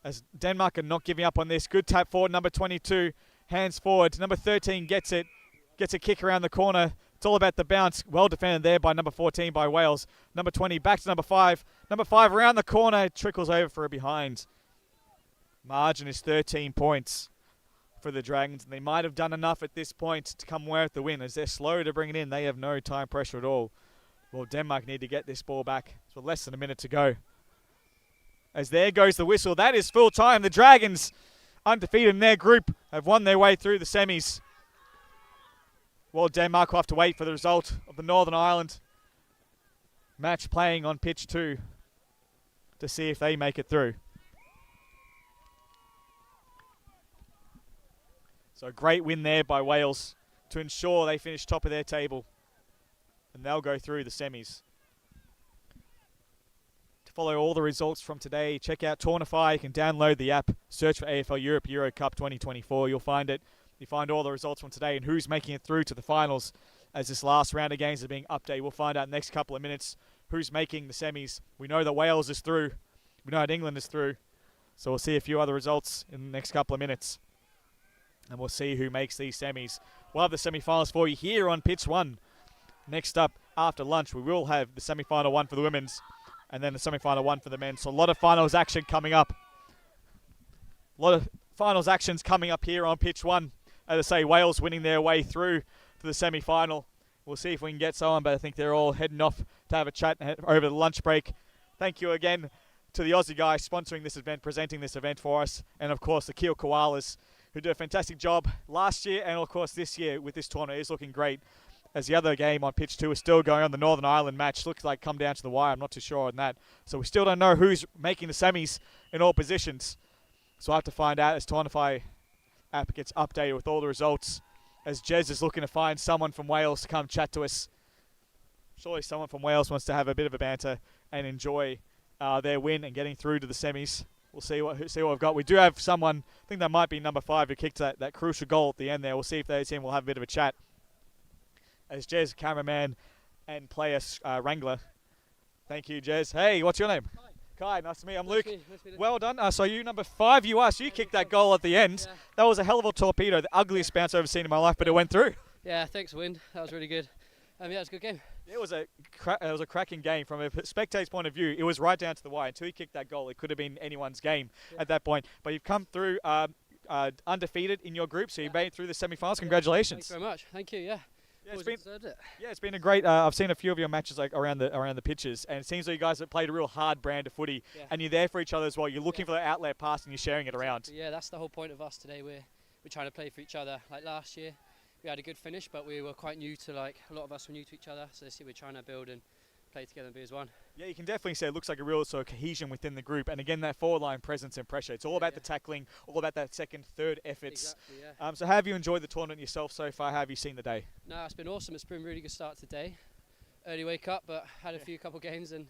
As Denmark are not giving up on this. Good tap forward, number 22. Hands forward. Number 13 gets it. Gets a kick around the corner. It's all about the bounce. Well defended there by number 14 by Wales. Number 20 back to number 5. Number 5 around the corner. Trickles over for a behind. Margin is 13 points for the Dragons. And they might have done enough at this point to come away with the win. As they're slow to bring it in, they have no time pressure at all. Well, Denmark need to get this ball back. So less than a minute to go. As there goes the whistle. That is full time. The Dragons, undefeated in their group, have won their way through the semis. Well, Denmark will have to wait for the result of the Northern Ireland match playing on pitch 2 to see if they make it through. So a great win there by Wales to ensure they finish top of their table, and they'll go through the semis. Follow all the results from today. Check out Tornify. You can download the app. Search for AFL Europe Euro Cup 2024. You'll find it. You find all the results from today and who's making it through to the finals as this last round of games is being updated. We'll find out in the next couple of minutes who's making the semis. We know that Wales is through. We know that England is through. So we'll see a few other results in the next couple of minutes. And we'll see who makes these semis. We'll have the semi-finals for you here on Pitch 1. Next up, after lunch, we will have the semi-final 1 for the women's, and then the semi-final 1 for the men. So a lot of finals action coming up. A lot of finals actions coming up here on pitch 1. As I say, Wales winning their way through to the semi-final. We'll see if we can get someone, but I think they're all heading off to have a chat over the lunch break. Thank you again to the Aussie guys sponsoring this event, presenting this event for us, and of course the Kiel Koalas, who did a fantastic job last year, and of course this year with this tournament is looking great. As the other game on pitch 2 is still going on, the Northern Ireland match looks like come down to the wire. I'm not too sure on that. So we still don't know who's making the semis in all positions. So I have to find out as Tournify app gets updated with all the results, as Jez is looking to find someone from Wales to come chat to us. Surely someone from Wales wants to have a bit of a banter and enjoy their win and getting through to the semis. We'll see what we've got. We do have someone, I think that might be number 5, who kicked that crucial goal at the end there. We'll see if there's him. We'll have a bit of a chat. As Jez, cameraman and player wrangler. Thank you, Jez. Hey, what's your name? Kai, nice to meet you. I'm Luke. Well done. So you number 5, you are. So you kicked that goal at the end. Yeah. That was a hell of a torpedo, the ugliest bounce I've ever seen in my life, but it went through. Yeah, thanks, Wind. That was really good. Yeah, it was a good game. It was a cracking game from a spectator's point of view. It was right down to the wire. Until you kicked that goal, it could have been anyone's game at that point. But you've come through undefeated in your group, so you made it through the semi-finals. Congratulations. Thanks very much. Thank you. Yeah. Yeah, Deserved it. Yeah, it's been a great. I've seen a few of your matches like around the pitches, and it seems like you guys have played a real hard brand of footy, and you're there for each other as well. You're looking for the outlet pass, and you're sharing it around. Yeah, that's the whole point of us today. We're trying to play for each other. Like last year, we had a good finish, but we were quite new to a lot of us were new to each other. So this year we're trying to build and play together and be as one. Yeah, you can definitely say it looks like a real sort of cohesion within the group, and again that forward line presence and pressure. It's all about the tackling, all about that second, third efforts. Exactly, yeah. So how have you enjoyed the tournament yourself so far? How have you seen the day? No, it's been awesome. It's been a really good start today. Early wake up, but had a couple games and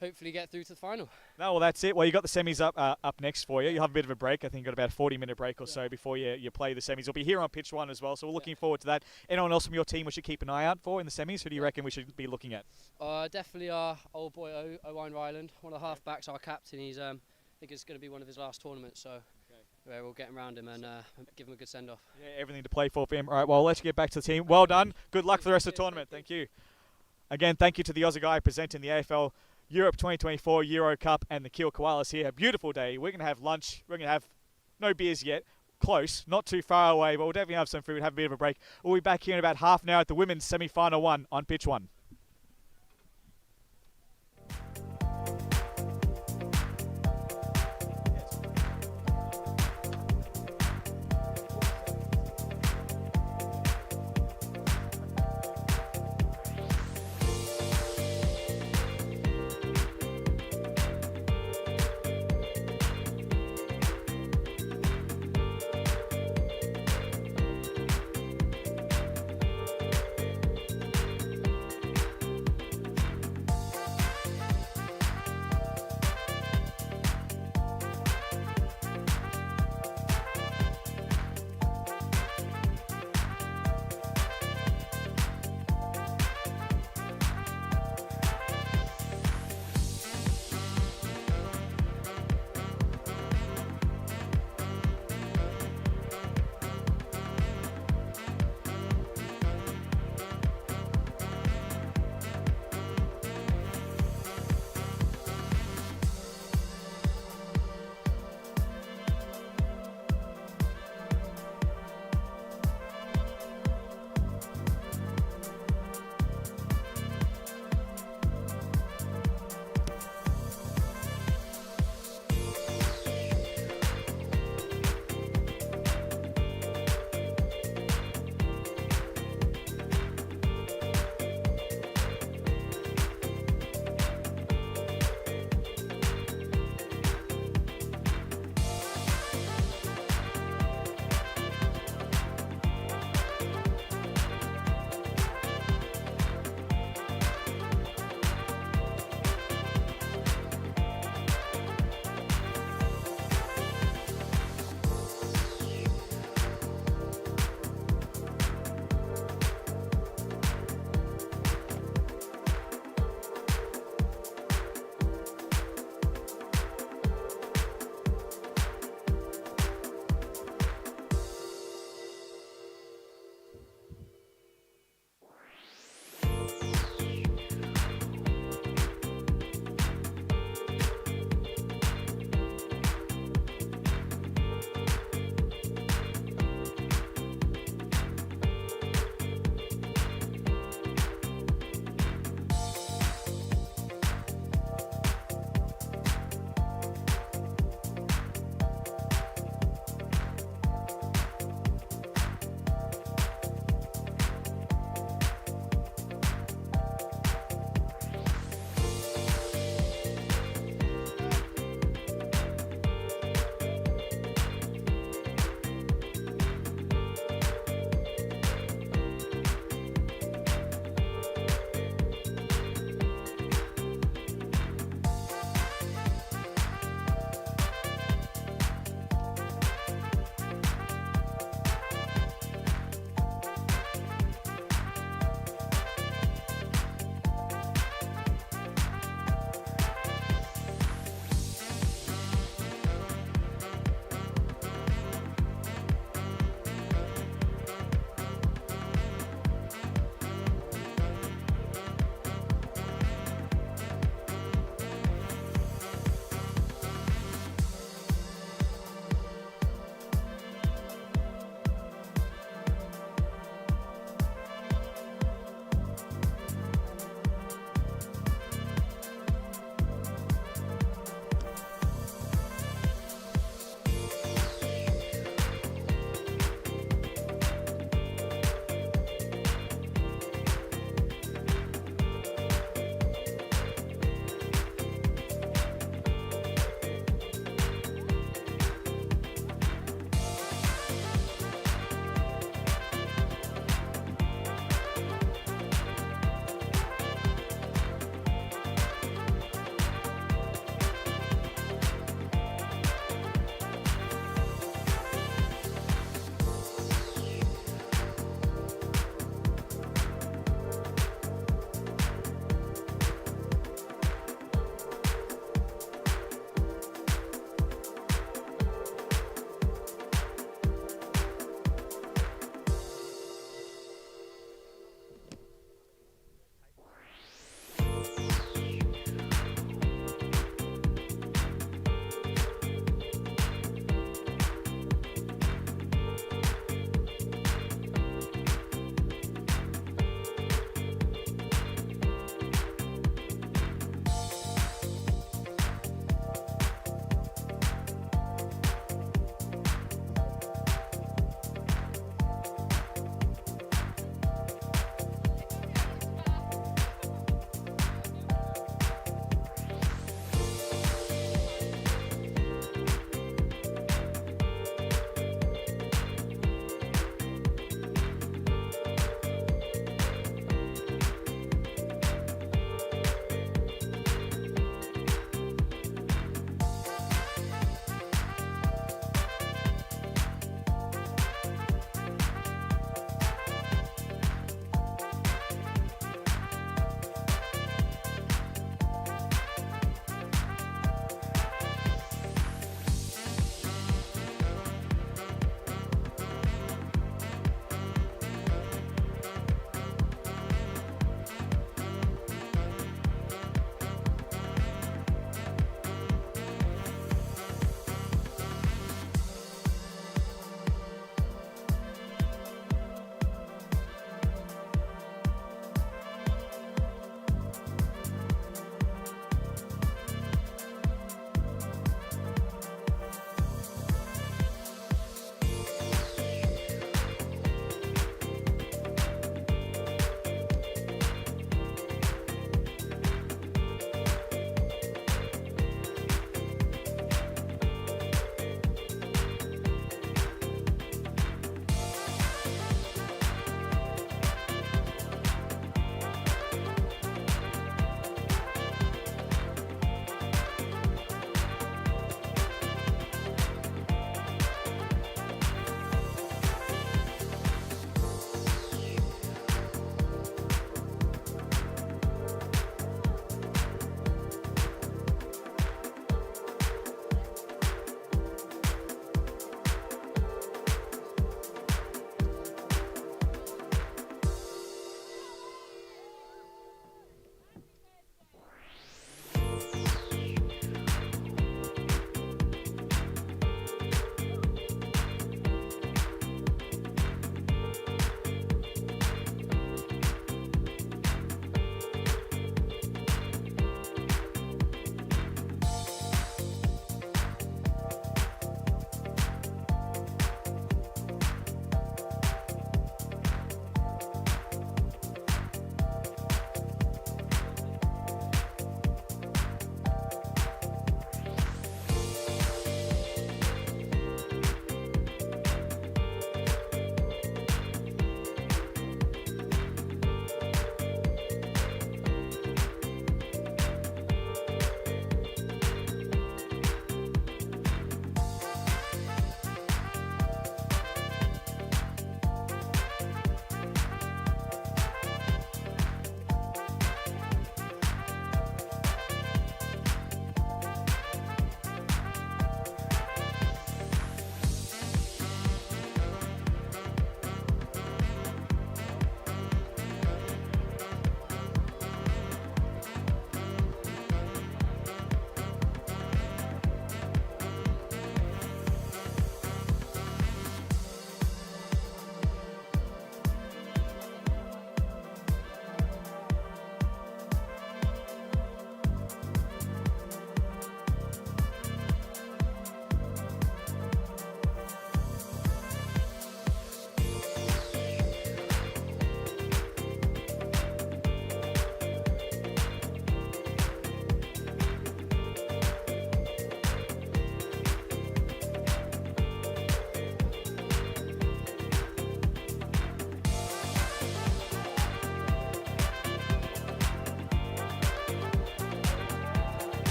hopefully get through to the final. No, well that's it. Well, you got the semis up next for you. You'll have a bit of a break. I think you've got about a 40-minute break or so before you play the semis. You'll be here on pitch 1 as well, so we're looking forward to that. Anyone else from your team we should keep an eye out for in the semis? Who do you reckon we should be looking at? Definitely our old boy Owen Ryland, one of the half-backs, our captain. He's I think it's going to be one of his last tournaments, so we'll get around him and give him a good send-off. Yeah, everything to play for him. All right, well, let's get back to the team. Well done. Good luck for the rest of the tournament. Thank you. Again, thank you to the Aussie guy presenting the AFL Europe 2024 Euro Cup and the Kiel Koalas here. A beautiful day. We're going to have lunch. We're going to have no beers yet. Close, not too far away, but we'll definitely have some food, have a bit of a break. We'll be back here in about half an hour at the women's semi-final 1 on pitch 1.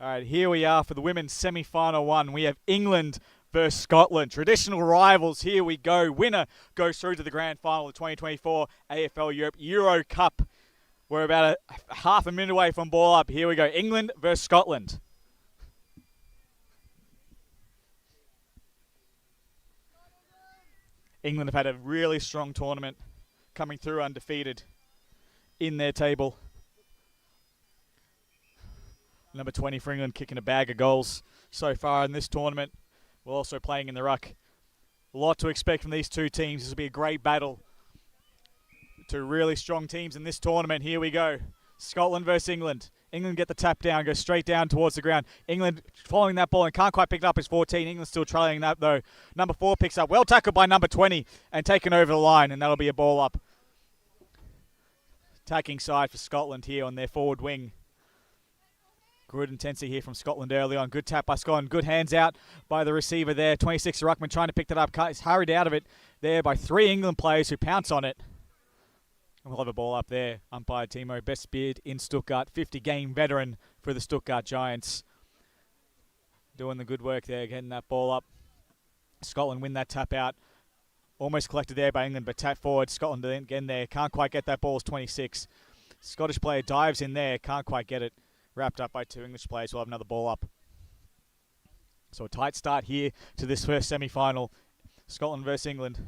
All right, here we are for the women's semi-final one. We have England versus Scotland. Traditional rivals, here we go. Winner goes through to the grand final of the 2024 AFL Europe Euro Cup. We're about a half a minute away from ball up. Here we go, England versus Scotland. England have had a really strong tournament, coming through undefeated in their table. Number 20 for England kicking a bag of goals so far in this tournament. We're also playing in the ruck. A lot to expect from these two teams. This will be a great battle. Two really strong teams in this tournament. Here we go. Scotland versus England. England get the tap down, go straight down towards the ground. England following that ball and can't quite pick it up as 14. England still trailing that though. Number 4 picks up. Well tackled by number 20 and taken over the line, and that'll be a ball up. Attacking side for Scotland here on their forward wing. Good intensity here from Scotland early on. Good tap by Scotland. Good hands out by the receiver there. 26 Ruckman trying to pick that up. He's hurried out of it there by 3 England players who pounce on it. We'll have a ball up there. Umpire Timo, best beard in Stuttgart. 50-game veteran for the Stuttgart Giants. Doing the good work there, getting that ball up. Scotland win that tap out. Almost collected there by England, but tap forward. Scotland again there. Can't quite get that ball as 26. Scottish player dives in there. Can't quite get it. Wrapped up by 2 English players. We'll have another ball up. So a tight start here to this first semi-final. Scotland versus England.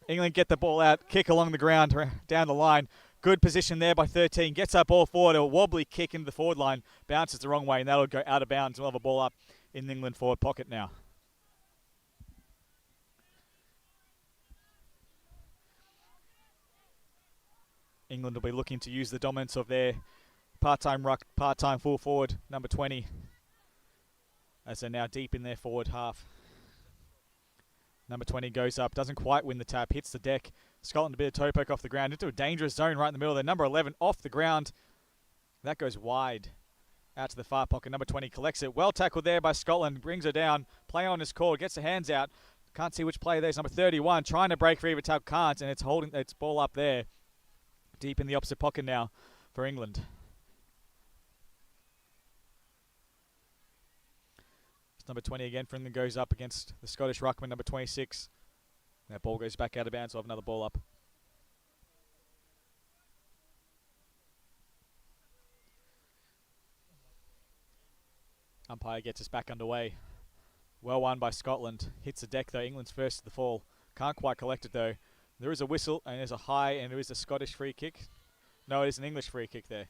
England get the ball out, kick along the ground, down the line. Good position there by 13. Gets that ball forward. A wobbly kick into the forward line. Bounces the wrong way, and that'll go out of bounds. We'll have a ball up in the England forward pocket now. England will be looking to use the dominance of their part-time ruck, part-time full forward, number 20, as they're now deep in their forward half. Number 20 goes up, doesn't quite win the tap, hits the deck. Scotland a bit of toe poke off the ground into a dangerous zone right in the middle there. Number 11 off the ground. That goes wide out to the far pocket. Number 20 collects it. Well tackled there by Scotland, brings her down. Play on is called, gets the hands out. Can't see which player there's. Number 31 trying to break free, but tap can't, and it's holding its ball up there. Deep in the opposite pocket now for England. Number 20 again for England goes up against the Scottish ruckman, number 26. That ball goes back out of bounds, so we'll have another ball up. Umpire gets us back underway. Well won by Scotland. Hits the deck though, England's first to the fall. Can't quite collect it though. There is a whistle and there's a high and there is a Scottish free kick. No, it is an English free kick there.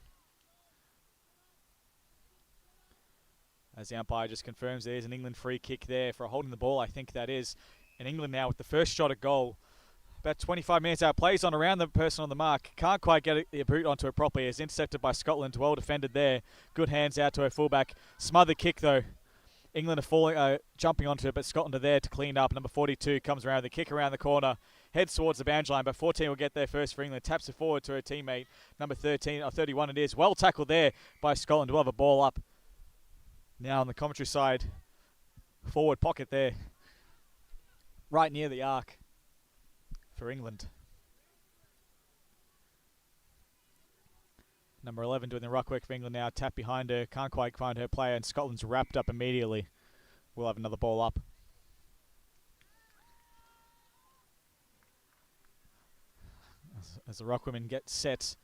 As the umpire just confirms there's an England free kick there for holding the ball, I think that is. And England now with the first shot at goal. About 25 minutes out, plays on around the person on the mark. Can't quite get the boot onto it properly. Is intercepted by Scotland. Well defended there. Good hands out to her fullback. Smothered kick though. England are falling, jumping onto it, but Scotland are there to clean up. Number 42 comes around the kick around the corner. Heads towards the boundary line, but 14 will get there first for England. Taps it forward to her teammate. Number 31 it is. Well tackled there by Scotland. We'll have a ball up. Now on the commentary side, forward pocket there, right near the arc for England. Number 11 doing the ruck work for England now, tap behind her, can't quite find her player, and Scotland's wrapped up immediately. We'll have another ball up. As the ruck women get set.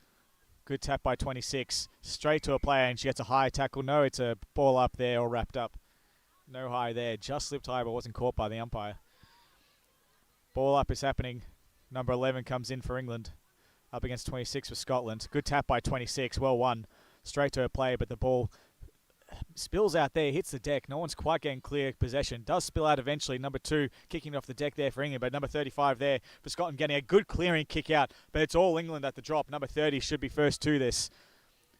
Good tap by 26. Straight to a player and she gets a high tackle. No, it's a ball up there or wrapped up. No high there. Just slipped high but wasn't caught by the umpire. Ball up is happening. Number 11 comes in for England. Up against 26 for Scotland. Good tap by 26. Well won. Straight to a player but the ball spills out there. Hits the deck. No one's quite getting clear possession. Does spill out eventually. Number 2 kicking off the deck there for England. But number 35 there for Scotland getting a good clearing kick out. But it's all England at the drop. Number 30 should be first to this.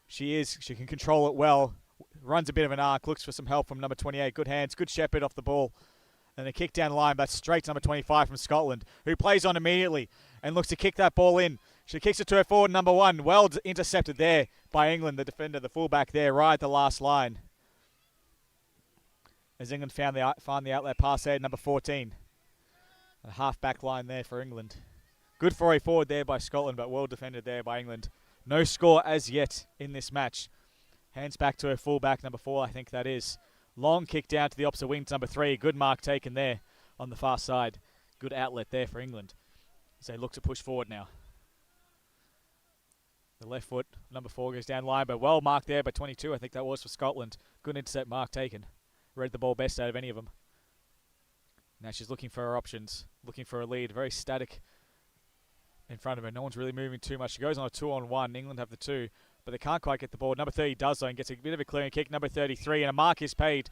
She can control it well. Runs a bit of an arc. Looks for some help from number 28. Good hands. Good shepherd off the ball. And a kick down the line. But straight to number 25 from Scotland. Who plays on immediately. And looks to kick that ball in. She kicks it to her forward, number 1. Well intercepted there by England, the defender, the fullback there, right at the last line. As England find the outlet pass there, number 14. A half-back line there for England. Good foray forward there by Scotland, but well defended there by England. No score as yet in this match. Hands back to her fullback, number 4, I think that is. Long kick down to the opposite wing to number 3. Good mark taken there on the far side. Good outlet there for England as they look to push forward now. The left foot, number 4, goes down line, but well marked there by 22. I think that was for Scotland. Good intercept mark taken. Read the ball best out of any of them. Now she's looking for her options, looking for a lead. Very static in front of her. No one's really moving too much. She goes on a 2-on-1. England have the 2, but they can't quite get the ball. Number 30 does though and gets a bit of a clearing kick. Number 33, and a mark is paid.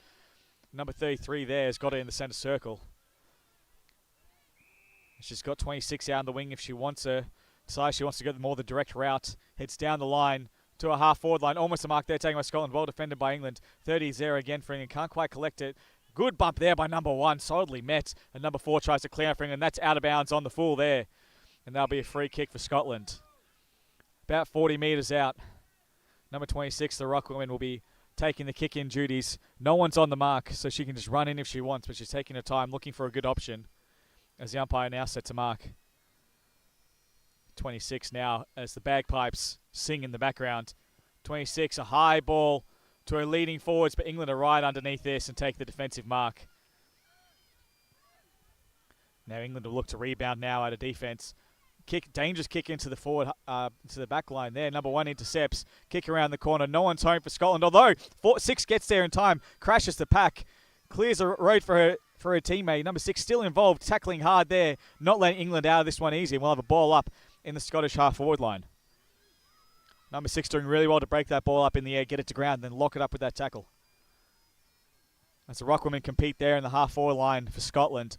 Number 33 there has got it in the centre circle. She's got 26 out on the wing if she wants her. Decides she wants to go more the direct route. Heads down the line to a half-forward line. Almost a mark there taken by Scotland. Well defended by England. 30 is there again for England. Can't quite collect it. Good bump there by number 1. Solidly met. And number 4 tries to clear out for England. That's out of bounds on the full there. And that'll be a free kick for Scotland. About 40 metres out. Number 26, the ruck woman, will be taking the kick-in duties. No one's on the mark, so she can just run in if she wants, but she's taking her time, looking for a good option as the umpire now set to mark. 26 now as the bagpipes sing in the background. 26, a high ball to her leading forwards, but England are right underneath this and take the defensive mark. Now England will look to rebound now out of defence. Dangerous kick into the forward, to the back line there. Number 1 intercepts. Kick around the corner. No one's home for Scotland. Although 6 gets there in time, crashes the pack, clears the road for her teammate. Number 6 still involved, tackling hard there, not letting England out of this one easy. We'll have a ball up in the Scottish half-forward line. Number 6 doing really well to break that ball up in the air, get it to ground, then lock it up with that tackle. As the Rockwomen compete there in the half-forward line for Scotland.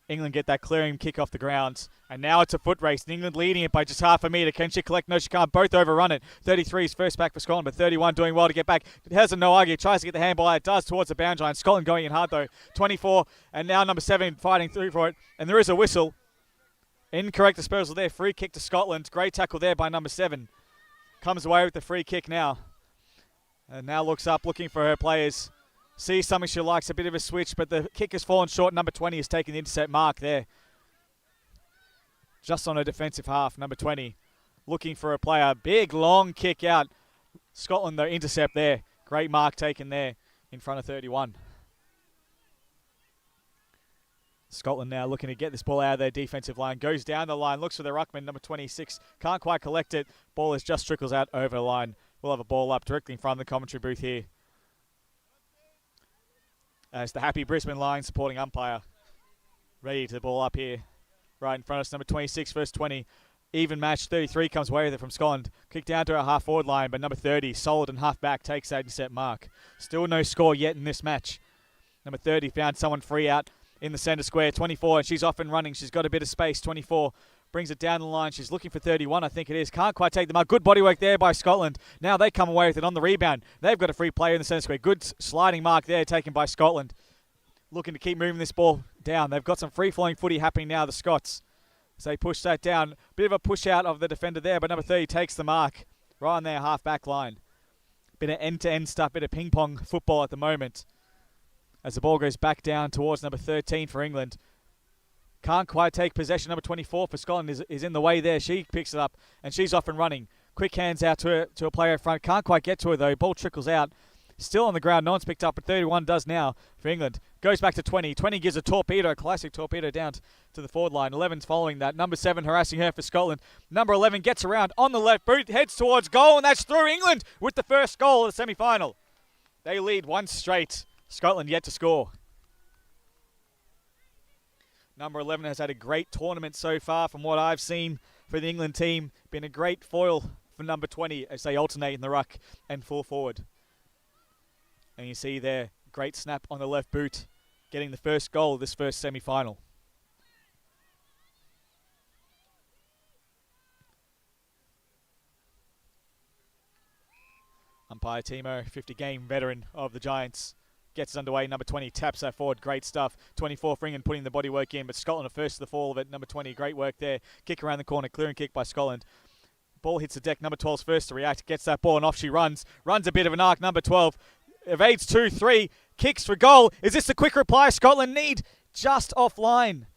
England get that clearing kick off the ground. And now it's a foot race. And England leading it by just half a metre. Can she collect? No, she can't. Both overrun it. 33 is first back for Scotland, but 31 doing well to get back. It has a no argue. Tries to get the handball out. It does towards the boundary line. Scotland going in hard though. 24. And now number 7 fighting through for it. And there is a whistle. Incorrect disposal there. Free kick to Scotland. Great tackle there by number 7. Comes away with the free kick now. And now looks up looking for her players. Sees something she likes, a bit of a switch, but the kick has fallen short. Number 20 has taken the intercept mark there. Just on a defensive half, number 20. Looking for a player. Big, long kick out. Scotland, though, intercept there. Great mark taken there in front of 31. Scotland now looking to get this ball out of their defensive line. Goes down the line, looks for the ruckman, number 26. Can't quite collect it. Ball is just trickles out over the line. We'll have a ball up directly in front of the commentary booth here. As the happy Brisbane Lions supporting umpire. Ready to ball up here. Right in front of us, number 26 versus 20. Even match, 33 comes away with it from Scotland. Kick down to our half-forward line, but number 30, solid and half-back, takes that intercept mark. Still no score yet in this match. Number 30 found someone free out in the centre square. 24, and she's off and running. She's got a bit of space. 24 brings it down the line. She's looking for 31, I think it is. Can't quite take the mark. Good body work there by Scotland. Now they come away with it on the rebound. They've got a free player in the centre square. Good sliding mark there taken by Scotland. Looking to keep moving this ball down. They've got some free-flowing footy happening now, the Scots. So they push that down. Bit of a push out of the defender there, but number 30 takes the mark right on their half-back line. Bit of end-to-end stuff, bit of ping-pong football at the moment. As the ball goes back down towards number 13 for England. Can't quite take possession. Number 24 for Scotland is in the way there. She picks it up, and she's off and running. Quick hands out to a player in front. Can't quite get to her, though. Ball trickles out. Still on the ground. No one's picked up, but 31 does now for England. Goes back to 20. 20 gives a torpedo, a classic torpedo down to the forward line. 11's following that. Number 7 harassing her for Scotland. Number 11 gets around on the left boot, heads towards goal, and that's through. England with the first goal of the semi-final. They lead one straight. Scotland yet to score. Number 11 has had a great tournament so far from what I've seen for the England team. Been a great foil for number 20 as they alternate in the ruck and full forward. And you see there, great snap on the left boot, getting the first goal of this first semi-final. Umpire Timo, 50-game veteran of the Giants, gets it underway. Number 20 taps that forward. Great stuff. 24 for England putting the body work in, but Scotland are first to the fall of it. Number 20, great work there. Kick around the corner, clearing kick by Scotland. Ball hits the deck. Number 12's first to react. Gets that ball and off she runs. Runs a bit of an arc. Number 12 evades 2-3. Kicks for goal. Is this the quick reply Scotland need? Just offline.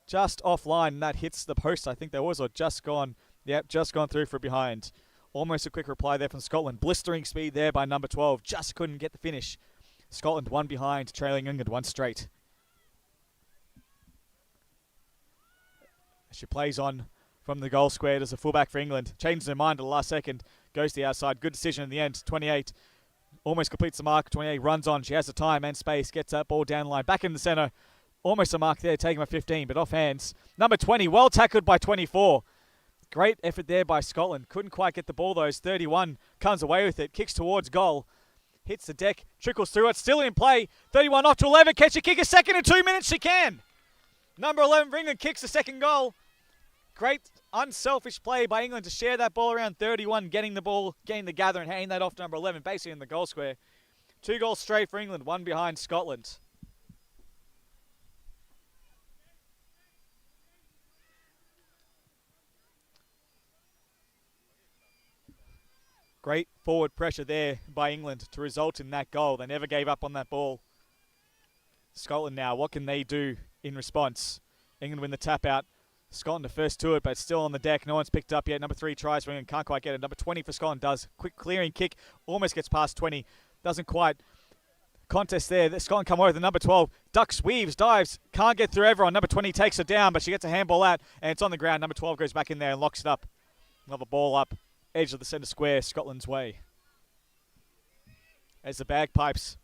Just offline. And that hits the post. I think there was, or just gone. Yep, just gone through for behind. Almost a quick reply there from Scotland. Blistering speed there by number 12. Just couldn't get the finish. Scotland one behind, trailing England one straight. She plays on from the goal square as a fullback for England. Changes her mind at the last second. Goes to the outside. Good decision in the end. 28. Almost completes the mark. 28 runs on. She has the time and space. Gets that ball down the line. Back in the centre. Almost a mark there. Taking my 15, but off hands. Number 20. Well tackled by 24. Great effort there by Scotland. Couldn't quite get the ball though. 31 comes away with it. Kicks towards goal. Hits the deck. Trickles through it. Still in play. 31 off to 11. Can she kick a second in 2 minutes? She can. Number 11 for England kicks the second goal. Great unselfish play by England to share that ball around 31, getting the ball, getting the gather and handing that off to number 11, basically in the goal square. 2 goals straight for England, 1 behind Scotland. Great forward pressure there by England to result in that goal. They never gave up on that ball. Scotland now, what can they do in response? England win the tap out. Scotland the first to it, but still on the deck. No one's picked up yet. Number 3 tries for England, can't quite get it. Number 20 for Scotland does. Quick clearing kick, almost gets past 20. Doesn't quite. Contest there. Scotland come over the number 12. Ducks, weaves, dives. Can't get through everyone. Number 20 takes it down, but she gets a handball out, and it's on the ground. Number 12 goes back in there and locks it up. Another ball up. Edge of the centre square, Scotland's way. As the bagpipes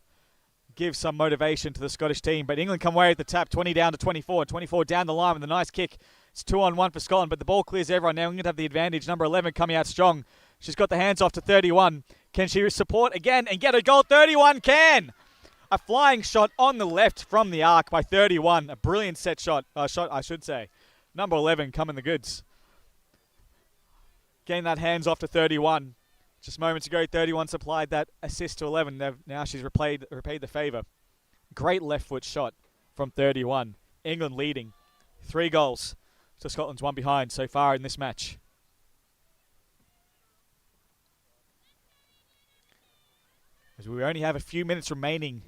give some motivation to the Scottish team, but England come away at the tap. 20 down to 24. 24 down the line with a nice kick. It's 2-on-1 for Scotland, but the ball clears everyone. Now England have the advantage. Number 11 coming out strong. She's got the hands off to 31. Can she support again and get a goal? 31 can! A flying shot on the left from the arc by 31. A brilliant set shot, I should say. Number 11 coming the goods. Getting that hands off to 31. Just moments ago, 31 supplied that assist to 11. Now she's repaid the favour. Great left foot shot from 31. England leading. 3 goals. So Scotland's 1 behind so far in this match. As we only have a few minutes remaining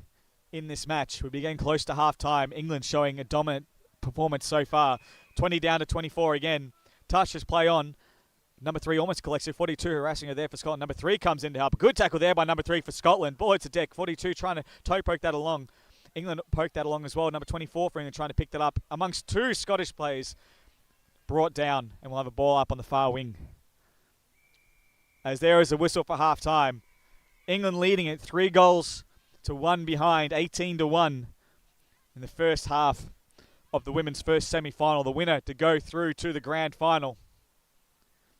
in this match, we'll be getting close to half-time. England showing a dominant performance so far. 20 down to 24 again. Tasha's play on. Number 3 almost collects it. 42 harassing her there for Scotland. Number 3 comes in to help. Good tackle there by number 3 for Scotland. Ball hits the deck. 42 trying to toe poke that along. England poked that along as well. Number 24 for England trying to pick that up amongst 2 Scottish players. Brought down, and we'll have a ball up on the far wing. As there is a whistle for half-time. England leading it 3 goals to 1 behind, 18-1 in the first half of the women's first semi-final. The winner to go through to the grand final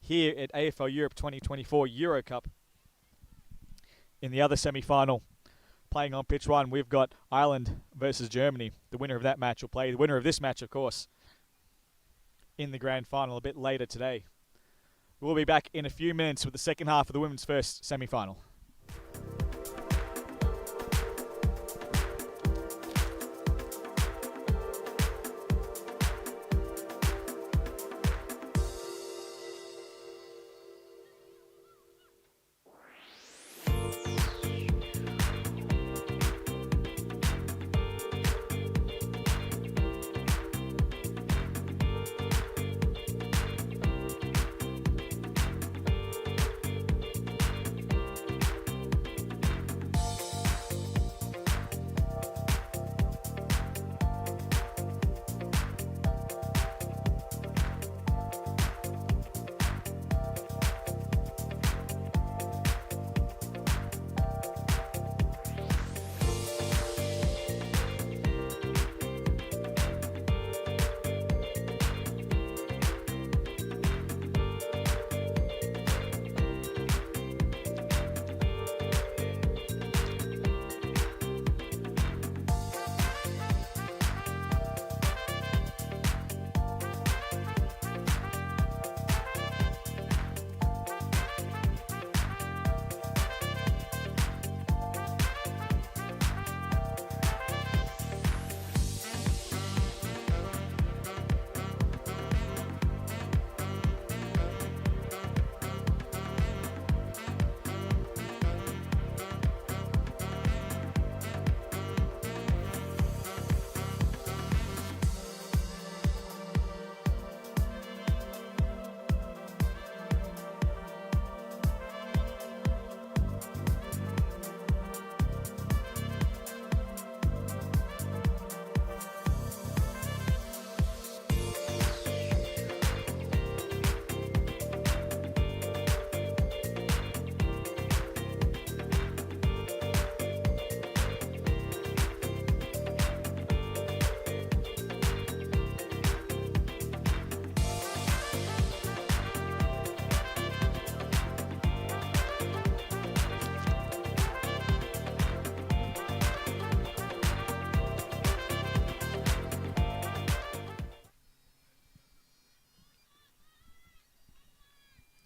here at AFL Europe 2024 Euro Cup. In the other semi-final, playing on pitch 1, we've got Ireland versus Germany. The winner of that match will play the winner of this match, of course, in the grand final a bit later today. We'll be back in a few minutes with the second half of the women's first semi-final.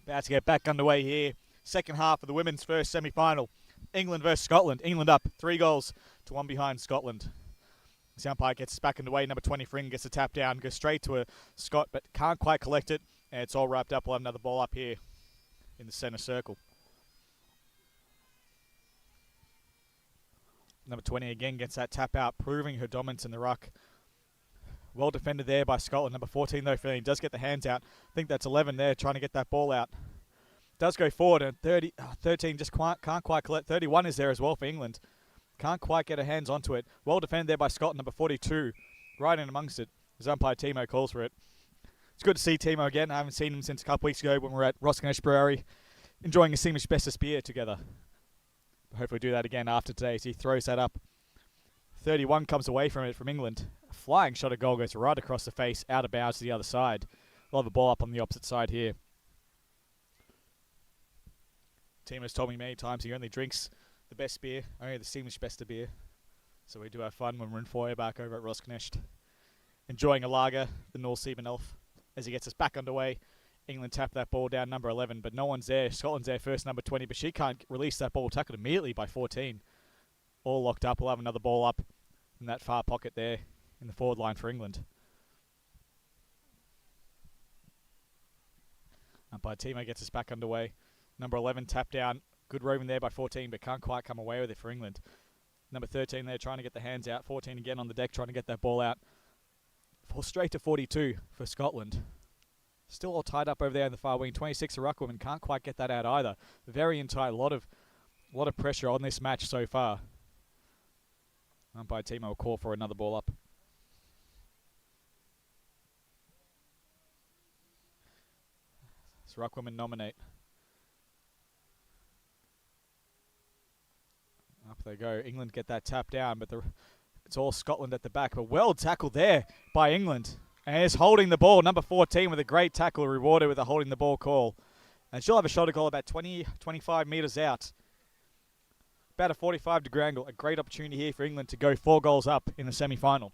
About to get back underway here. Second half of the women's first semi-final. England versus Scotland. England up 3-1 behind Scotland. The umpire gets us back underway. Number 20 for England gets a tap down. Goes straight to a Scott, but can't quite collect it. And it's all wrapped up. We'll have another ball up here in the centre circle. Number 20 again gets that tap out, proving her dominance in the ruck. Well defended there by Scotland. Number 14 though, Feeling does get the hands out. I think that's 11 there, trying to get that ball out. Does go forward, and 13 just can't quite collect. 31 is there as well for England. Can't quite get her hands onto it. Well defended there by Scotland. Number 42, right in amongst it. As umpire Timo calls for it. It's good to see Timo again. I haven't seen him since a couple weeks ago when we were at Roscommon Brewery, enjoying a Seamish Bestest beer together. Hopefully do that again after today as he throws that up. 31 comes away from it from England. A flying shot of goal goes right across the face, out of bounds to the other side. We'll have a ball up on the opposite side here. Timo's told me many times he only drinks the best beer, only the Seamish Besta beer. So we do have fun when we're in Feuerbach over at Rosknecht. Enjoying a lager, the North Seaman Elf, as he gets us back underway. England tap that ball down, number 11, but no one's there. Scotland's there first, number 20, but she can't release that ball. Tackled immediately by 14. All locked up. We'll have another ball up in that far pocket there in the forward line for England. Umpire Timo gets us back underway. Number 11 tap down. Good roving there by 14, but can't quite come away with it for England. Number 13 there trying to get the hands out. 14 again on the deck trying to get that ball out. Straight to 42 for Scotland. Still all tied up over there in the far wing. 26 a ruckwoman, can't quite get that out either. Very tight. A lot of pressure on this match so far. Umpire Timo will call for another ball up. Does ruckwoman nominate? Up they go. England get that tap down, but it's all Scotland at the back. But well tackled there by England. And is holding the ball. Number 14 with a great tackle, rewarded with a holding the ball call. And she'll have a shot at goal about 20, 25 metres out. About a 45-degree angle. A great opportunity here for England to go 4 goals up in the semi-final.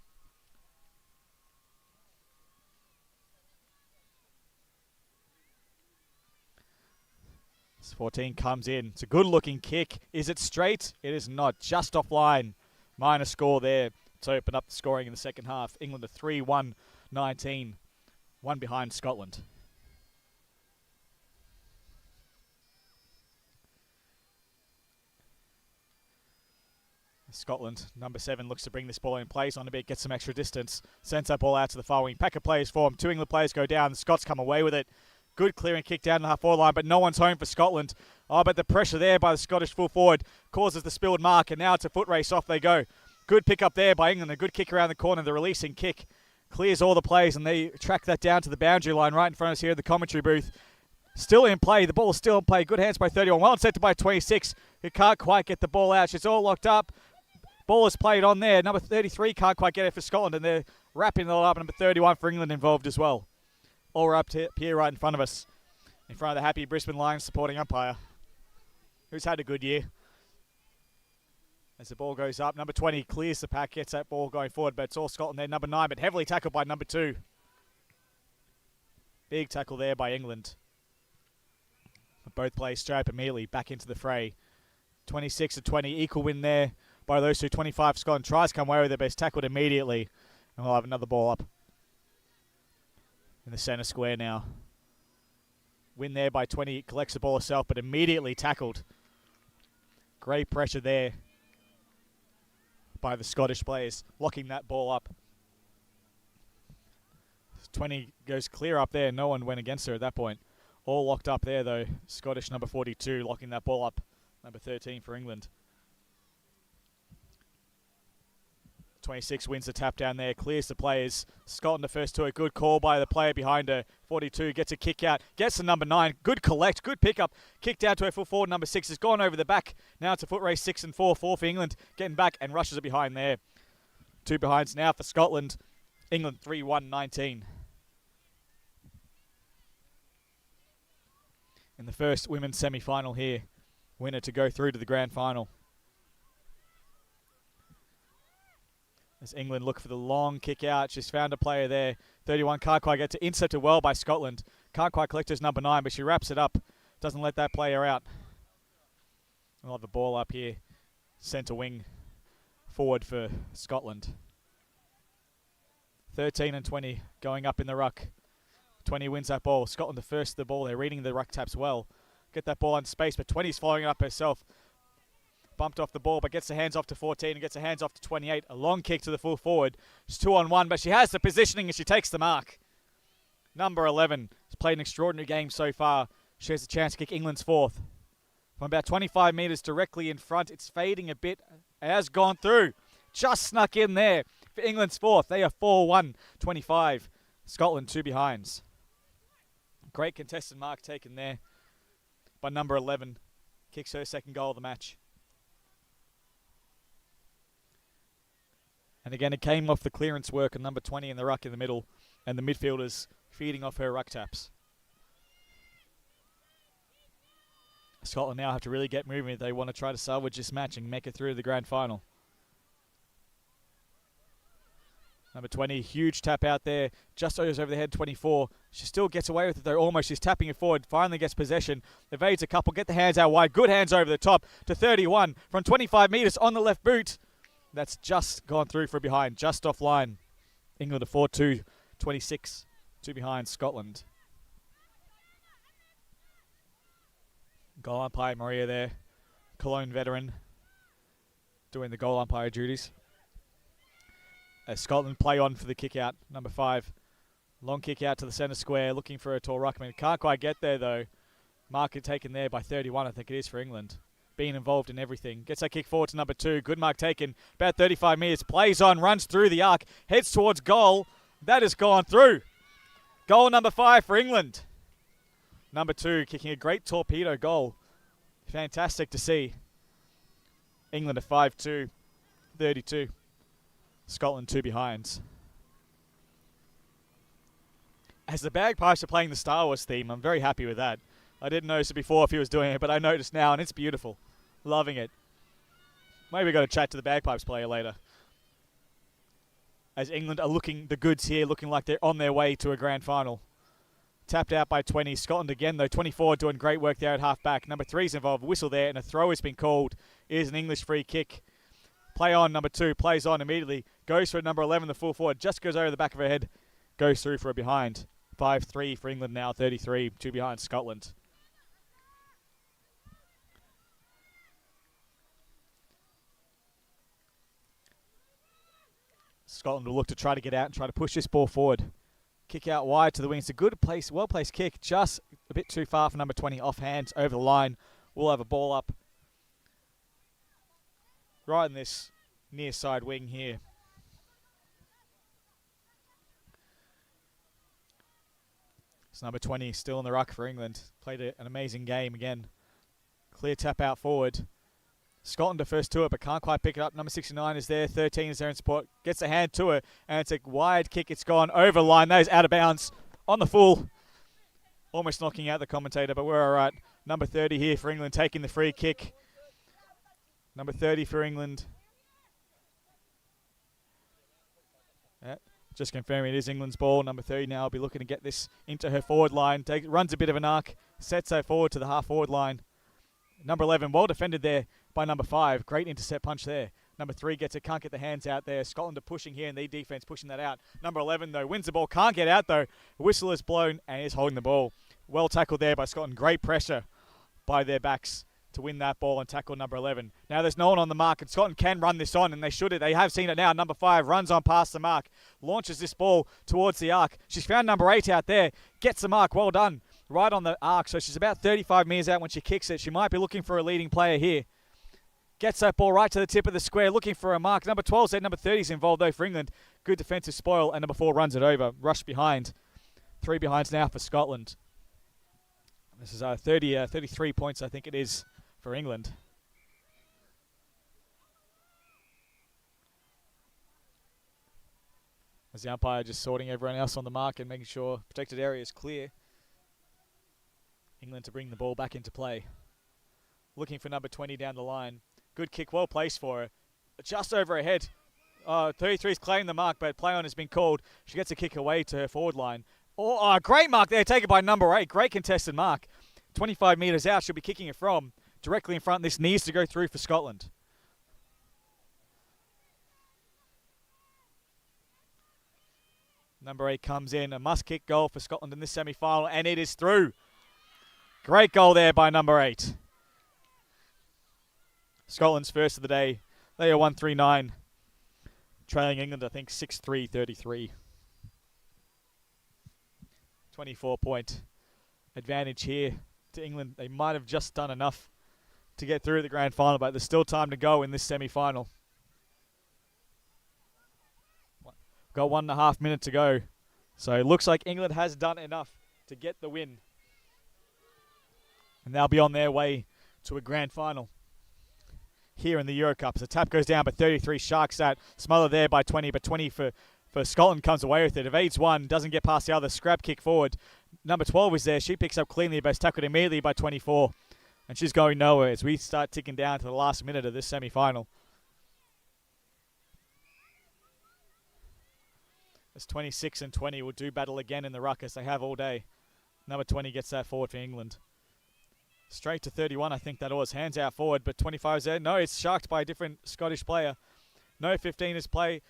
This 14 comes in. It's a good-looking kick. Is it straight? It is not. Just offline. Minor score there to open up the scoring in the second half. England a 3-1-19. One behind Scotland. Scotland, number 7, looks to bring this ball in place on a bit, gets some extra distance, sends that ball out to the far wing. Pack of players form. 2 England players go down. The Scots come away with it. Good clearing kick down the half-forward line, but no one's home for Scotland. Oh, but the pressure there by the Scottish full forward causes the spilled mark, and now it's a foot race. Off they go. Good pick up there by England. A good kick around the corner. The releasing kick clears all the plays, and they track that down to the boundary line right in front of us here in the commentary booth. Still in play. The ball is still in play. Good hands by 31. Well intercepted by 26, who can't quite get the ball out. She's all locked up. Ball is played on there. Number 33 can't quite get it for Scotland, and they're wrapping it all up. Number 31 for England involved as well. All wrapped here right in front of us. In front of the happy Brisbane Lions supporting umpire, who's had a good year. As the ball goes up, number 20 clears the pack, gets that ball going forward, but it's all Scotland there. Number 9, but heavily tackled by number 2. Big tackle there by England. Both players straight up immediately back into the fray. 26-20, equal win there by those two. 25 Scotland tries to come away with it, but it's tackled immediately. And we'll have another ball up in the centre square now. Win there by 20, collects the ball herself, but immediately tackled. Great pressure there by the Scottish players, locking that ball up. 20 goes clear up there. No one went against her at that point. All locked up there, though. Scottish number 42 locking that ball up. Number 13 for England. 26 wins the tap down there, clears the players. Scotland the first to a good call by the player behind her. 42 gets a kick out, gets to number 9. Good collect, good pickup. Kick down to her full forward. Number 6 has gone over the back. Now it's a foot race 6 and 4. 4 for England. Getting back and rushes it behind there. 2 behinds now for Scotland. England 3-1-19. In the first women's semi-final here. Winner to go through to the grand final. As England look for the long kick out. She's found a player there. 31, can't quite get to intercepted well by Scotland. Can't quite collect his number 9, but she wraps it up. Doesn't let that player out. We'll have the ball up here. Centre wing forward for Scotland. 13 and 20 going up in the ruck. 20 wins that ball. Scotland the first to the ball. They're reading the ruck taps well. Get that ball in space, but 20's following it up herself. Bumped off the ball, but gets the hands off to 14 and gets the hands off to 28. A long kick to the full forward. She's 2-on-1, but she has the positioning and she takes the mark. Number 11 has played an extraordinary game so far. She has a chance to kick England's 4th. From about 25 metres directly in front. It's fading a bit. It has gone through. Just snuck in there for England's 4th. They are 4-1, 25. Scotland 2 behinds. Great contested mark taken there by number 11. Kicks her second goal of the match. And again, it came off the clearance work of number 20 in the ruck in the middle, and the midfielders feeding off her ruck taps. Scotland now have to really get moving if they want to try to salvage this match and make it through to the grand final. Number 20, huge tap out there, just goes over the head, 24. She still gets away with it though, almost. She's tapping it forward, finally gets possession, evades a couple, get the hands out wide, good hands over the top to 31 from 25 metres on the left boot. That's just gone through for behind, just offline. England a 4-2, 26, 2 behind Scotland. Goal umpire Maria there, Cologne veteran, doing the goal umpire duties. As Scotland play on for the kick out, number 5. Long kick out to the centre square, looking for a tall ruckman. Can't quite get there though. Mark taken there by 31, I think it is for England. Being involved in everything. Gets that kick forward to number 2. Good mark taken. About 35 metres. Plays on, runs through the arc. Heads towards goal. That has gone through. Goal number 5 for England. Number 2 kicking a great torpedo goal. Fantastic to see. England a 5-2. 32. Scotland 2 behinds. As the bagpipes are playing the Star Wars theme, I'm very happy with that. I didn't notice it before if he was doing it, but I noticed now, and it's beautiful. Loving it. Maybe we've got to chat to the bagpipes player later. As England are looking the goods here, looking like they're on their way to a grand final. Tapped out by 20. Scotland again, though. 24 doing great work there at half-back. Number 3's involved. Whistle there, and a throw has been called. It is an English free kick. Play on, number 2. Plays on immediately. Goes for number 11, the full forward. Just goes over the back of her head. Goes through for a behind. 5-3 for England now. 33. 2 behind Scotland. Scotland will look to try to get out and try to push this ball forward. Kick out wide to the wing. It's a good place, well-placed kick. Just a bit too far for number 20. Off hands, over the line. We'll have a ball up right in this near side wing here. It's number 20 still in the ruck for England. Played an amazing game again. Clear tap out forward. Scotland are first to it, but can't quite pick it up. Number 69 is there. 13 is there in support. Gets a hand to it, and it's a wide kick. It's gone over the line. That is out of bounds on the full. Almost knocking out the commentator, but we're all right. Number 30 here for England, taking the free kick. Number 30 for England. Yeah, just confirming it is England's ball. Number 30 now will be looking to get this into her forward line. Runs a bit of an arc. Sets her forward to the half-forward line. Number 11, well defended there by number 5. Great intercept punch there. Number 3 gets it, can't get the hands out there. Scotland are pushing here, and the defence pushing that out. Number 11, though, wins the ball. Can't get out, though. Whistle is blown, and is holding the ball. Well tackled there by Scotland. Great pressure by their backs to win that ball and tackle number 11. Now there's no one on the mark, and Scotland can run this on, and they should. They have seen it now. Number 5 runs on past the mark. Launches this ball towards the arc. She's found number 8 out there. Gets the mark. Well done. Right on the arc, so she's about 35 metres out when she kicks it. She might be looking for a leading player here. Gets that ball right to the tip of the square, looking for a mark. Number 12 said number 30 is involved, though, for England. Good defensive spoil, and number 4 runs it over. Rush behind. 3 behinds now for Scotland. This is 33 points, I think it is, for England. As the umpire just sorting everyone else on the mark and making sure protected area is clear. England to bring the ball back into play. Looking for number 20 down the line. Good kick, well placed for her. Just over her head. 33's claimed the mark, but play on has been called. She gets a kick away to her forward line. Oh, great mark there, taken by number 8. Great contested mark. 25 metres out, she'll be kicking it from. Directly in front, this needs to go through for Scotland. Number 8 comes in, a must-kick goal for Scotland in this semi-final, and it is through. Great goal there by number 8. Scotland's first of the day. They are 139. Trailing England, I think, 6-3-33. 24-point advantage here to England. They might have just done enough to get through the grand final, but there's still time to go in this semi-final. Got 1.5 minutes to go. So it looks like England has done enough to get the win. And they'll be on their way to a grand final here in the Euro Cup. So tap goes down, but 33 Sharks that. Smothered there by 20, but 20 for Scotland comes away with it. Evades one, doesn't get past the other. Scrap kick forward. Number 12 is there. She picks up cleanly, but is tackled immediately by 24. And she's going nowhere as we start ticking down to the last minute of this semi-final. As 26 and 20 will do battle again in the ruckus. They have all day. Number 20 gets that forward for England. Straight to 31, I think that was. Hands out forward, but 25 is there. No, it's sharked by a different Scottish player. No 15 is play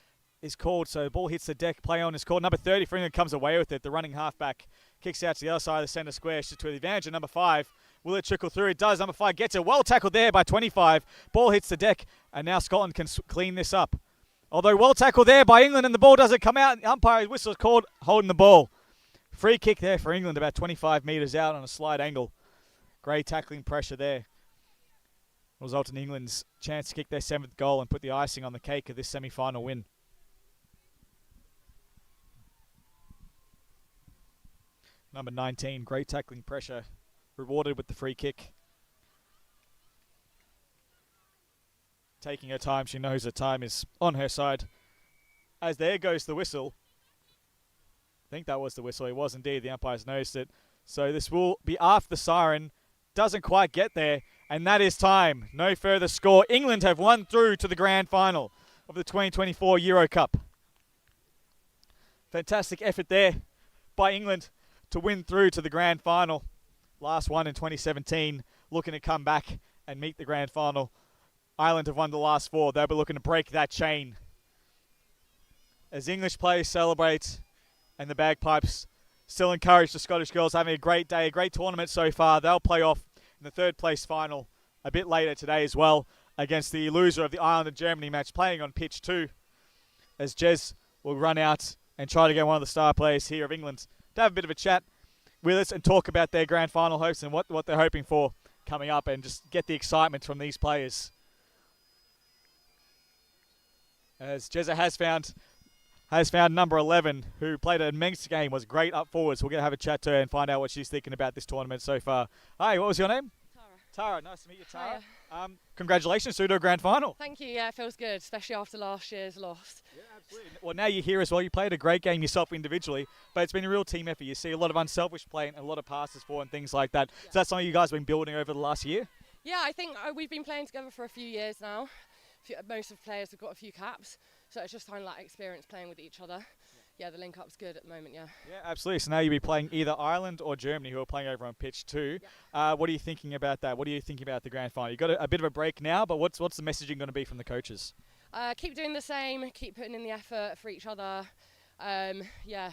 is called, so the ball hits the deck. Play on is called. Number 30 for England comes away with it. The running halfback kicks out to the other side of the centre square. She's to the advantage of number 5. Will it trickle through? It does. Number 5 gets it. Well tackled there by 25. Ball hits the deck, and now Scotland can clean this up. Although well tackled there by England, and the ball doesn't come out. The umpire's whistle is called, holding the ball. Free kick there for England, about 25 metres out on a slight angle. Great tackling pressure there. Result in England's chance to kick their 7th goal and put the icing on the cake of this semi-final win. Number 19, great tackling pressure, rewarded with the free kick. Taking her time, she knows her time is on her side. As there goes the whistle. I think that was the whistle. It was indeed. The umpires noticed it. So this will be after the siren. Doesn't quite get there. And that is time. No further score. England have won through to the grand final of the 2024 Euro Cup. Fantastic effort there by England to win through to the grand final. Last one in 2017. Looking to come back and meet the grand final. Ireland have won the last 4. They'll be looking to break that chain. As English players celebrate and the bagpipes still encourage the Scottish girls having a great day, a great tournament so far. They'll play off in the 3rd place final a bit later today as well against the loser of the Ireland and Germany match, playing on pitch 2. As Jez will run out and try to get one of the star players here of England to have a bit of a chat with us and talk about their grand final hopes and what they're hoping for coming up and just get the excitement from these players. As Jezza has found number 11, who played an immense game, was great up forwards. We're going to have a chat to her and find out what she's thinking about this tournament so far. Hi, what was your name? Tara, nice to meet you, Tara. Congratulations to a grand final. Thank you, yeah, it feels good, especially after last year's loss. Yeah, absolutely. Well, now you're here as well. You played a great game yourself individually, but it's been a real team effort. You see a lot of unselfish play and a lot of passes for and things like that. Yeah. So that's something you guys have been building over the last year? Yeah, I think we've been playing together for a few years now. Most of the players have got a few caps, so it's just kind of like experience playing with each other. Yeah, the link-up's good at the moment, yeah. Yeah, absolutely. So now you'll be playing either Ireland or Germany, who are playing over on pitch 2. Yeah. What are you thinking about that? What are you thinking about the grand final? You've got a bit of a break now, but what's the messaging going to be from the coaches? Keep doing the same, keep putting in the effort for each other. Yeah,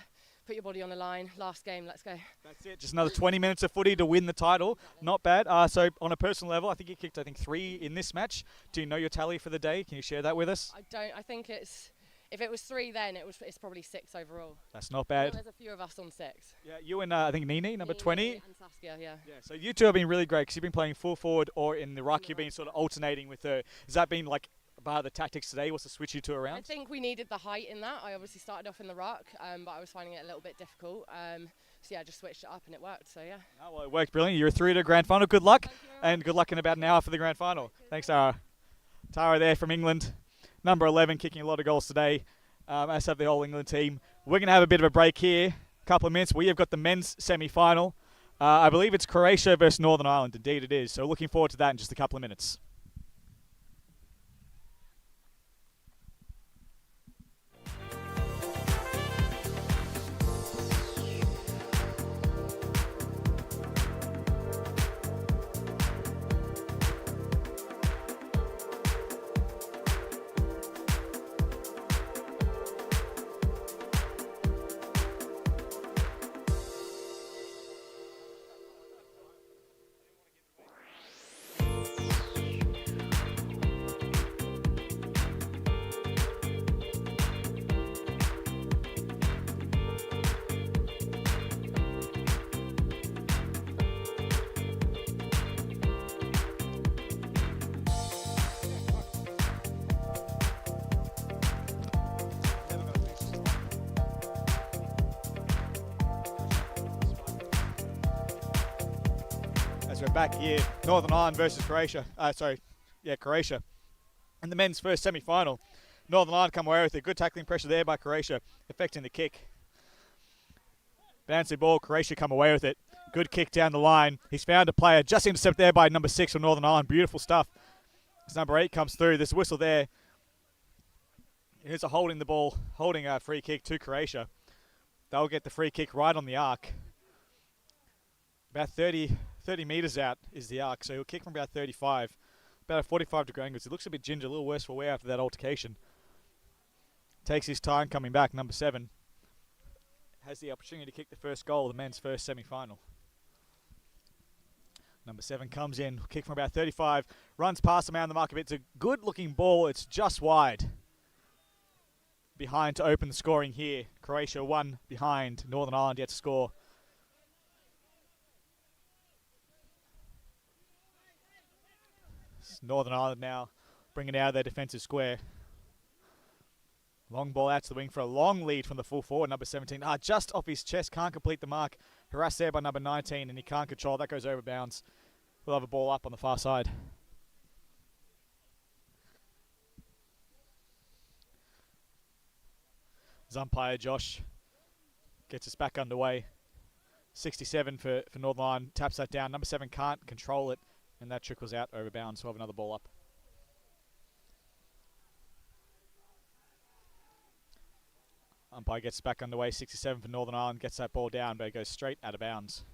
put your body on the line. Last game, let's go. That's it. Just another 20 minutes of footy to win the title. Exactly. Not bad. So on a personal level, I think you kicked 3 in this match. Do you know your tally for the day? Can you share that with us? I don't. I think if it was 3 then, it's probably 6 overall. That's not bad. There's a few of us on 6. Yeah, you and I think Nini, number 20. And Saskia, yeah. Yeah, so you two have been really great because you've been playing full forward or in the ruck. You've been sort of alternating with her. Has that been like part of the tactics today? Was to switch you two around? I think we needed the height in that. I obviously started off in the ruck, but I was finding it a little bit difficult. So yeah, I just switched it up and it worked, so yeah. Oh, well, it worked brilliant. You're through to the grand final. Good luck. And good luck in about an hour for the grand final. Thanks, Tara. Tara there from England. Number 11, kicking a lot of goals today. As have the whole England team. We're going to have a bit of a break here. A couple of minutes. We have got the men's semi-final. I believe it's Croatia versus Northern Ireland. Indeed it is. So looking forward to that in just a couple of minutes. we're back here. Northern Ireland versus Croatia. Croatia. In the men's first semi-final. Northern Ireland come away with it. Good tackling pressure there by Croatia, affecting the kick. Bouncy ball, Croatia come away with it. Good kick down the line. He's found a player. Just intercepted there by number 6 from Northern Ireland. Beautiful stuff. As number 8 comes through. There's a whistle there. Here's a holding a free kick to Croatia. They'll get the free kick right on the arc. About 30 metres out is the arc, so he'll kick from about 35. About a 45-degree angle. He looks a bit ginger, a little worse for wear after that altercation. Takes his time coming back. Number 7 has the opportunity to kick the first goal of the men's first semi-final. Number 7 comes in, kick from about 35, runs past the man on the mark a bit. It's a good-looking ball. It's just wide. Behind to open the scoring here. Croatia 1 behind. Northern Ireland yet to score. Northern Ireland now bringing it out of their defensive square. Long ball out to the wing for a long lead from the full forward, number 17. Just off his chest, can't complete the mark. Harassed there by number 19, and he can't control. That goes over bounds. We'll have a ball up on the far side. Umpire Josh gets us back underway. 67 for Northern Ireland, taps that down. Number 7 can't control it, and that trickles out over bounds. So we'll have another ball up. Umpire gets back underway. 67 for Northern Ireland, gets that ball down, but it goes straight out of bounds.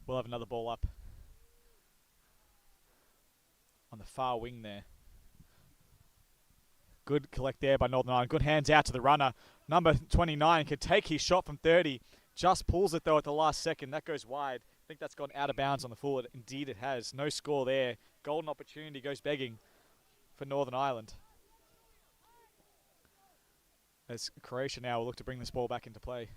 We'll have another ball up on the far wing there. Good collect there by Northern Ireland. Good hands out to the runner. Number 29 can take his shot from 30. Just pulls it though at the last second. That goes wide. I think that's gone out of bounds on the forward. Indeed it has. No score there. Golden opportunity goes begging for Northern Ireland. As Croatia now will look to bring this ball back into play.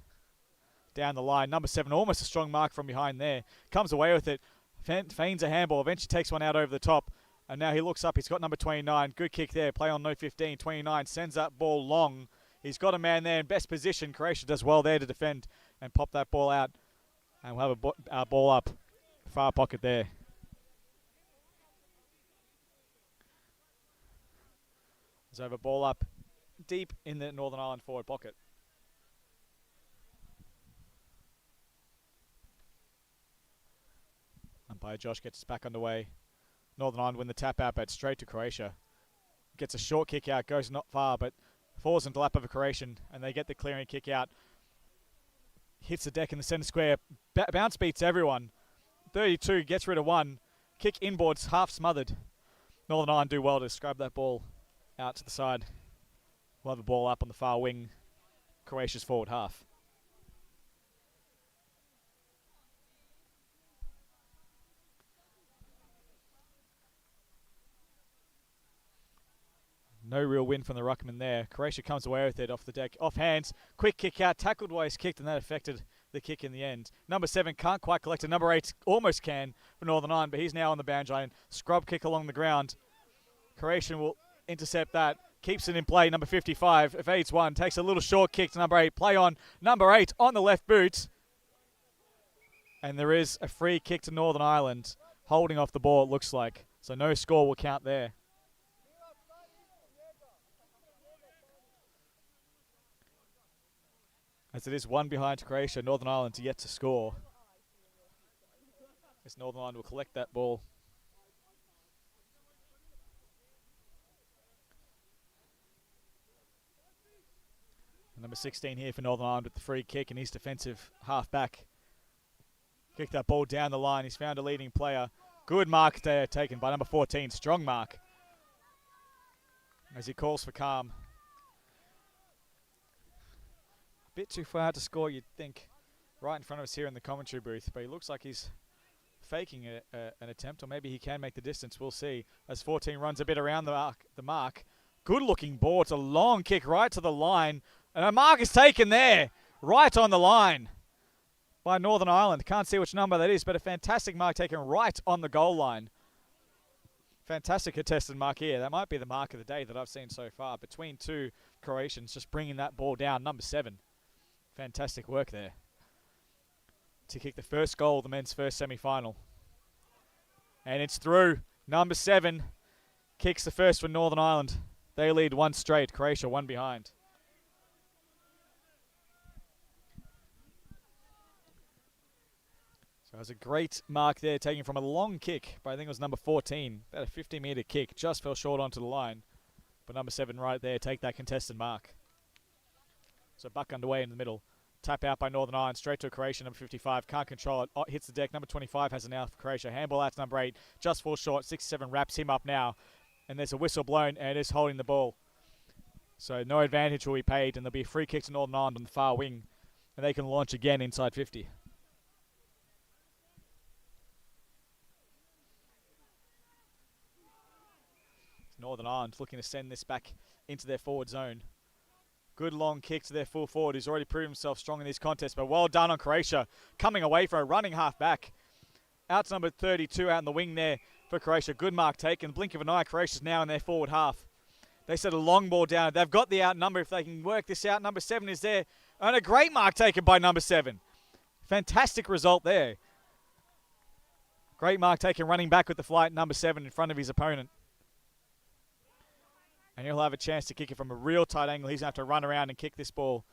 Down the line, number 7, almost a strong mark from behind there. Comes away with it. Feigns a handball. Eventually takes one out over the top. And now he looks up. He's got number 29. Good kick there. Play on no 15. 29 sends that ball long. He's got a man there in best position. Croatia does well there to defend and pop that ball out. And we'll have a ball up. Far pocket there. There's over ball up deep in the Northern Ireland forward pocket. Umpire Josh gets us back underway. Northern Ireland win the tap out, but straight to Croatia. Gets a short kick out, goes not far, but falls into the lap of a Croatian, and they get the clearing kick out. Hits the deck in the centre square. Bounce beats everyone. 32 gets rid of one. Kick inboards, half smothered. Northern Ireland do well to scrub that ball out to the side. We'll have a ball up on the far wing. Croatia's forward half. No real win from the ruckman there. Croatia comes away with it off the deck. Off hands. Quick kick out. Tackled while he's kicked, and that affected the kick in the end. Number 7 can't quite collect it. Number 8 almost can for Northern Ireland, but he's now on the boundary line. Scrub kick along the ground. Croatian will intercept that. Keeps it in play. Number 55 evades one. Takes a little short kick to number 8. Play on. Number 8 on the left boot. And there is a free kick to Northern Ireland. Holding off the ball, it looks like. So no score will count there. As it is 1 behind to Croatia, Northern Ireland yet to score. As Northern Ireland will collect that ball. Number 16 here for Northern Ireland with the free kick, and his defensive half-back. Kick that ball down the line. He's found a leading player. Good mark there taken by number 14. Strong mark. As he calls for calm. A bit too far out to score, you'd think. Right in front of us here in the commentary booth. But he looks like he's faking an attempt, or maybe he can make the distance. We'll see. As 14 runs a bit around the mark. Good looking ball. It's a long kick right to the line. And a mark is taken there. Right on the line by Northern Ireland. Can't see which number that is, but a fantastic mark taken right on the goal line. Fantastic contested mark here. That might be the mark of the day that I've seen so far. Between two Croatians just bringing that ball down. Number 7. Fantastic work there. to kick the first goal of the men's first semi-final. And it's through. Number 7 kicks the first for Northern Ireland. They lead 1 straight. Croatia 1 behind. So it was a great mark there, taken from a long kick, but I think it was number 14. About a 50-metre kick. Just fell short onto the line. But number 7 right there, take that contested mark. So buck underway in the middle. Tap out by Northern Ireland, straight to Croatia, number 55. Can't control it. Oh, hits the deck. Number 25 has it now for Croatia. Handball out to number 8. Just falls short. 67 wraps him up now. And there's a whistle blown, and it is holding the ball. So no advantage will be paid, and there'll be a free kick to Northern Ireland on the far wing. And they can launch again inside 50. Northern Ireland looking to send this back into their forward zone. Good long kick to their full forward, who's already proven himself strong in this contest, but well done on Croatia. Coming away for a running half back. Out to number 32 out in the wing there for Croatia. Good mark taken. Blink of an eye, Croatia's now in their forward half. They set a long ball down. They've got the outnumber if they can work this out. Number 7 is there. And a great mark taken by number 7. Fantastic result there. Great mark taken running back with the flight, number 7 in front of his opponent. And he'll have a chance to kick it from a real tight angle. He's going to have to run around and kick this ball.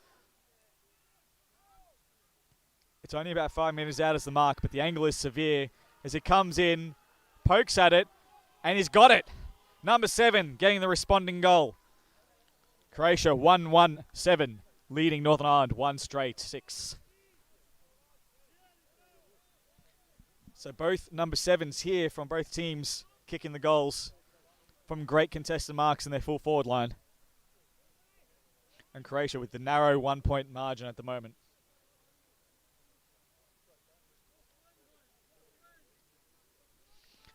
It's only about 5 meters out as the mark, but the angle is severe as it comes in, pokes at it, and he's got it. Number 7 getting the responding goal. Croatia 1-1-7, leading Northern Ireland 1 straight 6. So both number 7s here from both teams kicking the goals from great contested marks in their full forward line. And Croatia with the narrow 1-point margin at the moment.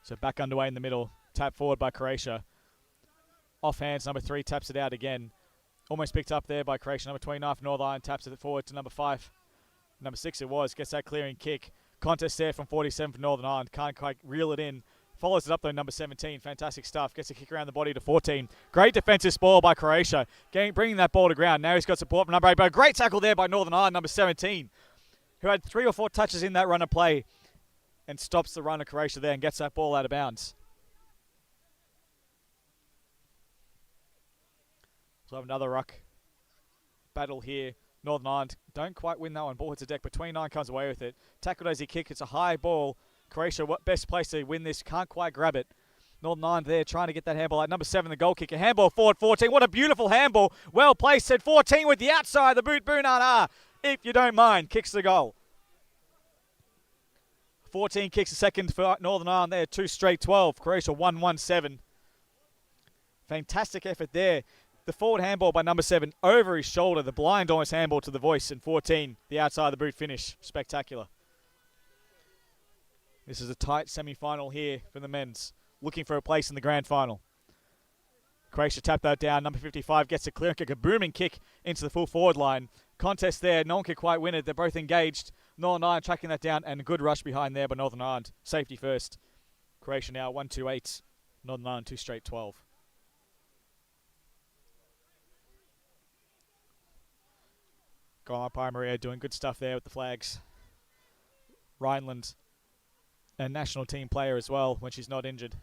So back underway in the middle. Tap forward by Croatia. Off hands, number 3 taps it out again. Almost picked up there by Croatia. Number 29 for Northern Ireland taps it forward to number 5. Number 6 it was. Gets that clearing kick. Contest there from 47 for Northern Ireland. Can't quite reel it in. Follows it up though, number 17. Fantastic stuff. Gets a kick around the body to 14. Great defensive spoil by Croatia. Bringing that ball to ground. Now he's got support from number 8. But a great tackle there by Northern Ireland, number 17. Who had 3 or 4 touches in that run of play. And stops the run of Croatia there and gets that ball out of bounds. So have another ruck battle here. Northern Ireland don't quite win that one. Ball hits the deck, but 29 comes away with it. Tackled as he kick. It's a high ball. Croatia, best place to win this. Can't quite grab it. Northern Ireland there trying to get that handball out. Number 7, the goal kicker. Handball forward, 14. What a beautiful handball. Well placed at 14 with the outside. The boot, Boonana, if you don't mind, kicks the goal. 14 kicks a second for Northern Ireland there. 2 straight 12. Croatia 1-1-7. Fantastic effort there. The forward handball by number 7 over his shoulder. The blind almost handball to the voice. And 14, the outside of the boot finish. Spectacular. This is a tight semi-final here for the men's. Looking for a place in the grand final. Croatia tapped that down. Number 55 gets a clear kick. A booming kick into the full forward line. Contest there. No one could quite win it. They're both engaged. Northern Ireland tracking that down. And a good rush behind there by Northern Ireland. Safety first. Croatia now 1-2-8. Northern Ireland 2 straight 12. Goal umpire Maria doing good stuff there with the flags. Rhineland, a national team player as well when she's not injured.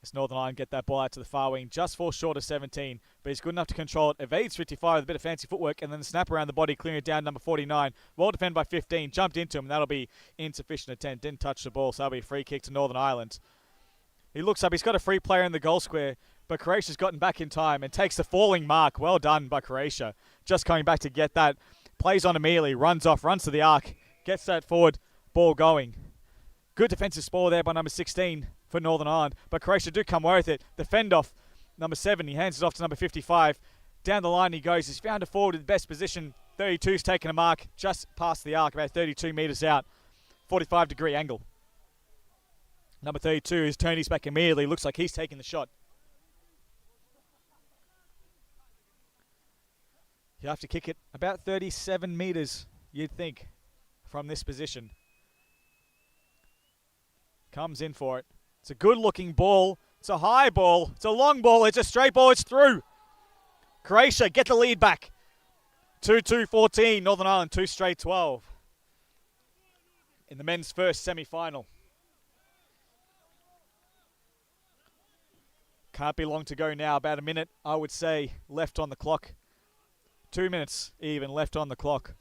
As Northern Ireland get that ball out to the far wing, just falls short of 17, but he's good enough to control it. Evades 55 with a bit of fancy footwork, and then the snap around the body, clearing it down number 49. Well defended by 15, jumped into him, and that'll be insufficient attempt. Didn't touch the ball, so that'll be a free kick to Northern Ireland. He looks up, he's got a free player in the goal square, but Croatia's gotten back in time and takes the falling mark. Well done by Croatia. Just coming back to get that. Plays on immediately, runs off, runs to the arc, gets that forward ball going. Good defensive spoil there by number 16 for Northern Ireland, but Croatia do come away with it. The fend off, number 7, he hands it off to number 55. Down the line he goes. He's found a forward in the best position. 32's taken a mark just past the arc, about 32 metres out. 45-degree angle. Number 32 has turned his back immediately. Looks like he's taking the shot. You have to kick it about 37 metres, you'd think, from this position. Comes in for it. It's a good-looking ball. It's a high ball. It's a long ball. It's a straight ball. It's through. Croatia get the lead back. 2-2-14. Northern Ireland 2 straight 12. in the men's first semi-final. Can't be long to go now, about a minute, I would say, left on the clock. 2 minutes even left on the clock.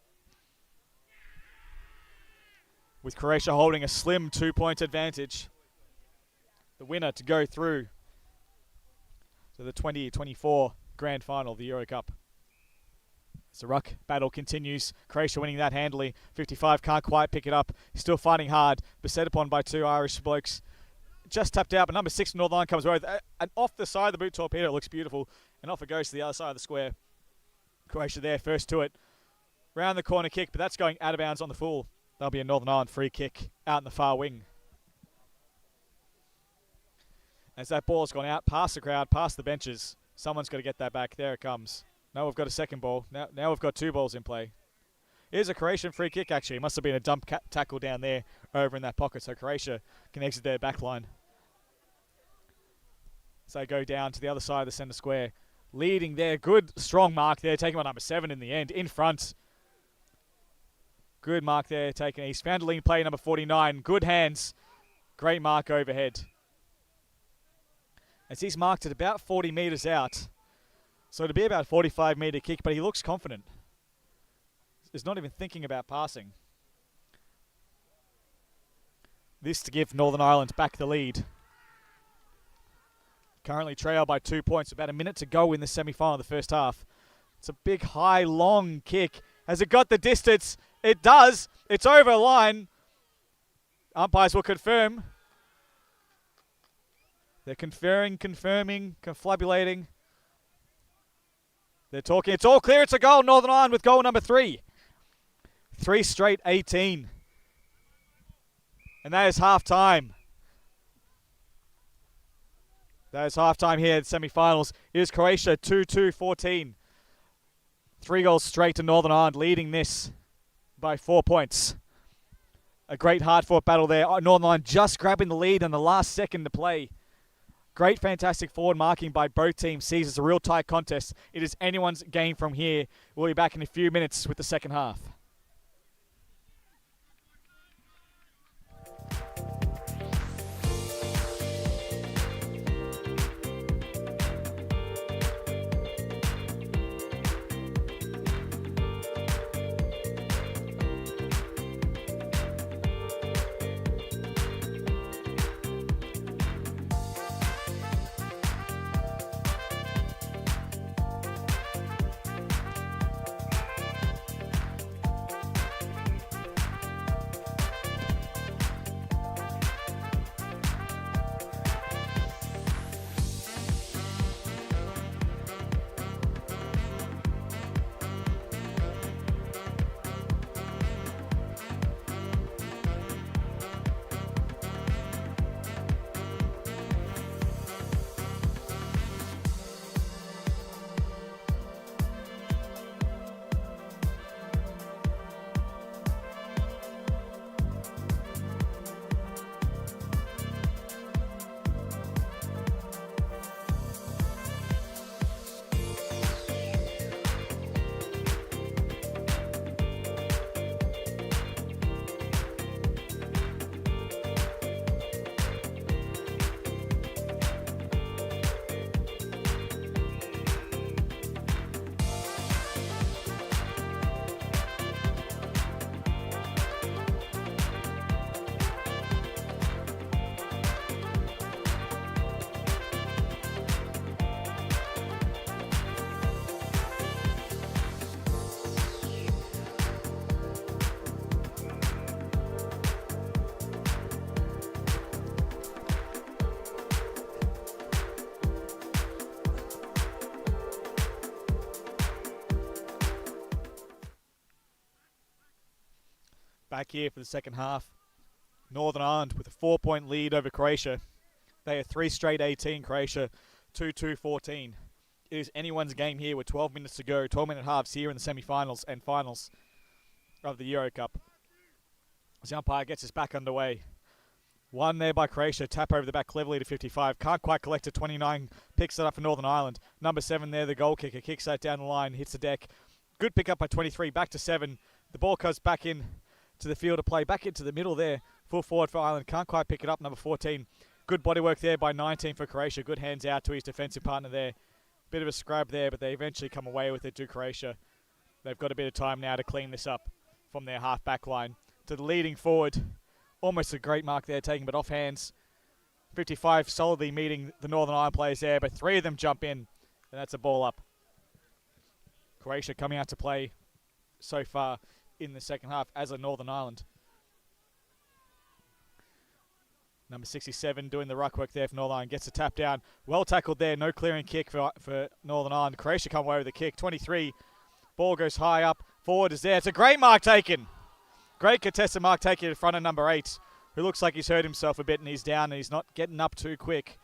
With Croatia holding a slim 2-point advantage. The winner to go through to the 2024 Grand Final of the Euro Cup. As the ruck battle continues, Croatia winning that handily. 55 can't quite pick it up. Still fighting hard, beset upon by two Irish blokes. Just tapped out, but number 6 Northern Ireland comes away with and off the side of the boot torpedo. It looks beautiful, and off it goes to the other side of the square. Croatia there, first to it. Round the corner kick, but that's going out of bounds on the full. That'll be a Northern Ireland free kick out in the far wing. As that ball's gone out past the crowd, past the benches, someone's got to get that back. There it comes. Now we've got a second ball. Now we've got 2 balls in play. Here's a Croatian free kick, actually. It must have been a dump tackle down there over in that pocket, so Croatia can exit their back line. So they go down to the other side of the centre square. Leading there. Good, strong mark there. Taking on number 7 in the end. In front. Good mark there. Taking East. Found a lean play, number 49. Good hands. Great mark overhead. As he's marked at about 40 metres out. So it'll be about a 45-metre kick, but he looks confident. He's not even thinking about passing. This to give Northern Ireland back the lead. Currently trailed by 2 points. About a minute to go in the semi-final of the first half. It's a big, high, long kick. Has it got the distance? It does. It's over the line. Umpires will confirm. They're confirming, confabulating. They're talking. It's all clear. It's a goal. Northern Ireland with goal number 3. 3 straight 18. And that is half-time. That is half-time here at the semi-finals. It is Croatia 2-2-14. 3 goals straight to Northern Ireland, leading this by 4 points. A great hard-fought battle there. Northern Ireland just grabbing the lead in the last second to play. Great, fantastic forward marking by both teams sees it's a real tight contest. It is anyone's game from here. We'll be back in a few minutes with the second half. Back here for the second half. Northern Ireland with a 4-point lead over Croatia. They are 3 straight 18, Croatia 2-2-14. It is anyone's game here with 12 minutes to go. 12-minute halves here in the semi-finals and finals of the Euro Cup. As the umpire gets us back underway. One there by Croatia. Tap over the back cleverly to 55. Can't quite collect it. 29 picks it up for Northern Ireland. Number 7 there, the goal kicker. Kicks that down the line. Hits the deck. Good pick up by 23. Back to 7. The ball goes back in to the field of play. Back into the middle there. Full forward for Ireland. Can't quite pick it up. Number 14. Good body work there by 19 for Croatia. Good hands out to his defensive partner there. Bit of a scrub there, but they eventually come away with it to Croatia. They've got a bit of time now to clean this up from their half-back line. To the leading forward. Almost a great mark there, taking it off hands. 55 solidly meeting the Northern Ireland players there, but 3 of them jump in, and that's a ball up. Croatia coming out to play so far in the second half as a Northern Ireland. Number 67 doing the ruck work there for Northern Ireland. Gets a tap down. Well tackled there. No clearing kick for Northern Ireland. Croatia come away with the kick. 23. Ball goes high up. Forward is there. It's a great mark taken. Great contested mark taken in front of number 8, who looks like he's hurt himself a bit and he's down and he's not getting up too quick.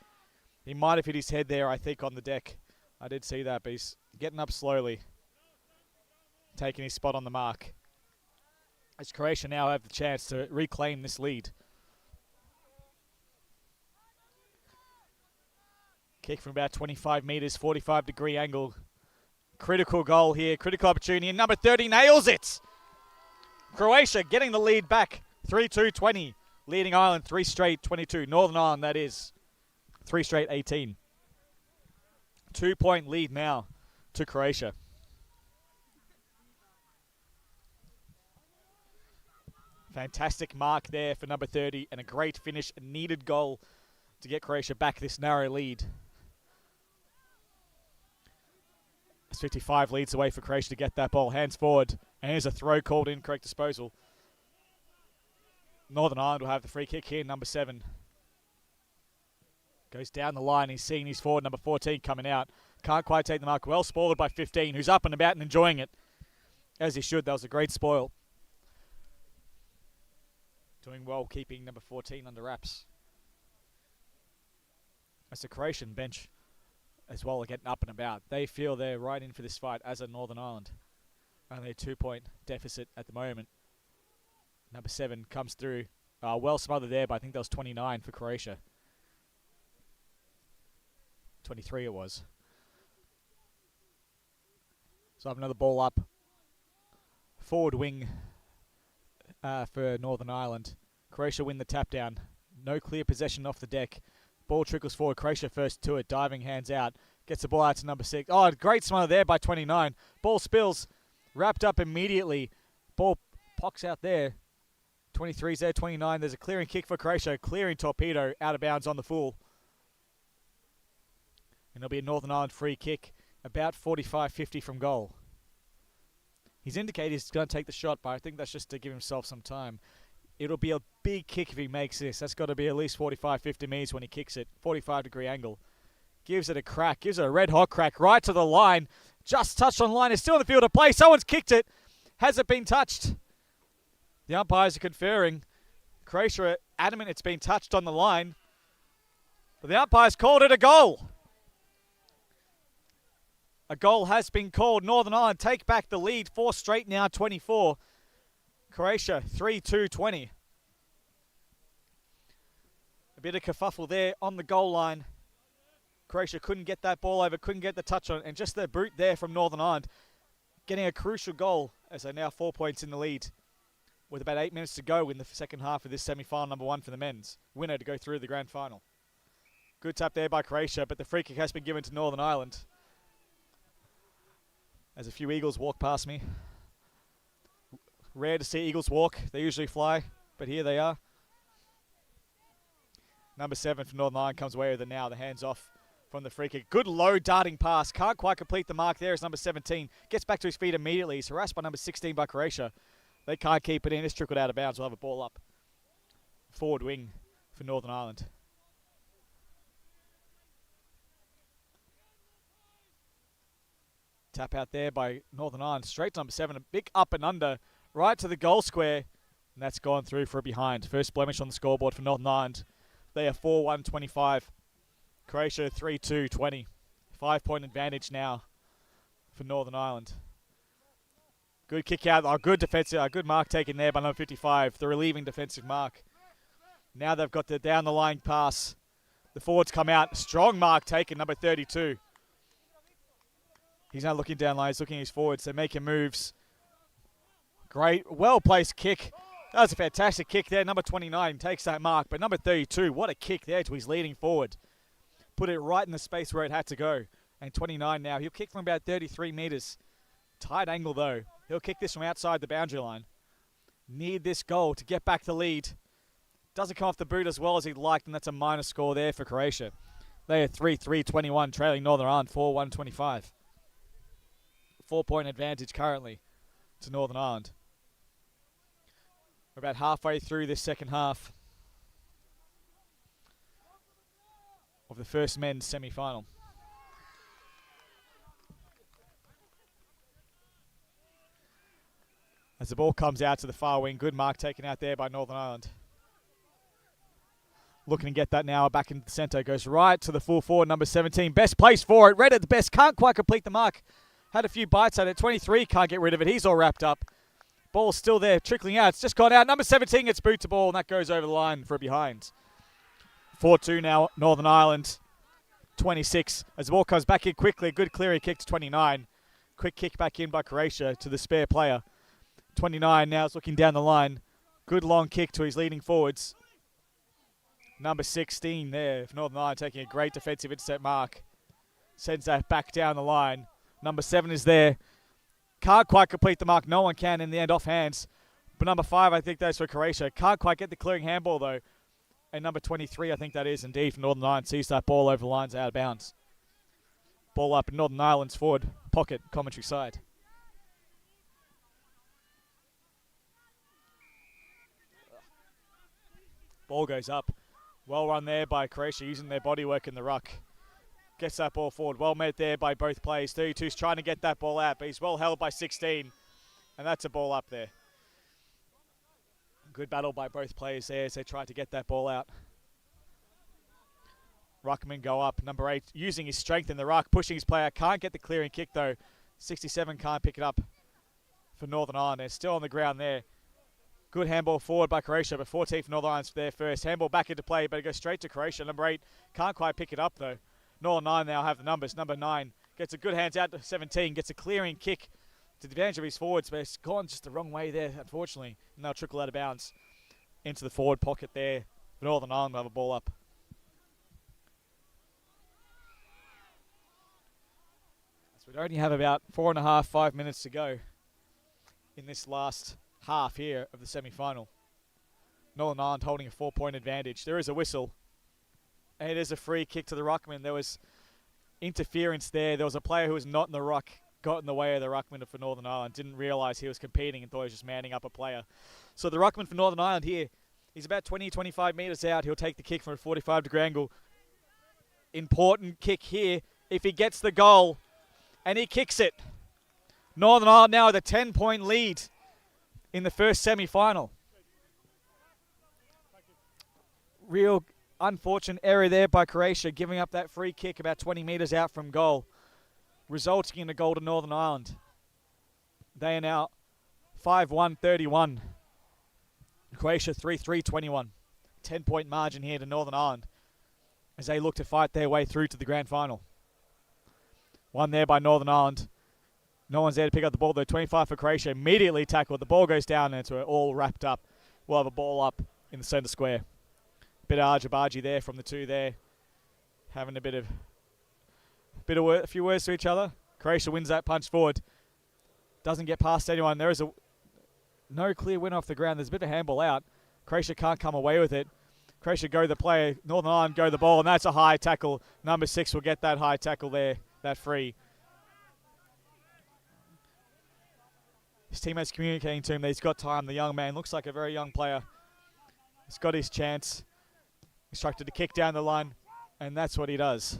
He might have hit his head there, I think, on the deck. I did see that, but he's getting up slowly. Taking his spot on the mark. As Croatia now have the chance to reclaim this lead. Kick from about 25 metres, 45-degree angle. Critical goal here, critical opportunity, and number 30 nails it! Croatia getting the lead back, 3-2-20. Leading Ireland 3 straight, 22. Northern Ireland, that is. 3 straight, 18. 2-point lead now to Croatia. Fantastic mark there for number 30 and a great finish, a needed goal to get Croatia back this narrow lead. 55 leads away for Croatia to get that ball. Hands forward. And here's a throw called in, correct disposal. Northern Ireland will have the free kick here, number 7. Goes down the line. He's seeing his forward, number 14, coming out. Can't quite take the mark. Well spoiled by 15, who's up and about and enjoying it. As he should. That was a great spoil. Doing well, keeping number 14 under wraps. That's the Croatian bench as well are getting up and about. They feel they're right in for this fight as a Northern Ireland. Only a 2-point deficit at the moment. Number 7 comes through. Well smothered there, but I think that was 29 for Croatia. 23 it was. So I have another ball up. Forward wing for Northern Ireland. Croatia win the tap down. No clear possession off the deck. Ball trickles forward. Croatia first to it. Diving hands out. Gets the ball out to number 6. Oh, great smother there by 29. Ball spills. Wrapped up immediately. Ball pocks out there. 23's there. 29. There's a clearing kick for Croatia. Clearing torpedo. Out of bounds on the full. And it'll be a Northern Ireland free kick. About 45-50 from goal. He's indicated he's going to take the shot, but I think that's just to give himself some time. It'll be a big kick if he makes this. That's got to be at least 45-50 meters when he kicks it. 45-degree angle. Gives it a crack. Gives it a red-hot crack right to the line. Just touched on line. It's still in the field of play. Someone's kicked it. Has it been touched? The umpires are conferring. Croatia are adamant it's been touched on the line. But the umpires called it a goal. A goal has been called. Northern Ireland take back the lead. 4 straight now, 24. Croatia, 3-2-20. A bit of kerfuffle there on the goal line. Croatia couldn't get that ball over, couldn't get the touch on it, and just the brute there from Northern Ireland. Getting a crucial goal as they're now 4 points in the lead. With about 8 minutes to go in the second half of this semi-final number 1 for the men's. Winner to go through the grand final. Good tap there by Croatia, but the free kick has been given to Northern Ireland. As a few Eagles walk past me. Rare to see Eagles walk. They usually fly, but here they are. Number 7 for Northern Ireland comes away with it now. The hands off from the free kick. Good low darting pass. Can't quite complete the mark there as number 17. Gets back to his feet immediately. He's harassed by number 16 by Croatia. They can't keep it in. It's trickled out of bounds. We'll have a ball up. Forward wing for Northern Ireland. Tap out there by Northern Ireland. Straight to number 7. A big up and under. Right to the goal square. And that's gone through for a behind. First blemish on the scoreboard for Northern Ireland. They are 4-1-25. Croatia 3-2-20. 5-point advantage now for Northern Ireland. Good kick out. Oh, good defensive. Good mark taken there by number 55. The relieving defensive mark. Now they've got the down the line pass. The forwards come out. Strong mark taken, number 32. He's now looking down line. He's looking at his forwards. They're making moves. Great, well-placed kick. That was a fantastic kick there. Number 29 takes that mark, but number 32, what a kick there to his leading forward. Put it right in the space where it had to go. And 29 now. He'll kick from about 33 metres. Tight angle though. He'll kick this from outside the boundary line. Need this goal to get back the lead. Doesn't come off the boot as well as he'd liked, and that's a minus score there for Croatia. They are 3-3-21, trailing Northern Ireland 4-1-25. 4-point advantage currently to Northern Ireland. We're about halfway through this second half of the first men's semi-final. As the ball comes out to the far wing, good mark taken out there by Northern Ireland. Looking to get that now back into the centre. Goes right to the full forward, number 17. Best place for it. Read at the best. Can't quite complete the mark. Had a few bites at it. 23 can't get rid of it. He's all wrapped up. Ball's still there, trickling out. It's just gone out. Number 17 gets boot to ball, and that goes over the line for a behind. 4-2 now, Northern Ireland. 26. As the ball comes back in quickly. Good clearing kick to 29. Quick kick back in by Croatia to the spare player. 29 now is looking down the line. Good long kick to his leading forwards. Number 16 there for Northern Ireland taking a great defensive intercept mark. Sends that back down the line. Number 7 is there. Can't quite complete the mark. No one can in the end off hands. But number 5, I think that's for Croatia. Can't quite get the clearing handball though. And number 23, I think that is indeed for Northern Ireland. Sees that ball over the lines out of bounds. Ball up in Northern Ireland's forward pocket, commentary side. Ball goes up. Well run there by Croatia, using their bodywork in the ruck. Gets that ball forward. Well met there by both players. 32's trying to get that ball out, but he's well held by 16. And that's a ball up there. Good battle by both players there as they try to get that ball out. Ruckman go up. Number 8 using his strength in the ruck, pushing his player. Can't get the clearing kick though. 67 can't pick it up for Northern Ireland. They're still on the ground there. Good handball forward by Croatia, but 14 for Northern Ireland's there first. Handball back into play, but it goes straight to Croatia. Number 8 can't quite pick it up though. Northern Ireland now have the numbers. Number 9 gets a good hands out to 17, gets a clearing kick to the advantage of his forwards, but it's gone just the wrong way there, unfortunately. And they'll trickle out of bounds into the forward pocket there. Northern Ireland will have a ball up. So we only have about 4.5, 5 minutes to go in this last half here of the semi-final. Northern Ireland holding a 4-point advantage. There is a whistle. And it is a free kick to the ruckman. There was interference there. There was a player who was not in the ruck, got in the way of the ruckman for Northern Ireland. Didn't realise he was competing and thought he was just manning up a player. So the ruckman for Northern Ireland here, he's about 20, 25 metres out. He'll take the kick from a 45-degree angle. Important kick here if he gets the goal. And he kicks it. Northern Ireland now with a 10-point lead in the first semi-final. Real unfortunate error there by Croatia, giving up that free kick about 20 metres out from goal, resulting in a goal to Northern Ireland. They are now 5-1-31. Croatia 3-3-21. 10-point margin here to Northern Ireland as they look to fight their way through to the grand final. One there by Northern Ireland. No one's there to pick up the ball though. 25 for Croatia. Immediately tackled. The ball goes down and it's all wrapped up. We'll have a ball up in the centre square. Bit of argy-bargy there from the two there. Having a few words to each other. Croatia wins that punch forward. Doesn't get past anyone. There is no clear winner off the ground. There's a bit of handball out. Croatia can't come away with it. Croatia go the play. Northern Ireland go the ball, and that's a high tackle. Number 6 will get that high tackle there, that free. His teammates communicating to him that he's got time. The young man looks like a very young player. He's got his chance. Instructed to kick down the line, and that's what he does.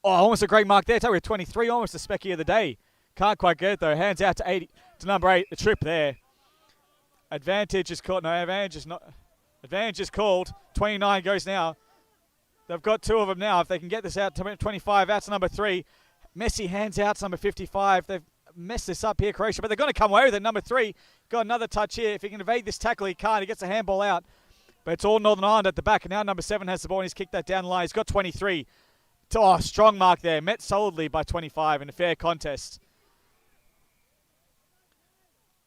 Oh, almost a great mark there. We're 23, almost the specky of the day. Can't quite get it though. Hands out to number 8. The trip there. Advantage is called. No, advantage is not. Advantage is called. 29 goes now. They've got 2 of them now. If they can get this out to 25, out to number 3. Messi hands out to number 55. They've messed this up here, Croatia, but they're going to come away with it. Number 3 got another touch here. If he can evade this tackle, he can't. He gets a handball out. But it's all Northern Ireland at the back. And now number 7 has the ball and he's kicked that down the line. He's got 23. Oh, strong mark there. Met solidly by 25 in a fair contest.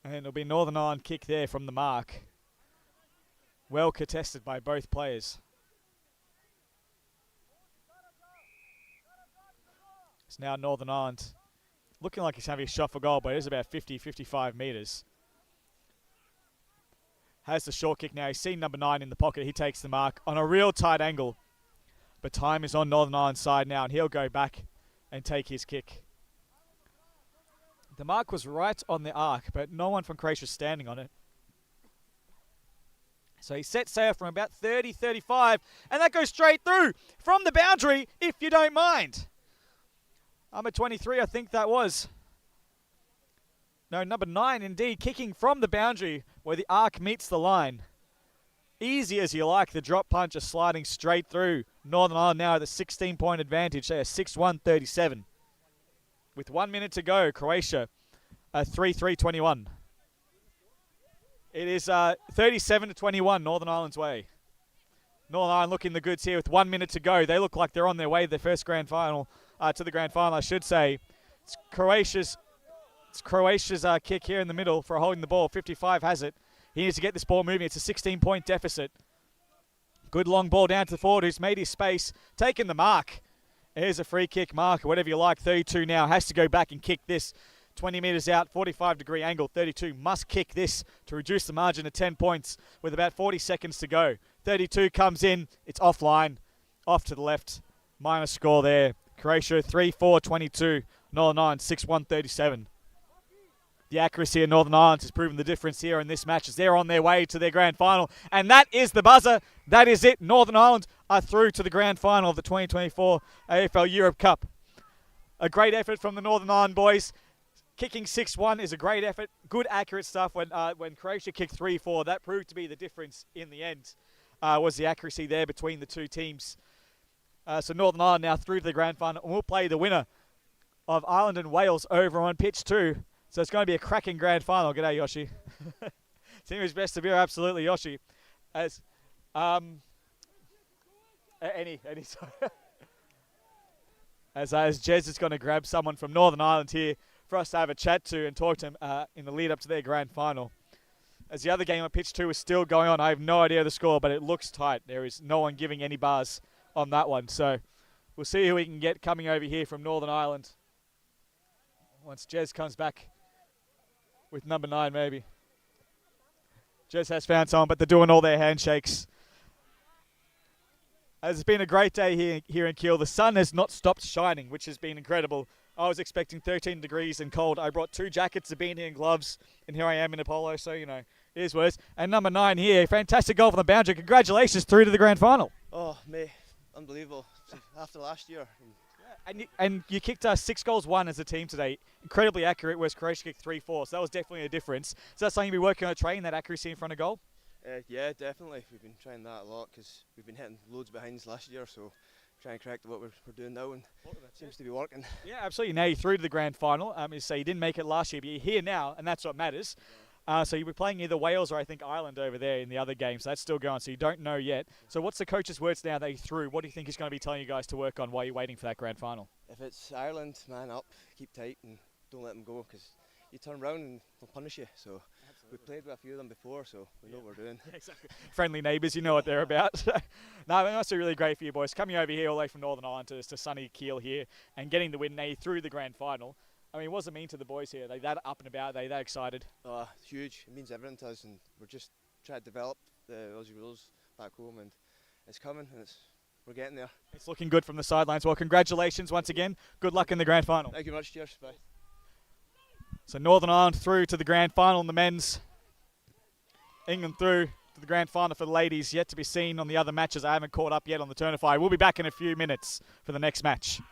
And it'll be Northern Ireland kick there from the mark. Well contested by both players. It's now Northern Ireland looking like he's having a shot for goal, but it is about 50, 55 metres. Has the short kick now. He's seen number 9 in the pocket. He takes the mark on a real tight angle. But time is on Northern Ireland's side now, and he'll go back and take his kick. The mark was right on the arc, but no one from Croatia is standing on it. So he sets sail from about 30, 35, and that goes straight through from the boundary, if you don't mind. Number 23, I think that was. No, number 9 indeed, kicking from the boundary where the arc meets the line. Easy as you like, the drop punch is sliding straight through. Northern Ireland now at a 16-point advantage. They are 6-1-37. With 1 minute to go, Croatia 3-3-21. It is 37-21, Northern Ireland's way. Northern Ireland looking the goods here with 1 minute to go. They look like they're on their way to their first grand final, to the grand final, I should say. It's Croatia's kick here in the middle for holding the ball. 55 has it. He needs to get this ball moving. It's a 16-point deficit. Good long ball down to the forward who's made his space, taken the mark. Here's a free kick mark, whatever you like. 32 now has to go back and kick this. 20 metres out, 45-degree angle. 32 must kick this to reduce the margin to 10 points with about 40 seconds to go. 32 comes in. It's offline. Off to the left. Minus score there. Croatia 3-4-22. Northern Ireland 6-1-37. The accuracy of Northern Ireland has proven the difference here in this match as they're on their way to their grand final. And that is the buzzer. That is it. Northern Ireland are through to the grand final of the 2024 AFL Europe Cup. A great effort from the Northern Ireland boys. Kicking 6-1 is a great effort. Good, accurate stuff. When Croatia kicked 3-4, that proved to be the difference in the end, was the accuracy there between the two teams. So Northern Ireland now through to the grand final. And we'll play the winner of Ireland and Wales over on pitch 2. So it's going to be a cracking grand final. G'day, Yoshi. Team is best of here, absolutely, Yoshi. As as Jez is going to grab someone from Northern Ireland here for us to have a chat to and talk to him in the lead up to their grand final. As the other game on pitch 2 is still going on, I have no idea the score, but it looks tight. There is no one giving any bars on that one. So we'll see who we can get coming over here from Northern Ireland once Jez comes back with number 9 maybe. Jez has found someone, but they're doing all their handshakes. It's been a great day here in Kiel. The sun has not stopped shining, which has been incredible. I was expecting 13 degrees and cold. I brought 2 jackets, a beanie and gloves, and here I am in a polo, so, you know, it is what it is. And number 9 here, fantastic goal from the boundary. Congratulations, through to the grand final. Oh, mate, unbelievable. After last year. And you kicked 6 goals, 1 as a team today. Incredibly accurate, whereas Croatia kicked 3-4, so that was definitely a difference. Is that something you'll be working on training, that accuracy in front of goal? Yeah, definitely. We've been trying that a lot because we've been hitting loads behinds last year, so trying to correct what we're doing now, and it seems to be working. Yeah, absolutely. Now you're through to the grand final. You say you didn't make it last year, but you're here now, and that's what matters. So you'll be playing either Wales or I think Ireland over there in the other games. So that's still going, so you don't know yet. So what's the coach's words now that you're through? What do you think he's going to be telling you guys to work on while you're waiting for that grand final? If it's Ireland, man up, keep tight, and don't let them go, because you turn around and they'll punish you. So we've played with a few of them before, so we know what we're doing. Yeah, exactly. Friendly neighbours, you know what they're about. No, it must be really great for you boys. Coming over here all the way from Northern Ireland to sunny Kiel here and getting the win now through the grand final. I mean, what does it mean to the boys here? Are they that up and about? Are they that excited? Huge. It means everything to us, and we're just trying to develop the Aussie rules back home, and it's coming, and we're getting there. It's looking good from the sidelines. Well, congratulations once again. Good luck in the grand final. Thank you very much. Cheers. Bye. So Northern Ireland through to the grand final in the men's. England through to the grand final for the ladies. Yet to be seen on the other matches. I haven't caught up yet on the Turnify. We'll be back in a few minutes for the next match.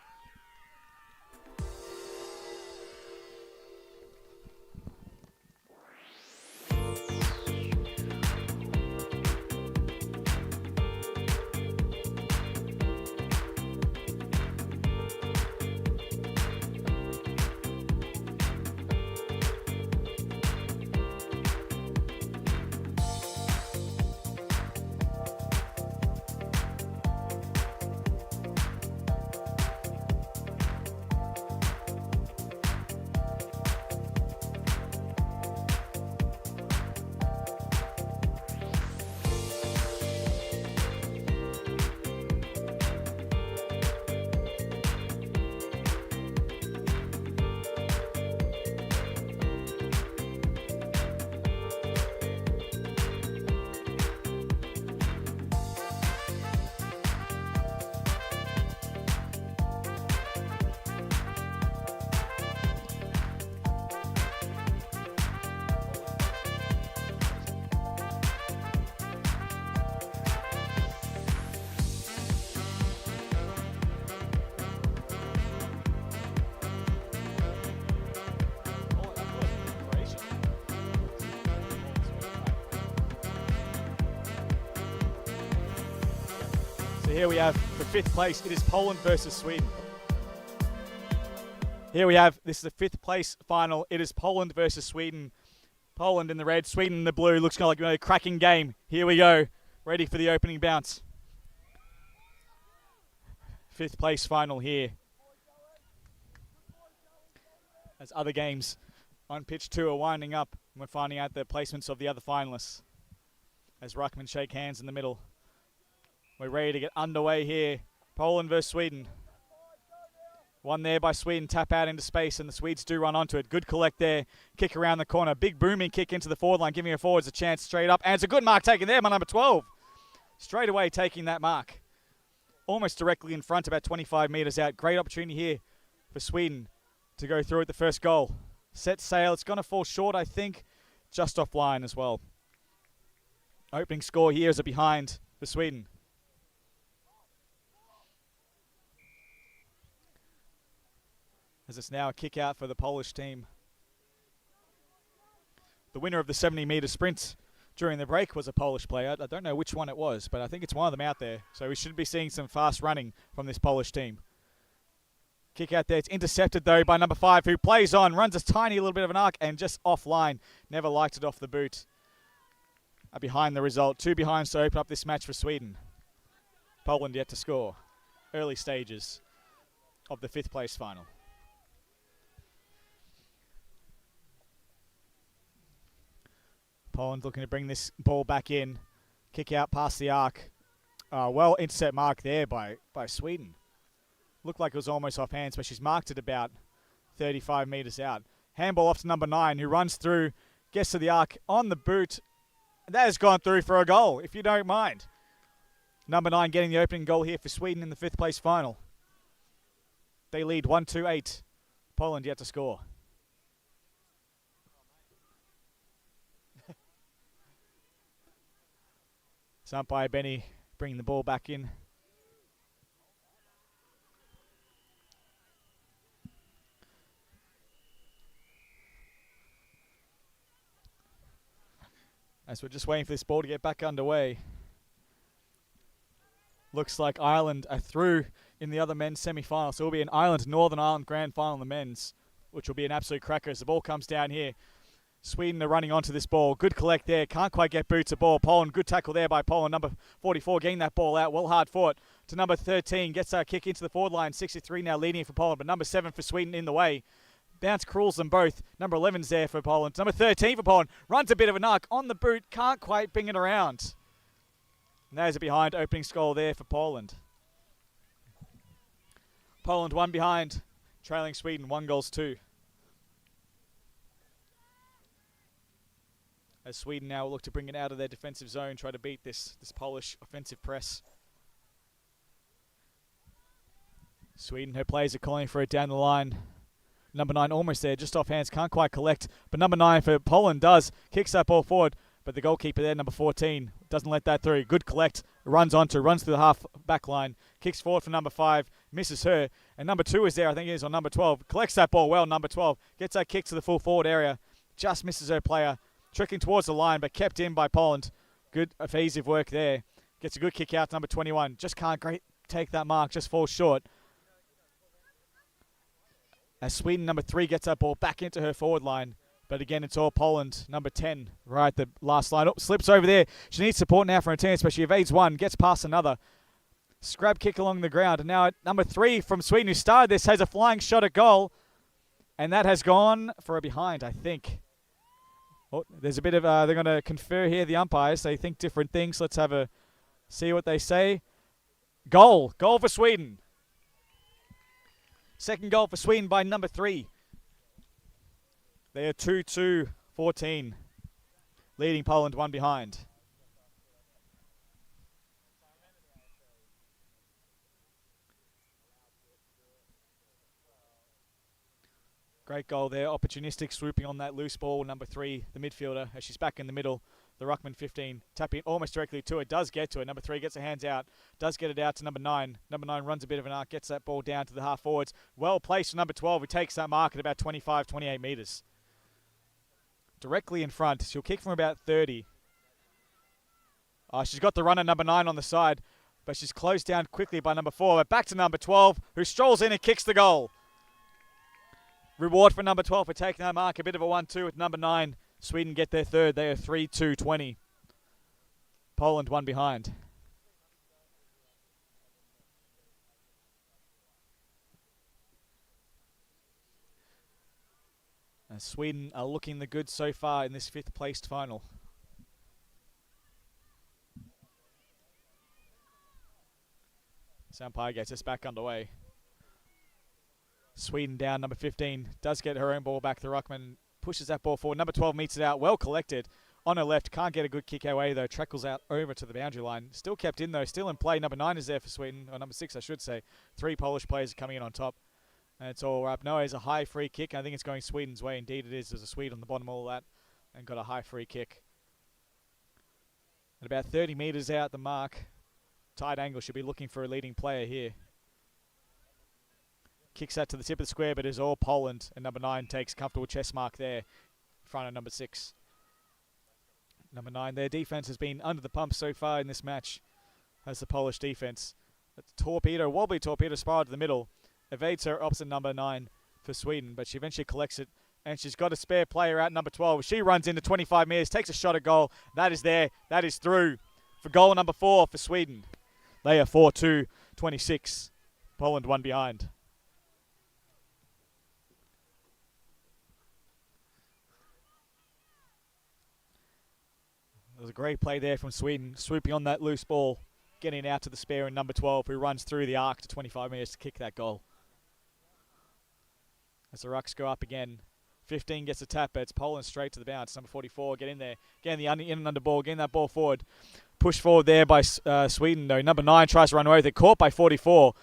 So here we have for 5th place, it is Poland versus Sweden. Here we have, this is the 5th place final. It is Poland versus Sweden. Poland in the red, Sweden in the blue. Looks kind of like a cracking game. Here we go. Ready for the opening bounce. 5th place final here. As other games on pitch 2 are winding up, we're finding out the placements of the other finalists. As ruckmen shake hands in the middle. We're ready to get underway here. Poland versus Sweden. One there by Sweden, tap out into space, and the Swedes do run onto it. Good collect there, kick around the corner. Big booming kick into the forward line, giving our forwards a chance straight up. And it's a good mark taken there by number 12. Straight away taking that mark. Almost directly in front, about 25 metres out. Great opportunity here for Sweden to go through at the first goal. Set sail, it's going to fall short, I think. Just off line as well. Opening score here is a behind for Sweden. As it's now a kick out for the Polish team. The winner of the 70-metre sprint during the break was a Polish player. I don't know which one it was, but I think it's one of them out there. So we should be seeing some fast running from this Polish team. Kick out there. It's intercepted, though, by number 5, who plays on, runs a tiny little bit of an arc, and just offline. Never liked it off the boot. Behind the result. 2 behinds to open up this match for Sweden. Poland yet to score. Early stages of the 5th place final. Poland looking to bring this ball back in. Kick out past the arc. Well intercept mark there by Sweden. Looked like it was almost off hands, but she's marked it about 35 metres out. Handball off to number 9, who runs through, gets to the arc on the boot. That has gone through for a goal, if you don't mind. Number 9 getting the opening goal here for Sweden in the 5th place final. They lead 1-2-8. Poland yet to score. It's umpire Benny bringing the ball back in. As we're just waiting for this ball to get back underway. Looks like Ireland are through in the other men's semi-final. So it will be an Northern Ireland grand final in the men's, which will be an absolute cracker as the ball comes down here. Sweden are running onto this ball. Good collect there. Can't quite get boots of ball. Poland, good tackle there by Poland. Number 44 getting that ball out. Well hard fought to number 13. Gets a kick into the forward line. 63 now leading for Poland. But number 7 for Sweden in the way. Bounce cruels them both. Number 11's there for Poland. Number 13 for Poland. Runs a bit of an arc on the boot. Can't quite bring it around. And there's a behind opening goal there for Poland. Poland 1 behind. Trailing Sweden 1-2. As Sweden now will look to bring it out of their defensive zone, try to beat this Polish offensive press. Sweden, her players are calling for it down the line. Number 9 almost there, just off hands, can't quite collect. But number 9 for Poland does, kicks that ball forward. But the goalkeeper there, number 14, doesn't let that through. Good collect, runs through the half back line. Kicks forward for number 5, misses her. And number 2 is there, I think it is on number 12. Collects that ball well, number 12. Gets that kick to the full forward area. Just misses her player. Tricking towards the line, but kept in by Poland. Good evasive work there. Gets a good kick out to number 21. Just can't take that mark, just falls short. As Sweden, number 3, gets that ball back into her forward line. But again, it's all Poland. Number 10, right at the last line. Oh, slips over there. She needs support now for her chance, but she evades one, gets past another. Scrab kick along the ground. And now number 3 from Sweden, who started this, has a flying shot at goal. And that has gone for a behind, I think. Oh, there's a bit of, they're going to confer here, the umpires. They think different things. Let's have a, see what they say. Goal for Sweden. Second goal for Sweden by number 3. They are 2-2-14. Leading Poland 1 behind. Great goal there, opportunistic, swooping on that loose ball. Number 3, the midfielder, as she's back in the middle. The ruckman 15, tapping almost directly to it, does get to it. Number 3 gets her hands out, does get it out to number 9. Number 9 runs a bit of an arc, gets that ball down to the half forwards. Well placed for number 12, who takes that mark at about 25, 28 metres. Directly in front, she'll kick from about 30. She's got the runner, number 9, on the side. but she's closed down quickly by number 4. But back to number 12, who strolls in and kicks the goal. Reward for number 12 for taking that mark. A bit of a 1-2 with number 9. Sweden get their third. They are 3-2-20. Poland one behind. And Sweden are looking the good so far in this 5th placed final. Umpire gets us back underway. Sweden down, number 15 does get her own ball back. The ruckman pushes that ball forward. Number 12 meets it out, well collected on her left. Can't get a good kick away though. Trickles out over to the boundary line. Still kept in though, still in play. Number 9 is there for Sweden, or number 6 I should say. 3 Polish players are coming in on top. And it's all up. No, it's a high free kick. I think it's going Sweden's way. Indeed it is. There's a Swede on the bottom of all that and got a high free kick. At about 30 metres out the mark. Tight angle, should be looking for a leading player here. Kicks that to the tip of the square, but is all Poland. And number 9 takes comfortable chest mark there in front of number 6. Number 9, their defense has been under the pump so far in this match. As the Polish defense. A wobbly torpedo spiral to the middle. Evades her opposite number 9 for Sweden, but she eventually collects it. And she's got a spare player out, number 12. She runs into 25 metres, takes a shot at goal. That is there. That is through for goal number 4 for Sweden. They are 4-2-26. Poland one behind. There's a great play there from Sweden, swooping on that loose ball, getting out to the spare in number 12, who runs through the arc to 25 metres to kick that goal. As the rucks go up again, 15 gets a tap, but it's Poland straight to the bounce. Number 44, get in there, getting the in and under ball, getting that ball forward. Push forward there by Sweden, though. Number 9 tries to run away with it. Caught by 44.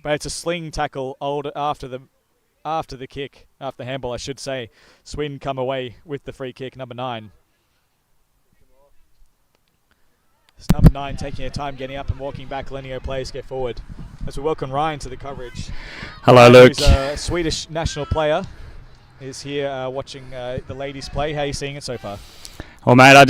But it's a sling tackle after the kick. After the handball, I should say. Sweden come away with the free kick, number 9. It's number 9 taking her time getting up and walking back, letting her players get forward. As we welcome Ryan to the coverage. Hello, Luke. Who's a Swedish national player. Is here watching the ladies play. How are you seeing it so far? Well, mate, I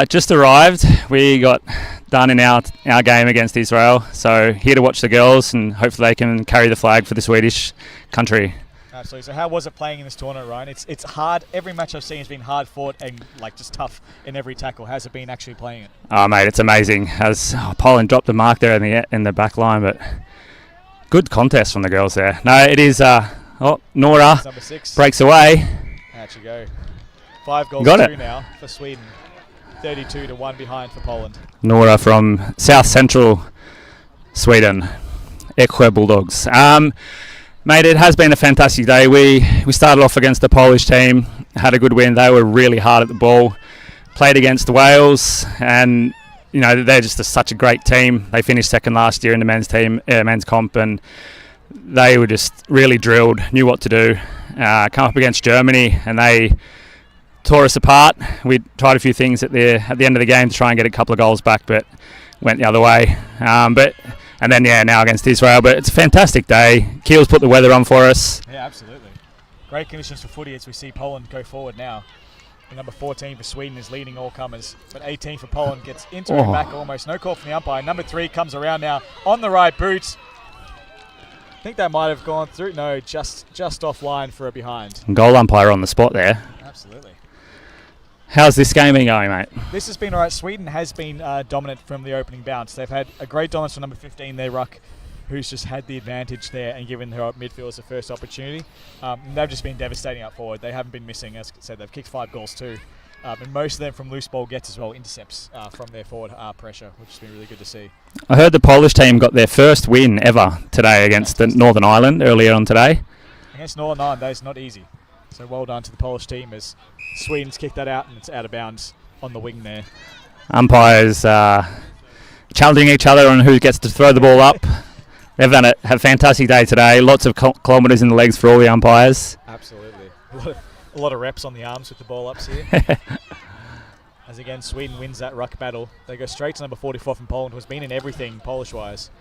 just arrived. We got done in our game against Israel, so here to watch the girls and hopefully they can carry the flag for the Swedish country. Absolutely. So how was it playing in this tournament, Ryan? It's hard. Every match I've seen has been hard fought and just tough in every tackle. How's it been actually playing it? Oh, mate, it's amazing. As Poland dropped the mark there in the back line, but good contest from the girls there. No, it is. Nora number 6 breaks away. Out you go. 5 goals Got to 2 it. now for Sweden. 32-1 behind for Poland. Nora from South Central Sweden, Eksjö Bulldogs. Mate, it has been a fantastic day. We started off against the Polish team, had a good win. They were really hard at the ball. Played against Wales, and you know they're just such a great team. They finished second last year in the men's comp, and they were just really drilled, knew what to do. Come up against Germany, and they tore us apart. We tried a few things at the end of the game to try and get a couple of goals back, but went the other way. Now against Israel. But it's a fantastic day. Kiel's put the weather on for us. Yeah, absolutely. Great conditions for footy as we see Poland go forward now. The number 14 for Sweden is leading all comers, but 18 for Poland gets into her back almost. No call from the umpire. Number 3 comes around now on the right boot. I think that might have gone through. No, just offline for a behind. Goal umpire on the spot there. Absolutely. How's this game been going, mate? This has been all right. Sweden has been dominant from the opening bounce. They've had a great dominance from number 15, their ruck, who's just had the advantage there and given her midfielders the first opportunity. They've just been devastating up forward. They haven't been missing. As I said, they've kicked 5 goals too. And most of them from loose ball gets as well intercepts from their forward pressure, which has been really good to see. I heard the Polish team got their first win ever today against the Northern Ireland earlier on today. Against Northern Ireland, that is not easy. So well done to the Polish team as Sweden's kicked that out and it's out of bounds on the wing there. Umpires challenging each other on who gets to throw the ball up. They've had a fantastic day today. Lots of kilometres in the legs for all the umpires. Absolutely. A lot of reps on the arms with the ball ups here. As again, Sweden wins that ruck battle. They go straight to number 44 from Poland, who's been in everything Polish-wise.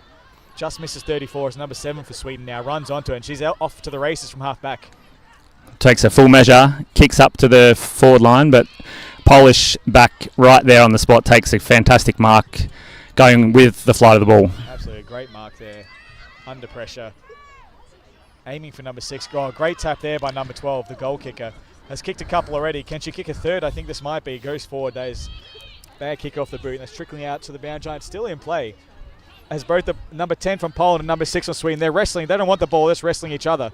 Just misses 34 as number 7 for Sweden now. Runs onto it and she's off to the races from half back. Takes a full measure, kicks up to the forward line, but Polish back right there on the spot takes a fantastic mark, going with the flight of the ball. Absolutely a great mark there. Under pressure. Aiming for number 6. Oh, great tap there by number 12, the goal kicker. Has kicked a couple already. Can she kick a third? I think this might be. Goes forward. That is bad kick off the boot. And that's trickling out to the boundary line. Still in play. As both the number 10 from Poland and number 6 from Sweden, they're wrestling. They don't want the ball. They're just wrestling each other.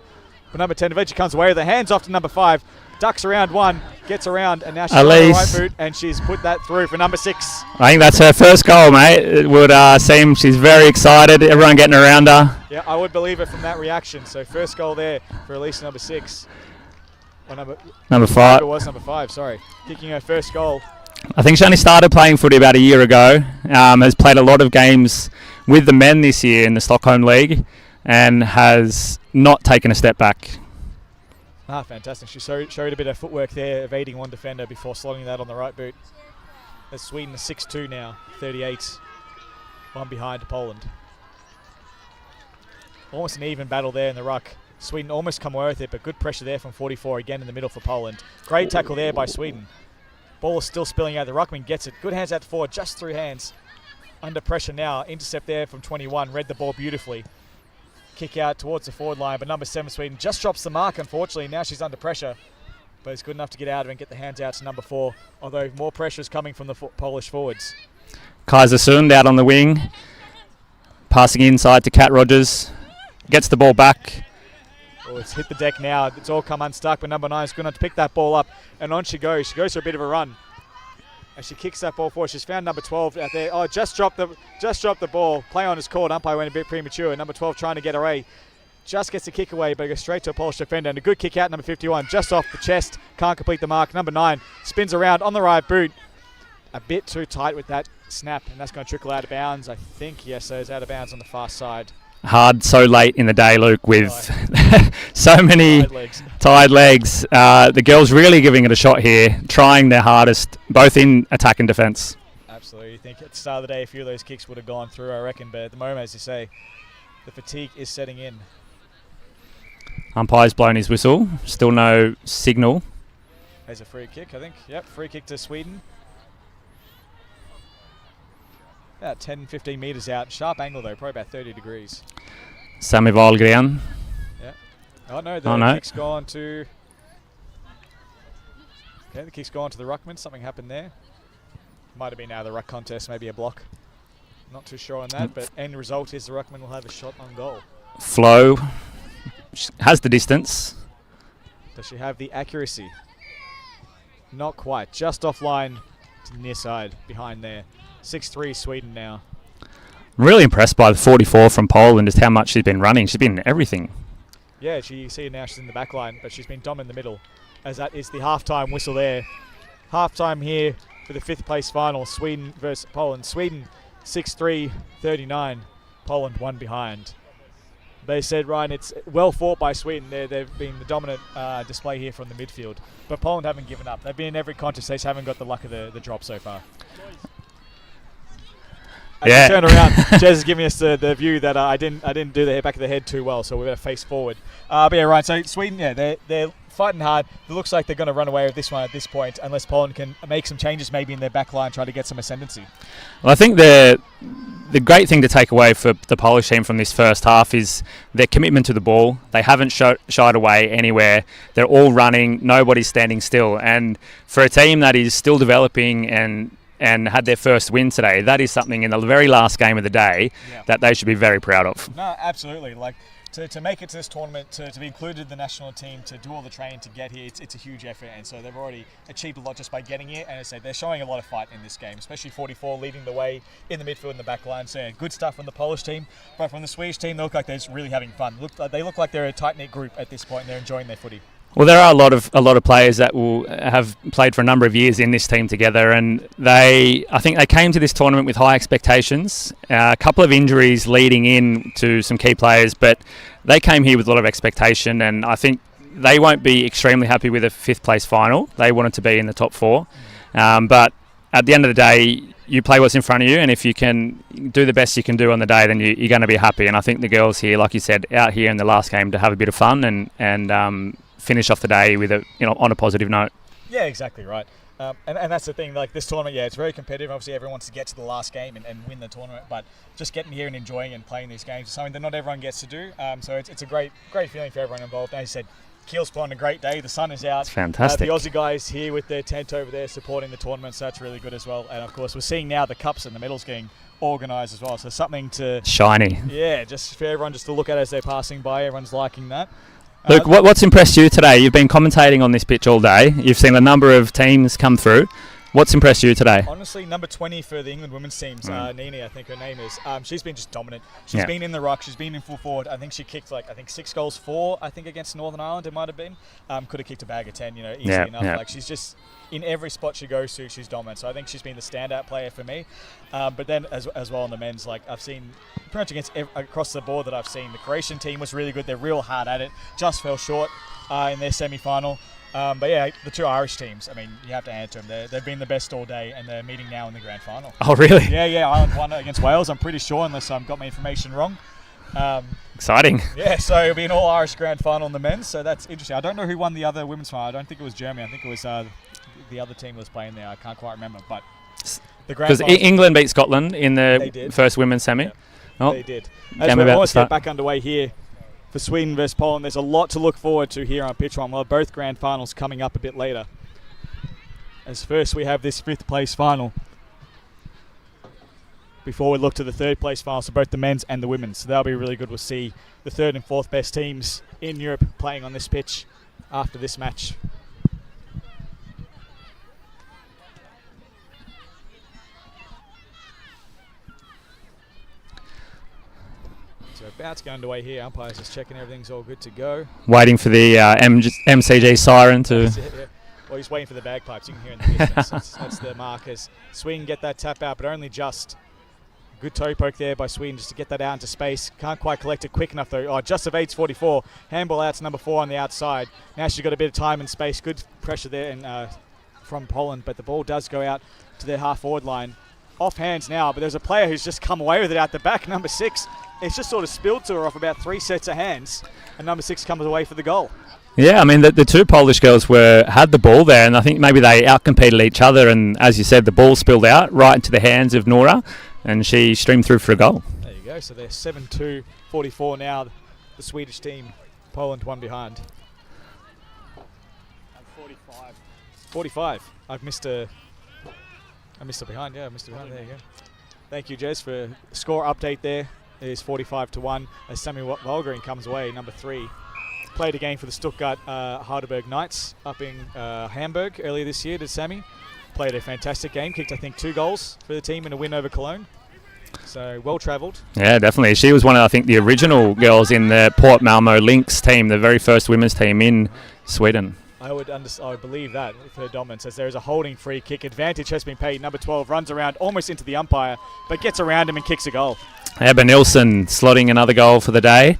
But number 10 eventually comes away with the hands off to number 5. Ducks around one, gets around, and now she's on the right boot, and she's put that through for number 6. I think that's her first goal, mate. It would seem she's very excited. Everyone getting around her. Yeah, I would believe it from that reaction. So first goal there for Elise, number 6. Or number 5. It was number 5, sorry. Kicking her first goal. I think she only started playing footy about a year ago. Has played a lot of games with the men this year in the Stockholm League and has not taken a step back. Ah, fantastic. She showed a bit of footwork there, evading one defender before slotting that on the right boot. As Sweden is 6-2 now, 38. One behind Poland. Almost an even battle there in the ruck. Sweden almost come away with it, but good pressure there from 44 again in the middle for Poland. Great tackle there by Sweden. Ball is still spilling out. The ruckman gets it. Good hands out to forward, just through hands. Under pressure now. Intercept there from 21. Read the ball beautifully. Kick out towards the forward line, but number 7 Sweden just drops the mark, unfortunately. Now she's under pressure, but it's good enough to get out of it and get the hands out to number 4, although more pressure is coming from the Polish forwards. Kaisersund out on the wing, passing inside to Kat Rogers, gets the ball back. Oh, it's hit the deck now. It's all come unstuck, but number 9 is good enough to pick that ball up, and on she goes. She goes for a bit of a run. As she kicks that ball forward, she's found number 12 out there. Oh, just dropped the ball. Play on is called. Umpire went a bit premature. Number 12 trying to get away. Just gets the kick away, but goes straight to a Polish defender. And a good kick out, number 51. Just off the chest. Can't complete the mark. Number 9 spins around on the right boot. A bit too tight with that snap, and that's going to trickle out of bounds, I think. Yes, so it's out of bounds on the far side. Hard so late in the day, Luke, with so many tired legs. The girls really giving it a shot here, trying their hardest, both in attack and defence. Absolutely. I think at the start of the day, a few of those kicks would have gone through, I reckon. But at the moment, as you say, the fatigue is setting in. Umpire's blown his whistle. Still no signal. There's a free kick, I think. Yep, free kick to Sweden. About 10-15 metres out. Sharp angle though, probably about 30 degrees. Sami Wahlgren. Yeah. Oh no, the kick's gone to... Okay, the kick's gone to the ruckman. Something happened there. Might have been out of the ruck contest, maybe a block. Not too sure on that, but end result is the ruckman will have a shot on goal. Flo has the distance. Does she have the accuracy? Not quite. Just offline to the near side, behind there. 6-3 Sweden now. I'm really impressed by the 44 from Poland, just how much she's been running. She's been in everything. Yeah, you see now she's in the back line, but she's been dominant in the middle. As that is the half-time whistle there. Half-time here for the 5th place final, Sweden versus Poland. Sweden 6-3-39, Poland 1 behind. They said, Ryan, it's well fought by Sweden. They've been the dominant display here from the midfield. But Poland haven't given up. They've been in every contest. They just haven't got the luck of the drop so far. As we turn around, Jez is giving us the view that I didn't do the back of the head too well, so we're going to face forward. But yeah, right. So Sweden, yeah, they're fighting hard. It looks like they're going to run away with this one at this point, unless Poland can make some changes maybe in their back line, try to get some ascendancy. Well, I think the great thing to take away for the Polish team from this first half is their commitment to the ball. They haven't shied away anywhere. They're all running. Nobody's standing still. And for a team that is still developing and had their first win today, that is something in the very last game of the day that they should be very proud of. No, absolutely. Like to make it to this tournament, to be included in the national team, to do all the training to get here, it's a huge effort, and so they've already achieved a lot just by getting here. And as I say, they're showing a lot of fight in this game, especially 44 leading the way in the midfield and the back line. So yeah, good stuff from the Polish team, but from the Swedish team, they look like they're just really having fun. They look like they're a tight-knit group at this point, and they're enjoying their footy. Well, there are a lot of players that will have played for a number of years in this team together, and I think they came to this tournament with high expectations. A couple of injuries leading in to some key players, but they came here with a lot of expectation, and I think they won't be extremely happy with a 5th place final. They wanted to be in the top 4, but at the end of the day, you play what's in front of you, and if you can do the best you can do on the day, then you're going to be happy. And I think the girls here, like you said, out here in the last game to have a bit of fun and finish off the day with on a positive note. Yeah, exactly right. And that's the thing, like this tournament, it's very competitive. Obviously, everyone wants to get to the last game and win the tournament, but just getting here and enjoying and playing these games is something that not everyone gets to do. So it's a great feeling for everyone involved. As you said, Kiel's put on a great day. The sun is out. It's fantastic. The Aussie guys here with their tent over there supporting the tournament, so that's really good as well. And of course, we're seeing now the cups and the medals getting organised as well. So something to shiny. Yeah, just for everyone just to look at as they're passing by. Everyone's liking that. Luke, what's impressed you today? You've been commentating on this pitch all day. You've seen a number of teams come through. What's impressed you today? Honestly, number 20 for the England women's teams, Nini, I think her name is. She's been just dominant. She's been in the ruck. She's been in full forward. I think she kicked 6 goals, 4, I think, against Northern Ireland, it might have been. Could have kicked a bag of 10, easily enough. Like, she's just, in every spot she goes to, she's dominant. So I think she's been the standout player for me. But then as well on the men's, I've seen pretty much across the board that I've seen. The Croatian team was really good. They're real hard at it. Just fell short in their semi-final. But yeah, the two Irish teams, I mean, you have to hand it to them. They've been the best all day, and they're meeting now in the grand final. Oh, really? Yeah, Ireland won against Wales, I'm pretty sure, unless I've got my information wrong. Exciting. Yeah, so it'll be an all-Irish grand final in the men's, so that's interesting. I don't know who won the other women's final. I don't think it was Germany. I think it was the other team that was playing there. I can't quite remember, but the grand final. Because England beat Scotland in the first women's semi. Yeah, they did. As we almost get back underway here for Sweden versus Poland, there's a lot to look forward to here on Pitch One. Well, both grand finals coming up a bit later. As first we have this 5th place final before we look to the 3rd place finals for both the men's and the women's. So that'll be really good. We'll see the 3rd and 4th best teams in Europe playing on this pitch after this match. So about to get underway here. Umpires just checking everything's all good to go. Waiting for the MCG siren to... Well, he's waiting for the bagpipes. You can hear in the distance. That's the markers. Sweden get that tap out, but only just. Good toe poke there by Sweden just to get that out into space. Can't quite collect it quick enough though. Oh, just evades 44. Handball out to number 4 on the outside. Now she's got a bit of time and space. Good pressure there from Poland, but the ball does go out to their half-forward line. Off hands now, but there's a player who's just come away with it out the back, number 6. It's just sort of spilled to her off about 3 sets of hands, and number 6 comes away for the goal. Yeah, I mean, the two Polish girls had the ball there, and I think maybe they outcompeted each other, and as you said, the ball spilled out right into the hands of Nora, and she streamed through for a goal. There you go, so they're 7-2, 44 now, the Swedish team, Poland 1 behind. And 45. 45, I missed a behind, there you go. Thank you, Jez, for score update there. It is 45-1 as Sammy Wahlgren comes away, number 3. Played a game for the Stuttgart Heidelberg Knights up in Hamburg earlier this year, did Sammy. Played a fantastic game, kicked I think 2 goals for the team in a win over Cologne. So well travelled. Yeah, definitely. She was one of, I think, the original girls in the Port Malmo Lynx team, the very first women's team in Sweden. I would believe that with her dominance, as there is a holding free kick. Advantage has been paid. Number 12 runs around almost into the umpire, but gets around him and kicks a goal. Ebba Nilsson slotting another goal for the day.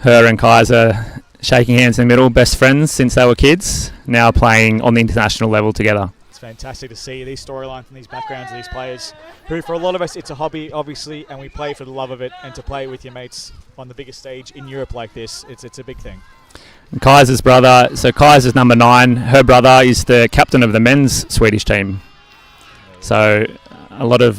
Her and Kaiser shaking hands in the middle, best friends since they were kids, now playing on the international level together. It's fantastic to see these storylines and these backgrounds of these players who, for a lot of us, it's a hobby, obviously, and we play for the love of it, and to play with your mates on the biggest stage in Europe like this, it's a big thing. And Kaiser's brother, so Kaiser's number 9, her brother is the captain of the men's Swedish team. So a lot of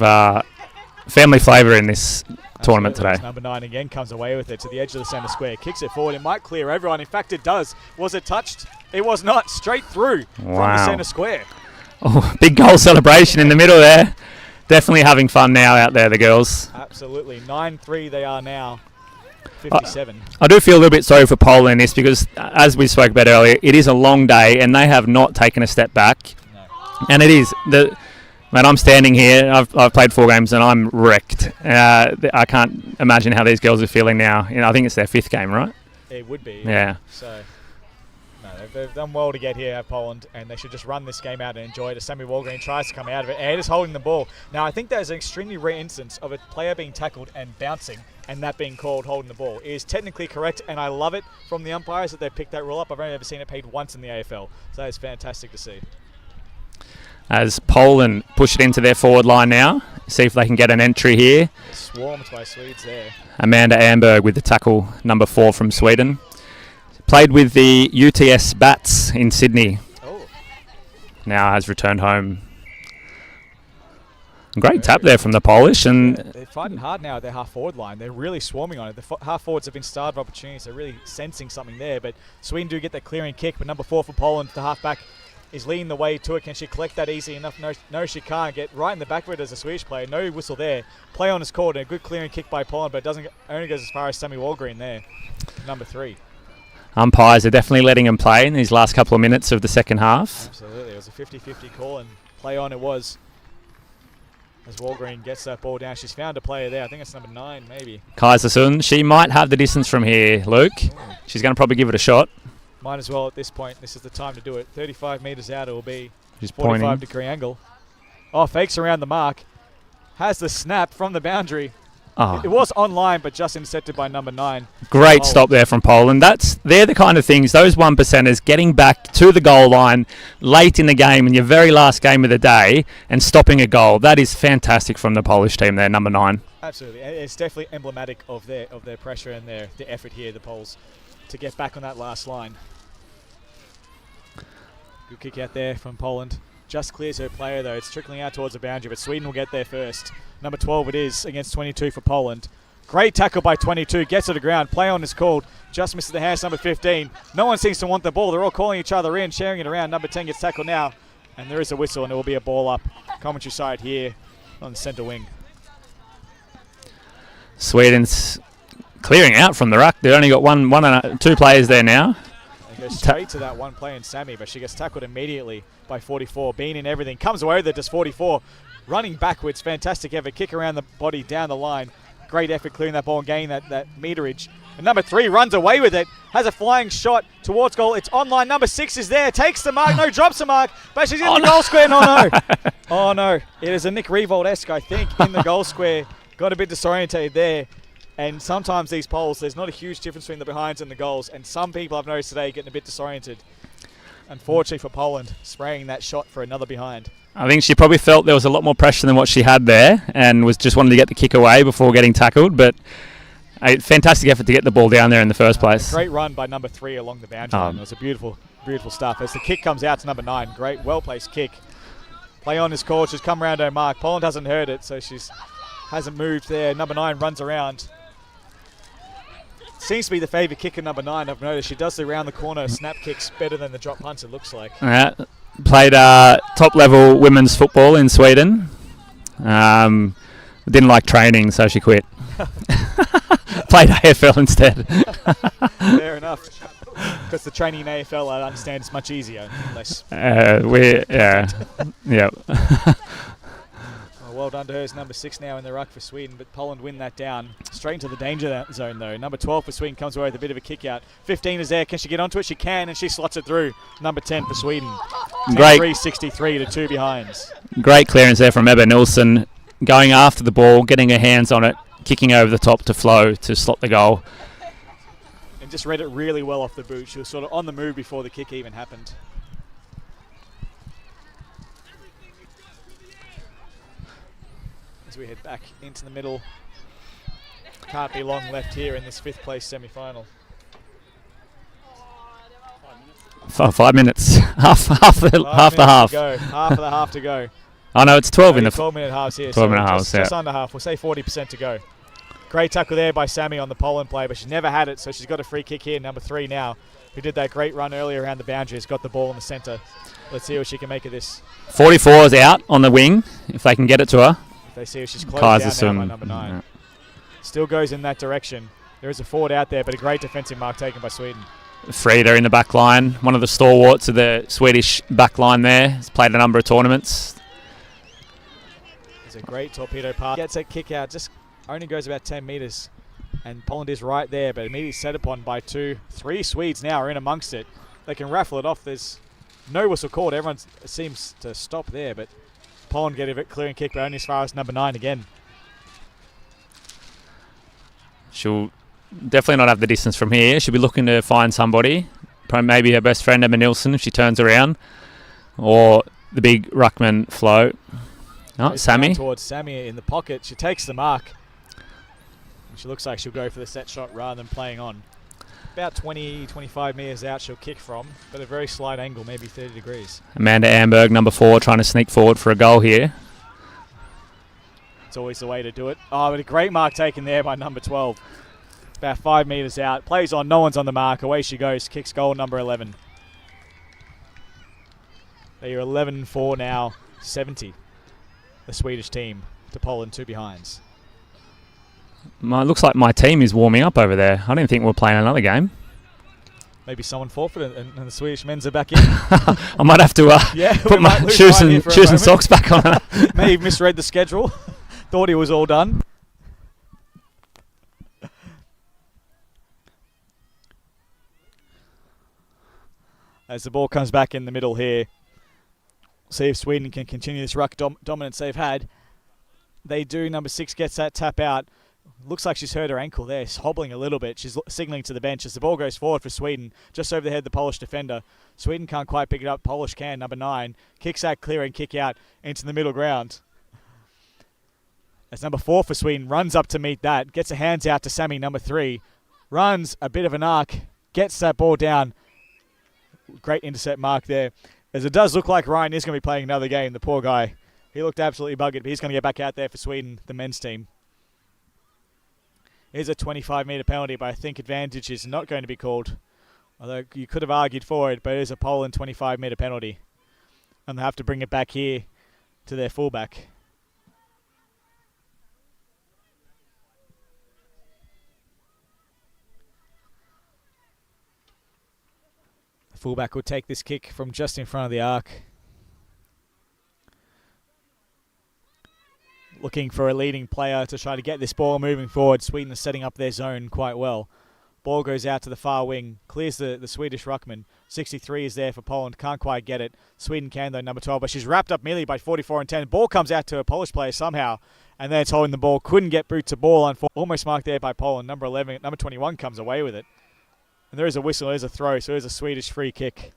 family flavour in this tournament today. Number 9 again comes away with it to the edge of the centre square, kicks it forward. It might clear everyone. In fact, it does. Was it touched? It was not. Straight through from the centre square. Oh, big goal celebration in the middle there. Definitely having fun now out there, the girls. Absolutely. 9-3 they are now. 57. I do feel a little bit sorry for Poland in this because, as we spoke about earlier, it is a long day and they have not taken a step back. No. And it is man, I'm standing here. I've played 4 games and I'm wrecked. I can't imagine how these girls are feeling now. I think it's their 5th game, right? It would be. Yeah. So, no, they've done well to get here, Poland, and they should just run this game out and enjoy it. As Sammy Wahlgren tries to come out of it and is holding the ball. Now, I think that is an extremely rare instance of a player being tackled and bouncing and that being called holding the ball. It is technically correct, and I love it from the umpires that they've picked that rule up. I've only ever seen it paid once in the AFL, so that is fantastic to see. As Poland push it into their forward line now, see if they can get an entry here. Swarmed by Swedes there. Amanda Amberg with the tackle, number 4 from Sweden. Played with the UTS Bats in Sydney. Oh. now has returned home. Great tap there from the Polish, and they're fighting hard now at their half-forward line. They're really swarming on it. The half-forwards have been starved of opportunities. They're really sensing something there, but Sweden do get that clearing kick, but number 4 for Poland, the half-back, is leading the way to it. Can she collect that easy enough? No, she can't. Get right in the back of it as a Swedish player. No whistle there. Play on is called, and a good clearing kick by Poland, but it only goes as far as Sammy Walgreen there, number 3. umpires are definitely letting him play in these last couple of minutes of the second half. Absolutely. It was a 50-50 call, and play on it was. As Walgreen gets that ball down, she's found a player there. I think it's number 9, maybe. Kaiserson, she might have the distance from here, Luke. She's going to probably give it a shot. Might as well at this point. This is the time to do it. 35 metres out, it will be. She's 45-degree angle. Oh, fakes around the mark. Has the snap from the boundary. Oh. It was online, but just intercepted by number 9. Great stop there from Poland. They're the kind of things, those 1%ers getting back to the goal line late in the game in your very last game of the day and stopping a goal. That is fantastic from the Polish team there, number 9. Absolutely. It's definitely emblematic of their pressure and their effort here, the Poles, to get back on that last line. Good kick out there from Poland. Just clears her player though. It's trickling out towards the boundary, but Sweden will get there first. Number 12 it is against 22 for Poland. Great tackle by 22. Gets to the ground. Play on is called. Just misses the hands, number 15. No one seems to want the ball. They're all calling each other in, sharing it around. Number 10 gets tackled now. And there is a whistle, and it will be a ball up. Commentary side here on the centre wing. Sweden's clearing out from the ruck. They've only got two players there now. They go straight to that one play in Sammy, but she gets tackled immediately by 44. Bean in everything. Comes away with it, does 44. Running backwards. Fantastic effort. Kick around the body, down the line. Great effort clearing that ball and gaining that meterage. And number 3 runs away with it. Has a flying shot towards goal. It's online. Number 6 is there. Takes the mark. No, drops the mark. But she's in the goal square. No. Oh, no. It is a Nick Revolt-esque, I think, in the goal square. Got a bit disorientated there. And sometimes these polls, there's not a huge difference between the behinds and the goals. And some people I've noticed today getting a bit disoriented. Unfortunately for Poland, spraying that shot for another behind. I think she probably felt there was a lot more pressure than what she had there and was just wanting to get the kick away before getting tackled. But a fantastic effort to get the ball down there in the first place. Great run by number 3 along the boundary line. It was a beautiful, beautiful stuff. As the kick comes out to number 9. Great, well-placed kick. Play on is called. She's come around her mark. Poland hasn't heard it, so she's hasn't moved there. Number 9 runs around. Seems to be the favourite kicker, number 9. I've noticed she does the around the corner snap kicks better than the drop punts, it looks like. Played top-level women's football in Sweden. Didn't like training, so she quit. Played AFL instead. Fair enough. Because the training in AFL, I understand, is much easier. Less. Yeah. Well done to her. It's number 6 now in the ruck for Sweden, but Poland win that down. Straight into the danger zone, though. Number 12 for Sweden comes away with a bit of a kick out. 15 is there. Can she get onto it? She can, and she slots it through. Number 10 for Sweden. Great. 63 to 2 behinds. Great clearance there from Ebba Nilsson, going after the ball, getting her hands on it, kicking over the top to Flo to slot the goal. And just read it really well off the boot. She was sort of on the move before the kick even happened. As we head back into the middle. Can't be long left here in this 5th place semi-final. 5 minutes. half the half. Half of the half to go. Oh no, it's 12 in the 12-minute halves here. 12-minute halves, just under half. We'll say 40% to go. Great tackle there by Sammy on the Poland play, but she's never had it, so she's got a free kick here. Number 3 now, who did that great run earlier around the boundary, has got the ball in the centre. Let's see what she can make of this. 44 is out on the wing, if they can get it to her. If they see if she's closed down now by number 9. Yeah. Still goes in that direction. There is a forward out there, but a great defensive mark taken by Sweden. Frida in the back line, one of the stalwarts of the Swedish back line there. Has played a number of tournaments. It's a great torpedo pass. Gets a kick out, just only goes about 10 metres. And Poland is right there, but immediately set upon by 3 Swedes now are in amongst it. They can raffle it off. There's no whistle called. Everyone seems to stop there, but Poland get a bit clearing kick, but only as far as number 9 again. She'll definitely not have the distance from here. She'll be looking to find somebody. Probably maybe her best friend, Emma Nilsson, if she turns around. Or the big ruckman, Flo. Oh, Sammy. Towards Sammy in the pocket. She takes the mark. She looks like she'll go for the set shot rather than playing on. About 20, 25 metres out she'll kick from, but a very slight angle, maybe 30 degrees. Amanda Amberg, number 4, trying to sneak forward for a goal here. It's always the way to do it. Oh, but a great mark taken there by number 12. About 5 metres out. Plays on, no one's on the mark. Away she goes. Kicks goal number 11. They are 11-4 now, 70. The Swedish team to Poland, 2 behinds. Looks like my team is warming up over there. I didn't think we were playing another game. Maybe someone forfeited and the Swedish men's are back in. I might have to put my shoes and socks back on. May have misread the schedule. Thought he was all done. As the ball comes back in the middle here. See if Sweden can continue this ruck dominance they've had. They do. Number 6 gets that tap out. Looks like she's hurt her ankle there, hobbling a little bit. She's signalling to the bench as the ball goes forward for Sweden, just over the head of the Polish defender. Sweden can't quite pick it up. Polish can. Number 9 kicks that clear and kick out into the middle ground. As number 4 for Sweden runs up to meet that, gets her hands out to Sammy, number 3, runs a bit of an arc, gets that ball down. Great intercept mark there. As it does look like Ryan is going to be playing another game, the poor guy. He looked absolutely buggered, but he's going to get back out there for Sweden, the men's team. Here's a 25-metre penalty, but I think advantage is not going to be called. Although you could have argued for it, but it is a Poland 25-metre penalty. And they have to bring it back here to their fullback. The fullback will take this kick from just in front of the arc. Looking for a leading player to try to get this ball moving forward. Sweden is setting up their zone quite well. Ball goes out to the far wing. Clears the Swedish ruckman. 63 is there for Poland. Can't quite get it. Sweden can though, number 12. But she's wrapped up merely by 44 and 10. Ball comes out to a Polish player somehow. And then it's holding the ball. Couldn't get boot to ball. Almost marked there by Poland. Number 11. Number 21 comes away with it. And there is a whistle. There's a throw. So there's a Swedish free kick.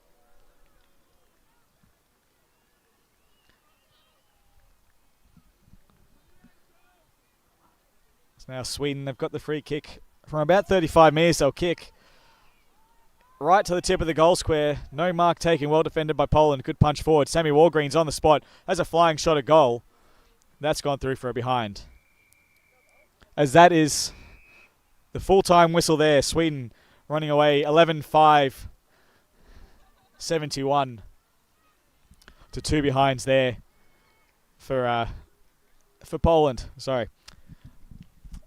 Now Sweden, they've got the free kick from about 35 metres. They'll kick right to the tip of the goal square. No mark taken. Well defended by Poland. Good punch forward. Sammy Walgreen's on the spot. Has a flying shot at goal. That's gone through for a behind. As that is the full-time whistle there. Sweden running away 11-5. 71 to 2 behinds there for Poland. Sorry.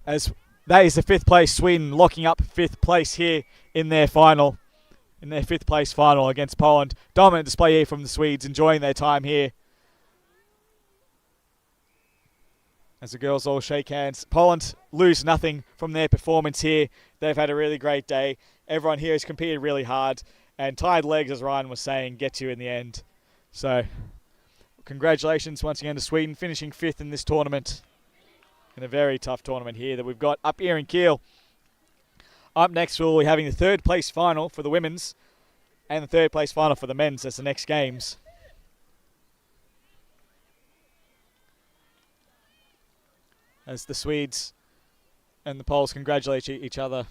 As that is the 5th place, Sweden locking up 5th place here in their final, in their 5th place final against Poland. Dominant display here from the Swedes, enjoying their time here. As the girls all shake hands. Poland lose nothing from their performance here. They've had a really great day. Everyone here has competed really hard, and tired legs, as Ryan was saying, get you in the end. So, congratulations once again to Sweden, finishing 5th in this tournament. In a very tough tournament here that we've got up here in Kiel. Up next, we'll be having the 3rd place final for the women's and the 3rd place final for the men's as the next games. As the Swedes and the Poles congratulate each other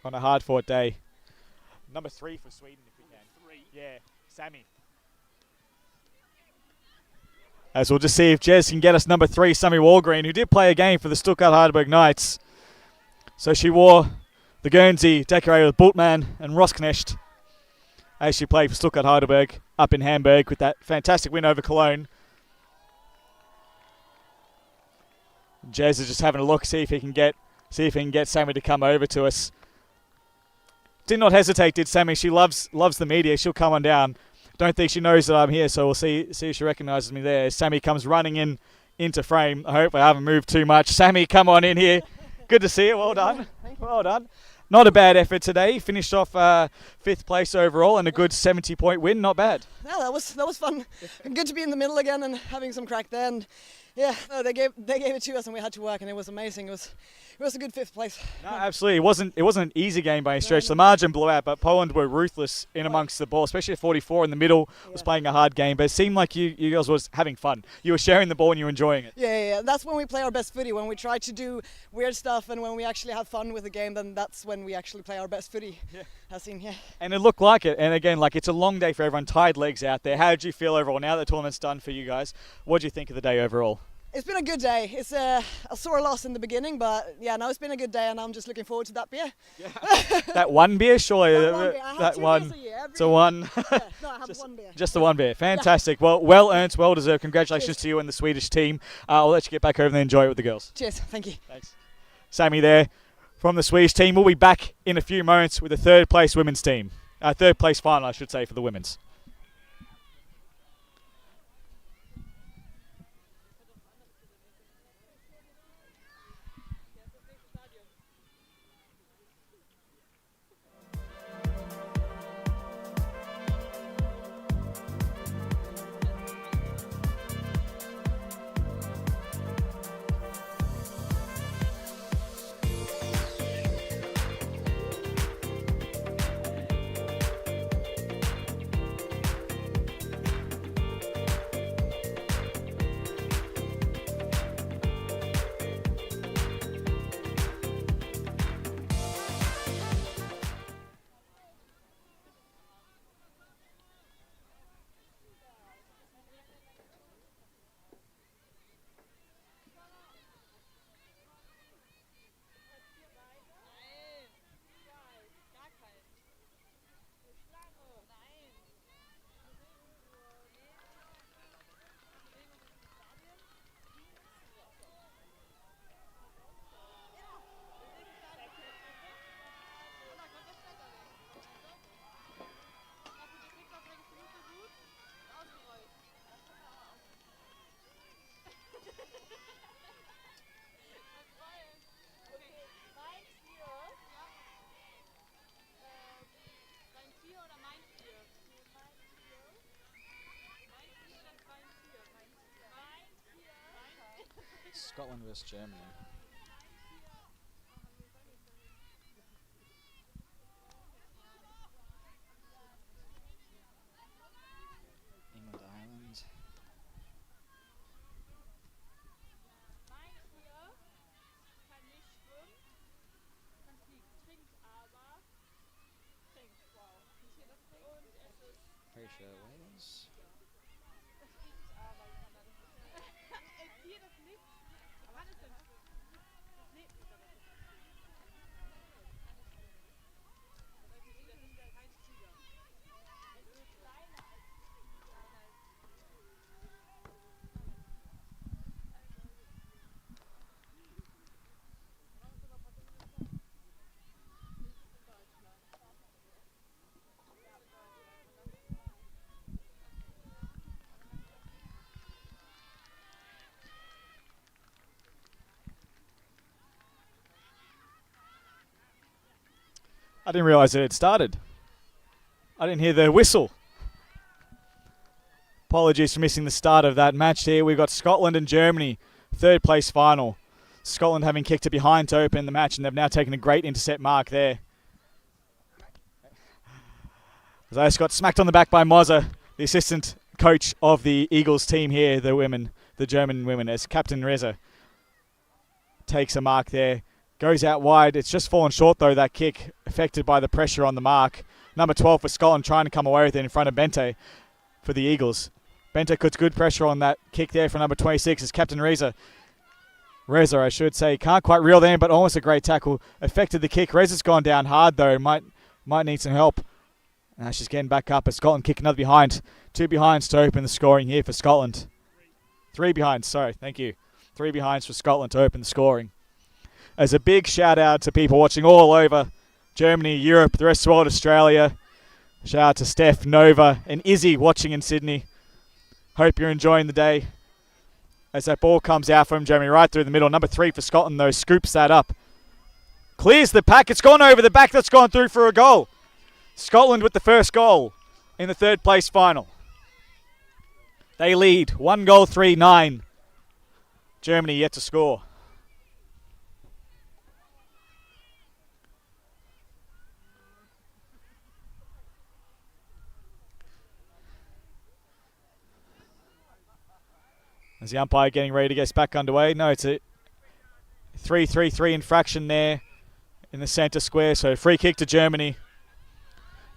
on a hard-fought day. Number 3 for Sweden, if we can. 3. Yeah, Sammy. As we'll just see if Jez can get us number 3, Sammy Walgreen, who did play a game for the Stuttgart-Heidelberg Knights. So she wore the Guernsey decorated with Bultmann and Rosknecht as she played for Stuttgart-Heidelberg up in Hamburg with that fantastic win over Cologne. Jez is just having a look, see if he can get Sammy to come over to us. Did not hesitate, did Sammy? She loves the media. She'll come on down. Don't think she knows that I'm here, so we'll see if she recognises me there. Sammy comes running into frame. I hope I haven't moved too much. Sammy, come on in here. Good to see you. Well done. Well done. Not a bad effort today. Finished off 5th place overall and a good 70-point win. Not bad. Yeah, that was fun. Good to be in the middle again and having some crack there. And Yeah, no, they gave it to us and we had to work, and it was amazing. It was a good 5th place. No, absolutely. It wasn't an easy game by any stretch. The margin blew out, but Poland were ruthless in amongst the ball, especially at 44 in the middle. Was playing a hard game, but it seemed like you guys was having fun. You were sharing the ball and you were enjoying it. Yeah. That's when we play our best footy. When we try to do weird stuff and when we actually have fun with the game, then that's when we actually play our best footy. Yeah. I've seen, yeah. And it looked like it. And again, like it's a long day for everyone. Tired legs out there. How did you feel overall? Now that the tournament's done for you guys, what do you think of the day overall? It's been a good day. It's a sore loss in the beginning, but yeah, no, it's been a good day, and I'm just looking forward to that beer. Yeah. That one beer, surely. That one. It's a one. Yeah, no, I have one beer. Just the one beer. Fantastic. Yeah. Well earned, well deserved. Congratulations to you and the Swedish team. I'll let you get back over there and enjoy it with the girls. Cheers. Thank you. Thanks. Sammy there from the Swedish team. We'll be back in a few moments with the 3rd place women's team. 3rd place final, I should say, for the women's. Scotland vs Germany. England, Ireland. Croatia, Wales. I didn't realise it had started. I didn't hear the whistle. Apologies for missing the start of that match here. We've got Scotland and Germany, 3rd place final. Scotland having kicked it behind to open the match, and they've now taken a great intercept mark there. As got smacked on the back by Moser, the assistant coach of the Eagles team here, the German women, as Captain Reza takes a mark there. Goes out wide. It's just fallen short, though, that kick, affected by the pressure on the mark. Number 12 for Scotland trying to come away with it in front of Bente for the Eagles. Bente puts good pressure on that kick there for number 26 as Captain Reza, I should say, can't quite reel there in, but almost a great tackle. Affected the kick. Reza's gone down hard, though. Might need some help. Now she's getting back up as Scotland kick another behind. 2 behinds to open the scoring here for Scotland. 3 behinds, sorry, thank you. 3 behinds for Scotland to open the scoring. As a big shout out to people watching all over Germany, Europe, the rest of the world, Australia. Shout out to Steph, Nova, and Izzy watching in Sydney. Hope you're enjoying the day. As that ball comes out from Germany right through the middle. Number 3 for Scotland, though, scoops that up. Clears the pack. It's gone over the back. That's gone through for a goal. Scotland with the first goal in the 3rd place final. They lead 1-3-9 Germany yet to score. As the umpire getting ready to get us back underway. No, it's a 3-3-3 infraction there in the centre square. So free kick to Germany.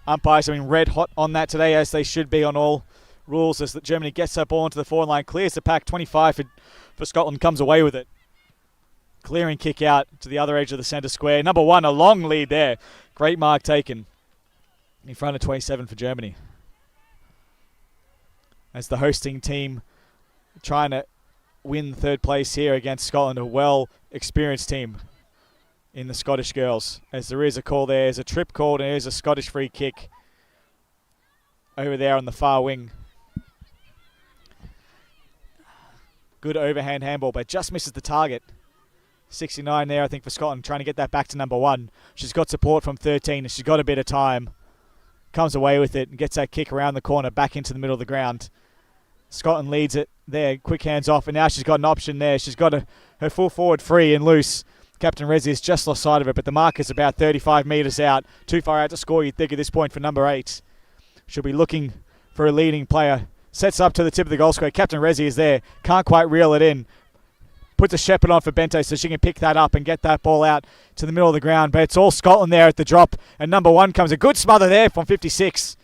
Umpires have been red hot on that today, as they should be on all rules, as that Germany gets that ball into the forward line, clears the pack. 25 for Scotland, comes away with it. Clearing kick out to the other edge of the centre square. Number 1, a long lead there. Great mark taken in front of 27 for Germany. As the hosting team trying to win third place here against Scotland, a well-experienced team in the Scottish girls. As there is a call there, there's a trip called, and there's a Scottish free kick over there on the far wing. Good overhand handball, but just misses the target. 69 there, I think, for Scotland, trying to get that back to number 1. She's got support from 13, and she's got a bit of time. Comes away with it and gets that kick around the corner back into the middle of the ground. Scotland leads it there, quick hands off, and now she's got an option there. She's got her full forward free and loose. Captain Rezi has just lost sight of it, but the mark is about 35 metres out. Too far out to score, you'd think, at this point for number 8. She'll be looking for a leading player. Sets up to the tip of the goal square. Captain Rezi is there. Can't quite reel it in. Puts a shepherd on for Bente so she can pick that up and get that ball out to the middle of the ground. But it's all Scotland there at the drop. And number 1 comes. A good smother there from 56.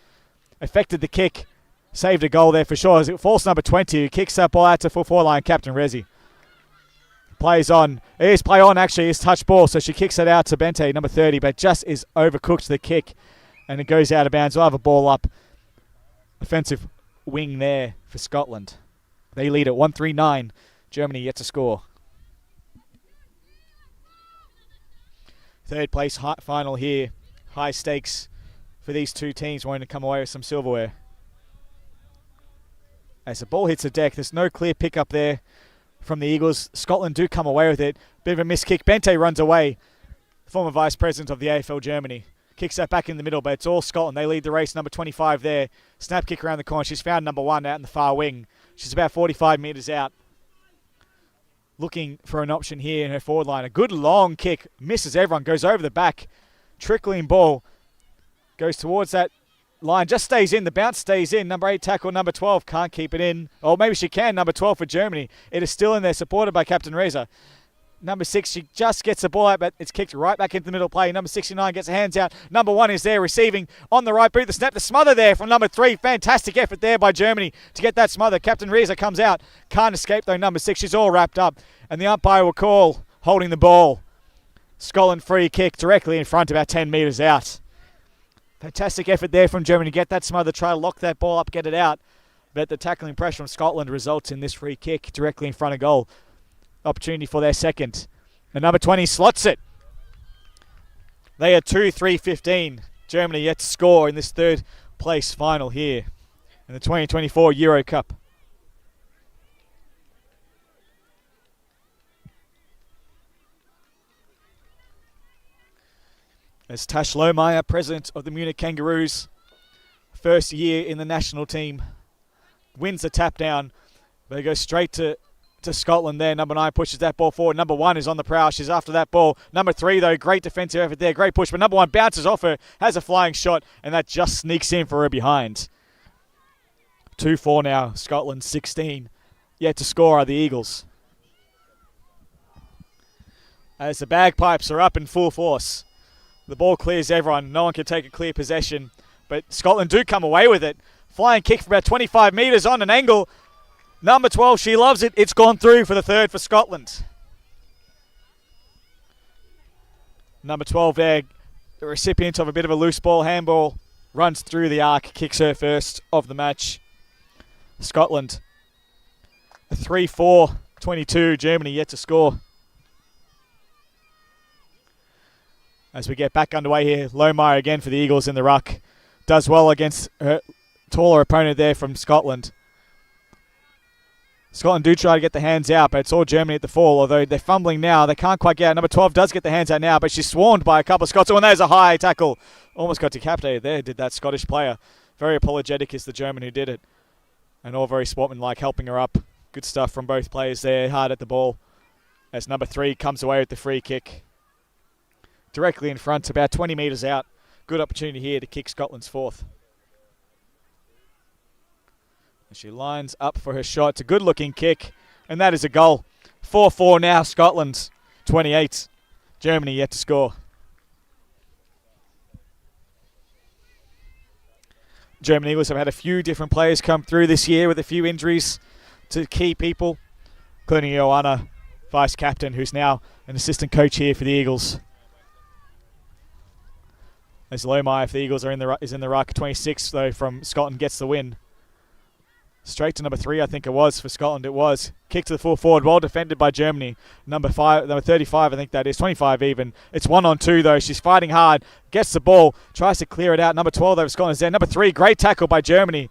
Affected the kick. Saved a goal there for sure. As it falls number 20, who kicks that ball out to full forward line, Captain Rezi. Plays on. It is play on, actually. It's touch ball, so she kicks it out to Bente, number 30, but just is overcooked the kick, and it goes out of bounds. We'll have a ball up. Offensive wing there for Scotland. They lead at 1-3-9. Germany yet to score. Third place final here. High stakes for these two teams wanting to come away with some silverware. As the ball hits the deck, there's no clear pickup there from the Eagles. Scotland do come away with it. Bit of a missed kick. Bente runs away. Former Vice President of the AFL Germany. Kicks that back in the middle, but it's all Scotland. They lead the race. Number 25 there. Snap kick around the corner. She's found number 1 out in the far wing. She's about 45 metres out. Looking for an option here in her forward line. A good long kick. Misses everyone. Goes over the back. Trickling ball. Goes towards that line. Just stays in. The bounce stays in. Number 8 tackle. Number 12 can't keep it in. Or maybe she can. Number 12 for Germany. It is still in there, supported by Captain Reza. Number 6, she just gets the ball out, but it's kicked right back into the middle play. Number 69 gets her hands out. Number 1 is there receiving on the right boot. The snap, the smother there from number 3. Fantastic effort there by Germany to get that smother. Captain Reza comes out. Can't escape though, number 6. She's all wrapped up. And the umpire will call holding the ball. Scotland free kick directly in front, about 10 metres out. Fantastic effort there from Germany to get that smother, try to lock that ball up, get it out. But the tackling pressure from Scotland results in this free kick directly in front of goal. Opportunity for their second. And number 20 slots it. They are 2-3-15. Germany yet to score in this third place final here in the 2024 Euro Cup. As Tash Lohmeyer, president of the Munich Kangaroos, first year in the national team, wins the tap down. They go straight to Scotland there. Number 9 pushes that ball forward. Number 1 is on the prowl. She's after that ball. Number 3, though, great defensive effort there. Great push. But number 1 bounces off her, has a flying shot, and that just sneaks in for her behind. 2-4 now. Scotland 16. Yet to score are the Eagles. As the bagpipes are up in full force. The ball clears everyone. No one can take a clear possession. But Scotland do come away with it. Flying kick for about 25 metres on an angle. Number 12, she loves it. It's gone through for the third for Scotland. Number 12 there, the recipient of a bit of a loose ball handball, runs through the arc, kicks her first of the match. Scotland, 3-4-22, Germany yet to score. As we get back underway here, Lohmeyer again for the Eagles in the ruck. Does well against her taller opponent there from Scotland. Scotland do try to get the hands out, but it's all Germany at the fall, although they're fumbling now. They can't quite get out. Number 12 does get the hands out now, but she's swarmed by a couple of Scots. Oh, and there's a high tackle. Almost got decapitated there, did that Scottish player. Very apologetic is the German who did it. And all very sportsmanlike, helping her up. Good stuff from both players there, hard at the ball. As number 3 comes away with the free kick. Directly in front, about 20 metres out. Good opportunity here to kick Scotland's 4th. And she lines up for her shot. It's a good-looking kick, and that is a goal. 4-4 now, Scotland 28. Germany yet to score. German Eagles have had a few different players come through this year with a few injuries to key people, including Joanna, vice captain, who's now an assistant coach here for the Eagles. As Lohmeyer for the Eagles is in the ruck. 26 though from Scotland gets the win. Straight to number 3, I think it was for Scotland. It was kick to the full forward, well defended by Germany. Number 35, I think that is 25 even. It's 1-on-2 though. She's fighting hard, gets the ball, tries to clear it out. Number 12 though, Scotland is there. Number 3, great tackle by Germany.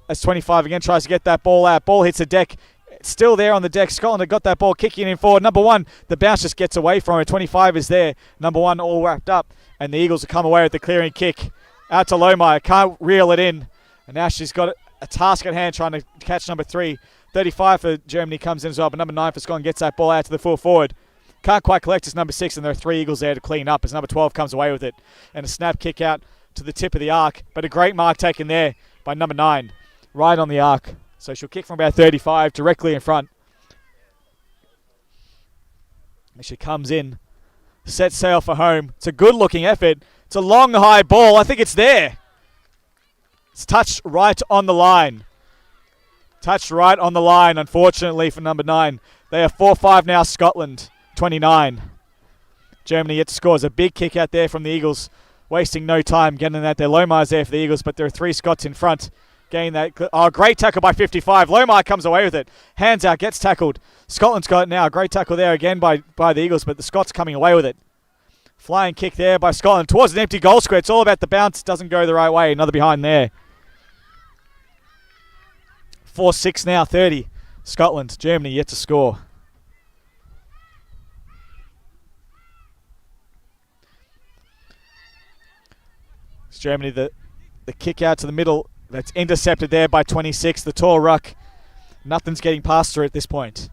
As 25 again tries to get that ball out. Ball hits the deck. It's still there on the deck. Scotland have got that ball kicking in forward. Number 1, the bounce just gets away from her. 25 is there. Number 1 all wrapped up, and the Eagles have come away with the clearing kick out to Lohmeyer. Can't reel it in, and now she's got a task at hand trying to catch number 3. 35 for Germany comes in as well, but number 9 for Scotland gets that ball out to the full forward. Can't quite collect as number 6, and there are 3 Eagles there to clean up as number 12 comes away with it. And a snap kick out to the tip of the arc, but a great mark taken there by number 9, right on the arc. So she'll kick from about 35 directly in front. As she comes in, sets sail for home. It's a good looking effort. It's a long high ball. I think it's there. It's touched right on the line. Touched right on the line, unfortunately, for number 9. They are 4-5 now, Scotland 29. Germany yet to score. A big kick out there from the Eagles, wasting no time getting that there. Lohmeyer's there for the Eagles, but there are 3 Scots in front. Getting that. Oh, great tackle by 55. Lohmeyer comes away with it. Hands out, gets tackled. Scotland's got it now. Great tackle there again by the Eagles, but the Scots coming away with it. Flying kick there by Scotland towards an empty goal square. It's all about the bounce. Doesn't go the right way. Another behind there. 4-6 now, 30. Scotland, Germany yet to score. It's Germany, the kick out to the middle. That's intercepted there by 26, the tall ruck. Nothing's getting past her at this point.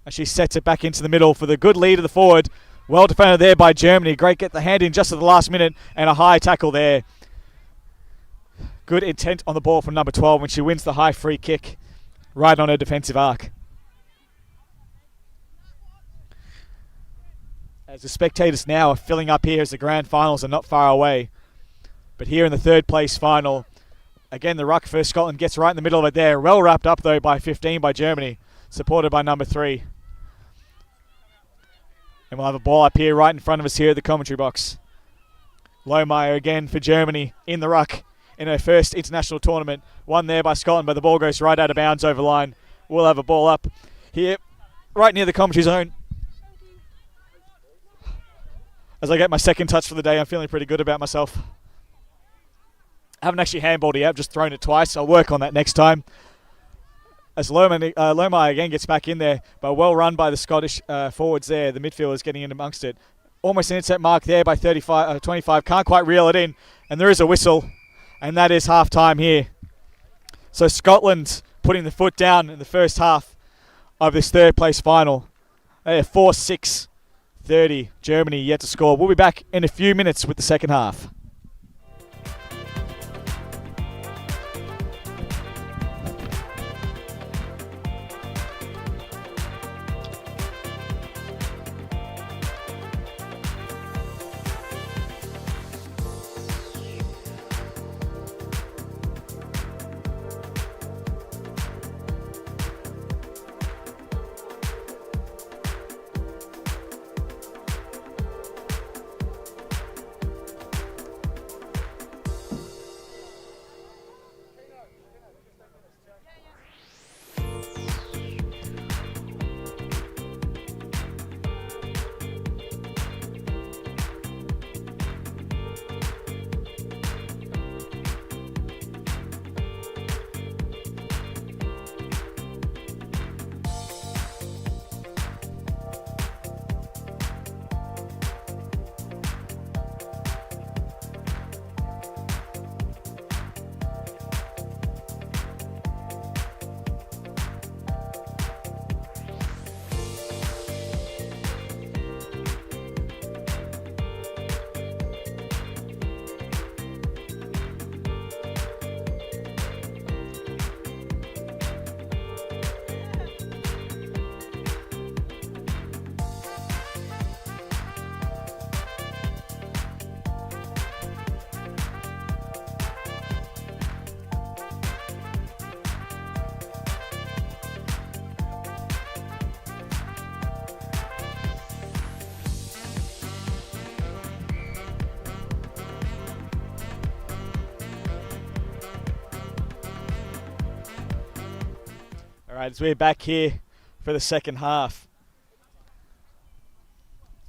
And she sets it back into the middle for the good lead of the forward. Well defended there by Germany. Great get the hand in just at the last minute, and a high tackle there. Good intent on the ball from number 12 when she wins the high free kick right on her defensive arc. As the spectators now are filling up here as the grand finals are not far away. But here in the 3rd place final, again the ruck for Scotland gets right in the middle of it there. Well wrapped up though by 15 by Germany, supported by number 3. And we'll have a ball up here right in front of us here at the commentary box. Lohmeyer again for Germany in the ruck in her first international tournament. One there by Scotland, but the ball goes right out of bounds over line. We'll have a ball up here right near the commentary zone. As I get my second touch for the day, I'm feeling pretty good about myself. I haven't actually handballed yet, I've just thrown it twice. I'll work on that next time. As Lohmeyer again gets back in there, but well run by the Scottish forwards there. The midfielders getting in amongst it. Almost an intercept mark there by 25. Can't quite reel it in, and there is a whistle, and that is half time here. So Scotland putting the foot down in the first half of this 3rd place final. They are 4-6, 30. Germany yet to score. We'll be back in a few minutes with the second half. Alright, as we're back here for the second half.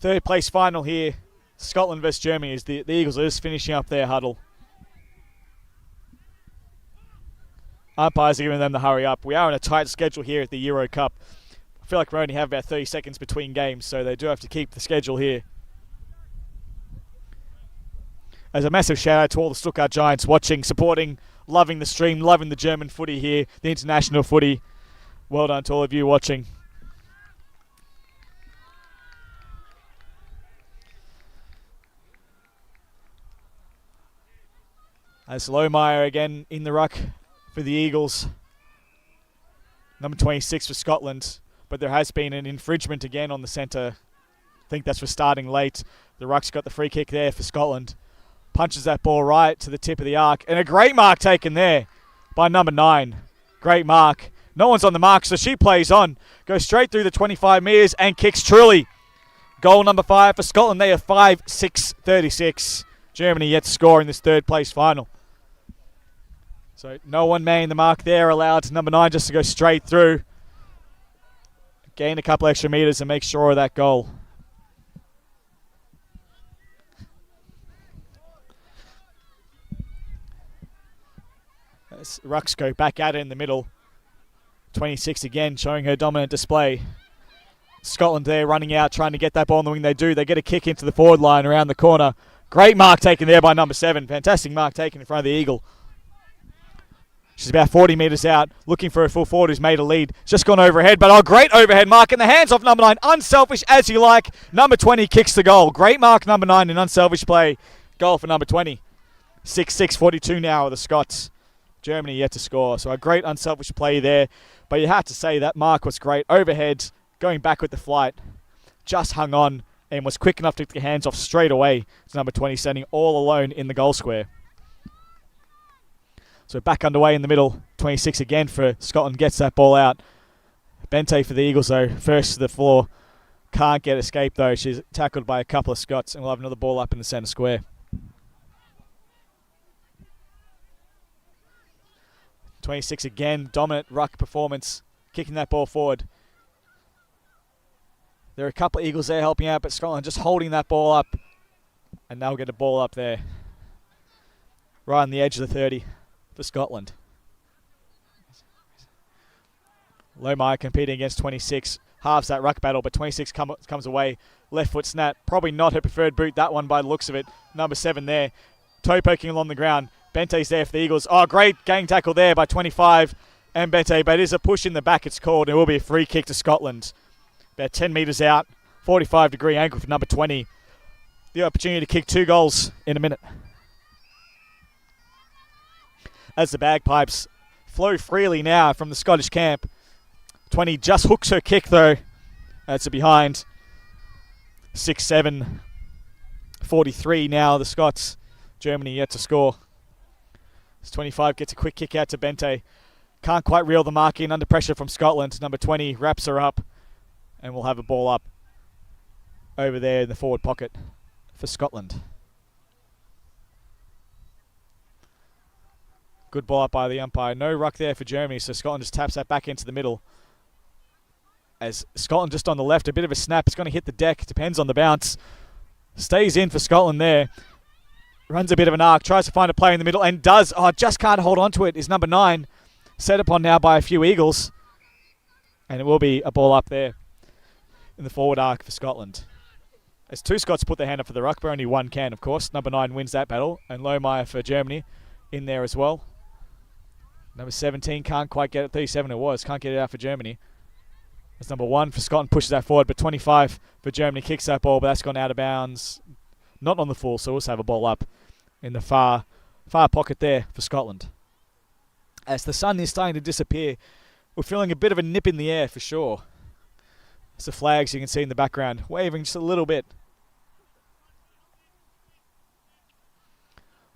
Third place final here. Scotland versus Germany as the Eagles are just finishing up their huddle. Umpires are giving them the hurry up. We are on a tight schedule here at the Euro Cup. I feel like we only have about 30 seconds between games, so they do have to keep the schedule here. As a massive shout out to all the Stuttgart Giants watching, supporting, loving the stream, loving the German footy here, the international footy. Well done to all of you watching. As Lohmeyer again in the ruck for the Eagles. Number 26 for Scotland. But there has been an infringement again on the centre. I think that's for starting late. The ruck's got the free kick there for Scotland. Punches that ball right to the tip of the arc. And a great mark taken there by number 9. Great mark. No one's on the mark, so she plays on. Goes straight through the 25 metres and kicks truly. Goal number 5 for Scotland. They are 5-6-36. Germany yet to score in this third place final. So no one manning the mark there, allowed number 9 just to go straight through. Gain a couple extra metres and make sure of that goal. As rucks go back at it in the middle. 26 again, showing her dominant display. Scotland there running out, trying to get that ball on the wing. They do. They get a kick into the forward line around the corner. Great mark taken there by number 7. Fantastic mark taken in front of the Eagle. She's about 40 metres out, looking for a full forward who's made a lead. Just gone overhead, but great overhead mark in the hands of number 9. Unselfish as you like. Number 20 kicks the goal. Great mark, number 9, in unselfish play. Goal for number 20. 6-6-42 now are the Scots. Germany yet to score. So a great unselfish play there. But you have to say that mark was great. Overhead, going back with the flight. Just hung on and was quick enough to get the hands off straight away. It's number 20 standing all alone in the goal square. So back underway in the middle. 26 again for Scotland. Gets that ball out. Bente for the Eagles though. First to the floor. Can't get escape though. She's tackled by a couple of Scots. And we'll have another ball up in the centre square. 26 again. Dominant ruck performance. Kicking that ball forward. There are a couple of Eagles there helping out. But Scotland just holding that ball up. And they'll get a ball up there. Right on the edge of the 30. For Scotland. Lohmeyer competing against 26. Halves that ruck battle, but 26 comes away. Left foot snap. Probably not her preferred boot, that one by the looks of it. Number 7 there. Toe poking along the ground. Bente's there for the Eagles. Great gang tackle there by 25 and Bente, but it is a push in the back it's called. It will be a free kick to Scotland. About 10 metres out. 45-degree angle for number 20. The opportunity to kick 2 goals in a minute. As the bagpipes flow freely now from the Scottish camp. 20 just hooks her kick though. That's a behind. 6-7. 43 now the Scots. Germany yet to score. As 25 gets a quick kick out to Bente. Can't quite reel the mark in under pressure from Scotland. Number 20 wraps her up. And we'll have a ball up over there in the forward pocket for Scotland. Good ball up by the umpire. No ruck there for Germany, so Scotland just taps that back into the middle. As Scotland just on the left, a bit of a snap. It's going to hit the deck. Depends on the bounce. Stays in for Scotland there. Runs a bit of an arc. Tries to find a player in the middle and does. Just can't hold on to it. Is number 9. Set upon now by a few Eagles. And it will be a ball up there in the forward arc for Scotland. As 2 Scots put their hand up for the ruck, but only 1 can, of course. Number 9 wins that battle. And Lohmeyer for Germany in there as well. Number 17 can't quite get it. 37 it was. Can't get it out for Germany. As number 1 for Scotland pushes that forward. But 25 for Germany kicks that ball. But that's gone out of bounds. Not on the full. So we'll also have a ball up in the far pocket there for Scotland. As the sun is starting to disappear, we're feeling a bit of a nip in the air for sure. As the flags you can see in the background waving just a little bit.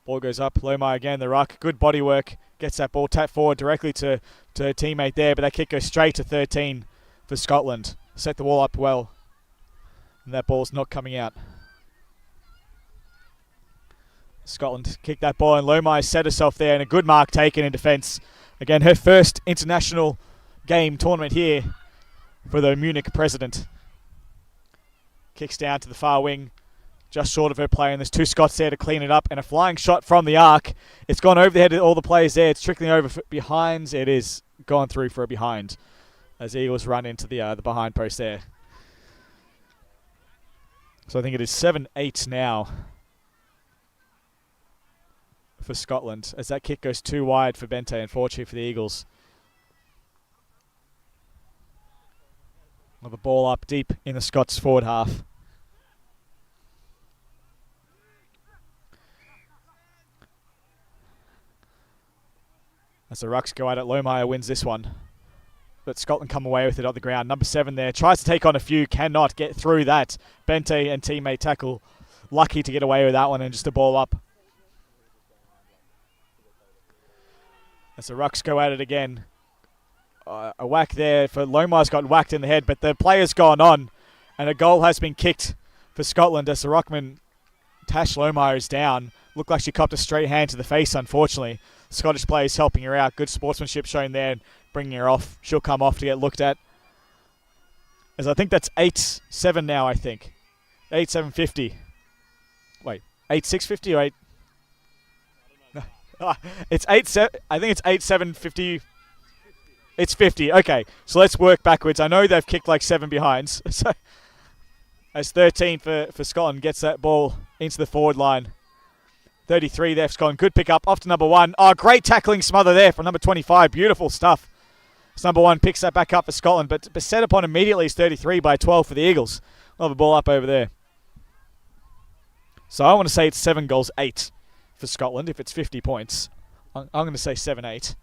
Ball goes up. Lohmeyer again. The ruck. Good body work. Gets that ball tapped forward directly to her teammate there, but that kick goes straight to 13 for Scotland. Set the wall up well. And that ball's not coming out. Scotland kicked that ball and Lohmeyer set herself there and a good mark taken in defence. Again, her first international tournament here for the Munich president. Kicks down to the far wing, just short of her player, and there's two Scots there to clean it up, and a flying shot from the arc. It's gone over the head of all the players there. It's trickling over behinds. It is gone through for a behind as the Eagles run into the behind post there. So I think it is 7-8 now for Scotland as that kick goes too wide for Bente, unfortunately for the Eagles. With the ball up deep in the Scots forward half. As the rucks go at it, Lohmeyer wins this one. But Scotland come away with it on the ground. Number 7 there. Tries to take on a few. Cannot get through that. Bente and teammate tackle. Lucky to get away with that one and just a ball up. As the rucks go at it again. A whack there for Lohmeyer's got whacked in the head. But the player's gone on. And a goal has been kicked for Scotland as the ruckman Tash Lohmeyer is down. Looked like she copped a straight hand to the face, unfortunately. Scottish players helping her out. Good sportsmanship shown there, bringing her off. She'll come off to get looked at. As I think that's 8-7 now, I think. 8-7-50. Wait, 8-6-50 or 8? No. It's 8-7. I think it's 8-7-50. It's 50. Okay, so let's work backwards. I know they've kicked like 7 behinds. So as 13 for Scotland gets that ball into the forward line. 33 there for Scotland. Good pick up off to number 1. Oh, great tackling smother there from number 25. Beautiful stuff. So number 1 picks that back up for Scotland, but set upon immediately is 33 by 12 for the Eagles. We'll have a ball up over there. So I want to say it's 7-8 for Scotland if it's 50 points. I'm going to say 7-8.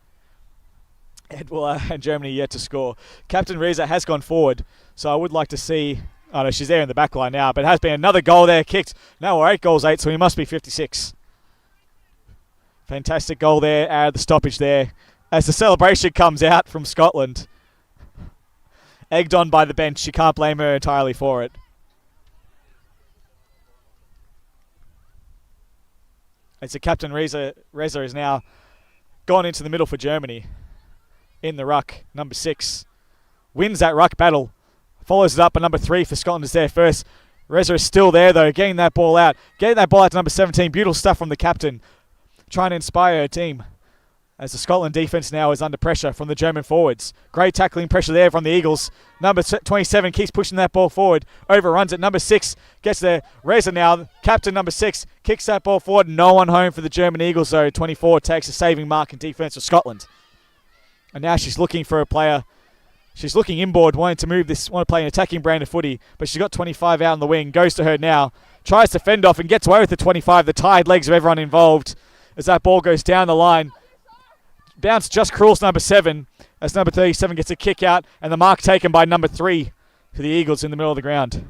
And Germany yet to score. Captain Reza has gone forward, so I would like to see... Oh no, she's there in the back line now, but it has been another goal there kicked. Now we're 8-8, so he must be 56. Fantastic goal there, out of the stoppage there. As the celebration comes out from Scotland. Egged on by the bench, you can't blame her entirely for it. As the captain Reza is now gone into the middle for Germany. In the ruck, number 6. Wins that ruck battle. Follows it up, but number 3 for Scotland is there first. Reza is still there though, getting that ball out. Getting that ball out to number 17. Beautiful stuff from the captain. Trying to inspire her team. As the Scotland defence now is under pressure from the German forwards. Great tackling pressure there from the Eagles. Number 27 keeps pushing that ball forward. Overruns it. Number 6 gets there. Reza now, captain number 6, kicks that ball forward. No one home for the German Eagles though. 24 takes a saving mark in defence for Scotland. And now she's looking for a player. She's looking inboard, wanting to move this, want to play an attacking brand of footy. But she's got 25 out on the wing. Goes to her now. Tries to fend off and gets away with the 25. The tired legs of everyone involved. As that ball goes down the line. Bounce just crawls number 7. As number 37 gets a kick out. And the mark taken by number 3 for the Eagles in the middle of the ground.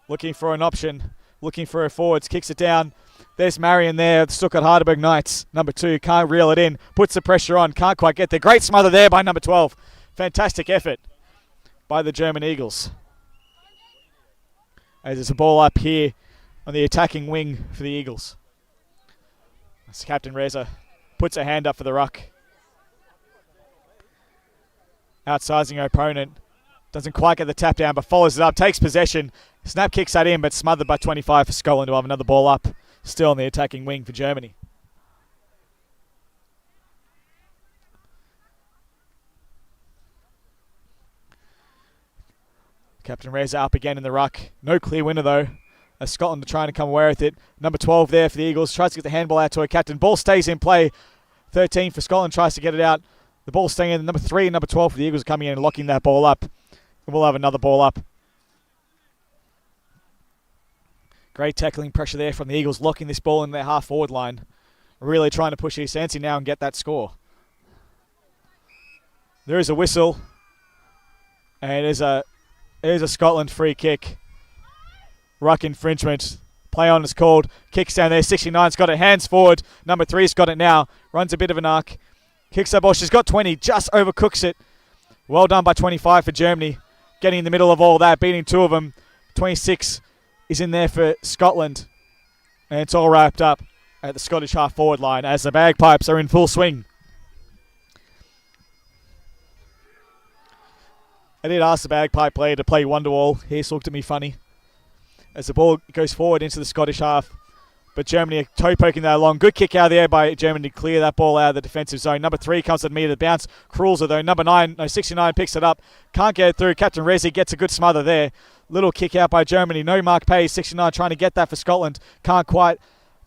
Looking for an option. Looking for her forwards. Kicks it down. There's Marion there. The Stuttgart Heidelberg Knights. Number 2 can't reel it in. Puts the pressure on. Can't quite get there. Great smother there by number 12. Fantastic effort by the German Eagles. As there's a ball up here on the attacking wing for the Eagles. As Captain Reza puts a hand up for the ruck. Outsizing her opponent. Doesn't quite get the tap down, but follows it up. Takes possession. Snap kicks that in, but smothered by 25 for Scotland, who have another ball up. Still on the attacking wing for Germany. Captain Reza up again in the ruck. No clear winner though. As Scotland are trying to come away with it. Number 12 there for the Eagles. Tries to get the handball out to her captain. Ball stays in play. 13 for Scotland. Tries to get it out. The ball staying in. Number 3 and number 12 for the Eagles are coming in and locking that ball up. And we'll have another ball up. Great tackling pressure there from the Eagles. Locking this ball in their half forward line. Really trying to push East Anstey now and get that score. There is a whistle. And it is a Scotland free kick. Ruck infringement. Play on is called. Kicks down there. 69's got it. Hands forward. Number 3's got it now. Runs a bit of an arc. Kicks that ball. She's got 20. Just overcooks it. Well done by 25 for Germany. Getting in the middle of all that. Beating 2 of them. 26 is in there for Scotland. And it's all wrapped up at the Scottish half forward line as the bagpipes are in full swing. I did ask the bagpipe player to play Wonderwall. He looked at me funny as the ball goes forward into the Scottish half. But Germany are toe poking that along. Good kick out of the air by Germany to clear that ball out of the defensive zone. Number 3 comes to the meter. The bounce. Krulzer though. 69 picks it up. Can't get it through. Captain Rezi gets a good smother there. Little kick out by Germany. No mark pays. 69 trying to get that for Scotland. Can't quite.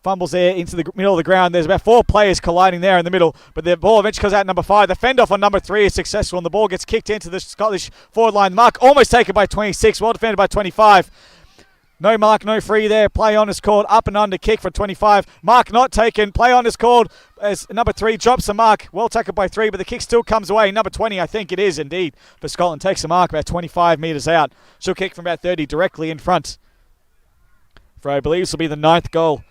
Fumbles there into the middle of the ground. There's about 4 players colliding there in the middle, but the ball eventually comes out number 5. The fend off on number 3 is successful, and the ball gets kicked into the Scottish forward line. Mark almost taken by 26. Well defended by 25. No mark, no free there. Play on is called. Up and under kick for 25. Mark not taken. Play on is called as number 3 drops the mark. Well tackled by 3, but the kick still comes away. Number 20, I think it is indeed, for Scotland. Takes the mark about 25 metres out. She'll kick from about 30 directly in front for, I believe, this will be the 9th goal.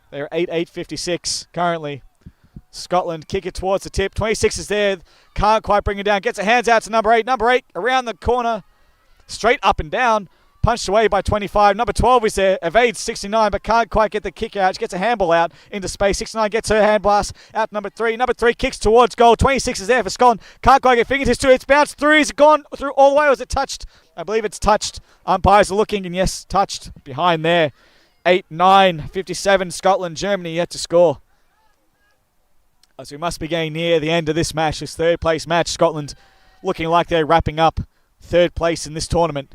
They're 8-8-56 currently. Scotland kick it towards the tip. 26 is there. Can't quite bring it down. Gets her hands out to number 8. Number 8 around the corner. Straight up and down. Punched away by 25. Number 12 is there. Evades 69 but can't quite get the kick out. She gets a handball out into space. 69 gets her hand blast out number 3. Number 3 kicks towards goal. 26 is there for Scotland. Can't quite get fingertips to it. It's bounced through. Is it gone through all the way or is it touched? I believe it's touched. Umpires are looking and yes, touched. Behind there. 8-9-57 Scotland. Germany yet to score. As we must be getting near the end of this match, this 3rd place match. Scotland looking like they're wrapping up 3rd place in this tournament.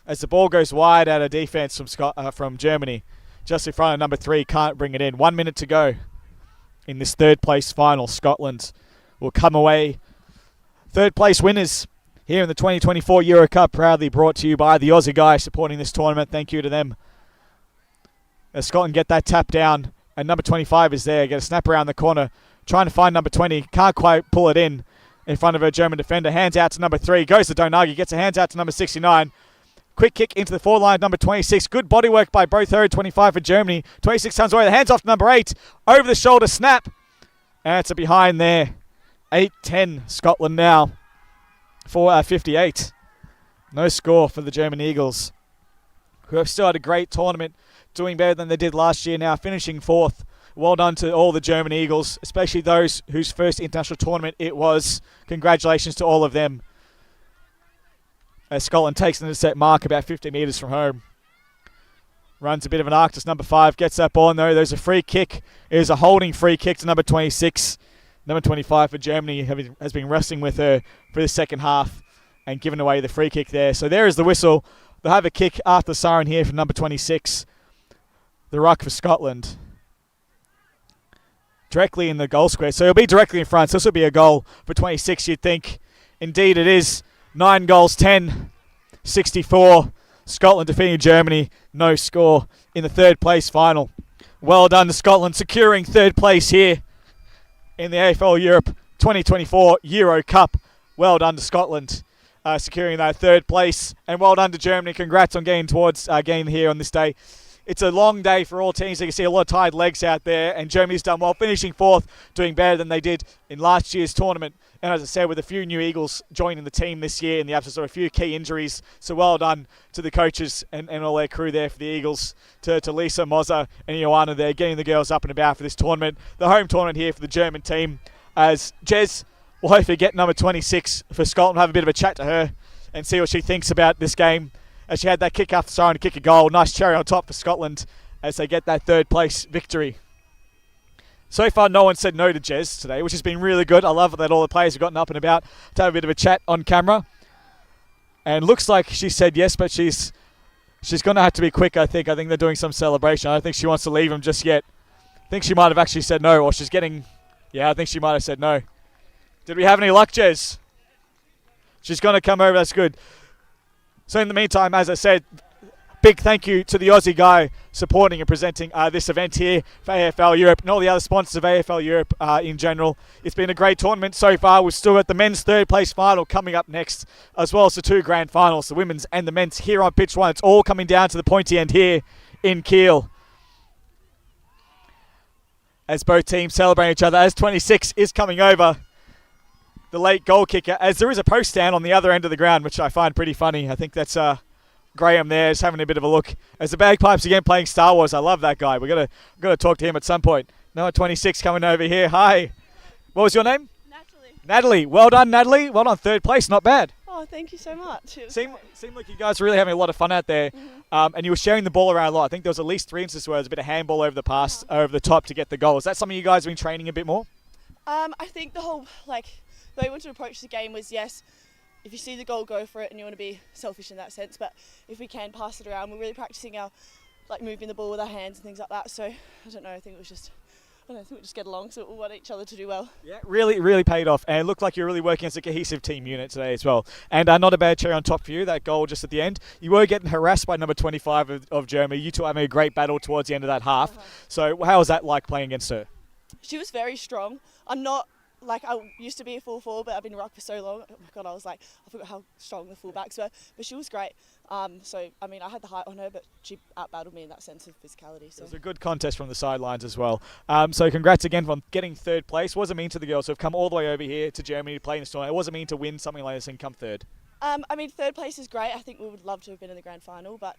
As the ball goes wide out of defense from Germany. Just in front of number 3, can't bring it in. 1 minute to go in this 3rd place final. Scotland will come away 3rd place winners here in the 2024 Euro Cup, proudly brought to you by the Aussie guys supporting this tournament. Thank you to them. As Scotland get that tap down, and number 25 is there. Get a snap around the corner, trying to find number 20. Can't quite pull it in front of her German defender. Hands out to number 3. Goes to Donagi. Gets her hands out to number 69. Quick kick into the forward line, number 26. Good body work by both her. 25 for Germany. 26 comes away. The hands off to number 8. Over the shoulder snap. And it's a behind there. 8-10 Scotland now. 4-58. No score for the German Eagles, who have still had a great tournament. Doing better than they did last year now, finishing 4th. Well done to all the German Eagles, especially those whose first international tournament it was. Congratulations to all of them. As Scotland takes an intercept mark about 50 metres from home. Runs a bit of an arc to number 5, gets that ball, no, there's a free kick. It is a holding free kick to number 26. Number 25 for Germany has been wrestling with her for the second half and given away the free kick there. So there is the whistle. They'll have a kick after the siren here from number 26. The ruck for Scotland. Directly in the goal square. So it'll be directly in front. So this will be a goal for 26, you'd think. Indeed it is. 9 goals, 10. 64. Scotland defeating Germany. No score in the 3rd place final. Well done to Scotland, securing 3rd place here in the AFL Europe 2024 Euro Cup. Well done to Scotland, securing that 3rd place. And well done to Germany. Congrats on getting towards getting here on this day. It's a long day for all teams. You can see a lot of tired legs out there, and Germany's done well, finishing 4th, doing better than they did in last year's tournament. And as I said, with a few new Eagles joining the team this year in the absence of a few key injuries. So well done to the coaches and all their crew there for the Eagles, to Lisa, Moza and Ioana there, getting the girls up and about for this tournament. The home tournament here for the German team, as Jez will hopefully get number 26 for Scotland, have a bit of a chat to her and see what she thinks about this game. As she had that kick after siren to kick a goal. Nice cherry on top for Scotland as they get that 3rd place victory. So far, no one said no to Jez today, which has been really good. I love that all the players have gotten up and about to have a bit of a chat on camera. And looks like she said yes, but she's going to have to be quick, I think. I think they're doing some celebration. I don't think she wants to leave them just yet. I think she might have actually said no, or she's getting... Yeah, I think she might have said no. Did we have any luck, Jez? She's going to come over. That's good. So in the meantime, as I said, big thank you to the Aussie guy supporting and presenting this event here for AFL Europe and all the other sponsors of AFL Europe in general. It's been a great tournament so far. We've still got the men's 3rd place final coming up next, as well as the 2 grand finals, the women's and the men's here on pitch 1. It's all coming down to the pointy end here in Kiel, as both teams celebrate each other, as 26 is coming over. The late goal kicker, as there is a post stand on the other end of the ground, which I find pretty funny. I think that's Graham there, just having a bit of a look. As the bagpipes again playing Star Wars. I love that guy. We're gonna talk to him at some point. Number 26 coming over here. Hi. What was your name? Natalie. Natalie. Well done, Natalie. Well done, 3rd place. Not bad. Oh, Oh, thank you so much. Seemed like you guys were really having a lot of fun out there, and you were sharing the ball around a lot. I think there was at least 3 instances where there was a bit of handball over the top to get the goal. Is that something you guys have been training a bit more? I think the whole, the way we wanted to approach the game was, yes, if you see the goal, go for it, and you want to be selfish in that sense. But if we can pass it around, we're really practicing our, moving the ball with our hands and things like that. So, I don't know, I think it was just, I think we just get along, so we want each other to do well. Yeah, really paid off, and it looked like you're really working as a cohesive team unit today as well. And not a bad cherry on top for you, that goal just at the end. You were getting harassed by number 25 of Germany. You two having a great battle towards the end of that half. So how was that like playing against her? She was very strong. I'm not, I used to be a full forward, but I've been ruck for so long. Oh my God, I forgot how strong the fullbacks were. But she was great. So, I had the height on her, but she out-battled me in that sense of physicality. So. It was a good contest from the sidelines as well. So congrats again on getting 3rd place. What does it mean to the girls who have come all the way over here to Germany to play in this tournament? What does it mean to win something like this and come 3rd? 3rd place is great. I think we would love to have been in the grand final, but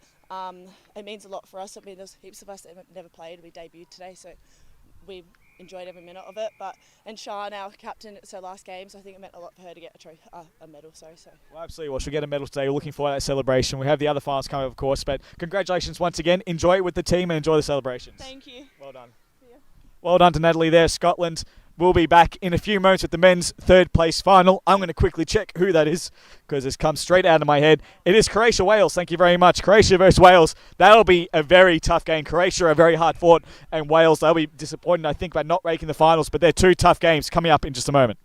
it means a lot for us. There's heaps of us that have never played. We debuted today, so we enjoyed every minute of it. And Sian, our captain, it's her last game, so I think it meant a lot for her to get a medal. So. Well, absolutely. Well, she'll get a medal today. We're looking forward to that celebration. We have the other finals coming up, of course, but congratulations once again. Enjoy it with the team and enjoy the celebrations. Thank you. Well done. Well done to Natalie there. Scotland will be back in a few moments with the men's 3rd place final. I'm going to quickly check who that is because it's come straight out of my head. It is Croatia-Wales. Thank you very much. Croatia versus Wales. That'll be a very tough game. Croatia are very hard fought, and Wales, they'll be disappointed, I think, by not making the finals, but they're 2 tough games coming up in just a moment.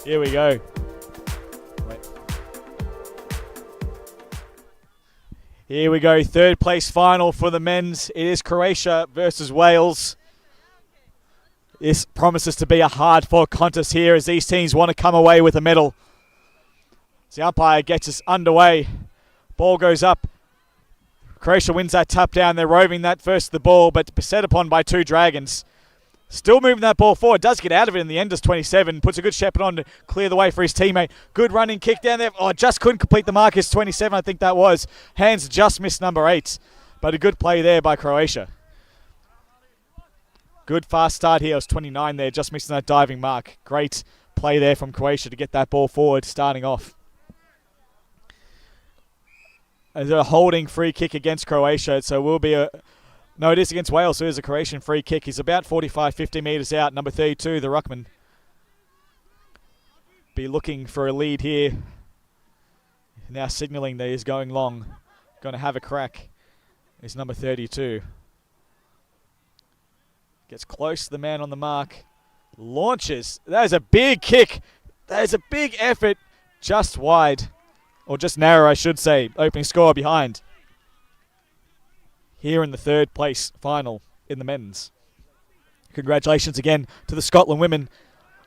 Here we go. Here we go. 3rd place final for the men's. It is Croatia versus Wales. This promises to be a hard-fought contest here as these teams want to come away with a medal. As the umpire gets us underway. Ball goes up. Croatia wins that tap down. They're roving that first to the ball, but set upon by 2 Dragons. Still moving that ball forward. Does get out of it in the end as 27. Puts a good shepherd on to clear the way for his teammate. Good running kick down there. Oh, just couldn't complete the mark. It's 27, I think that was. Hands just missed number 8. But a good play there by Croatia. Good fast start here. It was 29 there. Just missing that diving mark. Great play there from Croatia to get that ball forward starting off. There's a holding free kick against Croatia. So will be a... No, it is against Wales, so it is a Croatian free kick. He's about 45, 50 metres out. Number 32, the ruckman. Be looking for a lead here. Now signalling that he's going long. Going to have a crack. Is number 32. Gets close to the man on the mark. Launches. That is a big kick. That is a big effort. Just wide. Or just narrow, I should say. Opening score behind. Here in the 3rd place final in the men's. Congratulations again to the Scotland women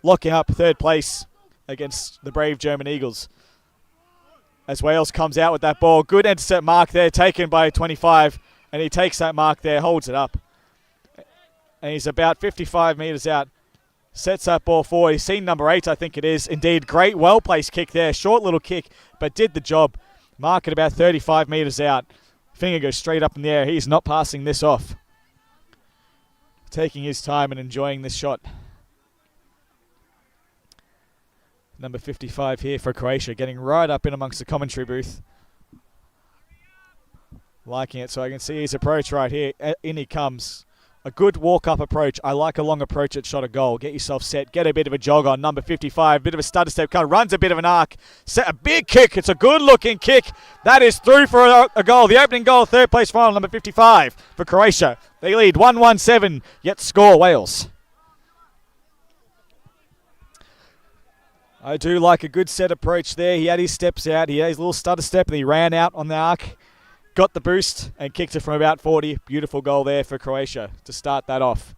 locking up 3rd place against the brave German Eagles. As Wales comes out with that ball. Good intercept mark there taken by 25. And he takes that mark there, holds it up. And he's about 55 metres out. Sets that ball forward. He's seen number 8, I think it is. Indeed, great, well-placed kick there. Short little kick, but did the job. Mark at about 35 metres out. Finger goes straight up in the air. He's not passing this off. Taking his time and enjoying this shot. Number 55 here for Croatia, getting right up in amongst the commentary booth. Liking it, so I can see his approach right here. In he comes. A good walk-up approach. I like a long approach at shot a goal. Get yourself set. Get a bit of a jog on. Number 55, bit of a stutter step. Kind of runs a bit of an arc. Set a big kick. It's a good-looking kick. That is through for a goal. The opening goal, third place final, number 55 for Croatia. They lead 1-1-7, yet score Wales. I do like a good set approach there. He had his steps out. He had his little stutter step, and he ran out on the arc. Got the boost and kicked it from about 40. Beautiful goal there for Croatia to start that off.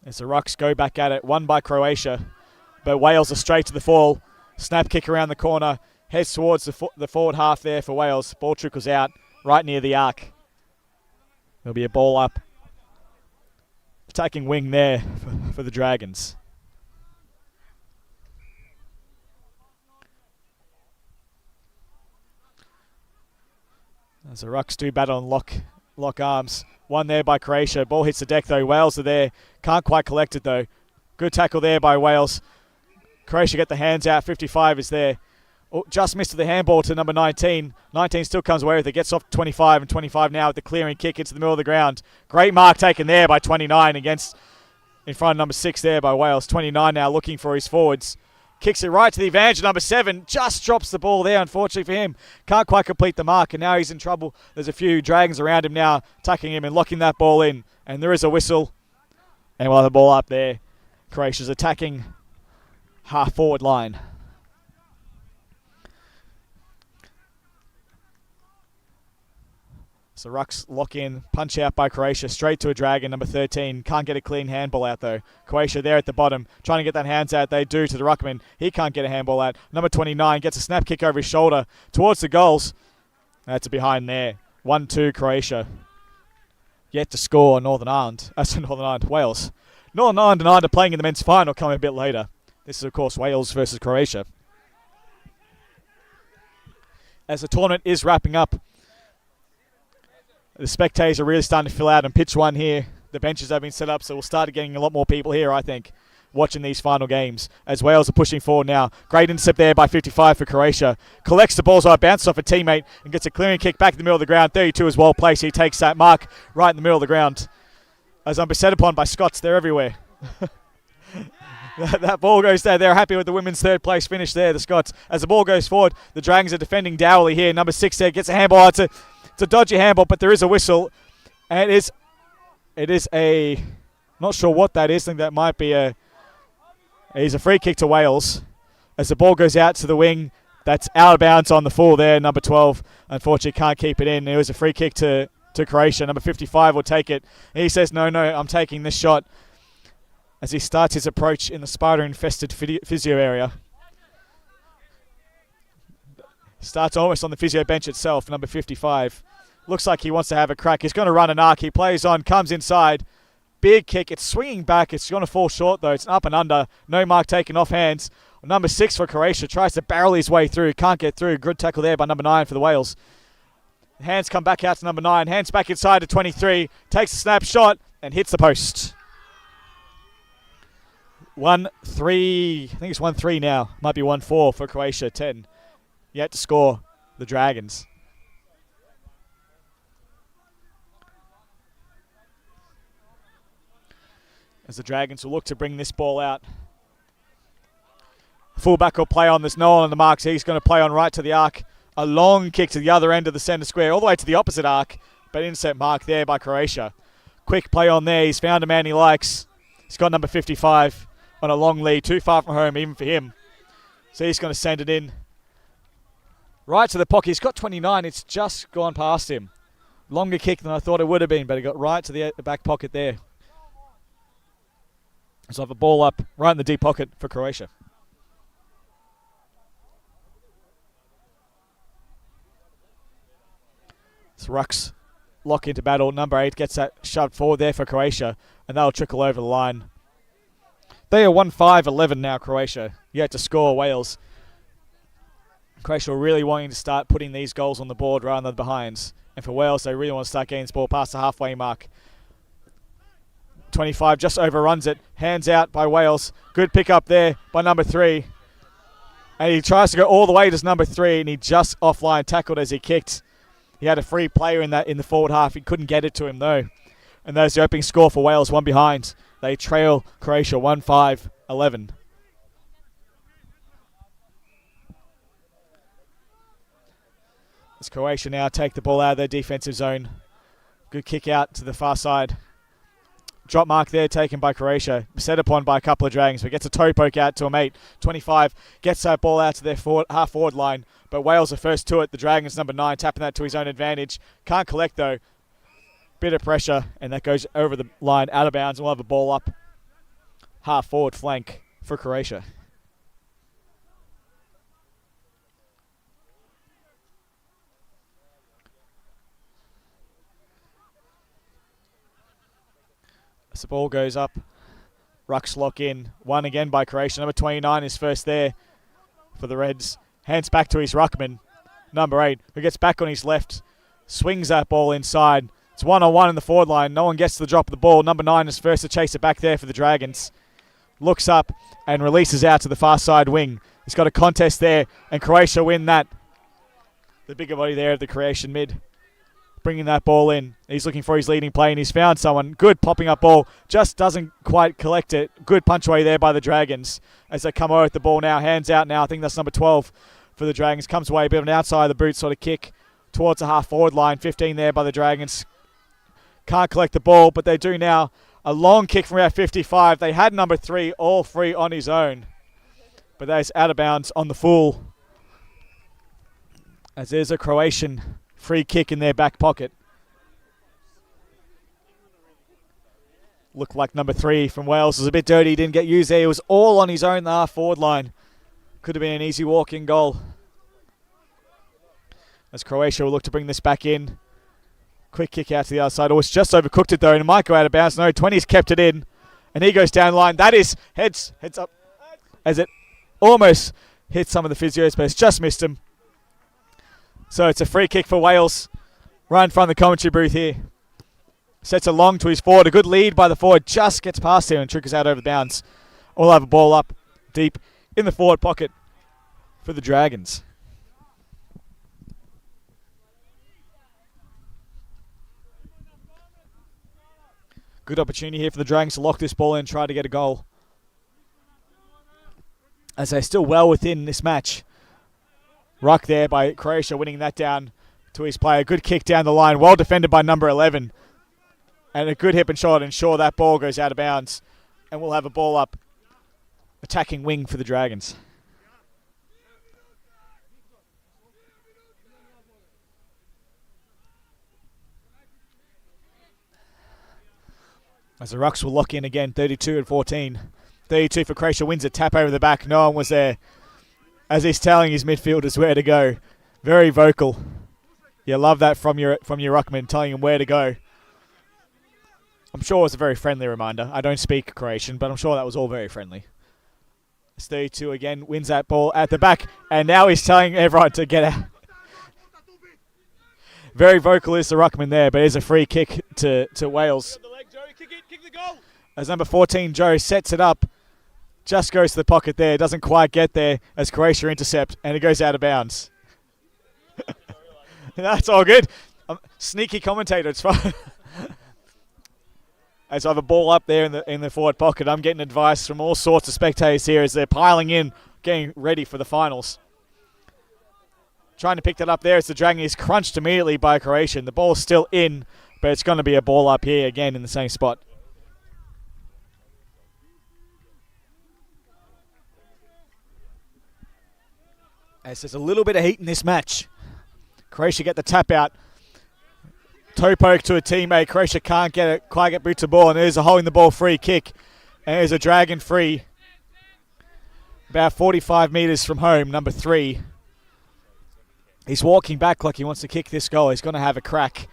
As the Rucks go back at it, won by Croatia, but Wales are straight to the fall. Snap kick around the corner, heads towards the forward half there for Wales. Ball trickles out right near the arc. There'll be a ball up. Attacking wing there for the Dragons. As the Rucks do battle and lock arms. One there by Croatia. Ball hits the deck though. Wales are there. Can't quite collect it though. Good tackle there by Wales. Croatia get the hands out. 55 is there. Oh, just missed the handball to number 19. 19 still comes away with it. Gets off 25 and 25 now with the clearing kick into the middle of the ground. Great mark taken there by 29 in front of number 6 there by Wales. 29 now looking for his forwards. Kicks it right to the advantage of number 7. Just drops the ball there, unfortunately for him. Can't quite complete the mark, and now he's in trouble. There's a few Dragons around him now, attacking him and locking that ball in. And there is a whistle. And we'll have the ball up there. Croatia's attacking half-forward line. So Rucks lock in, punch out by Croatia, straight to a Dragon, number 13. Can't get a clean handball out though. Croatia there at the bottom, trying to get that hands out. They do to the Ruckman. He can't get a handball out. Number 29 gets a snap kick over his shoulder towards the goals. That's a behind there. 1-2 Croatia. Yet to score Northern Ireland. Wales. Northern Ireland and Ireland are playing in the men's final coming a bit later. This is of course Wales versus Croatia. As the tournament is wrapping up, the spectators are really starting to fill out on pitch 1 here. The benches have been set up, so we'll start getting a lot more people here, I think, watching these final games. As Wales are pushing forward now. Great intercept there by 55 for Croatia. Collects the ball, so it bounces off a teammate and gets a clearing kick back in the middle of the ground. 32 is well placed. He takes that mark right in the middle of the ground. As I'm beset upon by Scots, they're everywhere. That ball goes there. They're happy with the women's third place finish there, the Scots. As the ball goes forward, the Dragons are defending dourly here. Number 6 there gets a handball. It's a dodgy handball, but there is a whistle. And it is a, not sure what that is. I think that might be a free kick to Wales. As the ball goes out to the wing, that's out of bounds on the full there. Number 12, unfortunately, can't keep it in. It was a free kick to Croatia. Number 55 will take it. And he says, no, I'm taking this shot. As he starts his approach in the spider-infested physio area. Starts almost on the physio bench itself, number 55. Looks like he wants to have a crack. He's going to run an arc. He plays on, comes inside. Big kick. It's swinging back. It's going to fall short, though. It's an up and under. No mark taken off hands. Number 6 for Croatia tries to barrel his way through. Can't get through. Good tackle there by number 9 for the Wales. Hands come back out to number 9. Hands back inside to 23. Takes a snapshot and hits the post. 1-3. I think it's 1-3 now. Might be 1-4 for Croatia. 10. Yet to score the Dragons. As the Dragons will look to bring this ball out. Fullback will play on. There's no one on the mark, so he's going to play on right to the arc. A long kick to the other end of the centre square, all the way to the opposite arc, but intercept mark there by Croatia. Quick play on there. He's found a man he likes. He's got number 55 on a long lead, too far from home even for him. So he's going to send it in. Right to the pocket. He's got 29. It's just gone past him. Longer kick than I thought it would have been, but it got right to the back pocket there. So I have a ball up right in the deep pocket for Croatia. So Rucks lock into battle. Number 8 gets that shoved forward there for Croatia, and that'll trickle over the line. They are 1-5-11 now, Croatia. Yet to score Wales. Croatia are really wanting to start putting these goals on the board rather than the behinds. And for Wales, they really want to start getting this ball past the halfway mark. 25 just overruns it. Hands out by Wales. Good pick up there by number 3. And he tries to go all the way to number 3, and he just offline tackled as he kicked. He had a free player in the forward half. He couldn't get it to him, though. And there's the opening score for Wales, 1 behind. They trail Croatia 1-5-11. As Croatia now take the ball out of their defensive zone. Good kick out to the far side. Drop mark there taken by Croatia. Set upon by a couple of Dragons, but gets a toe poke out to a mate. 25 gets that ball out to their half forward line, but Wales are first to it. The Dragons, number 9, tapping that to his own advantage. Can't collect, though. Bit of pressure, and that goes over the line, out of bounds, and we'll have a ball up half forward flank for Croatia. As the ball goes up, rucks lock in. One again by Croatia. Number 29 is first there for the Reds. Hands back to his ruckman, number 8, who gets back on his left. Swings that ball inside. It's 1-on-1 in the forward line. No one gets to the drop of the ball. Number 9 is first to chase it back there for the Dragons. Looks up and releases out to the far side wing. He's got a contest there, and Croatia win that. The bigger body there of the Croatian mid. Bringing that ball in. He's looking for his leading play, and he's found someone. Good popping up ball. Just doesn't quite collect it. Good punch away there by the Dragons as they come over at the ball now. Hands out now. I think that's number 12 for the Dragons. Comes away a bit of an outside of the boot sort of kick towards the half forward line. 15 there by the Dragons. Can't collect the ball, but they do now. A long kick from about 55. They had number 3 all free on his own, but that's out of bounds on the full. As there's a Croatian free kick in their back pocket. Looked like number 3 from Wales was a bit dirty. He didn't get used there. He was all on his own, the half forward line. Could have been an easy walk-in goal. As Croatia will look to bring this back in. Quick kick out to the other side. Oh, it's just overcooked it though, and it might go out of bounds. No, 20's kept it in. And he goes down the line. That is heads up. As it almost hit some of the physios, but it's just missed him. So it's a free kick for Wales. Right in front of the commentary booth here. Sets it long to his forward. A good lead by the forward. Just gets past him and triggers out over bounds. We'll have a ball up deep in the forward pocket for the Dragons. Good opportunity here for the Dragons to lock this ball in and try to get a goal, as they're still well within this match. Ruck there by Croatia, winning that down to his player. Good kick down the line, well defended by number 11. And a good hip and shot, and sure that ball goes out of bounds. And we'll have a ball up attacking wing for the Dragons. As the Rucks will lock in again, 32-14. 32 for Croatia, wins a tap over the back. No one was there. As he's telling his midfielders where to go. Very vocal. You love that from your ruckman, telling him where to go. I'm sure it was a very friendly reminder. I don't speak Croatian, but I'm sure that was all very friendly. 32 again, wins that ball at the back, and now he's telling everyone to get out. Very vocal is the ruckman there, but it's a free kick to Wales. As number 14, Joe, sets it up. Just goes to the pocket there. Doesn't quite get there as Croatia intercept, and it goes out of bounds. That's all good. Sneaky commentator. It's fine. As I have a ball up there in the forward pocket, I'm getting advice from all sorts of spectators here as they're piling in, getting ready for the finals. Trying to pick that up there as the Dragon is crunched immediately by Croatia. The ball's still in, but it's going to be a ball up here again in the same spot. As there's a little bit of heat in this match. Croatia get the tap out. Toe poke to a teammate. Croatia can't quite get boot to ball, and there's a holding the ball free kick. And there's a Dragon free. About 45 metres from home, number 3. He's walking back like he wants to kick this goal. He's going to have a crack.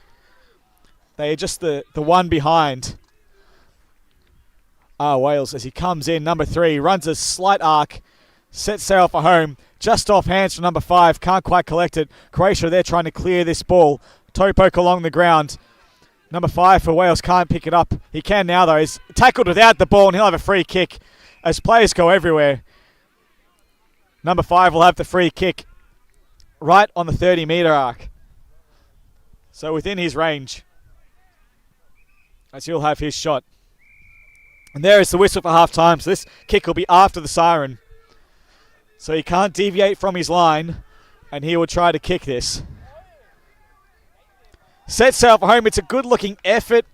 They are just the one behind. Wales as he comes in, number 3, runs a slight arc, sets sail for home. Just off hands from number 5. Can't quite collect it. Croatia there trying to clear this ball. Toe poke along the ground. Number 5 for Wales can't pick it up. He can now though. He's tackled without the ball and he'll have a free kick as players go everywhere. Number 5 will have the free kick right on the 30-metre arc. So within his range, as he'll have his shot. And there is the whistle for half-time. So this kick will be after the siren. So he can't deviate from his line, and he will try to kick this. Set sail for home. It's a good-looking effort.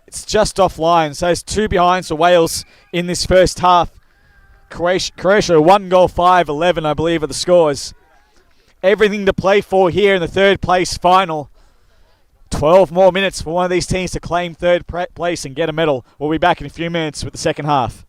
It's just offline. So there's 2 behinds for Wales in this first half. Croatia 1 goal, 5-11, I believe, are the scores. Everything to play for here in the third place final. 12 more minutes for one of these teams to claim third place and get a medal. We'll be back in a few minutes with the second half.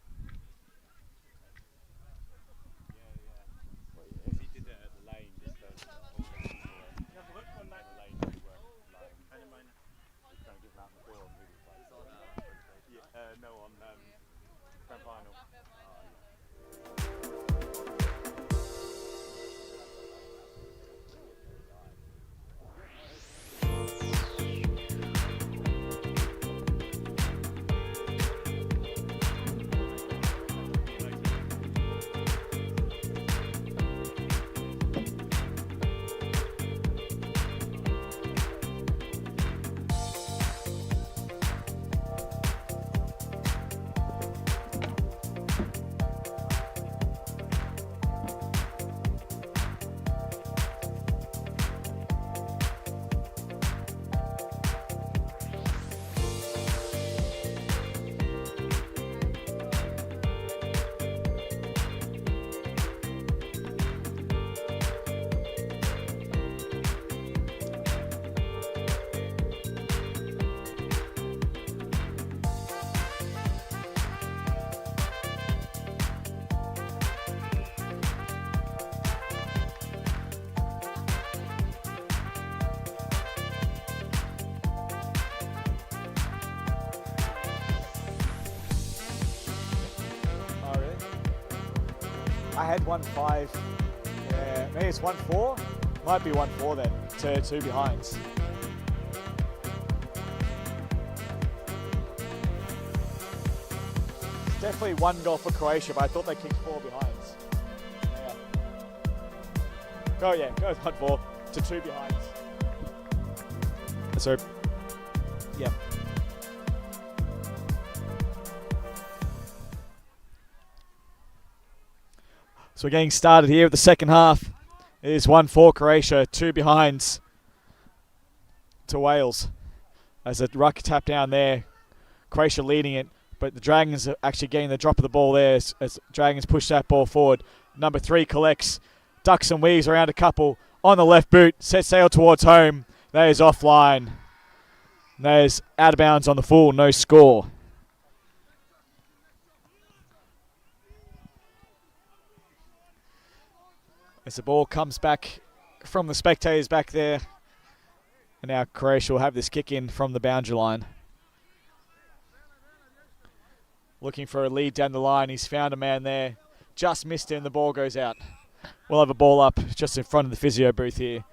I had 1-5. Yeah, maybe it's 1-4. Might be 1-4 then, to 2 behinds. It's definitely 1 goal for Croatia, but I thought they kicked 4 behinds. Yeah. Go with 1-4 to 2 behinds. So, yeah. So we're getting started here with the second half. It is 1-4 Croatia, 2 behinds to Wales. As a ruck tap down there, Croatia leading it, but the Dragons are actually getting the drop of the ball there as Dragons push that ball forward. Number 3 collects, ducks and weaves around a couple on the left boot, sets sail towards home. That is offline. There's out of bounds on the full, no score. As the ball comes back from the spectators back there. And now Croatia will have this kick in from the boundary line. Looking for a lead down the line. He's found a man there. Just missed it and the ball goes out. We'll have a ball up just in front of the physio booth here.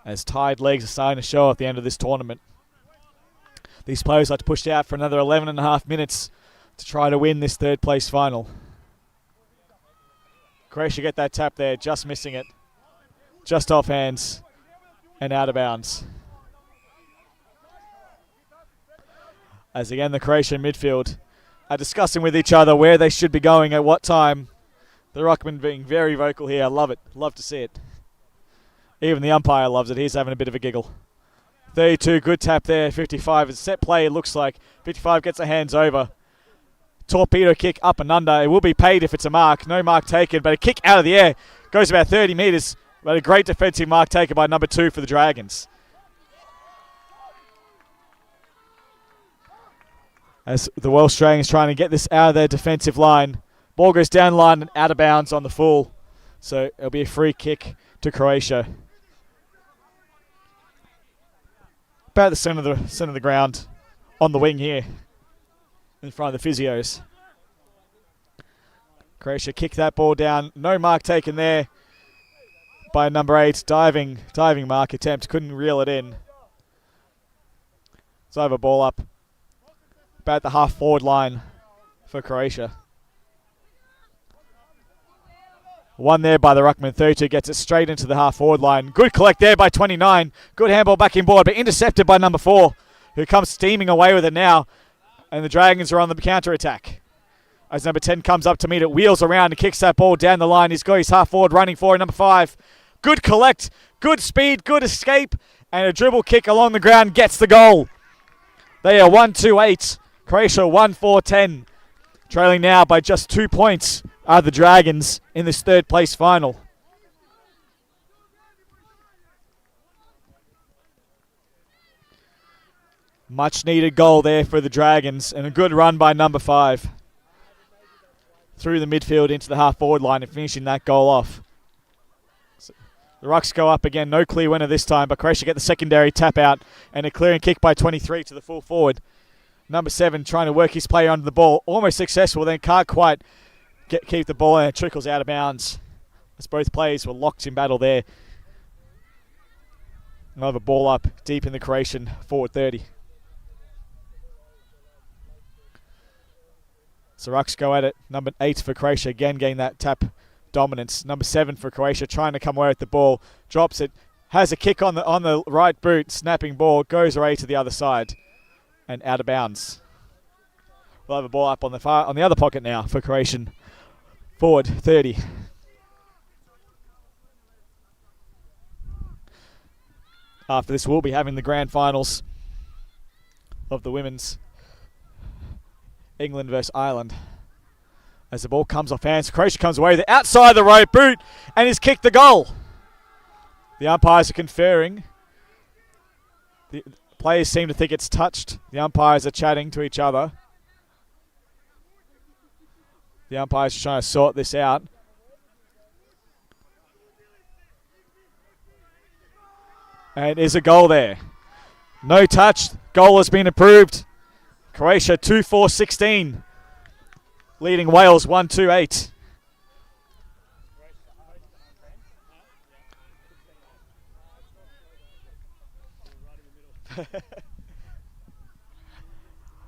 As tired legs are starting to show at the end of this tournament. These players like to push out for another 11.5 minutes to try to win this third place final. Croatia get that tap there, just missing it. Just off hands and out of bounds. As again the Croatian midfield are discussing with each other where they should be going at what time. The ruckman being very vocal here. I love it. Love to see it. Even the umpire loves it. He's having a bit of a giggle. 32, good tap there. 55 is set play, it looks like. 55 gets the hands over. Torpedo kick up and under. It will be paid if it's a mark. No mark taken, but a kick out of the air. Goes about 30 metres, but a great defensive mark taken by number 2 for the Dragons. As the Welsh Dragons trying to get this out of their defensive line. Ball goes down line and out of bounds on the full. So it'll be a free kick to Croatia. About the centre of the ground on the wing here. In front of the physios. Croatia kick that ball down. No mark taken there by number 8. Diving mark attempt. Couldn't reel it in. So I have a ball up about the half forward line for Croatia. One there by the ruckman. 32 gets it straight into the half-forward line. Good collect there by 29. Good handball back in board, but intercepted by number 4, who comes steaming away with it now. And the Dragons are on the counter-attack. As number 10 comes up to meet it, wheels around and kicks that ball down the line. He's got his half-forward running for number 5. Good collect, good speed, good escape, and a dribble kick along the ground gets the goal. They are 1-2-8. Croatia 1-4-10. Trailing now by just 2 points are the Dragons in this third place final. Much needed goal there for the Dragons and a good run by number 5. Through the midfield into the half-forward line and finishing that goal off. So the Rucks go up again. No clear winner this time, but Croatia get the secondary tap out and a clearing kick by 23 to the full forward. Number 7 trying to work his player under the ball. Almost successful, then can't quite keep the ball and it trickles out of bounds. As both players were locked in battle there. Another ball up deep in the Croatian forward 30. So Rucks go at it. Number 8 for Croatia again getting that tap dominance. Number 7 for Croatia trying to come away with the ball. Drops it. Has a kick on the right boot. Snapping ball. Goes away to the other side. And out of bounds. We'll have a ball up on the other pocket now for Croatian forward 30. After this, we'll be having the grand finals of the women's England versus Ireland. As the ball comes off hands, Croatia comes away with it outside the right boot and has kicked the goal. The umpires are conferring. The players seem to think it's touched. The umpires are chatting to each other. The umpires are trying to sort this out. And there's a goal there. No touch. Goal has been approved. Croatia 2-4-16. Leading Wales 1-2-8.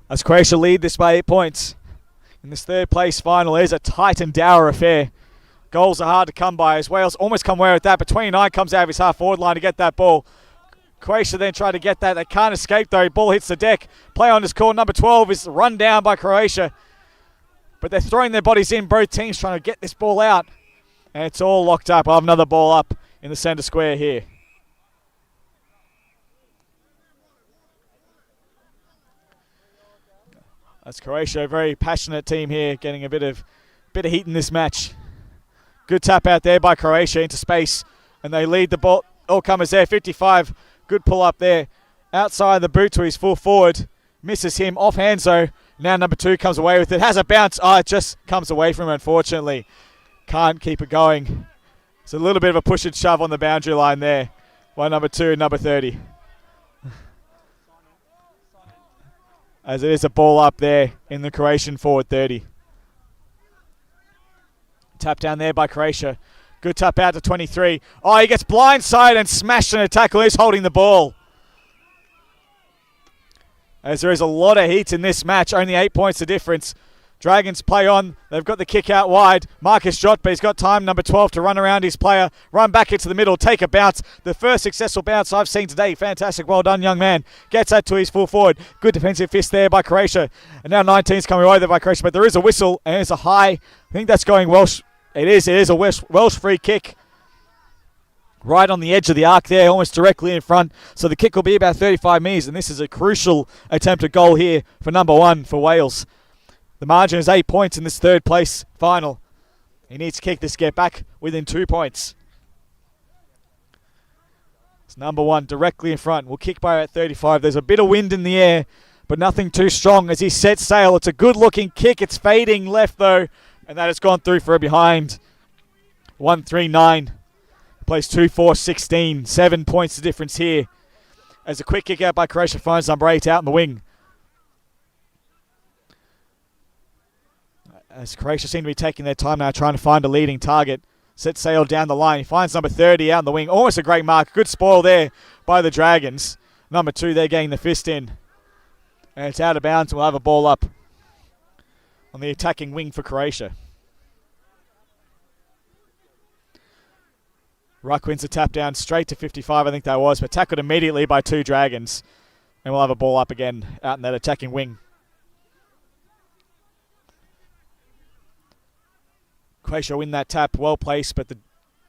As Croatia lead this by 8 points. In this third place final is a tight and dour affair. Goals are hard to come by as Wales almost come away with that, but 29 comes out of his half-forward line to get that ball. Croatia then try to get that. They can't escape though. Ball hits the deck. Play on his call. Number 12 is run down by Croatia. But they're throwing their bodies in. Both teams trying to get this ball out. And it's all locked up. I'll have another ball up in the centre square here. That's Croatia, a very passionate team here, getting a bit of heat in this match. Good tap out there by Croatia into space. And they lead the ball. All comers there. 55. Good pull up there. Outside the boot to his full forward. Misses him. Off hands though. Now number 2 comes away with it. Has a bounce. Oh, it just comes away from him, unfortunately. Can't keep it going. It's a little bit of a push and shove on the boundary line there by number 2 and number 30. As it is a ball up there in the Croatian forward 30. Tap down there by Croatia. Good tap out to 23. Oh, he gets blindside and smashed in a tackle. He's holding the ball. As there is a lot of heat in this match. Only 8 points the difference. Dragons play on. They've got the kick out wide. Marcus Jotba, he's got time, number 12, to run around his player. Run back into the middle. Take a bounce. The first successful bounce I've seen today. Fantastic. Well done, young man. Gets that to his full forward. Good defensive fist there by Croatia. And now 19's coming away there by Croatia. But there is a whistle and it's a high. I think that's going Welsh. It is a Welsh free kick. Right on the edge of the arc there, almost directly in front. So the kick will be about 35 metres, and this is a crucial attempted goal here for number 1 for Wales. The margin is 8 points in this third place final. He needs to kick this to get back within 2 points. It's number 1 directly in front. Will kick by about 35. There's a bit of wind in the air, but nothing too strong as he sets sail. It's a good-looking kick. It's fading left, though. And that has gone through for a behind. 1-3-9. Plays 2-4-16. 7 points the difference here. As a quick kick out by Croatia finds number 8 out in the wing. As Croatia seem to be taking their time now trying to find a leading target. Set sail down the line. He finds number 30 out in the wing. Almost a great mark. Good spoil there by the Dragons. Number 2, they're getting the fist in. And it's out of bounds. We'll have a ball up on the attacking wing for Croatia. Ruck wins the tap down straight to 55, I think that was, but tackled immediately by two Dragons. And we'll have a ball up again out in that attacking wing. Croatia win that tap, well placed, but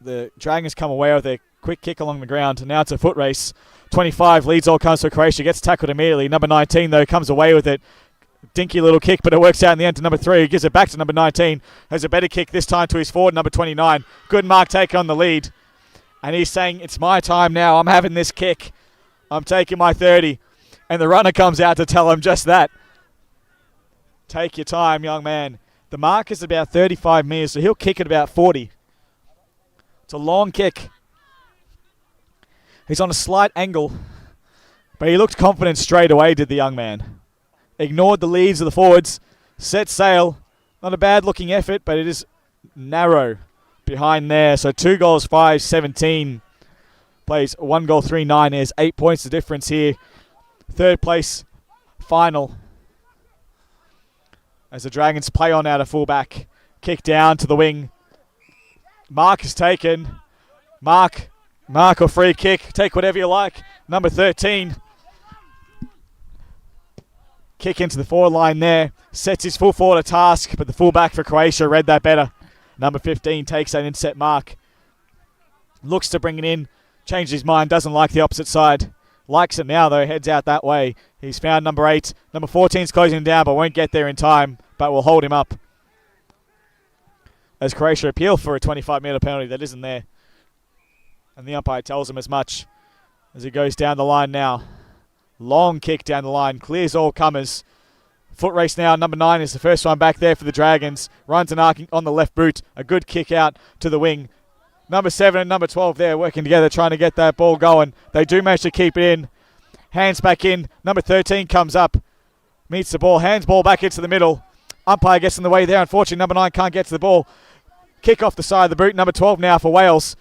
the Dragons come away with a quick kick along the ground. And now it's a foot race. 25 leads all comes for Croatia, gets tackled immediately. Number 19, though, comes away with it. Dinky little kick, but it works out in the end to number 3. He gives it back to number 19. Has a better kick this time to his forward, number 29. Good mark take on the lead. And he's saying, it's my time now. I'm having this kick. I'm taking my 30. And the runner comes out to tell him just that. Take your time, young man. The mark is about 35 metres, so he'll kick at about 40. It's a long kick. He's on a slight angle. But he looked confident straight away, did the young man. Ignored the leads of the forwards. Set sail. Not a bad looking effort, but it is narrow behind there. So 2 goals, 5, 17. Plays 1 goal, 3, 9. There's 8 points the difference here. Third place final. As the Dragons play on out of fullback. Kick down to the wing. Mark is taken. Mark or free kick. Take whatever you like. Number 13. Kick into the forward line there. Sets his full forward a task, but the fullback for Croatia read that better. Number 15 takes that inset mark. Looks to bring it in. Changes his mind. Doesn't like the opposite side. Likes it now, though. Heads out that way. He's found number 8. Number 14's closing him down, but won't get there in time. But will hold him up. As Croatia appeal for a 25-metre penalty that isn't there. And the umpire tells him as much. As he goes down the line now. Long kick down the line. Clears all comers. Foot race now. Number 9 is the first one back there for the Dragons. Runs and arcing on the left boot. A good kick out to the wing. Number 7 and number 12 there working together trying to get that ball going. They do manage to keep it in. Hands back in. Number 13 comes up. Meets the ball. Hands ball back into the middle. Umpire gets in the way there. Unfortunately, number 9 can't get to the ball. Kick off the side of the boot. Number 12 now for Wales.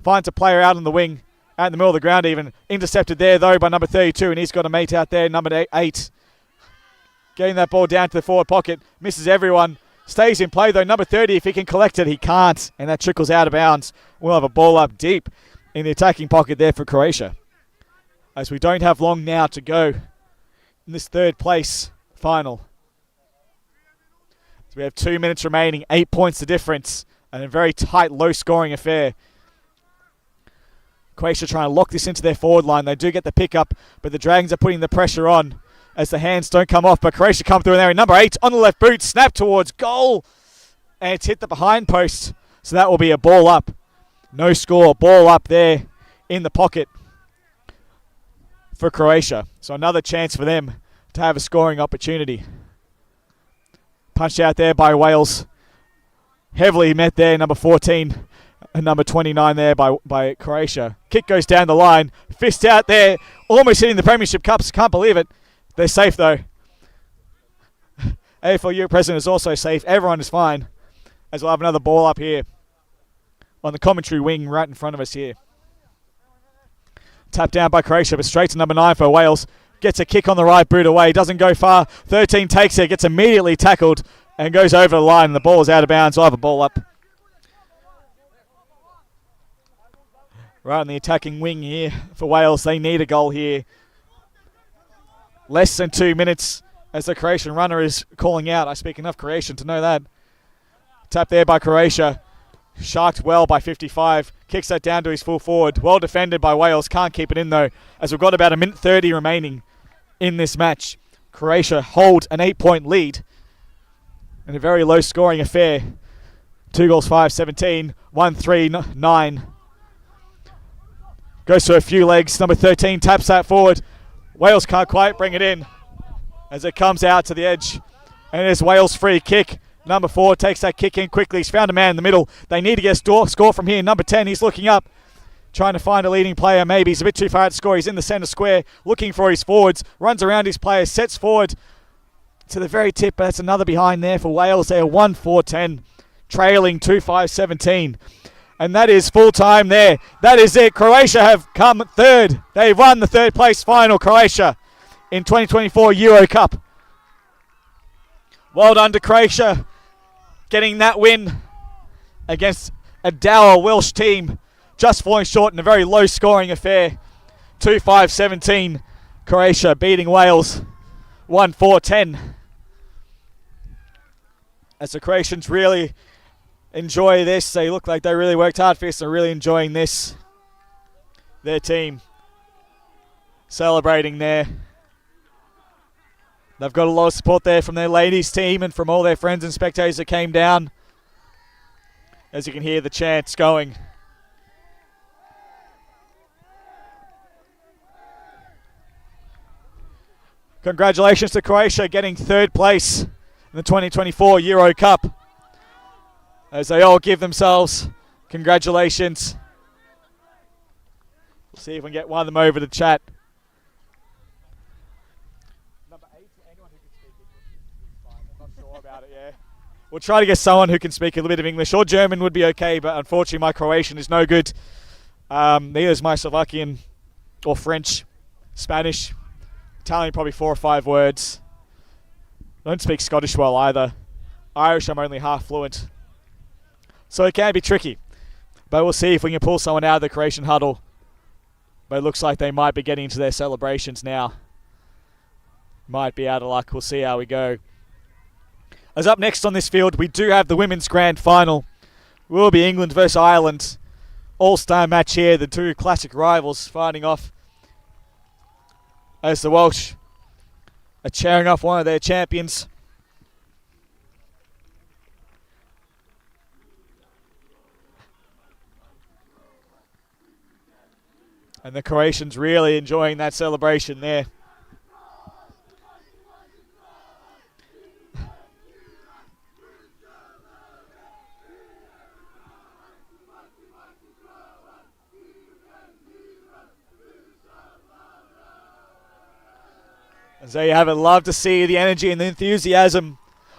Finds a player out on the wing. Out in the middle of the ground even. Intercepted there, though, by number 32. And he's got a mate out there, number 8. Getting that ball down to the forward pocket. Misses everyone. Stays in play, though. Number 30, if he can collect it, he can't. And that trickles out of bounds. We'll have a ball up deep in the attacking pocket there for Croatia. As we don't have long now to go in this third place final. So we have 2 minutes remaining. 8 points the difference. And a very tight, low-scoring affair. Croatia trying to lock this into their forward line. They do get the pickup, but the Dragons are putting the pressure on as the hands don't come off. But Croatia come through in there. Number 8 on the left boot. Snap towards goal. And it's hit the behind post. So that will be a ball up. No score. Ball up there in the pocket for Croatia. So another chance for them to have a scoring opportunity. Punched out there by Wales. Heavily met there. Number 14. And number 29 there by Croatia. Kick goes down the line. Fist out there. Almost hitting the Premiership Cups. Can't believe it. They're safe though. AFL Europe president is also safe. Everyone is fine. As we'll have another ball up here. On the commentary wing right in front of us here. Tapped down by Croatia, but straight to number 9 for Wales. Gets a kick on the right boot away. Doesn't go far. 13 takes it. Gets immediately tackled. And goes over the line. The ball is out of bounds. We'll have a ball up. Right on the attacking wing here for Wales. They need a goal here. Less than 2 minutes as the Croatian runner is calling out. I speak enough Croatian to know that. Tap there by Croatia. Sharked well by 55. Kicks that down to his full forward. Well defended by Wales. Can't keep it in though, as we've got about 1:30 remaining in this match. Croatia hold an 8-point lead in a very low scoring affair. 2 goals, 5, 17. 1, 3, 9. Goes to a few legs. Number 13 taps that forward. Wales can't quite bring it in as it comes out to the edge. And there's Wales' free kick. Number 4 takes that kick in quickly. He's found a man in the middle. They need to get a score from here. Number 10, he's looking up. Trying to find a leading player. Maybe he's a bit too far to score. He's in the centre square looking for his forwards. Runs around his players. Sets forward to the very tip. But that's another behind there for Wales. They're 1-4-10. Trailing 2-5-17. And that is full time there. That is it. Croatia have come third. They've won the third place final, Croatia, in 2024 Euro Cup. Well done to Croatia, getting that win against a dour Welsh team, just falling short in a very low-scoring affair. 2-5-17, Croatia beating Wales 1-4-10. As the Croatians really enjoy this, they look like they really worked hard for this. They're really enjoying this. Their team celebrating there. They've got a lot of support there from their ladies team and from all their friends and spectators that came down. As you can hear the chants going. Congratulations to Croatia getting third place in the 2024 Euro Cup. As they all give themselves congratulations. We'll see if we can get one of them over to chat. Number 8, anyone who can speak English is fine. I'm not sure about it, yeah. We'll try to get someone who can speak a little bit of English, or German would be okay, but unfortunately my Croatian is no good. Neither is my Slovakian or French, Spanish, Italian, probably 4 or 5 words. I don't speak Scottish well either. Irish, I'm only half fluent. So it can be tricky. But we'll see if we can pull someone out of the Croatian huddle. But it looks like they might be getting into their celebrations now. Might be out of luck. We'll see how we go. As up next on this field, we do have the women's grand final. It will be England versus Ireland. All-star match here. The two classic rivals fighting off as the Welsh are cheering off one of their champions. And the Croatians really enjoying that celebration there. And so you have it. Love to see the energy and the enthusiasm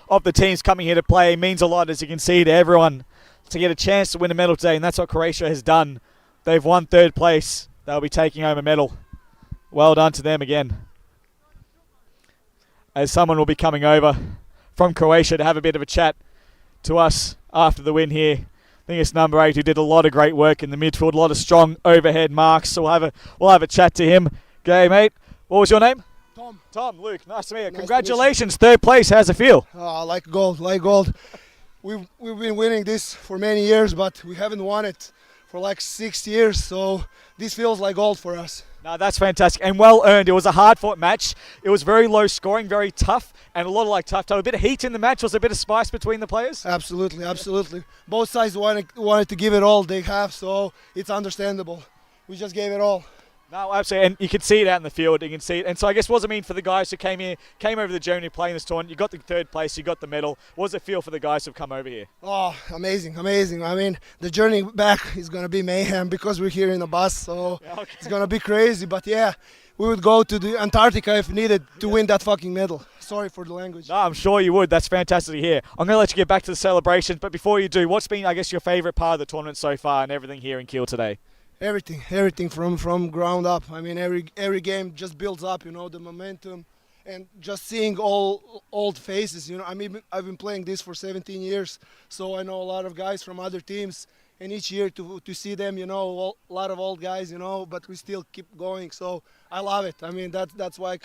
of the teams coming here to play. It means a lot, as you can see, to everyone to get a chance to win a medal today, and that's what Croatia has done. They've won third place. They'll be taking home a medal. Well done to them again. As someone will be coming over from Croatia to have a bit of a chat to us after the win here. I think it's number 8 who did a lot of great work in the midfield, a lot of strong overhead marks. So we'll have a chat to him. Okay, mate. What was your name? Tom, Luke, nice to meet you. Congratulations, third place. How's it feel? Like gold. We've been winning this for many years, but we haven't won it for like 6 years, so this feels like gold for us. No, that's fantastic and well earned. It was a hard-fought match. It was very low scoring, very tough, and a lot of tough. A bit of heat in the match. Was a bit of spice between the players? Absolutely. Both sides wanted to give it all they have, so it's understandable. We just gave it all. No, absolutely, and you can see it out in the field. You can see it, and so I guess what does it mean for the guys who came over to Germany playing this tournament? You got the third place, you got the medal. What does it feel for the guys who've come over here? Oh, amazing! I mean, the journey back is gonna be mayhem because we're here in the bus, so It's gonna be crazy. But yeah, we would go to the Antarctica if needed to win that fucking medal. Sorry for the language. No, I'm sure you would. That's fantastic to hear. I'm going to let you get back to the celebrations, but before you do, what's been, I guess, your favourite part of the tournament so far and everything here in Kiel today? Everything from ground up. I mean, every game just builds up, the momentum, and just seeing all old faces. I mean, I've been playing this for 17 years, so I know a lot of guys from other teams. And each year to see them, a lot of old guys, but we still keep going. So I love it. I mean, that's why I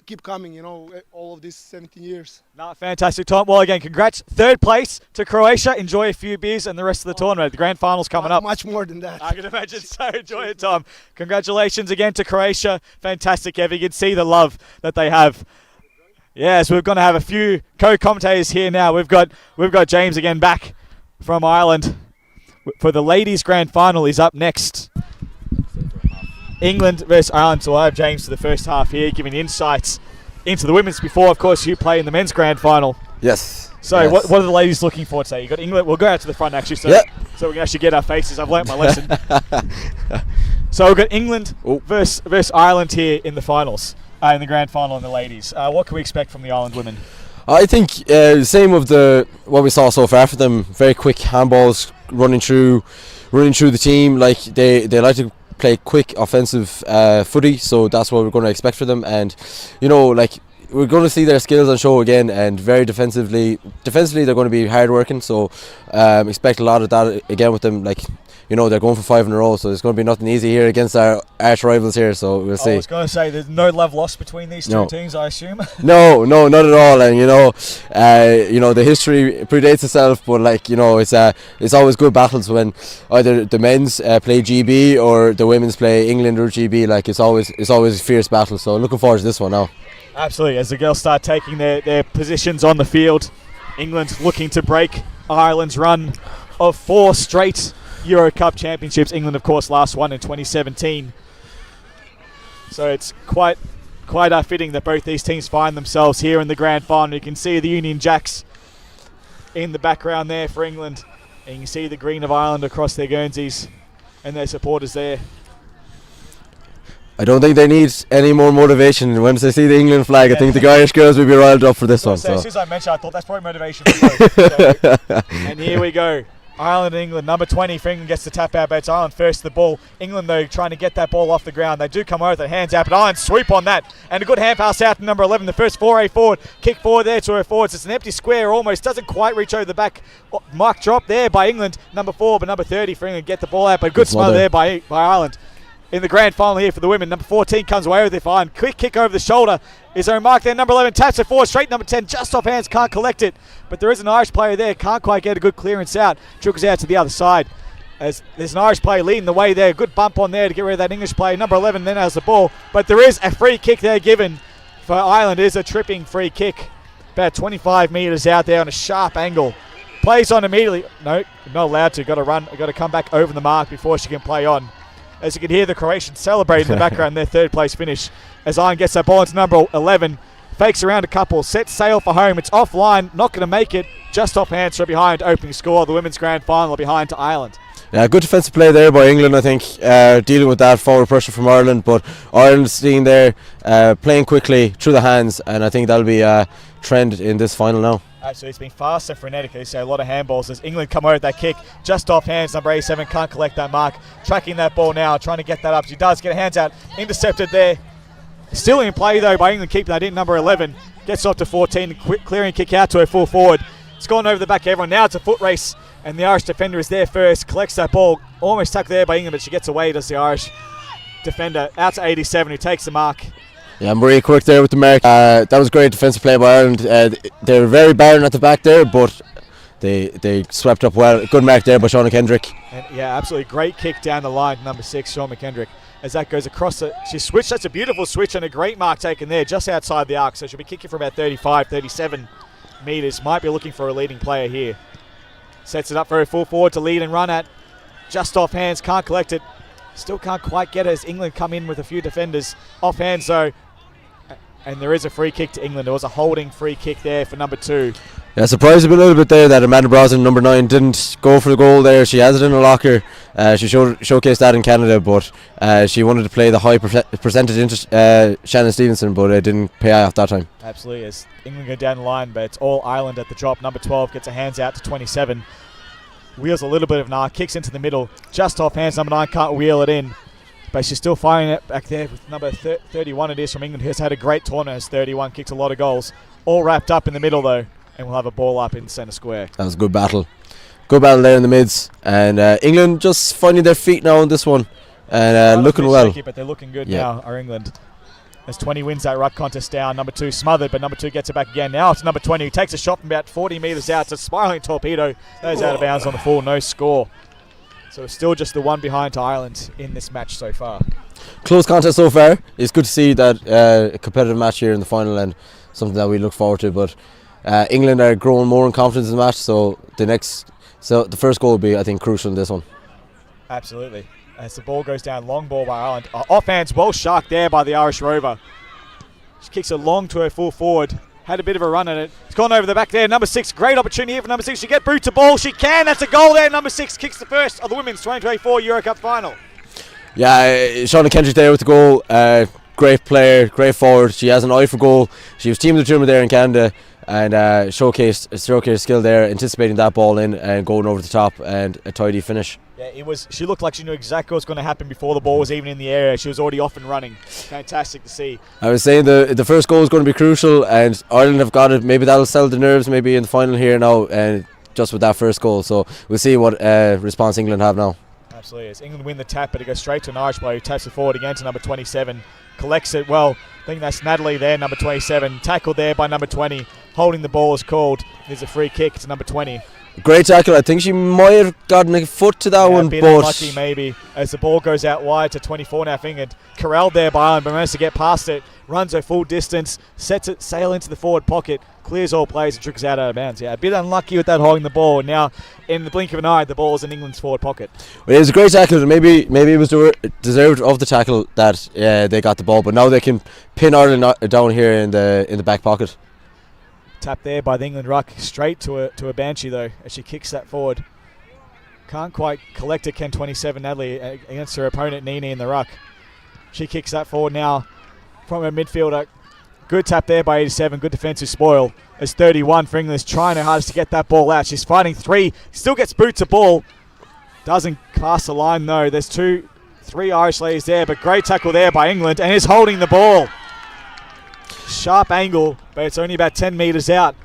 keep coming, all of these 17 years. No, fantastic, Tom. Well, again, congrats. Third place to Croatia. Enjoy a few beers and the rest of the tournament. The grand final's coming up. Much more than that. I can imagine so. Enjoy it, Tom. Congratulations again to Croatia. Fantastic, Ev. You can see the love that they have. Yes, we're going to have a few co-commentators here now. We've got James again back from Ireland for the ladies' grand final. He's up next. England versus Ireland. So I have James for the first half here, giving insights into the women's before, of course, you play in the men's grand final. Yes. So yes. What are the ladies looking for today? You got England. We'll go out to the front actually, so we can actually get our faces. I've learnt my lesson. So we've got England versus Ireland here in the finals, in the grand final in the ladies. What can we expect from the Ireland women? I think same of what we saw so far for them. Very quick handballs running through the team. Like they like to play quick offensive footy, so that's what we're going to expect for them. And we're going to see their skills on show again, and very defensively they're going to be hard working. So expect a lot of that again with them. Like, you know, they're going for 5 in a row, so it's going to be nothing easy here against our arch rivals here. So we'll see. I was going to say there's no love lost between these two teams, I assume. No, not at all. And you know, the history predates itself, but like, you know, it's always good battles when either the men's play GB or the women's play England or GB. Like, it's always a fierce battle. So looking forward to this one now. Absolutely. As the girls start taking their positions on the field, England looking to break Ireland's run of 4 straight Euro Cup championships. England, of course, last one in 2017. So it's quite fitting that both these teams find themselves here in the grand final. You can see the Union Jacks in the background there for England, and you can see the green of Ireland across their Guernseys and their supporters there. I don't think they need any more motivation. Once they see the England flag, I think the Irish girls will be riled up for this one. So as soon as I mentioned, I thought that's probably motivation for both. And here we go. Ireland and England. Number 20 for England gets the tap out, but it's Ireland first the ball. England, though, trying to get that ball off the ground. They do come over with their hands out, but Ireland swoop on that. And a good hand pass out to number 11. The first foray forward. Kick forward there to her forwards. It's an empty square almost. Doesn't quite reach over the back. Mark drop there by England. Number 4, but number 30 for England get the ball out. But good smother there by Ireland. In the grand final here for the women, number 14 comes away with it fine. Quick kick over the shoulder. Is there a mark there? Number 11 taps it forward straight. Number 10 just off hands, can't collect it. But there is an Irish player there, can't quite get a good clearance out. Trickles out to the other side. As there's an Irish player leading the way there. Good bump on there to get rid of that English player. Number 11 then has the ball. But there is a free kick there given for Ireland. It is a tripping free kick. About 25 metres out there on a sharp angle. Plays on immediately. No, not allowed to. Got to run. Got to come back over the mark before she can play on. As you can hear the Croatians celebrate in the background their third place finish. As Ireland gets that ball into number 11. Fakes around a couple. Sets sail for home. It's offline. Not going to make it. Just off hands from behind. Opening score. The women's grand final behind to Ireland. Yeah, good defensive play there by England, I think, dealing with that forward pressure from Ireland. But Ireland staying there, playing quickly through the hands. And I think that'll be a trend in this final now. Absolutely, it's been fast and frenetic. They say a lot of handballs as England come over with that kick just off hands. Number 87 can't collect that mark. Tracking that ball now, trying to get that up. She does get her hands out, intercepted there. Still in play though by England, keeping that in. Number 11 gets off to 14, clearing kick out to her full forward. It's gone over the back of everyone. Now it's a foot race, and the Irish defender is there first. Collects that ball, almost tucked there by England, but she gets away. Does the Irish defender out to 87, who takes the mark. Yeah, Marie quick there with the mark. That was great defensive play by Ireland. They were very barren at the back there, but they swept up well. Good mark there by Shauna Kendrick. And yeah, absolutely great kick down the line, number 6, Shawn McKendrick. As that goes across it, she switched. That's a beautiful switch and a great mark taken there, just outside the arc. So she'll be kicking for about 35, 37 metres. Might be looking for a leading player here. Sets it up for a full forward to lead and run at. Just off hands, can't collect it. Still can't quite get it as England come in with a few defenders. Off hands though. And there is a free kick to England. There was a holding free kick there for number 2. Yeah, surprised a little bit there that Amanda Brosnan, number 9, didn't go for the goal there. She has it in her locker. She showcased that in Canada, but she wanted to play the high percentage into Shannon Stevenson, but it didn't pay off that time. Absolutely, as England go down the line, but it's all Ireland at the drop. Number 12 gets her hands out to 27. Wheels a little bit of an arc, kicks into the middle, just off hands. Number 9 can't wheel it in. But she's still firing it back there with number 31 it is from England, who has had a great tournament as 31, kicked a lot of goals. All wrapped up in the middle though, and we'll have a ball up in centre square. That was a good battle. Good battle there in the mids. And England just finding their feet now on this one. And looking well. Shaky, but they're looking good now, are England. As 20 wins that ruck contest down, number 2 smothered, but number 2 gets it back again. Now it's number 20 who takes a shot from about 40 metres out. It's a spiralling torpedo. That is out of bounds on the full, no score. So it's still just the one behind to Ireland in this match so far. Close contest so far. It's good to see that a competitive match here in the final and something that we look forward to. But England are growing more in confidence in the match, so the first goal will be, I think, crucial in this one. Absolutely. As the ball goes down, long ball by Ireland. Off hands, well sharked there by the Irish rover. She kicks it long to her full forward. Had a bit of a run at it. It's gone over the back there. Number 6, great opportunity here for number 6. She get Brute to ball. She can. That's a goal there. Number 6 kicks the first of the women's 2024 Euro Cup final. Yeah, Shauna Kendrick there with the goal. great player, great forward. She has an eye for goal. She was team of the tournament there in Canada, and showcased skill there, anticipating that ball in and going over the top, and a tidy finish. Yeah, she looked like she knew exactly what was going to happen before the ball was even in the air. She was already off and running. Fantastic to see. I was saying the first goal is going to be crucial, and Ireland have got it. Maybe that'll settle the nerves maybe in the final here now, and just with that first goal. So we'll see what response England have now. Absolutely. As England win the tap, but it goes straight to an Irish player who taps it forward again to number 27. Collects it well. I think that's Natalie there, number 27. Tackled there by number 20. Holding the ball is called. There's a free kick to number 20. Great tackle. I think she might have gotten a foot to that one, a bit but unlucky maybe, as the ball goes out wide to 24 now for England. Corralled there by Ireland, but managed to get past it. Runs her full distance, sets it sail into the forward pocket, clears all plays and trickles out of bounds. Yeah, a bit unlucky with that holding the ball. Now, in the blink of an eye, the ball is in England's forward pocket. Well, it was a great tackle. Maybe it was deserved of the tackle that they got the ball, but now they can pin Ireland down here in the back pocket. Tap there by the England ruck, straight to a Banshee though, as she kicks that forward. Can't quite collect it, can 27 Natalie against her opponent Nini in the ruck. She kicks that forward now from her midfielder. Good tap there by 87, good defensive spoil. As 31 for England is trying her hardest to get that ball out. She's fighting 3, still gets boots a ball. Doesn't pass the line though. There's 3 Irish ladies there, but great tackle there by England, and is holding the ball. Sharp angle, but it's only about 10 metres out.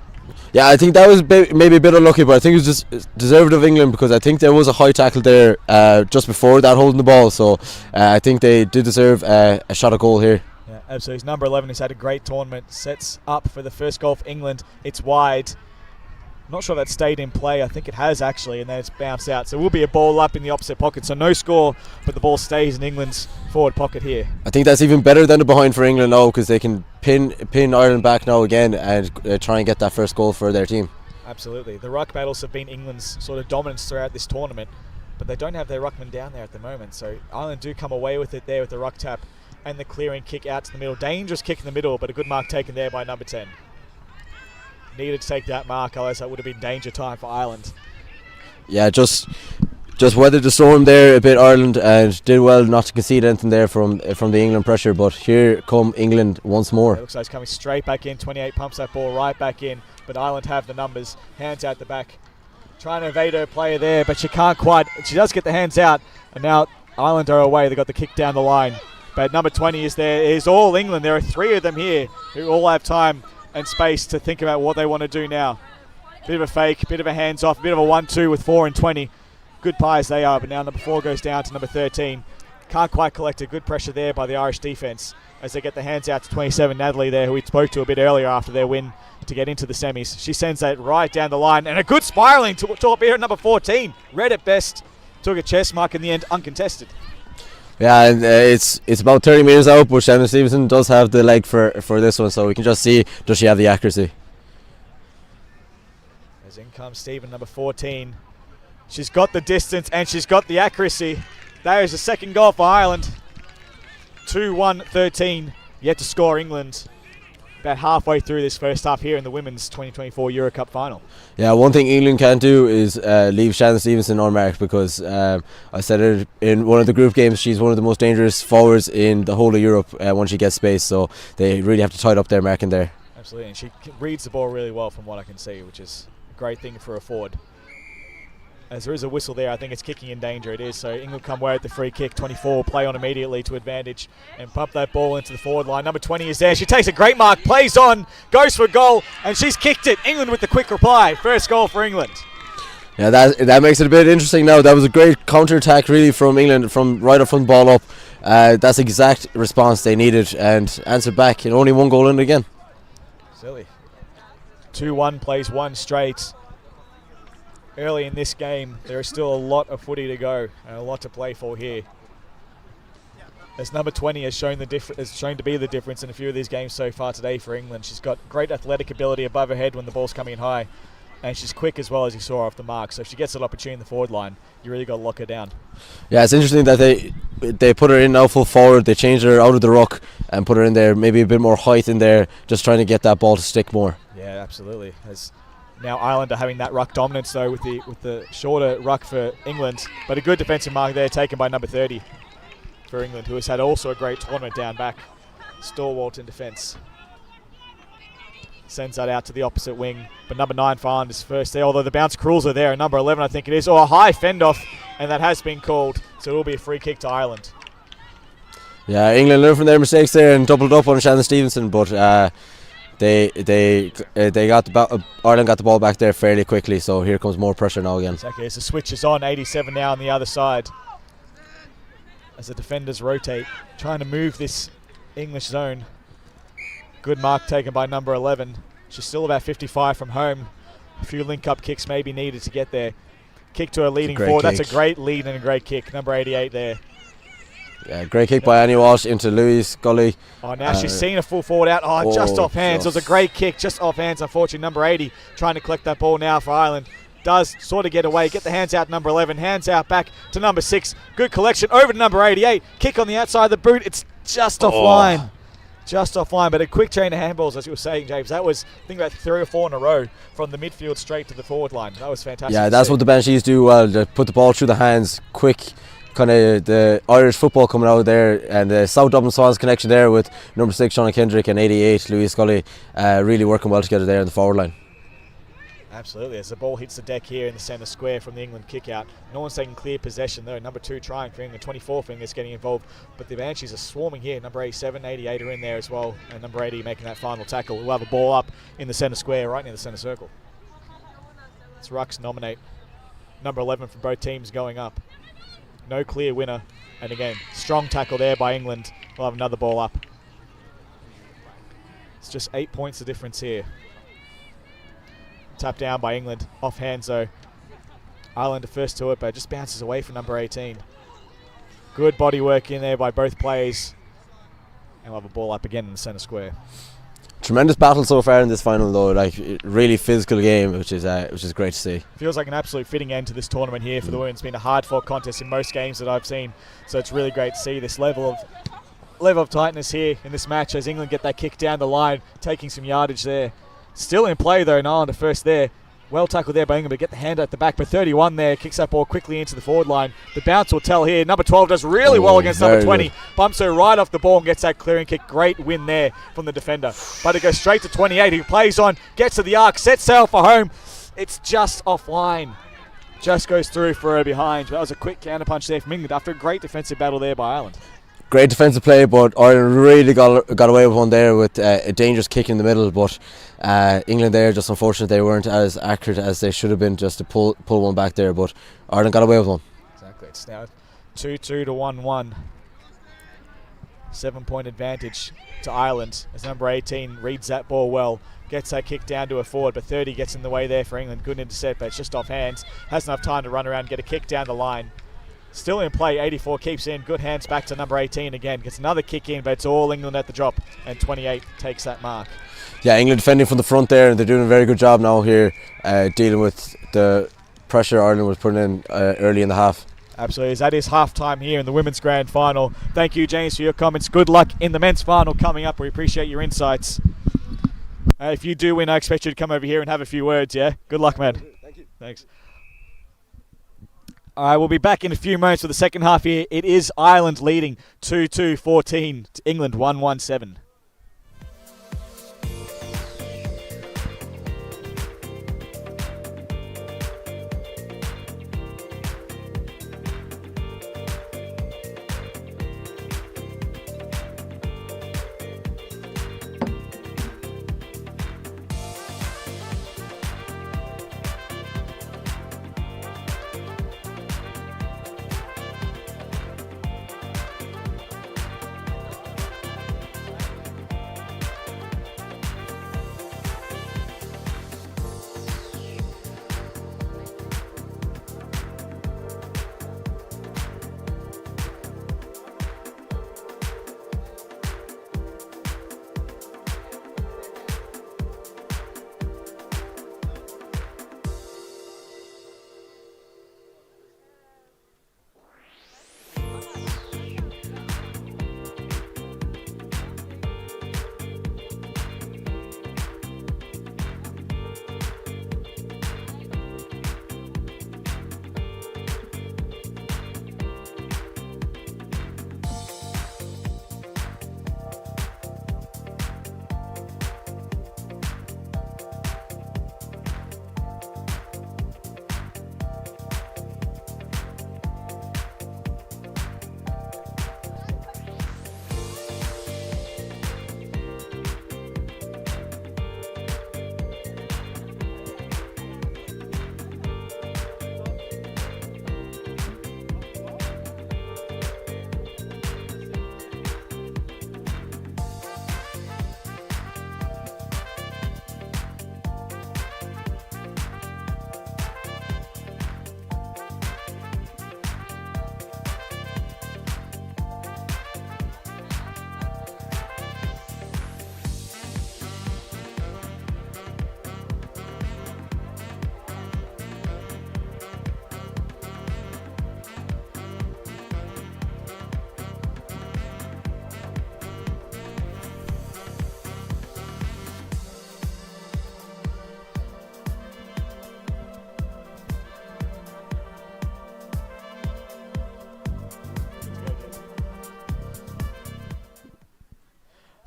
Yeah, I think that was maybe a bit unlucky, but I think it was just deserved of England, because I think there was a high tackle there just before that holding the ball, so I think they did deserve a shot at goal here. Yeah, absolutely. He's number 11. He's had a great tournament. Sets up for the first goal for England. It's wide. Not sure that stayed in play. I think it has actually, and then it's bounced out. So it will be a ball up in the opposite pocket. So no score, but the ball stays in England's forward pocket here. I think that's even better than the behind for England now, because they can pin Ireland back now again and try and get that first goal for their team. Absolutely. The ruck battles have been England's sort of dominance throughout this tournament, but they don't have their ruckman down there at the moment. So Ireland do come away with it there with the ruck tap and the clearing kick out to the middle. Dangerous kick in the middle, but a good mark taken there by number 10. Needed to take that mark, otherwise that would have been danger time for Ireland. Yeah, just weathered the storm there a bit, Ireland, and did well not to concede anything there from the England pressure, but here come England once more. It looks like it's coming straight back in. 28 pumps that ball right back in, but Ireland have the numbers. Hands out the back. Trying to evade her player there, but she can't quite. She does get the hands out, and now Ireland are away. They got the kick down the line. But number 20 is there. It is all England. There are 3 of them here who all have time and space to think about what they want to do now. Bit of a fake, bit of a hands off, bit of a 1-2 with 4 and 20. Good pies they are, but now number 4 goes down to number 13. Can't quite collect a good pressure there by the Irish defence as they get the hands out to 27 Natalie there, who we spoke to a bit earlier after their win to get into the semis. She sends that right down the line, and a good spiralling to up here at number 14. Red at best, took a chest mark in the end, uncontested. Yeah, and it's about 30 metres out, but Shannon Stevenson does have the leg for this one, so we can just see, does she have the accuracy? As in comes Stephen, number 14. She's got the distance and she's got the accuracy. There is the second goal for Ireland. 2-1-13, yet to score England. About halfway through this first half here in the Women's 2024 Euro Cup final. Yeah, one thing England can't do is leave Shannon Stevenson unmarked, because I said it in one of the group games, she's one of the most dangerous forwards in the whole of Europe when she gets space, so they really have to tighten up their marking there. Absolutely, and she reads the ball really well from what I can see, which is a great thing for a forward. As there is a whistle there, I think it's kicking in danger. It is. So England come away with the free kick. 24 play on immediately to advantage and pump that ball into the forward line. Number 20 is there. She takes a great mark, plays on, goes for a goal, and she's kicked it. England with the quick reply. First goal for England. Yeah, that makes it a bit interesting now. That was a great counter-attack really from England, from right up from the ball up. That's the exact response they needed and answered back. And only 1 goal in again. Silly. 2-1 plays 1 straight. Early in this game, there is still a lot of footy to go and a lot to play for here. As number 20 has shown to be the difference in a few of these games so far today for England. She's got great athletic ability above her head when the ball's coming in high, and she's quick as well, as you saw off the mark. So if she gets an opportunity in the forward line, you really got to lock her down. Yeah, it's interesting that they put her in now full forward. They changed her out of the ruck and put her in there, maybe a bit more height in there, just trying to get that ball to stick more. Yeah, absolutely. Now Ireland are having that ruck dominance though with the shorter ruck for England, but a good defensive mark there taken by number 30 for England, who has had also a great tournament down back. stalwart in defence. Sends that out to the opposite wing, but number 9 for Ireland is first there, although the bounce cruels are there, and number 11 I think it is, or a high fend off, and that has been called, so it will be a free kick to Ireland. Yeah, England learned from their mistakes there and doubled up on Shannon Stevenson, but they got Ireland got the ball back there fairly quickly, so here comes more pressure now again. Exactly, as the switch is on, 87 now on the other side, as the defenders rotate, trying to move this English zone. Good mark taken by number 11. She's still about 55 from home. A few link-up kicks may be needed to get there. Kick to her leading forward. That's a great lead and a great kick. Number 88 there. Yeah, great kick by Annie Walsh into Louise Gully. Oh, now she's seen a full forward out. Oh, just off hands. It was a great kick, just off hands. Unfortunately, number 80 trying to collect that ball now for Ireland. Does sort of get away. Get the hands out, number 11. Hands out back to number 6. Good collection over to number 88. Kick on the outside of the boot. It's just offline. Just offline, but a quick chain of handballs, as you were saying, James. That was, I think, about 3 or 4 in a row from the midfield straight to the forward line. That was fantastic. Yeah, that's what the Banshees do well. They put the ball through the hands, quick, kind of the Irish football coming out there, and the South Dublin Swans connection there with number 6, Shauna Kendrick, and 88, Louise Scully, really working well together there in the forward line. Absolutely, as the ball hits the deck here in the centre square from the England kick out. No one's taking clear possession though. Number 2 trying for England, 24 fingers getting involved, but the Banshees are swarming here. Number 87, 88 are in there as well, and number 80 making that final tackle. We'll have a ball up in the centre square, right near the centre circle. It's Rucks nominate. Number 11 from both teams going up. No clear winner, and again, strong tackle there by England. We'll have another ball up. It's just 8 points the difference here. Tapped down by England, off hands though. Ireland are first to it, but it just bounces away from number 18. Good body work in there by both players. And we'll have a ball up again in the centre square. Tremendous battle so far in this final though, like really physical game, which is great to see. Feels like an absolute fitting end to this tournament here for the women. It's been a hard fought contest in most games that I've seen, so it's really great to see this level of tightness here in this match as England get that kick down the line, taking some yardage there. Still in play though, Ireland are first there. Well tackled there by England, but get the hand at the back. But 31 there, kicks that ball quickly into the forward line. The bounce will tell here. Number 12 does really well against number 20. Good. Bumps her right off the ball and gets that clearing kick. Great win there from the defender. But it goes straight to 28, who plays on, gets to the arc, sets sail for home. It's just offline. Just goes through for her behind. That was a quick counterpunch there from England after a great defensive battle there by Ireland. Great defensive play, but Ireland really got away with one there with a dangerous kick in the middle. But England there, just unfortunate they weren't as accurate as they should have been just to pull one back there. But Ireland got away with one. Exactly. It's now 2-2 to 1-1. 7-point advantage to Ireland as number 18 reads that ball well. Gets that kick down to a forward, but 30 gets in the way there for England. Good intercept, but it's just off hands. Has enough time to run around and get a kick down the line. Still in play, 84 keeps in, good hands back to number 18 again. Gets another kick in, but it's all England at the drop, and 28 takes that mark. Yeah, England defending from the front there, and they're doing a very good job now here, dealing with the pressure Ireland was putting in early in the half. Absolutely, that is half-time here in the Women's Grand Final. Thank you, James, for your comments. Good luck in the Men's Final coming up. We appreciate your insights. If you do win, I expect you to come over here and have a few words, yeah? Good luck, man. Thank you. Thanks. All right, we'll be back in a few moments for the second half here. It is Ireland leading 2-2-14 to England 1-1-7.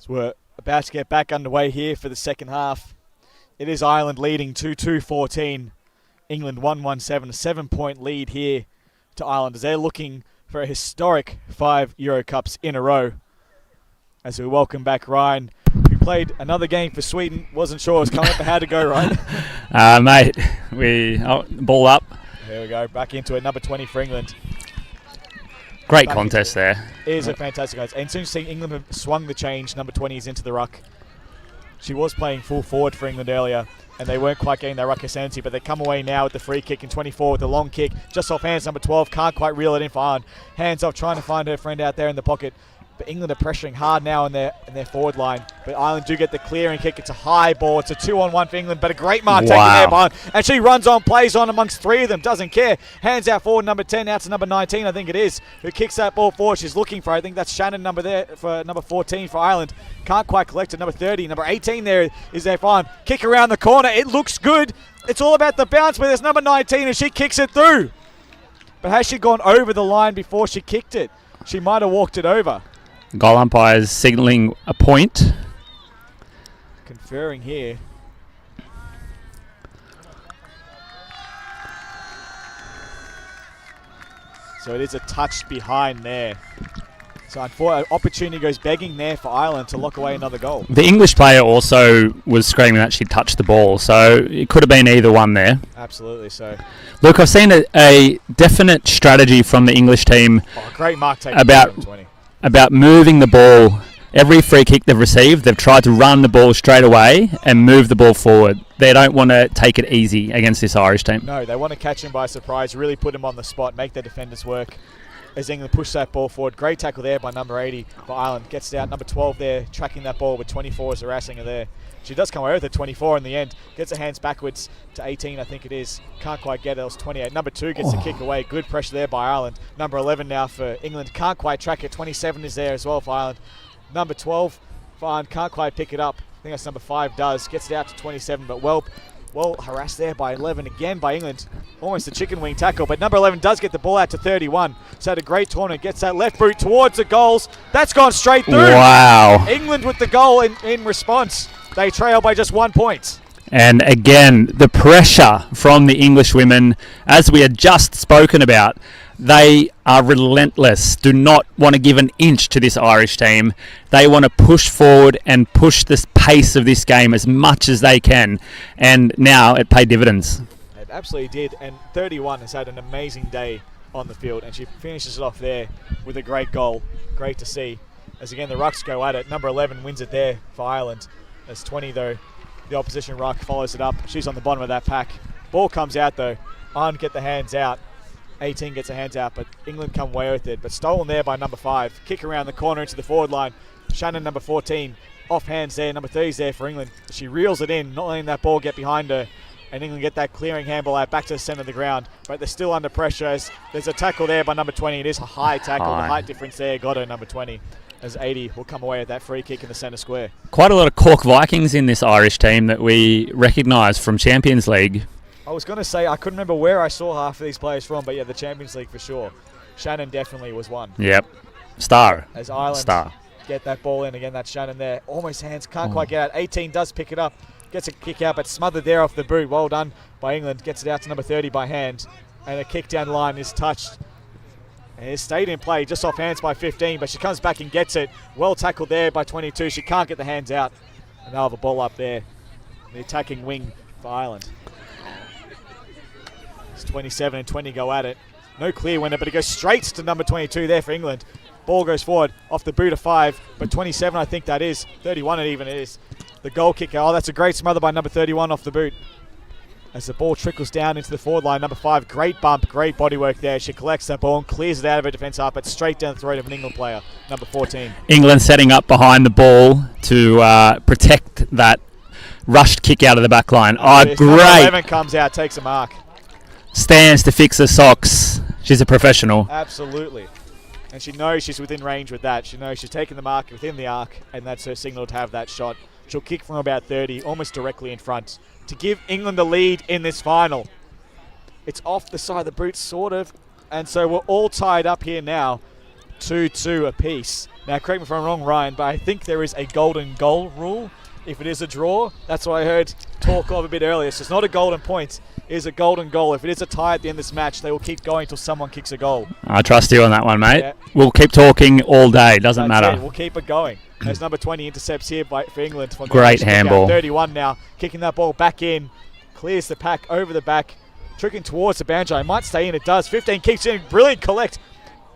So we're about to get back underway here for the second half. It is Ireland leading 2-2-14. England 1-1-7, a 7-point lead here to Ireland as they're looking for a historic 5 Euro Cups in a row. As we welcome back Ryan, who played another game for Sweden. Wasn't sure it was coming up, but how'd it go, Ryan? Mate, ball up. There we go, back into it, number 20 for England. Great Back contest there. It is a fantastic contest. And soon as England have swung the change, number 20 is into the ruck. She was playing full forward for England earlier, and they weren't quite getting their ruck ascendancy, but they come away now with the free kick in 24 with the long kick. Just off hands, number 12, can't quite reel it in for Ireland. Hands off, trying to find her friend out there in the pocket. But England are pressuring hard now in their forward line. But Ireland do get the clearing kick. It's a high ball. It's a 2-on-1 for England, but a great mark taken there by Ireland. And she runs on, plays on amongst 3 of them, doesn't care. Hands out forward, number 10, out to number 19, I think it is, who kicks that ball forward. She's looking for it. I think that's Shannon number there for number 14 for Ireland. Can't quite collect it. Number 30, number 18 there is their fine. Kick around the corner. It looks good. It's all about the bounce, but there's number 19 and she kicks it through. But has she gone over the line before she kicked it? She might have walked it over. Goal umpires signalling a point. Conferring here. So it is a touch behind there. So unfortunately, opportunity goes begging there for Ireland to lock away another goal. The English player also was screaming that she touched the ball, so it could have been either one there. Absolutely so. Look, I've seen a definite strategy from the English team Great mark taken about moving the ball. Every free kick they've received, they've tried to run the ball straight away and move the ball forward. They don't want to take it easy against this Irish team. No, they want to catch him by surprise, really put him on the spot, make their defenders work. As England push that ball forward. Great tackle there by number 80 for Ireland. Gets it out. Number 12 there, tracking that ball with 24 is harassing her there. She does come away with it, 24 in the end. Gets her hands backwards to 18, I think it is. Can't quite get it, it was 28. Number 2 gets the kick away. Good pressure there by Ireland. Number 11 now for England. Can't quite track it. 27 is there as well for Ireland. Number 12 for Ireland. Can't quite pick it up. I think that's number 5 does. Gets it out to 27, but well harassed there by 11 again by England. Almost a chicken wing tackle, but number 11 does get the ball out to 31. So had a great tournament. Gets that left boot towards the goals. That's gone straight through. Wow. England with the goal in response. They trail by just 1 point. And again, the pressure from the English women, as we had just spoken about, they are relentless, do not want to give an inch to this Irish team. They want to push forward and push the pace of this game as much as they can. And now it paid dividends. It absolutely did. And 31 has had an amazing day on the field. And she finishes it off there with a great goal. Great to see. As again, the rucks go at it. Number 11 wins it there for Ireland. As 20, though, the opposition ruck follows it up. She's on the bottom of that pack. Ball comes out, though. Ireland get the hands out. 18 gets her hands out, but England come away with it. But stolen there by number 5. Kick around the corner into the forward line. Shannon, number 14, off hands there. Number 30 is there for England. She reels it in, not letting that ball get behind her. And England get that clearing handball out back to the centre of the ground. But they're still under pressure as there's a tackle there by number 20. It is a high tackle. The height difference there got her, number 20. As 80 will come away with that free kick in the centre square. Quite a lot of Cork Vikings in this Irish team that we recognise from Champions League. I was going to say, I couldn't remember where I saw half of these players from, but yeah, the Champions League for sure. Shannon definitely was one. Yep. Star. As Ireland get that ball in again, that's Shannon there. Almost hands, can't quite get out. 18 does pick it up, gets a kick out, but smothered there off the boot. Well done by England. Gets it out to number 30 by hand. And a kick down the line is touched. And it stayed in play just off hands by 15, but she comes back and gets it. Well tackled there by 22. She can't get the hands out. And they'll have a ball up there. The attacking wing for Ireland. It's 27 and 20 go at it. No clear winner, but it goes straight to number 22 there for England. Ball goes forward off the boot of 5, but 27 I think that is. 31 it even is. The goal kicker. Oh, that's a great smother by number 31 off the boot. As the ball trickles down into the forward line, number 5, great bump, great body work there. She collects that ball and clears it out of her defence half, but straight down the throat of an England player, number 14. England setting up behind the ball to protect that rushed kick out of the back line. Oh, great. Number 11 comes out, takes a mark. Stands to fix her socks. She's a professional. Absolutely. And she knows she's within range with that. She knows she's taken the mark within the arc, and that's her signal to have that shot. She'll kick from about 30, almost directly in front, to give England the lead in this final. It's off the side of the boot, sort of, and so we're all tied up here now. 2-2 apiece. Now, correct me if I'm wrong, Ryan, but I think there is a golden goal rule. If it is a draw, that's what I heard talk of a bit earlier. So it's not a golden point, it is a golden goal. If it is a tie at the end of this match, they will keep going until someone kicks a goal. I trust you on that one, mate. Yeah. We'll keep talking all day. Doesn't That's matter. it. We'll keep it going. There's number 20 intercepts here for England. From Great handball. 31 now, kicking that ball back in. Clears the pack over the back. Tricking towards the boundary. Might stay in. It does. 15 keeps in. Brilliant collect.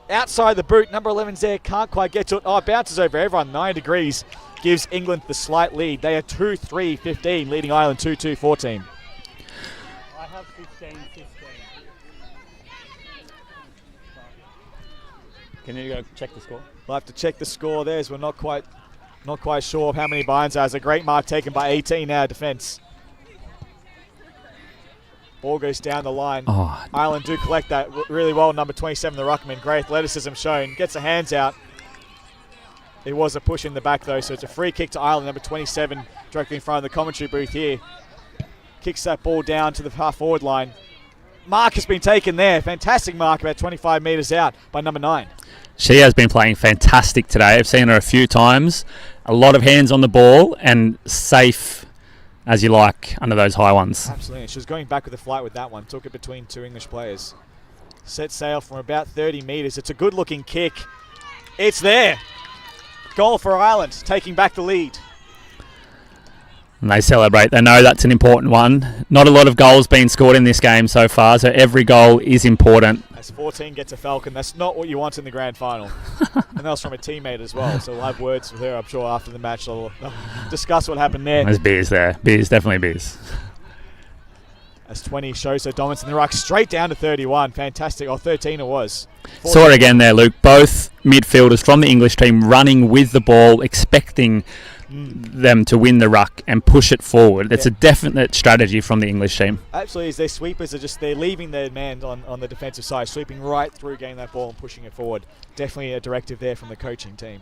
Outside the boot. Number 11's there. Can't quite get to it. Oh, it bounces over everyone. 9 degrees. Gives England the slight lead. They are 2-3-15, leading Ireland 2-2-14. I have 15-15. Can you go check the score? We'll have to check the score there, as we're not quite sure of how many behinds are. It's a great mark taken by 18 now, defence. Ball goes down the line. Oh. Ireland do collect that really well. Number 27, the ruckman. Great athleticism shown. Gets the hands out. It was a push in the back, though, so it's a free kick to Ireland. Number 27, directly in front of the commentary booth here. Kicks that ball down to the half-forward line. Mark has been taken there. Fantastic mark, about 25 metres out by number 9. She has been playing fantastic today. I've seen her a few times. A lot of hands on the ball and safe as you like under those high ones. Absolutely. She was going back with the flight with that one. Took it between two English players. Set sail from about 30 metres. It's a good-looking kick. It's there. Goal for Ireland, taking back the lead. And they celebrate. They know that's an important one. Not a lot of goals being scored in this game so far, so every goal is important. As 14 gets a Falcon, that's not what you want in the grand final. And that was from a teammate as well, so we'll have words with her, I'm sure, after the match. They'll discuss what happened there. There's beers there. Beers, definitely beers. As 20 shows her dominance in the ruck, straight down to 31. Fantastic. Or 13 it was. 14. Saw it again there, Luke. Both midfielders from the English team running with the ball, expecting them to win the ruck and push it forward. It's a definite strategy from the English team. Absolutely, as their sweepers they're leaving their man on the defensive side, sweeping right through, getting that ball and pushing it forward. Definitely a directive there from the coaching team.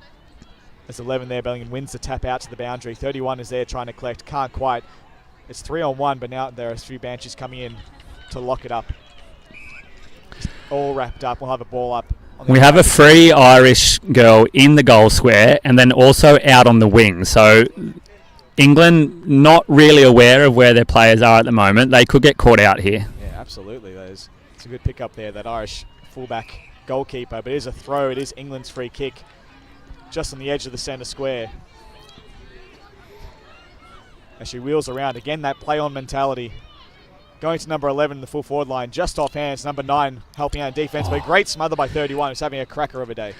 As 11 there, Bellingham wins the tap out to the boundary. 31 is there trying to collect, can't quite. It's 3-on-1, but now there are a few Banshees coming in to lock it up. All wrapped up. We'll have a ball up. We have a free Irish girl in the goal square and then also out on the wing. So England not really aware of where their players are at the moment. They could get caught out here. Yeah, absolutely. It's a good pick up there, that Irish fullback goalkeeper. But it is a throw. It is England's free kick just on the edge of the centre square. As she wheels around. Again, that play-on mentality. Going to number 11, the full forward line, just off hands. Number 9 helping out in defence, but a great smother by 31. Who's having a cracker of a day.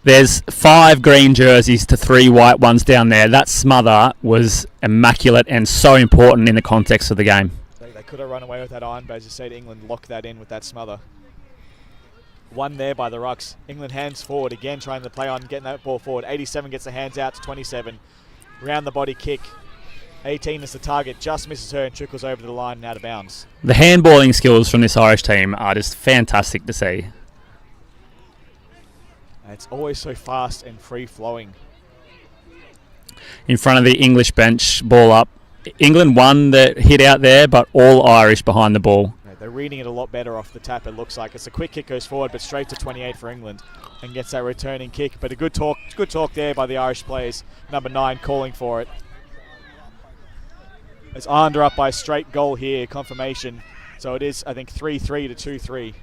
There's 5 green jerseys to 3 white ones down there. That smother was immaculate and so important in the context of the game. They could have run away with that iron, but as you said, England locked that in with that smother. One there by the rucks. England hands forward again, trying to play on, getting that ball forward. 87 gets the hands out to 27. Round the body kick. 18 is the target, just misses her and trickles over the line and out of bounds. The handballing skills from this Irish team are just fantastic to see. It's always so fast and free-flowing. In front of the English bench, ball up. England won the hit out there, but all Irish behind the ball. They're reading it a lot better off the tap, it looks like. It's a quick kick, goes forward, but straight to 28 for England and gets that returning kick. But a good talk there by the Irish players. Number 9 calling for it. It's Ireland are up by a straight goal here, confirmation. So it is, I think, 3-3 to 2-3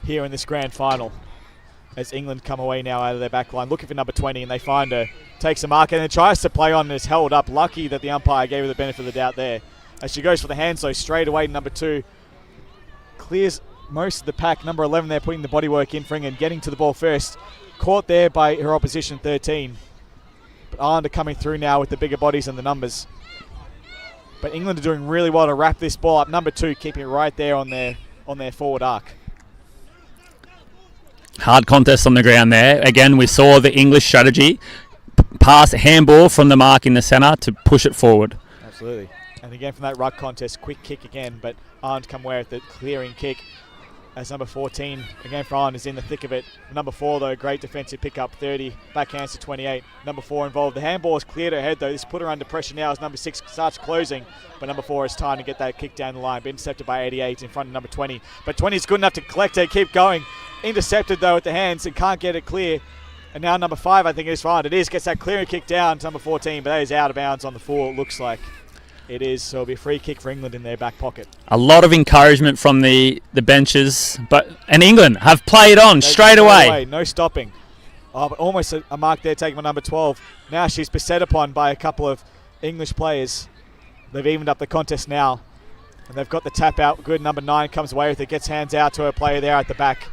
here in this grand final. As England come away now out of their back line, looking for number 20, and they find her. Takes a mark and then tries to play on and is held up. Lucky that the umpire gave her the benefit of the doubt there. As she goes for the hands, though, straight away, number 2 clears most of the pack. Number 11 there putting the bodywork in for England, getting to the ball first. Caught there by her opposition, 13. But Ireland are coming through now with the bigger bodies and the numbers. But England are doing really well to wrap this ball up. Number 2 keeping it right there on their forward arc. Hard contest on the ground there. Again, we saw the English strategy. Pass, handball from the mark in the centre to push it forward. Absolutely. And again from that ruck contest, quick kick again, but Ireland come away with the clearing kick. as number 14, again for Ireland, is in the thick of it. Number 4, though, great defensive pickup, 30, backhands to 28. Number 4 involved. The handball is cleared her head, though. This put her under pressure now as number 6 starts closing. But number 4 has time to get that kick down the line. But intercepted by 88 in front of number 20. But 20 is good enough to collect her, keep going. Intercepted, though, at the hands and can't get it clear. And now number 5, I think it is fine. It is, gets that clearing kick down to number 14, but that is out of bounds on the full, it looks like. It is, so it'll be a free kick for England in their back pocket. A lot of encouragement from the benches, and England have played on straight away. No stopping. Oh, but almost a mark there taken by number 12. Now she's beset upon by a couple of English players. They've evened up the contest now. And they've got the tap out. Good, number 9 comes away with it, gets hands out to her player there at the back.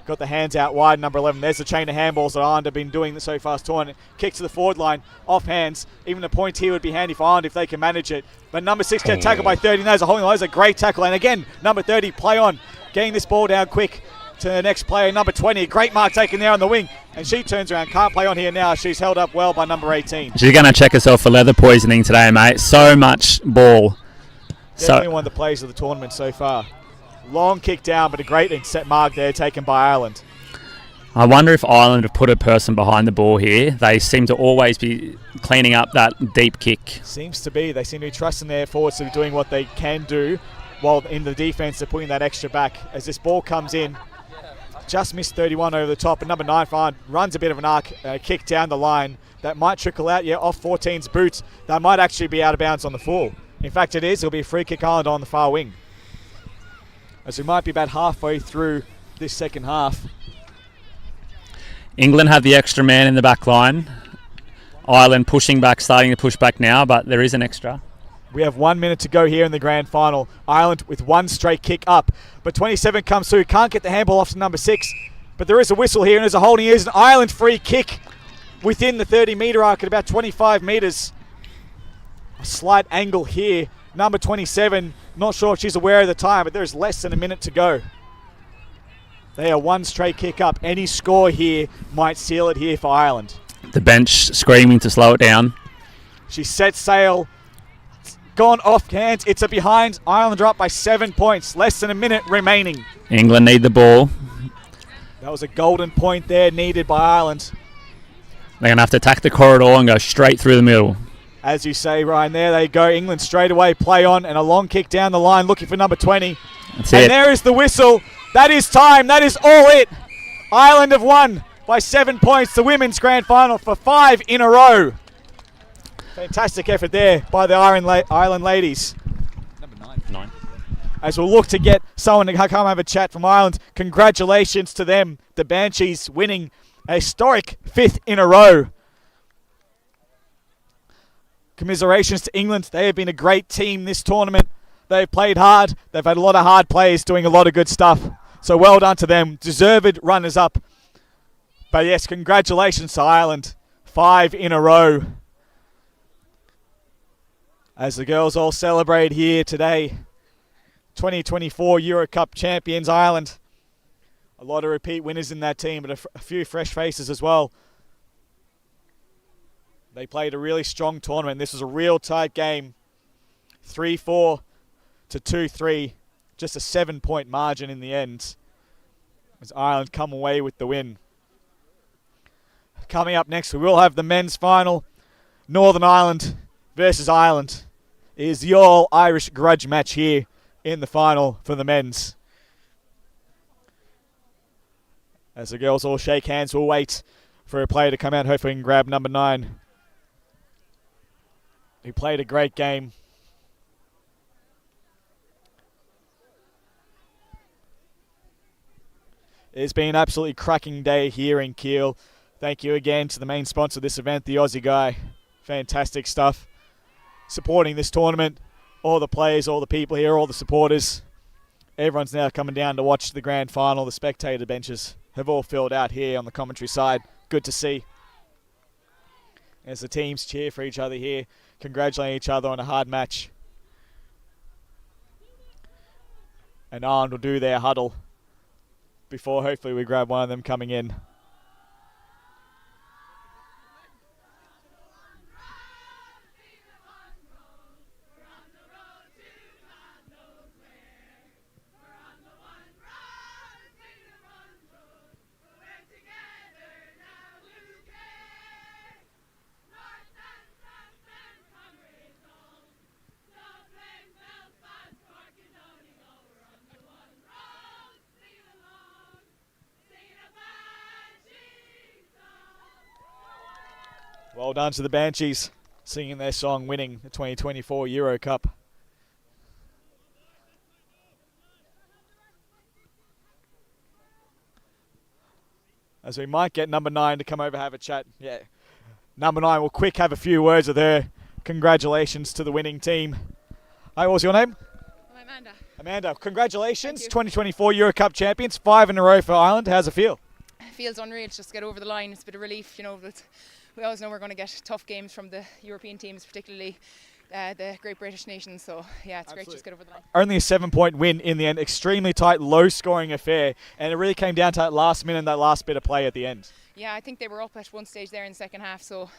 Got the hands out wide, number 11. There's the chain of handballs that Ireland have been doing so far this tournament. Kick to the forward line, off hands. Even a point here would be handy for Ireland if they can manage it. But number 6 gets tackled by 30. There's a great tackle. And again, number 30, play on. Getting this ball down quick to the next player, number 20. Great mark taken there on the wing. And she turns around, can't play on here now. She's held up well by number 18. She's going to check herself for leather poisoning today, mate. So much ball. Definitely one of the plays of the tournament so far. Long kick down, but a great set mark there taken by Ireland. I wonder if Ireland have put a person behind the ball here. They seem to always be cleaning up that deep kick. Seems to be. They seem to be trusting their forwards to be doing what they can do, while in the defence they're putting that extra back. As this ball comes in, just missed 31 over the top, and number 9 Fine runs a bit of an arc, kick down the line. That might trickle out, off 14's boots. That might actually be out of bounds on the full. In fact, it is. It'll be a free kick Ireland on the far wing. As we might be about halfway through this second half. England have the extra man in the back line. Ireland pushing back, starting to push back now, but there is an extra. We have 1 minute to go here in the grand final. Ireland with one straight kick up. But 27 comes through. Can't get the handball off to number 6. But there is a whistle here and there's a holding. Here's an Ireland free kick within the 30-metre arc at about 25 metres. A slight angle here. Number 27, not sure if she's aware of the time, but there's less than a minute to go. They are one straight kick up. Any score here might seal it here for Ireland. The bench screaming to slow it down. She sets sail. It's gone off hands. It's a behind. Ireland are up by 7 points. Less than a minute remaining. England need the ball. That was a golden point there needed by Ireland. They're going to have to attack the corridor and go straight through the middle. As you say, Ryan, there they go. England straight away, play on, and a long kick down the line looking for number 20. That's and it. there is the whistle. That is time. That is all it. Ireland have won by 7 points the women's grand final for 5 in a row. Fantastic effort there by the Ireland ladies. Number 9. As we'll look to get someone to come have a chat from Ireland, congratulations to them. The Banshees winning a historic 5th in a row. Commiserations to England. They have been a great team this tournament. They've played hard. They've had a lot of hard players doing a lot of good stuff. So well done to them. Deserved runners-up. But yes, congratulations to Ireland. 5 in a row. As the girls all celebrate here today. 2024 Euro Cup champions Ireland. A lot of repeat winners in that team, but a few fresh faces as well. They played a really strong tournament. This was a real tight game. 3-4 to 2-3. Just a 7-point margin in the end. As Ireland come away with the win. Coming up next, we will have the men's final. Northern Ireland versus Ireland. It is the all-Irish grudge match here in the final for the men's. As the girls all shake hands, we'll wait for a player to come out. Hopefully we can grab number 9. He played a great game. It's been an absolutely cracking day here in Kiel. Thank you again to the main sponsor of this event, the Aussie guy. Fantastic stuff. Supporting this tournament. All the players, all the people here, all the supporters. Everyone's now coming down to watch the grand final. The spectator benches have all filled out here on the commentary side. Good to see. As the teams cheer for each other here, congratulating each other on a hard match. And Ireland will do their huddle before hopefully we grab one of them coming in. Well done to the Banshees, singing their song, winning the 2024 Euro Cup. As we might get number 9 to come over have a chat. Yeah, number 9 will quick have a few words with her. Congratulations to the winning team. Hi, what was your name? I'm Amanda. Amanda, congratulations, 2024 Euro Cup champions, 5 in a row for Ireland. How's it feel? It feels unreal to just get over the line. It's a bit of relief, you know, that we always know we're going to get tough games from the European teams, particularly the Great British nations. So yeah, it's great to just get over the line. Only a 7-point win in the end, extremely tight, low-scoring affair, and it really came down to that last minute and that last bit of play at the end. Yeah, I think they were up at one stage there in the second half, so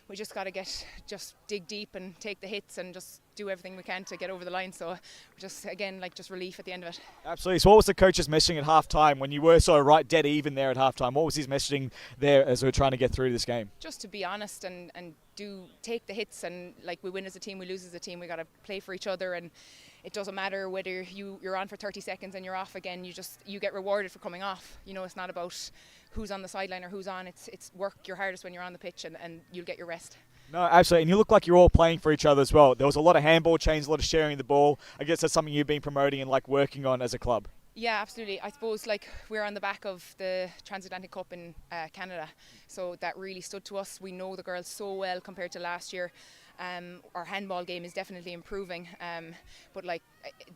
we just got to just dig deep and take the hits and just do everything we can to get over the line. So just again, just relief at the end of it. Absolutely. So what was the coach's messaging at half-time when you were so right dead even there at half-time? What was his messaging there as we were trying to get through this game? Just to be honest and take the hits, and we win as a team, we lose as a team. We got to play for each other, and it doesn't matter whether you're on for 30 seconds and you're off again. You get rewarded for coming off. You know, it's not about who's on the sideline or who's on. It's work your hardest when you're on the pitch, and you'll get your rest. No, absolutely. And you look like you're all playing for each other as well. There was a lot of handball chains, a lot of sharing the ball. I guess that's something you've been promoting and working on as a club. Yeah, absolutely. I suppose we're on the back of the Transatlantic Cup in Canada, so that really stood to us. We know the girls so well compared to last year. Our handball game is definitely improving, but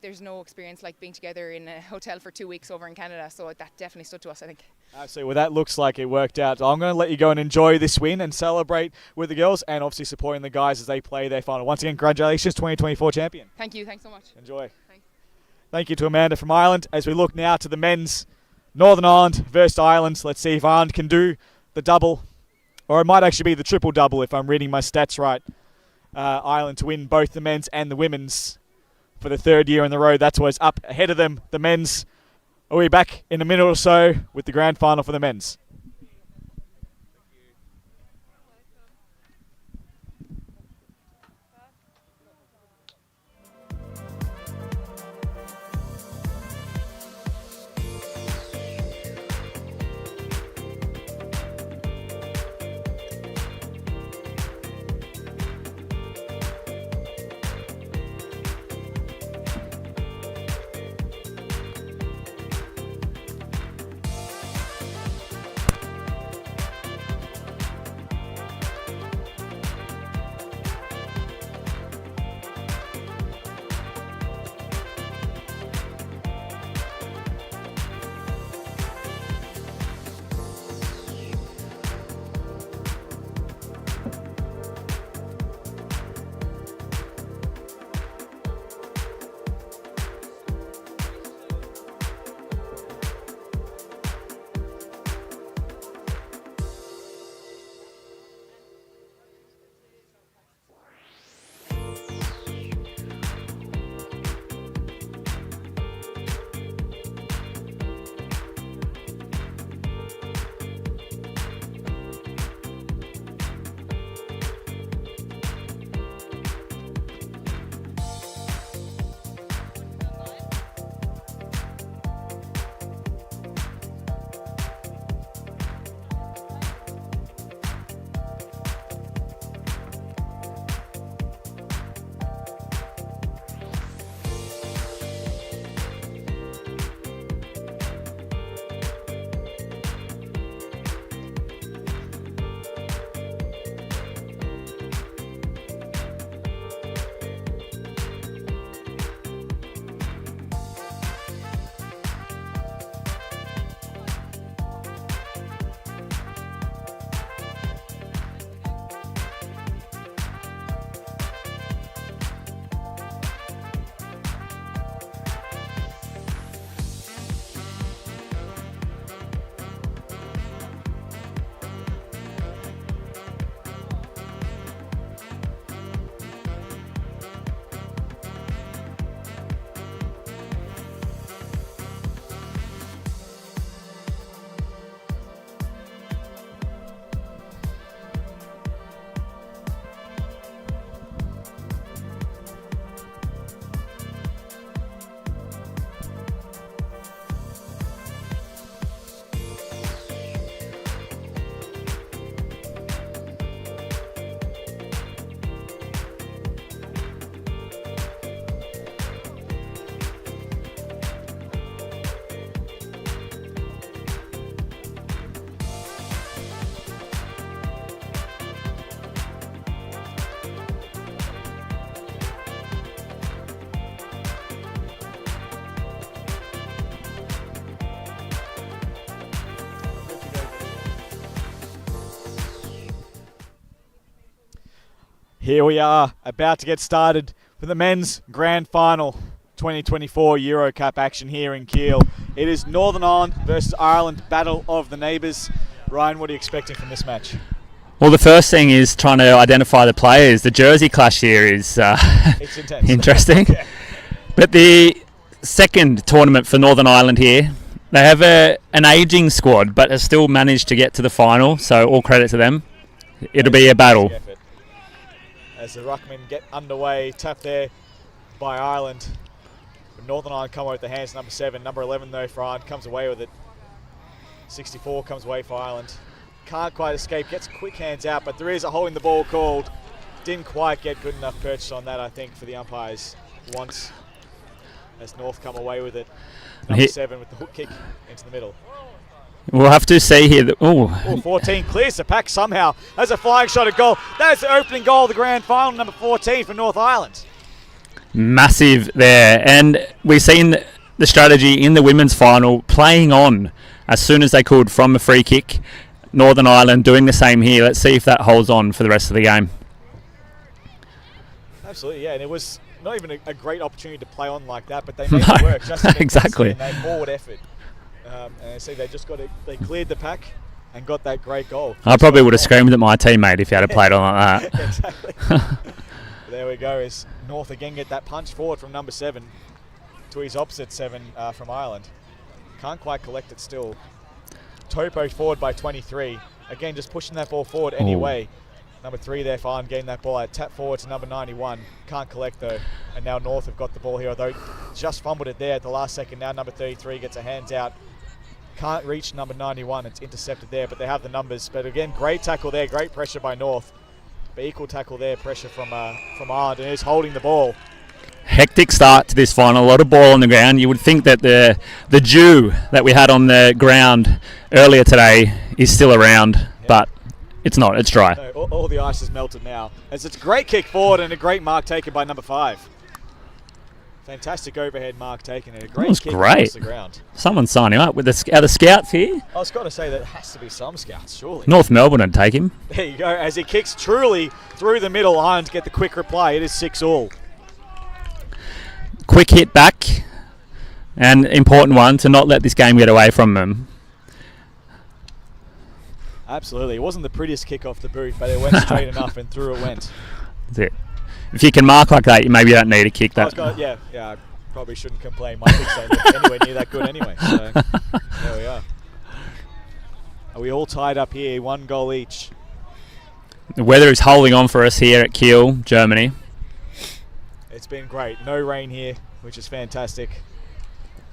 there's no experience like being together in a hotel for 2 weeks over in Canada, so that definitely stood to us, I think. Absolutely. Well, that looks like it worked out. I'm going to let you go and enjoy this win and celebrate with the girls, and obviously supporting the guys as they play their final. Once again, congratulations, 2024 champion. Thank you. Thanks so much. Enjoy. Thanks. Thank you to Amanda from Ireland. As we look now to the men's, Northern Ireland versus Ireland. Let's see if Ireland can do the double, or it might actually be the triple double if I'm reading my stats right. Ireland to win both the men's and the women's for the 3rd year in the row. That's what's up ahead of them. The men's will be back in a minute or so with the grand final for the men's. Here we are, about to get started for the men's grand final 2024 Euro Cup action here in Kiel. It is Northern Ireland versus Ireland, battle of the neighbours. Ryan, what are you expecting from this match? Well, the first thing is trying to identify the players. The jersey clash here is it's intense. interesting. Yeah. But the second tournament for Northern Ireland here, they have an ageing squad, but have still managed to get to the final, so all credit to them. It'll be a battle. As the ruckmen get underway, tap there by Ireland. But Northern Ireland come away with the hands, number 7. Number 11 though for Ireland comes away with it. 64 comes away for Ireland. Can't quite escape, gets quick hands out, but there is a holding the ball called. Didn't quite get good enough purchase on that, I think, for the umpires once. As North come away with it. Number 7 with the hook kick into the middle. We'll have to see here. 14 clears the pack somehow. That's a flying shot at goal. That's the opening goal of the grand final, number 14 for North Ireland. Massive there. And we've seen the strategy in the women's final, playing on as soon as they could from a free kick. Northern Ireland doing the same here. Let's see if that holds on for the rest of the game. Absolutely, yeah. And it was not even a great opportunity to play on like that, but they made it work. Just exactly. And they forward effort. And I see they just they cleared the pack and got that great goal. I probably would have screamed at my teammate if he had played on like that. Exactly. There we go. As North again get that punch forward from number 7 to his opposite 7 from Ireland. Can't quite collect it still. Topo forward by 23. Again, just pushing that ball forward anyway. Number 3 there for Ireland getting that ball out. Tap forward to number 91. Can't collect though. And now North have got the ball here, although just fumbled it there at the last second. Now number 33 gets a hands out. Can't reach number 91. It's intercepted there, but they have the numbers. But again, great tackle there. Great pressure by North. But equal tackle there. Pressure from Ireland, and is holding the ball. Hectic start to this final. A lot of ball on the ground. You would think that the dew that we had on the ground earlier today is still around, but it's not. It's dry. No, all the ice is melted now. As it's a great kick forward and a great mark taken by number 5. Fantastic overhead mark taken and a great kick across the ground. Someone's signing up with are the scouts here. I was going to say that has to be some scouts, surely. North Melbourne would take him. There you go. As he kicks truly through the middle, Ireland get the quick reply. It is 6-all. Quick hit back, and important one to not let this game get away from them. Absolutely. It wasn't the prettiest kick off the boot, but it went straight enough and through it went. That's it. If you can mark like that, you maybe don't need to kick that. Yeah, I probably shouldn't complain. My kicks don't look anywhere near that good anyway. So there we are. Are we all tied up here? 1 goal each. The weather is holding on for us here at Kiel, Germany. It's been great. No rain here, which is fantastic.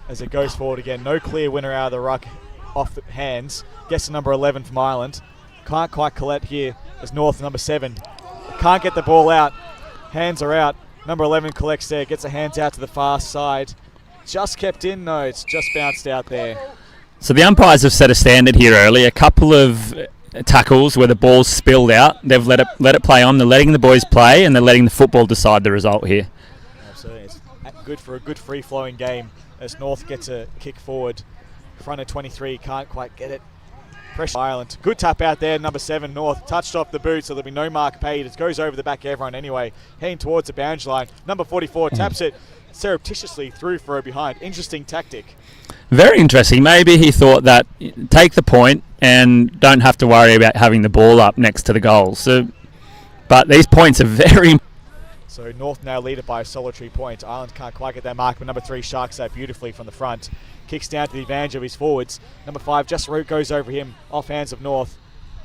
As it goes forward again, no clear winner out of the ruck off the hands. Gets to number 11 from Ireland. Can't quite collect here as North, number 7. Can't get the ball out. Hands are out. Number 11 collects there, gets a hands out to the far side. Just kept in, no, it's just bounced out there. So the umpires have set a standard here early. A couple of tackles where the ball's spilled out. They've let it play on. They're letting the boys play, and they're letting the football decide the result here. Absolutely. It's good for a good free-flowing game as North gets a kick forward. Front of 23, can't quite get it. Pressure Ireland. Good tap out there, number 7, North. Touched off the boot, so there'll be no mark paid. It goes over the back of everyone anyway. Heading towards the boundary line. Number 44 taps it surreptitiously through for a behind. Interesting tactic. Very interesting. Maybe he thought that take the point and don't have to worry about having the ball up next to the goal. So, but these points are very... So North now lead it by a solitary point. Ireland can't quite get that mark, but number 3 sharks that beautifully from the front. Kicks down to the advantage of his forwards. Number 5 just goes over him, off hands of North.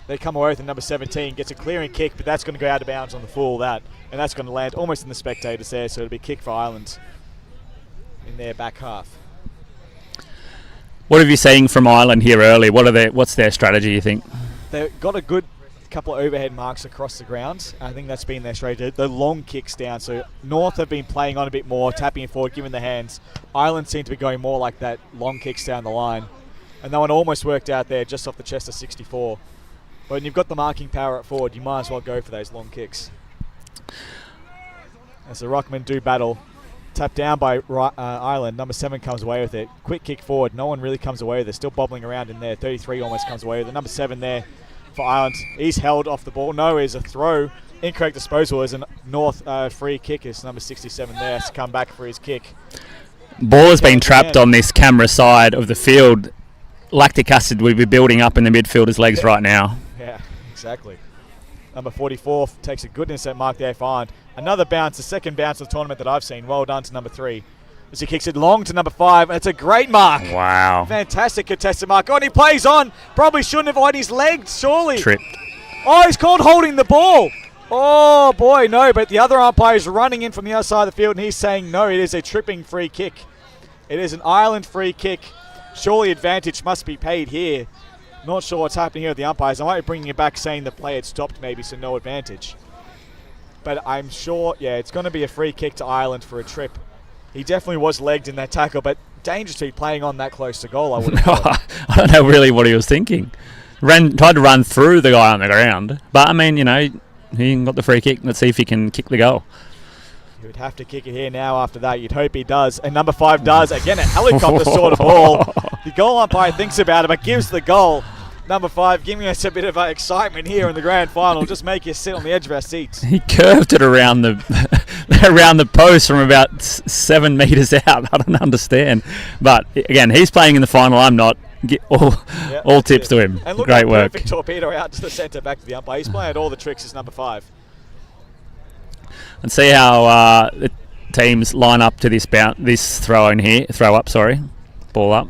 They come away with number 17, gets a clearing kick, but that's going to go out of bounds on the full, and that's going to land almost in the spectators there, so it'll be a kick for Ireland in their back half. What have you seen from Ireland here early? What's their strategy, you think? They've got a good couple of overhead marks across the ground. I think that's been their strategy. The long kicks down. So North have been playing on a bit more, tapping it forward, giving the hands. Ireland seem to be going more like that, long kicks down the line. And that one almost worked out there, just off the chest of 64. But when you've got the marking power at forward, you might as well go for those long kicks. As the Ruckmen do battle. Tapped down by Ireland. Number 7 comes away with it. Quick kick forward. No one really comes away with it. Still bobbling around in there. 33 almost comes away with it. Number 7 there for Ireland. He's held off the ball. No, is a throw incorrect disposal as a North free kick. It's number 67 there to come back for his kick. Ball has been trapped on this camera side of the field. Lactic acid would be building up in the midfielder's legs right now. Yeah, exactly. Number 44 takes a good intercept mark there for Ireland. Another bounce, the second bounce of the tournament that I've seen. Well done to number 3. As he kicks it long to number 5, and it's a great mark. Wow. Fantastic contested mark. Oh, and he plays on. Probably shouldn't have on his leg, surely. Tripped. Oh, he's called holding the ball. Oh, boy, no. But the other umpire is running in from the other side of the field, and he's saying, no, it is a tripping free kick. It is an Ireland free kick. Surely advantage must be paid here. Not sure what's happening here with the umpires. I might be bringing it back saying the play had stopped maybe, so no advantage. But I'm sure, yeah, it's going to be a free kick to Ireland for a trip. He definitely was legged in that tackle, but dangerous to be playing on that close to goal, I would have thought. I don't know really what he was thinking. Tried to run through the guy on the ground. But, I mean, you know, he got the free kick. Let's see if he can kick the goal. He would have to kick it here now after that. You'd hope he does. And number 5 does. Again, a helicopter sort of ball. The goal umpire thinks about it, but gives the goal. Number 5 giving us a bit of excitement here in the grand final. Just make you sit on the edge of our seats. He curved it around the around the post from about 7 metres out. I don't understand. But, again, he's playing in the final. I'm not. All tips to him. And look Great at work. Perfect torpedo out to the centre, back to the umpire. He's playing all the tricks as number 5. And see how the teams line up to this throw up. Ball up.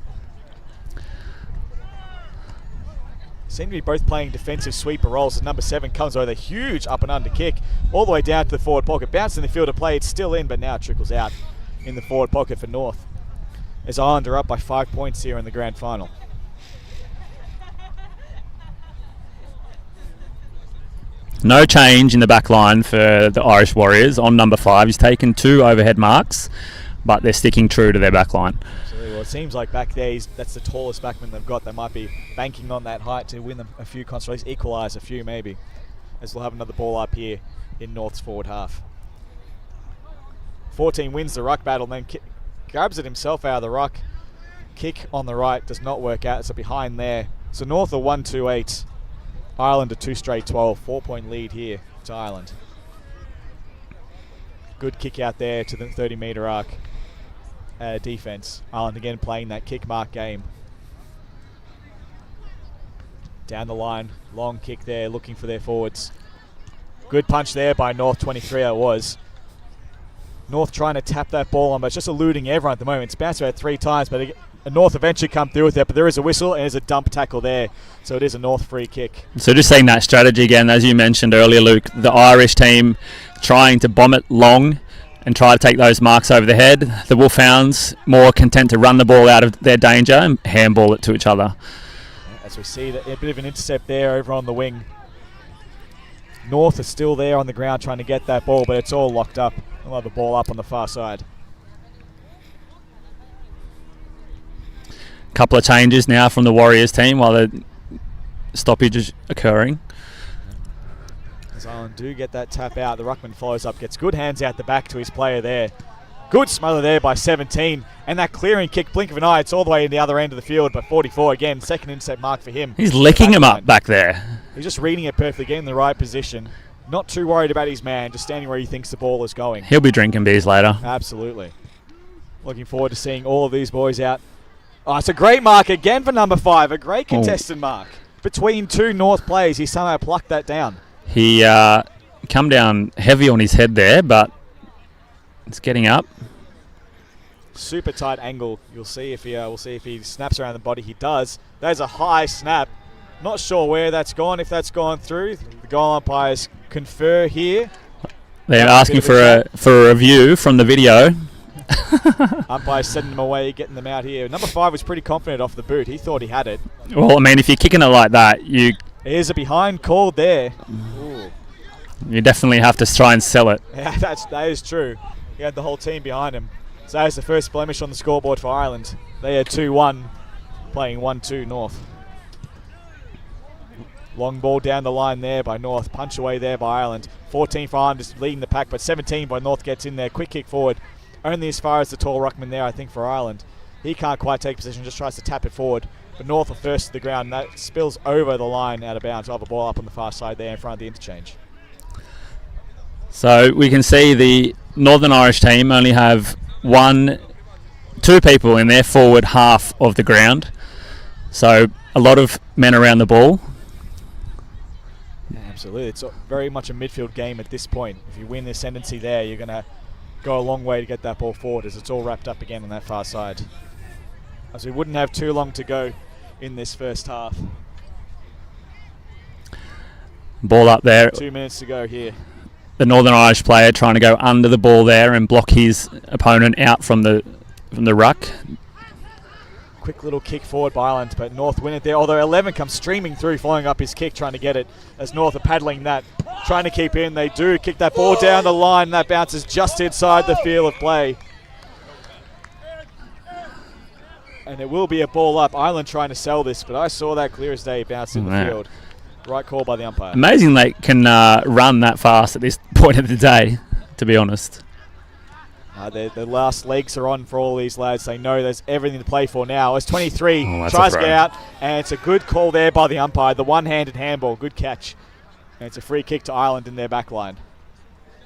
Seem to be both playing defensive sweeper roles as number 7 comes over the huge up and under kick all the way down to the forward pocket. Bounced in the field of play, it's still in, but now it trickles out in the forward pocket for North. As Ireland are up by 5 points here in the grand final. No change in the back line for the Irish Warriors on number 5. He's taken 2 overhead marks, but they're sticking true to their back line. Absolutely. Well, it seems like back there, that's the tallest backman they've got. They might be banking on that height to win them a few consoles, equalise a few maybe, as we'll have another ball up here in North's forward half. 14 wins the ruck battle, then grabs it himself out of the ruck. Kick on the right does not work out. It's a behind there. So North are 1-2-8. Ireland a 2 straight 12. 4-point lead here to Ireland. Good kick out there to the 30-metre arc defence. Ireland again playing that kick mark game. Down the line, long kick there, looking for their forwards. Good punch there by North, 23 it was. North trying to tap that ball on, but it's just eluding everyone at the moment. It's bounced about 3 times, but North eventually come through with it, but there is a whistle and there's a dump tackle there. So it is a North free kick. So just seeing that strategy again, as you mentioned earlier, Luke, the Irish team trying to bomb it long and try to take those marks over the head. The Wolfhounds more content to run the ball out of their danger and handball it to each other. As we see a bit of an intercept there over on the wing. North are still there on the ground trying to get that ball, but it's all locked up. We'll have the ball up on the far side. Couple of changes now from the Warriors team while the stoppage is occurring. As Ireland do get that tap out, the ruckman follows up, gets good hands out the back to his player there. Good smother there by 17, and that clearing kick, blink of an eye, it's all the way in the other end of the field, but 44 again, second intercept mark for him. He's licking him up back there. He's just reading it perfectly, getting in the right position. Not too worried about his man, just standing where he thinks the ball is going. He'll be drinking beers later. Absolutely. Looking forward to seeing all of these boys out. Oh, it's a great mark again for number 5, a great contested mark. Between 2 North players, he somehow plucked that down. He come down heavy on his head there, but it's getting up. Super tight angle. You'll see if we'll see if he snaps around the body. He does. There's a high snap. Not sure where that's gone. If that's gone through, the goal umpires confer here. They're asking for a review from the video. Umpires sending them away, getting them out here. Number 5 was pretty confident off the boot. He thought he had it. Well, I mean, if you're kicking it like that, There's a behind call there. Ooh. You definitely have to try and sell it. Yeah, that is true. He had the whole team behind him. So that is the first blemish on the scoreboard for Ireland. They had 2-1, playing 1-2 North. Long ball down the line there by North. Punch away there by Ireland. 14 for Ireland, just leading the pack, but 17 by North gets in there. Quick kick forward. Only as far as the tall ruckman there, I think, for Ireland. He can't quite take position, just tries to tap it forward. But North are first to the ground. That spills over the line out of bounds. We'll have a ball up on the far side there in front of the interchange. So we can see the Northern Irish team only have two people in their forward half of the ground. So a lot of men around the ball. Yeah, absolutely. It's very much a midfield game at this point. If you win the ascendancy there, you're going to go a long way to get that ball forward, as it's all wrapped up again on that far side. As we wouldn't have too long to go in this first half. Ball up there. 2 minutes to go here. The Northern Irish player trying to go under the ball there and block his opponent out from the ruck. Quick little kick forward by Ireland, but North win it there. Although 11 comes streaming through, following up his kick, trying to get it. As North are paddling that, trying to keep in. They do kick that ball down the line. That bounces just inside the field of play. And it will be a ball up. Ireland trying to sell this, but I saw that clear as day bounce in the field. Right call by the umpire. Amazing they can run that fast at this point of the day, to be honest. The last legs are on for all these lads. They know there's everything to play for now. As 23 tries to get out, and it's a good call there by the umpire. The one-handed handball, good catch. And it's a free kick to Ireland in their back line,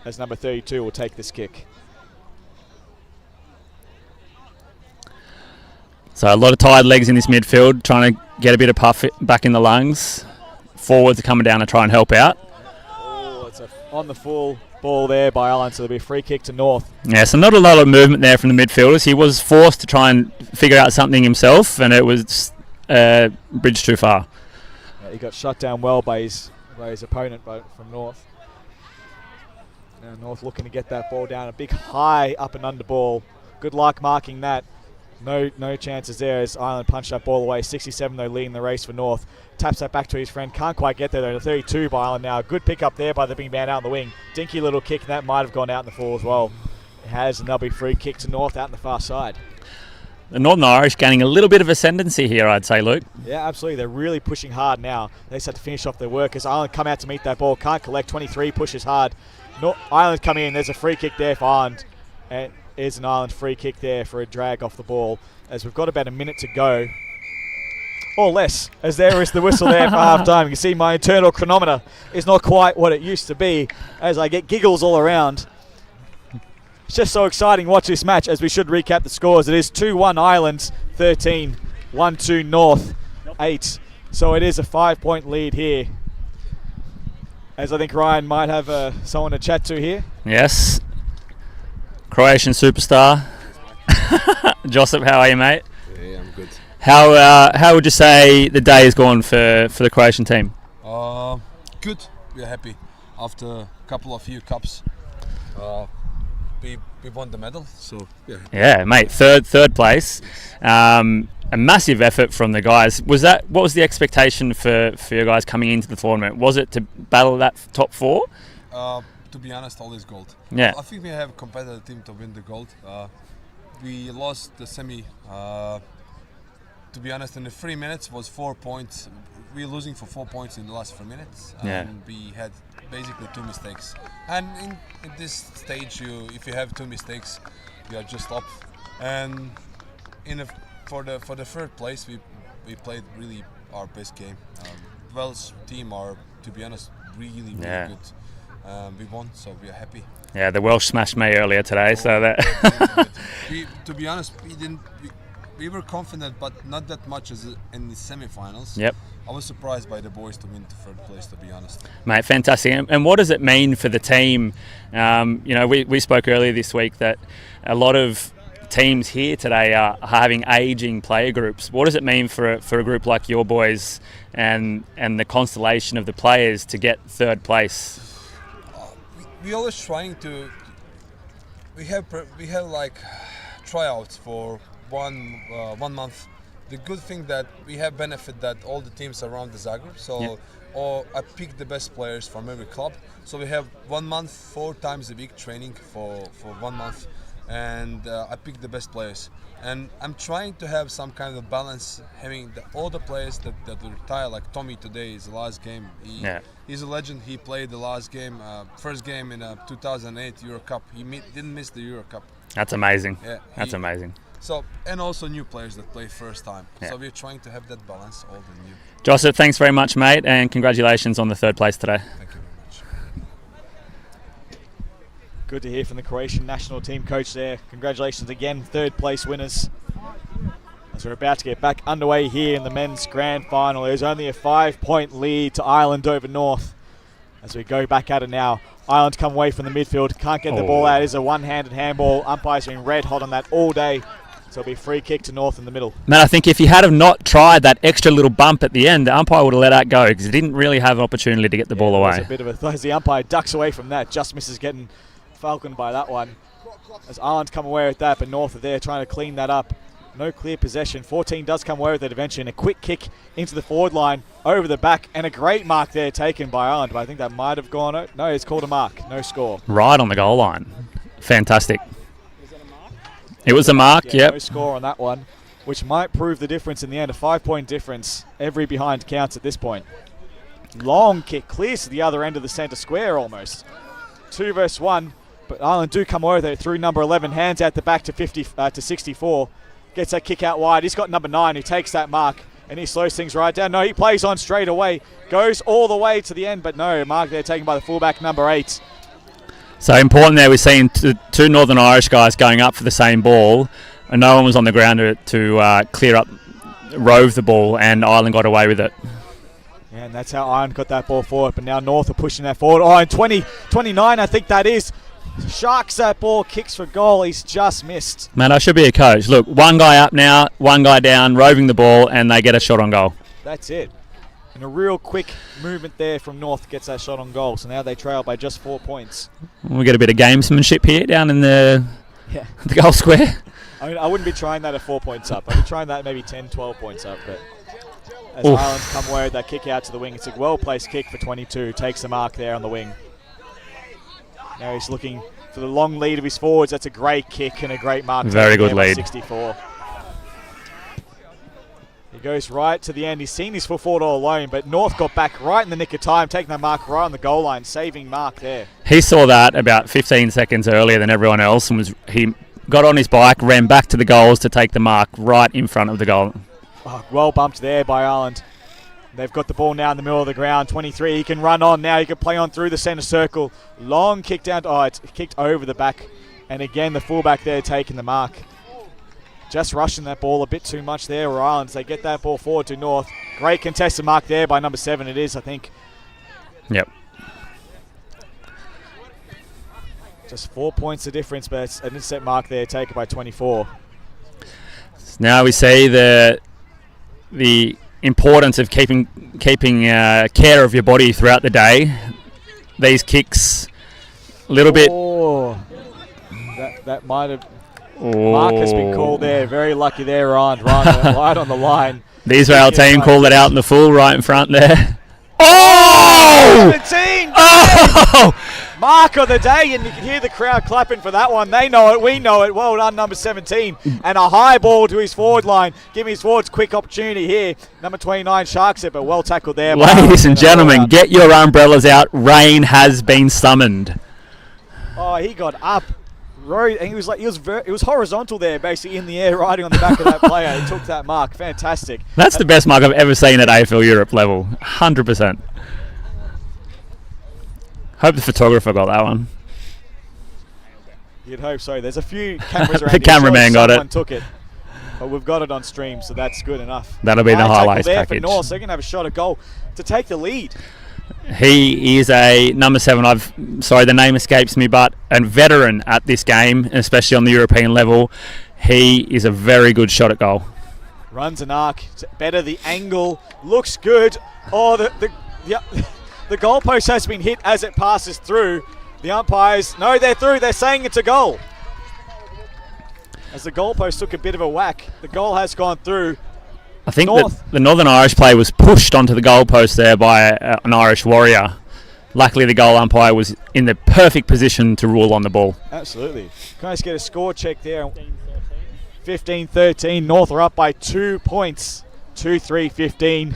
as number 32 will take this kick. So a lot of tired legs in this midfield, trying to get a bit of puff back in the lungs. Forwards are coming down to try and help out. Oh, it's on the full ball there by Ireland, so there'll be a free kick to North. Yeah, so not a lot of movement there from the midfielders. He was forced to try and figure out something himself, and it was bridged too far. He got shut down well by his opponent from North. Now North looking to get that ball down. A big high up and under ball. Good luck marking that. No chances there as Ireland punched that ball away. 67 though, leading the race for North. Taps that back to his friend. Can't quite get there though. The 32 by Ireland now. Good pick up there by the big man out in the wing. Dinky little kick, and that might have gone out in the fall as well. It has, and there'll be free kick to North out in the far side. The Northern Irish gaining a little bit of ascendancy here, I'd say, Luke. Yeah, absolutely. They're really pushing hard now. They just have to finish off their work as Ireland come out to meet that ball. Can't collect. 23 pushes hard. Ireland coming in. There's a free kick there for Ireland. And there's an Ireland free kick there for a drag off the ball. As we've got about a minute to go. Or less, as there is the whistle there for half time. You can see my internal chronometer is not quite what it used to be, as I get giggles all around. It's just so exciting to watch this match, as we should recap the scores. It is 2-1 Ireland, 13, 1-2 North, 8. So it is a 5-point lead here. As I think Ryan might have someone to chat to here. Yes. Croatian superstar. Josip, how are you, mate? Yeah, I'm good. How would you say the day has gone for the Croatian team? Good. We're happy. After a couple of few cups, we won the medal. So yeah, mate. Third place. A massive effort from the guys. What was the expectation for you guys coming into the tournament? Was it to battle that top four? To be honest, always gold. Yeah. I think we have a competitive team to win the gold. We lost the semi. To be honest, in the 3 minutes was 4 points. We were losing for 4 points in the last 3 minutes. And we had basically 2 mistakes. And in this stage, if you have 2 mistakes, you are just up. And for the third place, we played really our best game. Welsh team are, to be honest, really good. We won, so we are happy. Yeah, the Welsh smashed me earlier today, so that. To be honest, we were confident, but not that much as in the semi-finals. Yep. I was surprised by the boys to win the third place, to be honest. Mate, fantastic. And what does it mean for the team? We spoke earlier this week that a lot of teams here today are having aging player groups. What does it mean for a group like your boys and the constellation of the players to get third place? We always trying to. We have like tryouts for one month. The good thing that we have benefit that all the teams around the Zagreb. So, or I pick the best players from every club. So we have 1 month, 4 times a week training for 1 month, and I pick the best players. And I'm trying to have some kind of balance, having all the players that will retire. Like Tommy today is the last game. He's a legend. He played the last game, first game in 2008 Euro Cup. He didn't miss the Euro Cup. That's amazing. Yeah, that's amazing. So, and also new players that play first time. Yeah. So we're trying to have that balance, old and new. Joseph, thanks very much, mate, and congratulations on the third place today. Thank you very much. Good to hear from the Croatian national team coach there. Congratulations again, third place winners. As we're about to get back underway here in the men's grand final, there's only a 5-point lead to Ireland over North. As we go back at it now, Ireland come away from the midfield, can't get the ball out. It's a one-handed handball. Umpire's been red hot on that all day. So it'll be a free kick to North in the middle. Man, I think if he had have not tried that extra little bump at the end, the umpire would have let that go because he didn't really have an opportunity to get the ball away. A bit of a as the umpire ducks away from that, just misses getting falconed by that one. As Ireland come away with that, but North are there trying to clean that up. No clear possession. 14 does come away with it eventually, and a quick kick into the forward line over the back, and a great mark there taken by Ireland, but I think that might have gone out. No, it's called a mark. No score. Right on the goal line. Fantastic. It was a mark, yep. No score on that one, which might prove the difference in the end. A 5-point difference. Every behind counts at this point. Long kick, clears to the other end of the centre square almost. 2 versus 1, but Ireland do come over there through number 11. Hands out the back to 64. Gets that kick out wide. He's got number 9 who takes that mark, and he slows things right down. No, he plays on straight away. Goes all the way to the end, but no, mark there taken by the fullback, number 8. So important there, we're seeing two Northern Irish guys going up for the same ball, and no one was on the ground to clear up, rove the ball, and Ireland got away with it. Yeah, and that's how Ireland got that ball forward, but now North are pushing that forward. Oh, and 29, I think that is. Sharks that ball, kicks for goal. He's just missed. Man, I should be a coach. Look, one guy up now, one guy down, roving the ball, and they get a shot on goal. That's it. And a real quick movement there from North gets that shot on goal. So now they trail by just 4 points. We get a bit of gamesmanship here down in the goal square. I mean, I wouldn't be trying that at 4 points up. I'd be trying that maybe 10, 12 points up. But as Ireland come away with that kick out to the wing, it's a well-placed kick for 22. Takes the mark there on the wing. Now he's looking for the long lead of his forwards. That's a great kick and a great mark. Very good lead. 64. He goes right to the end. He's seen his full forward all alone, but North got back right in the nick of time, taking that mark right on the goal line, saving mark there. He saw that about 15 seconds earlier than everyone else, and he got on his bike, ran back to the goals to take the mark right in front of the goal. Oh, well bumped there by Ireland. They've got the ball now in the middle of the ground. 23, he can run on now. He can play on through the centre circle. Long kick down. Oh, it's kicked over the back. And again, the fullback there taking the mark. Just rushing that ball a bit too much there, Ireland. They get that ball forward to North. Great contested mark there by number 7 it is, I think. Yep. Just 4 points of difference, but it's an intercept mark there taken by 24. Now we see the importance of keeping care of your body throughout the day. These kicks, a little bit. That might have. Mark has been called there. Very lucky there, Ryan. Right on the line. The Israel team called it out in the full right in front there. Oh! 17! Oh! Mark of the day, and you can hear the crowd clapping for that one. They know it, we know it. Well done, number 17. And a high ball to his forward line, giving his forwards quick opportunity here. Number 29 sharks it, but well tackled there. Ladies and gentlemen, get your umbrellas out. Rain has been summoned. Oh, he got up. And he was like, it was horizontal there, basically in the air, riding on the back of that player. He took that mark. Fantastic. That's the best mark I've ever seen at AFL Europe level. 100%. Hope the photographer got that one. You'd hope so. There's a few cameras around. The cameraman got it. Someone took it. But we've got it on stream, so that's good enough. That'll be the highlights there package. For North, so they're going to have a shot at goal to take the lead. He is a number 7. The name escapes me, but a veteran at this game, especially on the European level. He is a very good shot at goal. Runs an arc, better the angle, looks good. Oh, the goalpost has been hit as it passes through. The umpires, no, they're through. They're saying it's a goal. As the goalpost took a bit of a whack, the goal has gone through. I think that the Northern Irish player was pushed onto the goalpost there by an Irish warrior. Luckily, the goal umpire was in the perfect position to rule on the ball. Absolutely. Can I just get a score check there? 15-13. North are up by 2 points. 2-3-15.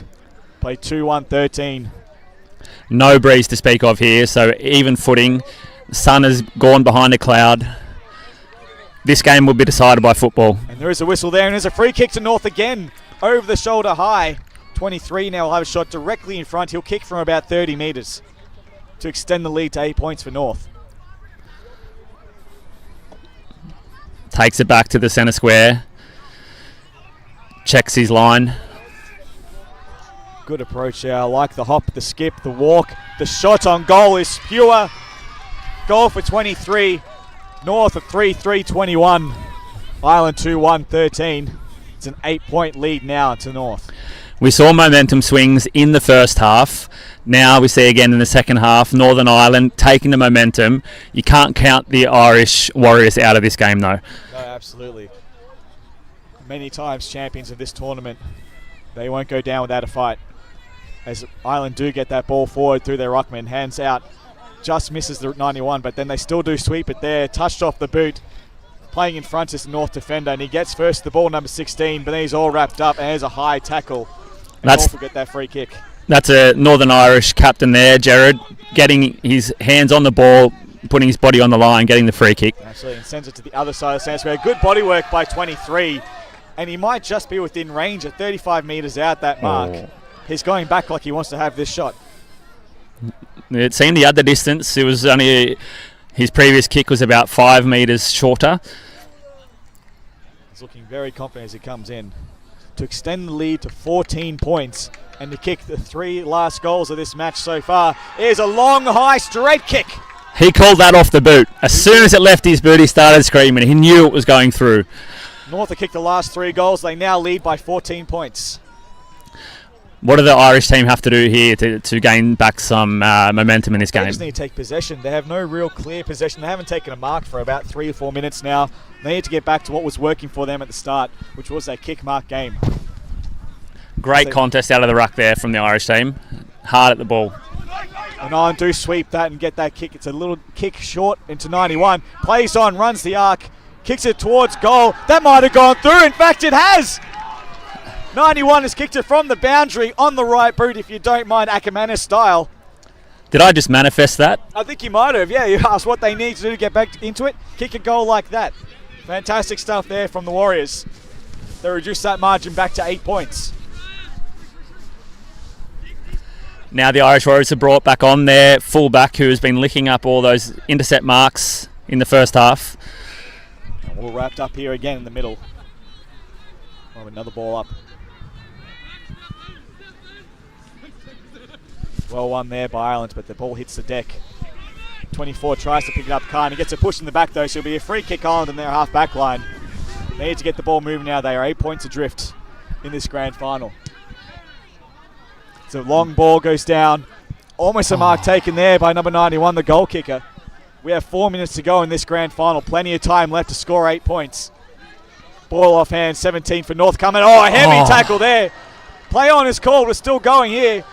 Play 2-1-13. No breeze to speak of here, so even footing. The sun has gone behind a cloud. This game will be decided by football. And there is a whistle there, and there's a free kick to North again. Over the shoulder high. 23 now will have a shot directly in front. He'll kick from about 30 metres to extend the lead to 8 points for North. Takes it back to the centre square. Checks his line. Good approach there. I like the hop, the skip, the walk. The shot on goal is pure. Goal for 23. North of 3-3-21. Ireland 2-1-13. It's an 8-point lead now to North. We saw momentum swings in the first half. Now we see again in the second half Northern Ireland taking the momentum. You can't count the Irish Warriors out of this game though. No, absolutely. Many times champions of this tournament. They won't go down without a fight. As Ireland do get that ball forward through their ruckman, hands out, just misses the 91, but then they still do sweep it there, touched off the boot. Playing in front is the North defender, and he gets first the ball, number 16, but then he's all wrapped up, and there's a high tackle. And North will get that free kick. That's a Northern Irish captain there, Jared, getting his hands on the ball, putting his body on the line, getting the free kick. Absolutely, and sends it to the other side of the stand square. Good body work by 23, and he might just be within range at 35 metres out that mark. Oh. He's going back like he wants to have this shot. It seemed the other distance. It was only his previous kick was about 5 metres shorter. He's looking very confident as he comes in to extend the lead to 14 points and to kick the 3 last goals of this match so far. Here's a long, high, straight kick. He called that off the boot. As soon as it left his boot, he started screaming. He knew it was going through. North have kicked the last 3 goals. They now lead by 14 points. What do the Irish team have to do here to gain back some momentum in this game? They just need to take possession. They have no real clear possession. They haven't taken a mark for about 3 or 4 minutes now. They need to get back to what was working for them at the start, which was that kick mark game. Great contest out of the ruck there from the Irish team. Hard at the ball. And Ireland do sweep that and get that kick. It's a little kick short into 91. Plays on, runs the arc, kicks it towards goal. That might have gone through. In fact, it has. 91 has kicked it from the boundary on the right boot, if you don't mind, Akamanis style. Did I just manifest that? I think you might have, yeah. You asked what they need to do to get back into it. Kick a goal like that. Fantastic stuff there from the Warriors. They reduced that margin back to 8 points. Now the Irish Warriors have brought back on their fullback who has been licking up all those intercept marks in the first half. All wrapped up here again in the middle. Oh, another ball up. Well won there by Ireland, but the ball hits the deck. 24 tries to pick it up. Khan. He gets a push in the back though, so it'll be a free kick Ireland in their half back line. They need to get the ball moving now. They are 8 points adrift in this grand final. So long ball goes down. Almost a mark taken there by number 91, the goal kicker. We have 4 minutes to go in this grand final. Plenty of time left to score 8 points. Ball off hand, 17 for North coming. Oh, a heavy tackle there. Play on is called. We're still going here.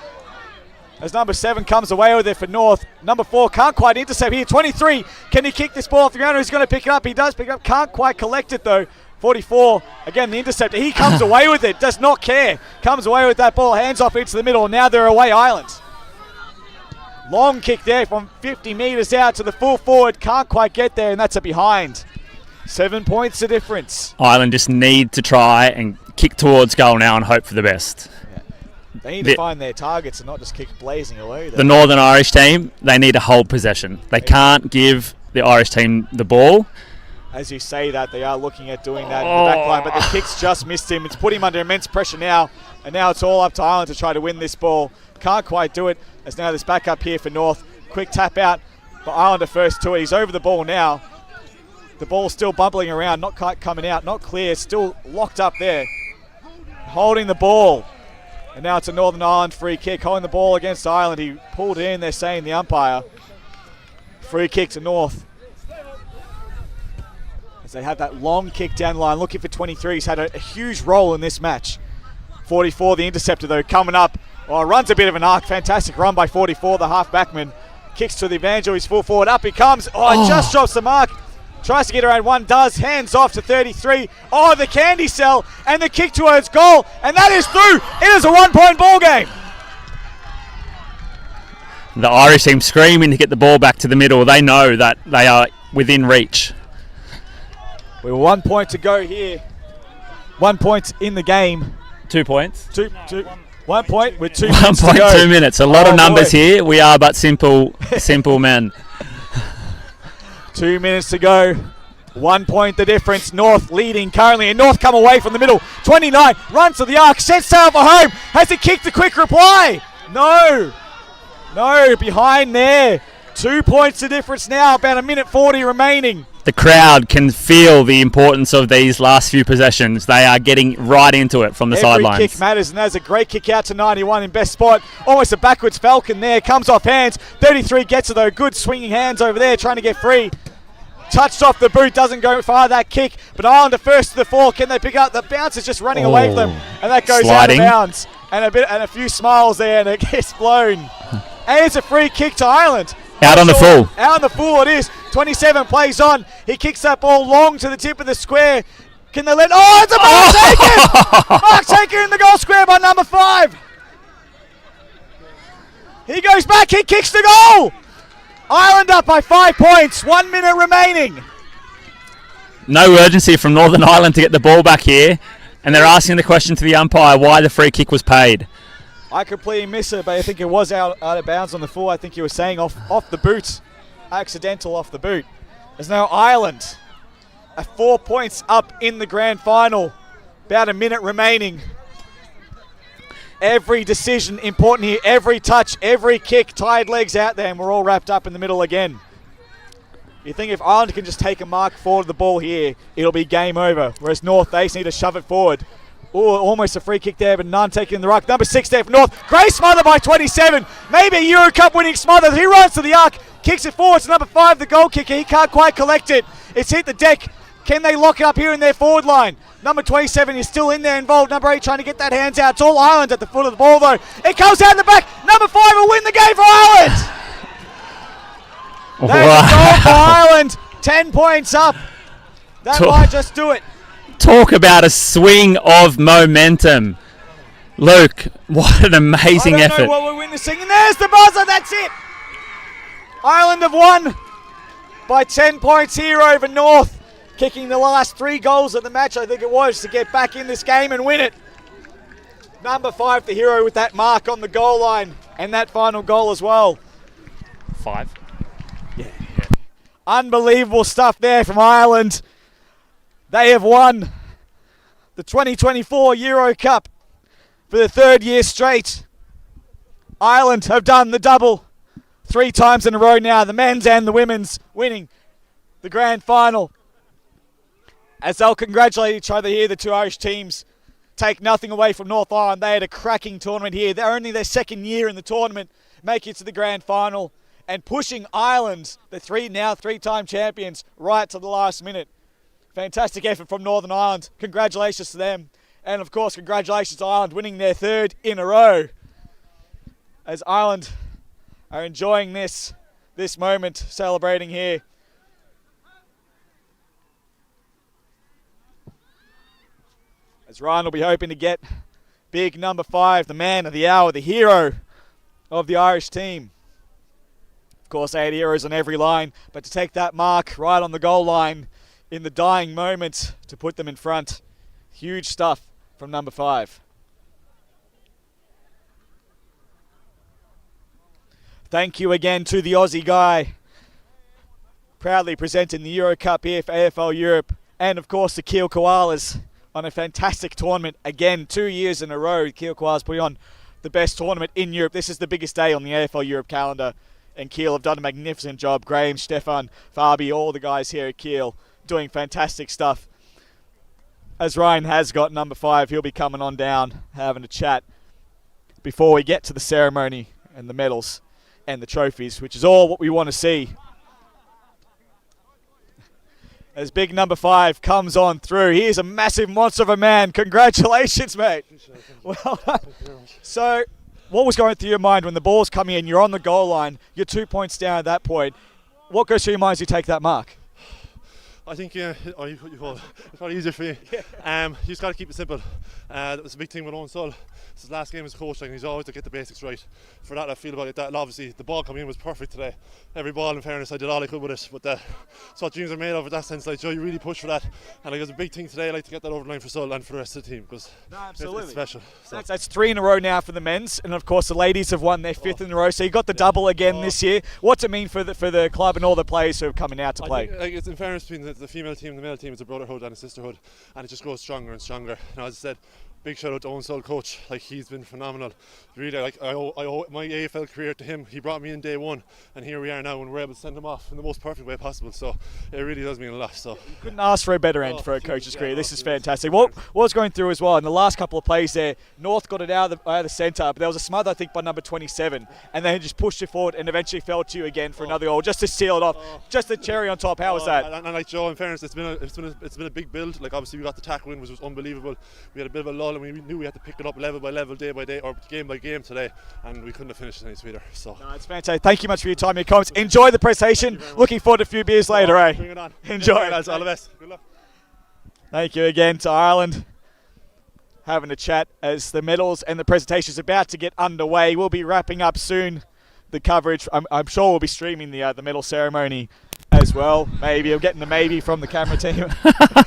As number 7 comes away with it for North. Number 4 can't quite intercept here. 23, can he kick this ball off the ground? He's going to pick it up. He does pick it up. Can't quite collect it though. 44, again the interceptor. He comes away with it. Does not care. Comes away with that ball. Hands off into the middle. Now they're away Ireland. Long kick there from 50 metres out to the full forward. Can't quite get there, and that's a behind. 7 points the difference. Ireland just need to try and kick towards goal now and hope for the best. They need to find their targets and not just kick blazing away. The Northern Irish team, they need to hold possession. They can't give the Irish team the ball. As you say that, they are looking at doing that in the back line, but the kick's just missed him. It's put him under immense pressure now, and now it's all up to Ireland to try to win this ball. Can't quite do it, as now there's back up here for North. Quick tap out for Ireland first to it. He's over the ball now. The ball's still bubbling around, not quite coming out, not clear, still locked up there. Holding the ball. And now it's a Northern Ireland free kick. Holding the ball against Ireland. He pulled it in, they're saying, the umpire. Free kick to North. As they have that long kick down the line. Looking for 23. He's had a huge role in this match. 44, the interceptor though, coming up. Oh, runs a bit of an arc. Fantastic run by 44, the half-backman. Kicks to the Evangel. He's full forward. Up he comes. Oh, just drops the mark. Tries to get around one, does. Hands off to 33. Oh, the candy cell and the kick towards goal. And that is through. It is a 1 point ball game. The Irish team screaming to get the ball back to the middle. They know that they are within reach. We're 1 point to go here. 1 point in the game. 2 points. 1 point with 2 minutes to go. 2 minutes. A lot of numbers here. We are but simple men. 2 minutes to go. 1 point the difference. North leading currently, and North come away from the middle. 29 runs to the arc, sets sail for home. Has he kicked the quick reply? No, behind there. 2 points the difference now. About a minute 40 remaining. The crowd can feel the importance of these last few possessions. They are getting right into it from the sidelines. Every kick matters, and there's a great kick out to 91 in best spot. Almost a backwards Falcon there. Comes off hands. 33 gets it though. Good swinging hands over there, trying to get free. Touched off the boot, doesn't go far that kick. But Ireland are first to the fore. Can they pick up? The bounce is just running away from them, and that goes Sliding. out of bounds. And a few smiles there, and it gets blown. And it's a free kick to Ireland. Out on the full. Out on the full it is. 27 plays on. He kicks that ball long to the tip of the square. Can they let... Oh, it's a Mark Taker! Mark Taker in the goal square by number 5. He goes back. He kicks the goal. Ireland up by 5 points. 1 minute remaining. No urgency from Northern Ireland to get the ball back here. And they're asking the question to the umpire why the free kick was paid. I completely miss it, but I think it was out of bounds on the full. I think he was saying off the boot. Accidental off the boot. There's now Ireland at 4 points up in the grand final. About a minute remaining. Every decision important here. Every touch, every kick, tied legs out there, and we're all wrapped up in the middle again. You think if Ireland can just take a mark forward of the ball here, it'll be game over. Whereas North, they just need to shove it forward. Oh, almost a free kick there, but none taking the ruck. Number 6 there for North. Great smother by 27. Maybe a Euro Cup winning smother. He runs to the arc, kicks it forward to number 5, the goal kicker. He can't quite collect it. It's hit the deck. Can they lock it up here in their forward line? Number 27 is still in there involved. Number 8 trying to get that hands out. It's all Ireland at the foot of the ball though. It comes out in the back. Number 5 will win the game for Ireland. That's a goal for Ireland. 10 points up. That might just do it. Talk about a swing of momentum. Luke, what an amazing effort. I don't know what we're witnessing. And there's the buzzer. That's it. Ireland have won by 10 points here over North. Kicking the last 3 goals of the match, I think it was, to get back in this game and win it. Number 5, the hero, with that mark on the goal line. And that final goal as well. 5. Yeah. Unbelievable stuff there from Ireland. They have won the 2024 Euro Cup for the 3rd year straight. Ireland have done the double 3 times in a row now, the men's and the women's, winning the grand final. As they'll congratulate each other here, the 2 Irish teams take nothing away from North Ireland. They had a cracking tournament here. They're only their 2nd year in the tournament, make it to the grand final, and pushing Ireland, the 3-time champions, right to the last minute. Fantastic effort from Northern Ireland. Congratulations to them. And of course, congratulations to Ireland winning their 3rd in a row. As Ireland are enjoying this moment, celebrating here. As Ryan will be hoping to get big number 5, the man of the hour, the hero of the Irish team. Of course, they had heroes on every line, but to take that mark right on the goal line in the dying moment to put them in front. Huge stuff from number 5. Thank you again to the Aussie guy. Proudly presenting the Euro Cup here for AFL Europe. And of course the Kiel Koalas on a fantastic tournament. Again, 2 years in a row, Kiel Koalas putting on the best tournament in Europe. This is the biggest day on the AFL Europe calendar. And Kiel have done a magnificent job. Graham, Stefan, Fabi, all the guys here at Kiel doing fantastic stuff. As Ryan has got number 5, he'll be coming on down, having a chat before we get to the ceremony and the medals and the trophies, which is all what we want to see. As big number 5 comes on through, he is a massive monster of a man. Congratulations, mate. Well done. So, what was going through your mind when the ball's coming in, you're on the goal line, you're 2 points down at that point? What goes through your mind as you take that mark? I think it's probably easier for you. You just got to keep it simple. That was a big thing with Owen Sull. His last game as coach, and he's always to get the basics right. For that, I feel about it. That obviously the ball coming in was perfect today. Every ball, in fairness, I did all I could with it. But that's what dreams are made of in that sense. Like Joe, you really push for that, and it was a big thing today. I like to get that over the line for Sull and for the rest of the team because it's special. So. That's 3 in a row now for the men's, and of course the ladies have won their 5th in a row. So you got the double again this year. What's it mean for the club and all the players who are coming out to play? I think, it's in fairness between it's the female team, the male team, it's a brotherhood and a sisterhood, and it just grows stronger and stronger. Now, as I said, big shout out to Owen Sol, coach. Like, he's been phenomenal. Really, like, I owe my AFL career to him. He brought me in day one, and here we are now, and we're able to send him off in the most perfect way possible. So it really does mean a lot. So couldn't ask for a better end for a coach's career. This is fantastic. What was going through as well in the last couple of plays there? North got it out of the centre, but there was a smother, I think, by number 27, and then he just pushed it forward and eventually fell to you again for another goal, just to seal it off. Just the cherry on top. How was that? And like Joe, in fairness, it's been a big build. Like, obviously we got the tackle in, which was unbelievable. We had a bit of a lull, and we knew we had to pick it up level by level, day by day, or game by game today, and we couldn't have finished any sweeter. So no, it's fantastic. Thank you much for your time and your comments. Enjoy the presentation. Looking forward to a few beers later, eh? Bring it on. Enjoy. All the best. Good luck. Thank you again to Ireland. Having a chat as the medals and the presentation is about to get underway. We'll be wrapping up soon. The coverage, I'm sure we'll be streaming the medal ceremony as well. Maybe I'm getting the maybe from the camera team.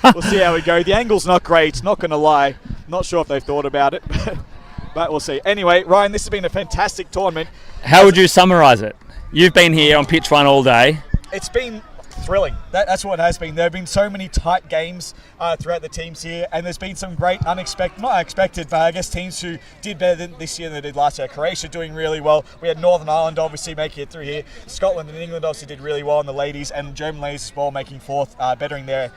We'll see how we go. The angle's not great, not going to lie. Not sure if they've thought about it, but we'll see. Anyway, Ryan, this has been a fantastic tournament. How would you summarise it? You've been here on pitch one all day. It's been thrilling. That's what it has been. There have been so many tight games throughout the teams here, and there's been some great not unexpected, but I guess teams who did better this year than they did last year. Croatia doing really well. We had Northern Ireland obviously making it through here. Scotland and England obviously did really well in the ladies, and German ladies as well making fourth, bettering their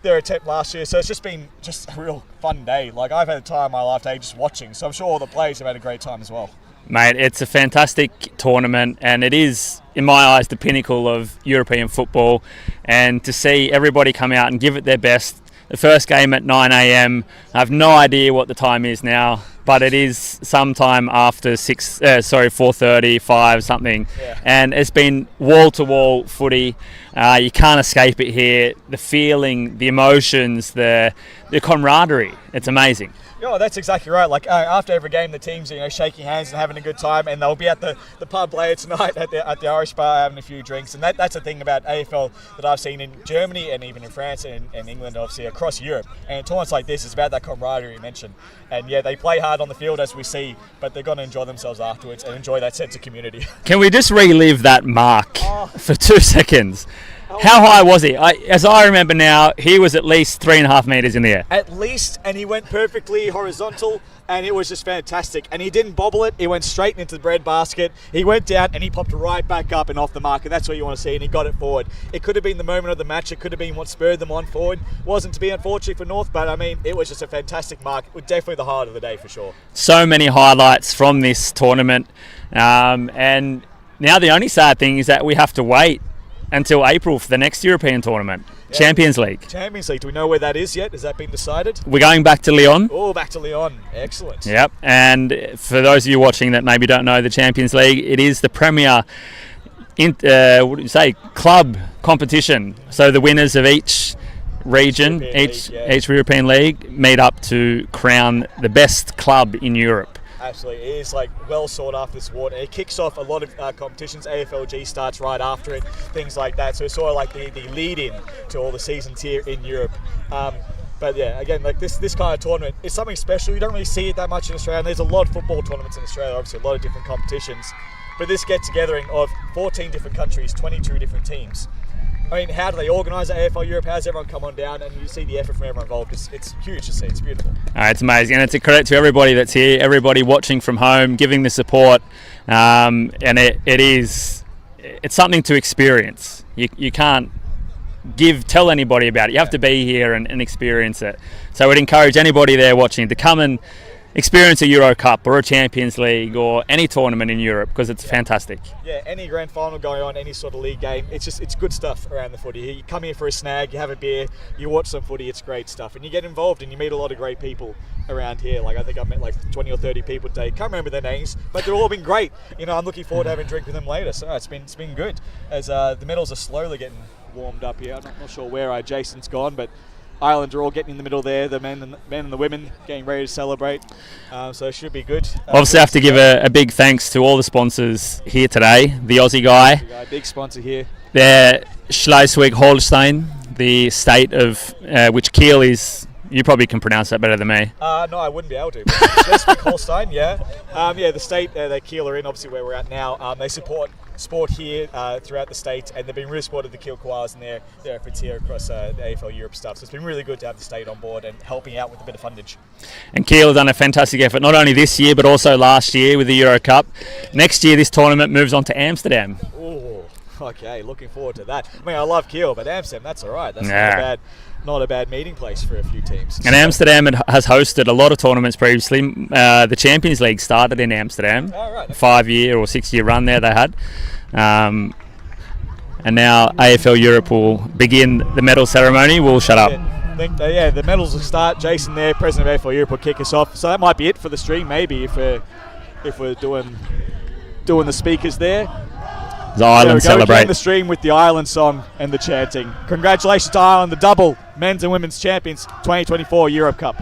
attempt last year. So it's just been a real fun day. Like, I've had a time in my life day just watching, so I'm sure all the players have had a great time as well. Mate, it's a fantastic tournament, and it is, in my eyes, the pinnacle of European football. And to see everybody come out and give it their best. The first game at 9 a.m. I have no idea what the time is now, but it is sometime after 4:30, 5 something. Yeah. And it's been wall-to-wall footy. You can't escape it here. The feeling, the emotions, the camaraderie. It's amazing. Yeah, that's exactly right. Like, after every game, the teams are shaking hands and having a good time, and they'll be at the pub later tonight at the Irish bar having a few drinks. And that's the thing about AFL that I've seen in Germany and even in France and England, obviously across Europe. And tournaments like this is about that camaraderie you mentioned. And yeah, they play hard on the field as we see, but they're going to enjoy themselves afterwards and enjoy that sense of community. Can we just relive that mark for 2 seconds? How high was he? As I remember now, he was at least 3.5 metres in the air. At least, and he went perfectly horizontal, and it was just fantastic. And he didn't bobble it, he went straight into the bread basket. He went down and he popped right back up and off the mark, and that's what you want to see, and he got it forward. It could have been the moment of the match, it could have been what spurred them on forward. Wasn't to be, unfortunately, for North, but I mean, it was just a fantastic mark. It was definitely the highlight of the day for sure. So many highlights from this tournament, and now the only sad thing is that we have to wait until April for the next European tournament. Yeah. Champions League. Champions League. Do we know where that is yet? Has that been decided? We're going back to Lyon. Oh, back to Lyon. Excellent. Yep. And for those of you watching that maybe don't know the Champions League, it is the premier club competition. So the winners of each region, each European league meet up to crown the best club in Europe. Absolutely, it is well sought after this award. It kicks off a lot of competitions. AFLG starts right after it, things like that. So it's sort of like the lead-in to all the seasons here in Europe. But yeah, again, this kind of tournament is something special. You don't really see it that much in Australia. And there's a lot of football tournaments in Australia, obviously a lot of different competitions. But this get-togethering of 14 different countries, 22 different teams. I mean, how do they organise AFL Europe? How does everyone come on down? And you see the effort from everyone involved. It's huge to see. It's beautiful. It's amazing. And it's a credit to everybody that's here, everybody watching from home, giving the support. And it's something to experience. You can't tell anybody about it. You have to be here and experience it. So I would encourage anybody there watching to come and experience a Euro Cup or a Champions League or any tournament in Europe, because it's fantastic. Yeah, any grand final going on, any sort of league game, it's good stuff around the footy. You come here for a snag, you have a beer, you watch some footy, it's great stuff. And you get involved and you meet a lot of great people around here. I think I met 20 or 30 people today. Can't remember their names, but they've all been great. I'm looking forward to having a drink with them later. So it's been good as the medals are slowly getting warmed up here. I'm not sure where Jason's gone, but Ireland are all getting in the middle there, the men and the women getting ready to celebrate, so it should be good. Obviously have to give a big thanks to all the sponsors here today. The Aussie guy, big sponsor here. They're Schleswig-Holstein, the state of which Kiel is. You probably can pronounce that better than me. No, I wouldn't be able to. Schleswig-Holstein, yeah. The state that Kiel are in, obviously where we're at now, they support sport here throughout the state, and they've been really supportive of the Kiel Koalas and their efforts here across the AFL Europe stuff. So it's been really good to have the state on board and helping out with a bit of fundage. And Kiel have done a fantastic effort, not only this year but also last year with the Euro Cup. Next year, this tournament moves on to Amsterdam. Oh, okay, looking forward to that. I mean, I love Kiel, but Amsterdam, that's all right. That's not a bad meeting place for a few teams. And Amsterdam has hosted a lot of tournaments previously. The Champions League started in Amsterdam. Oh, right. A 5-year or 6-year run there they had. And now AFL Europe will begin the medal ceremony. We'll shut up. I think the medals will start. Jason there, President of AFL Europe, will kick us off. So that might be it for the stream, maybe, if we're doing the speakers there. The Ireland celebrate. Again, the stream with the Ireland song and the chanting. Congratulations to Ireland, the double men's and women's champions 2024 Europe Cup.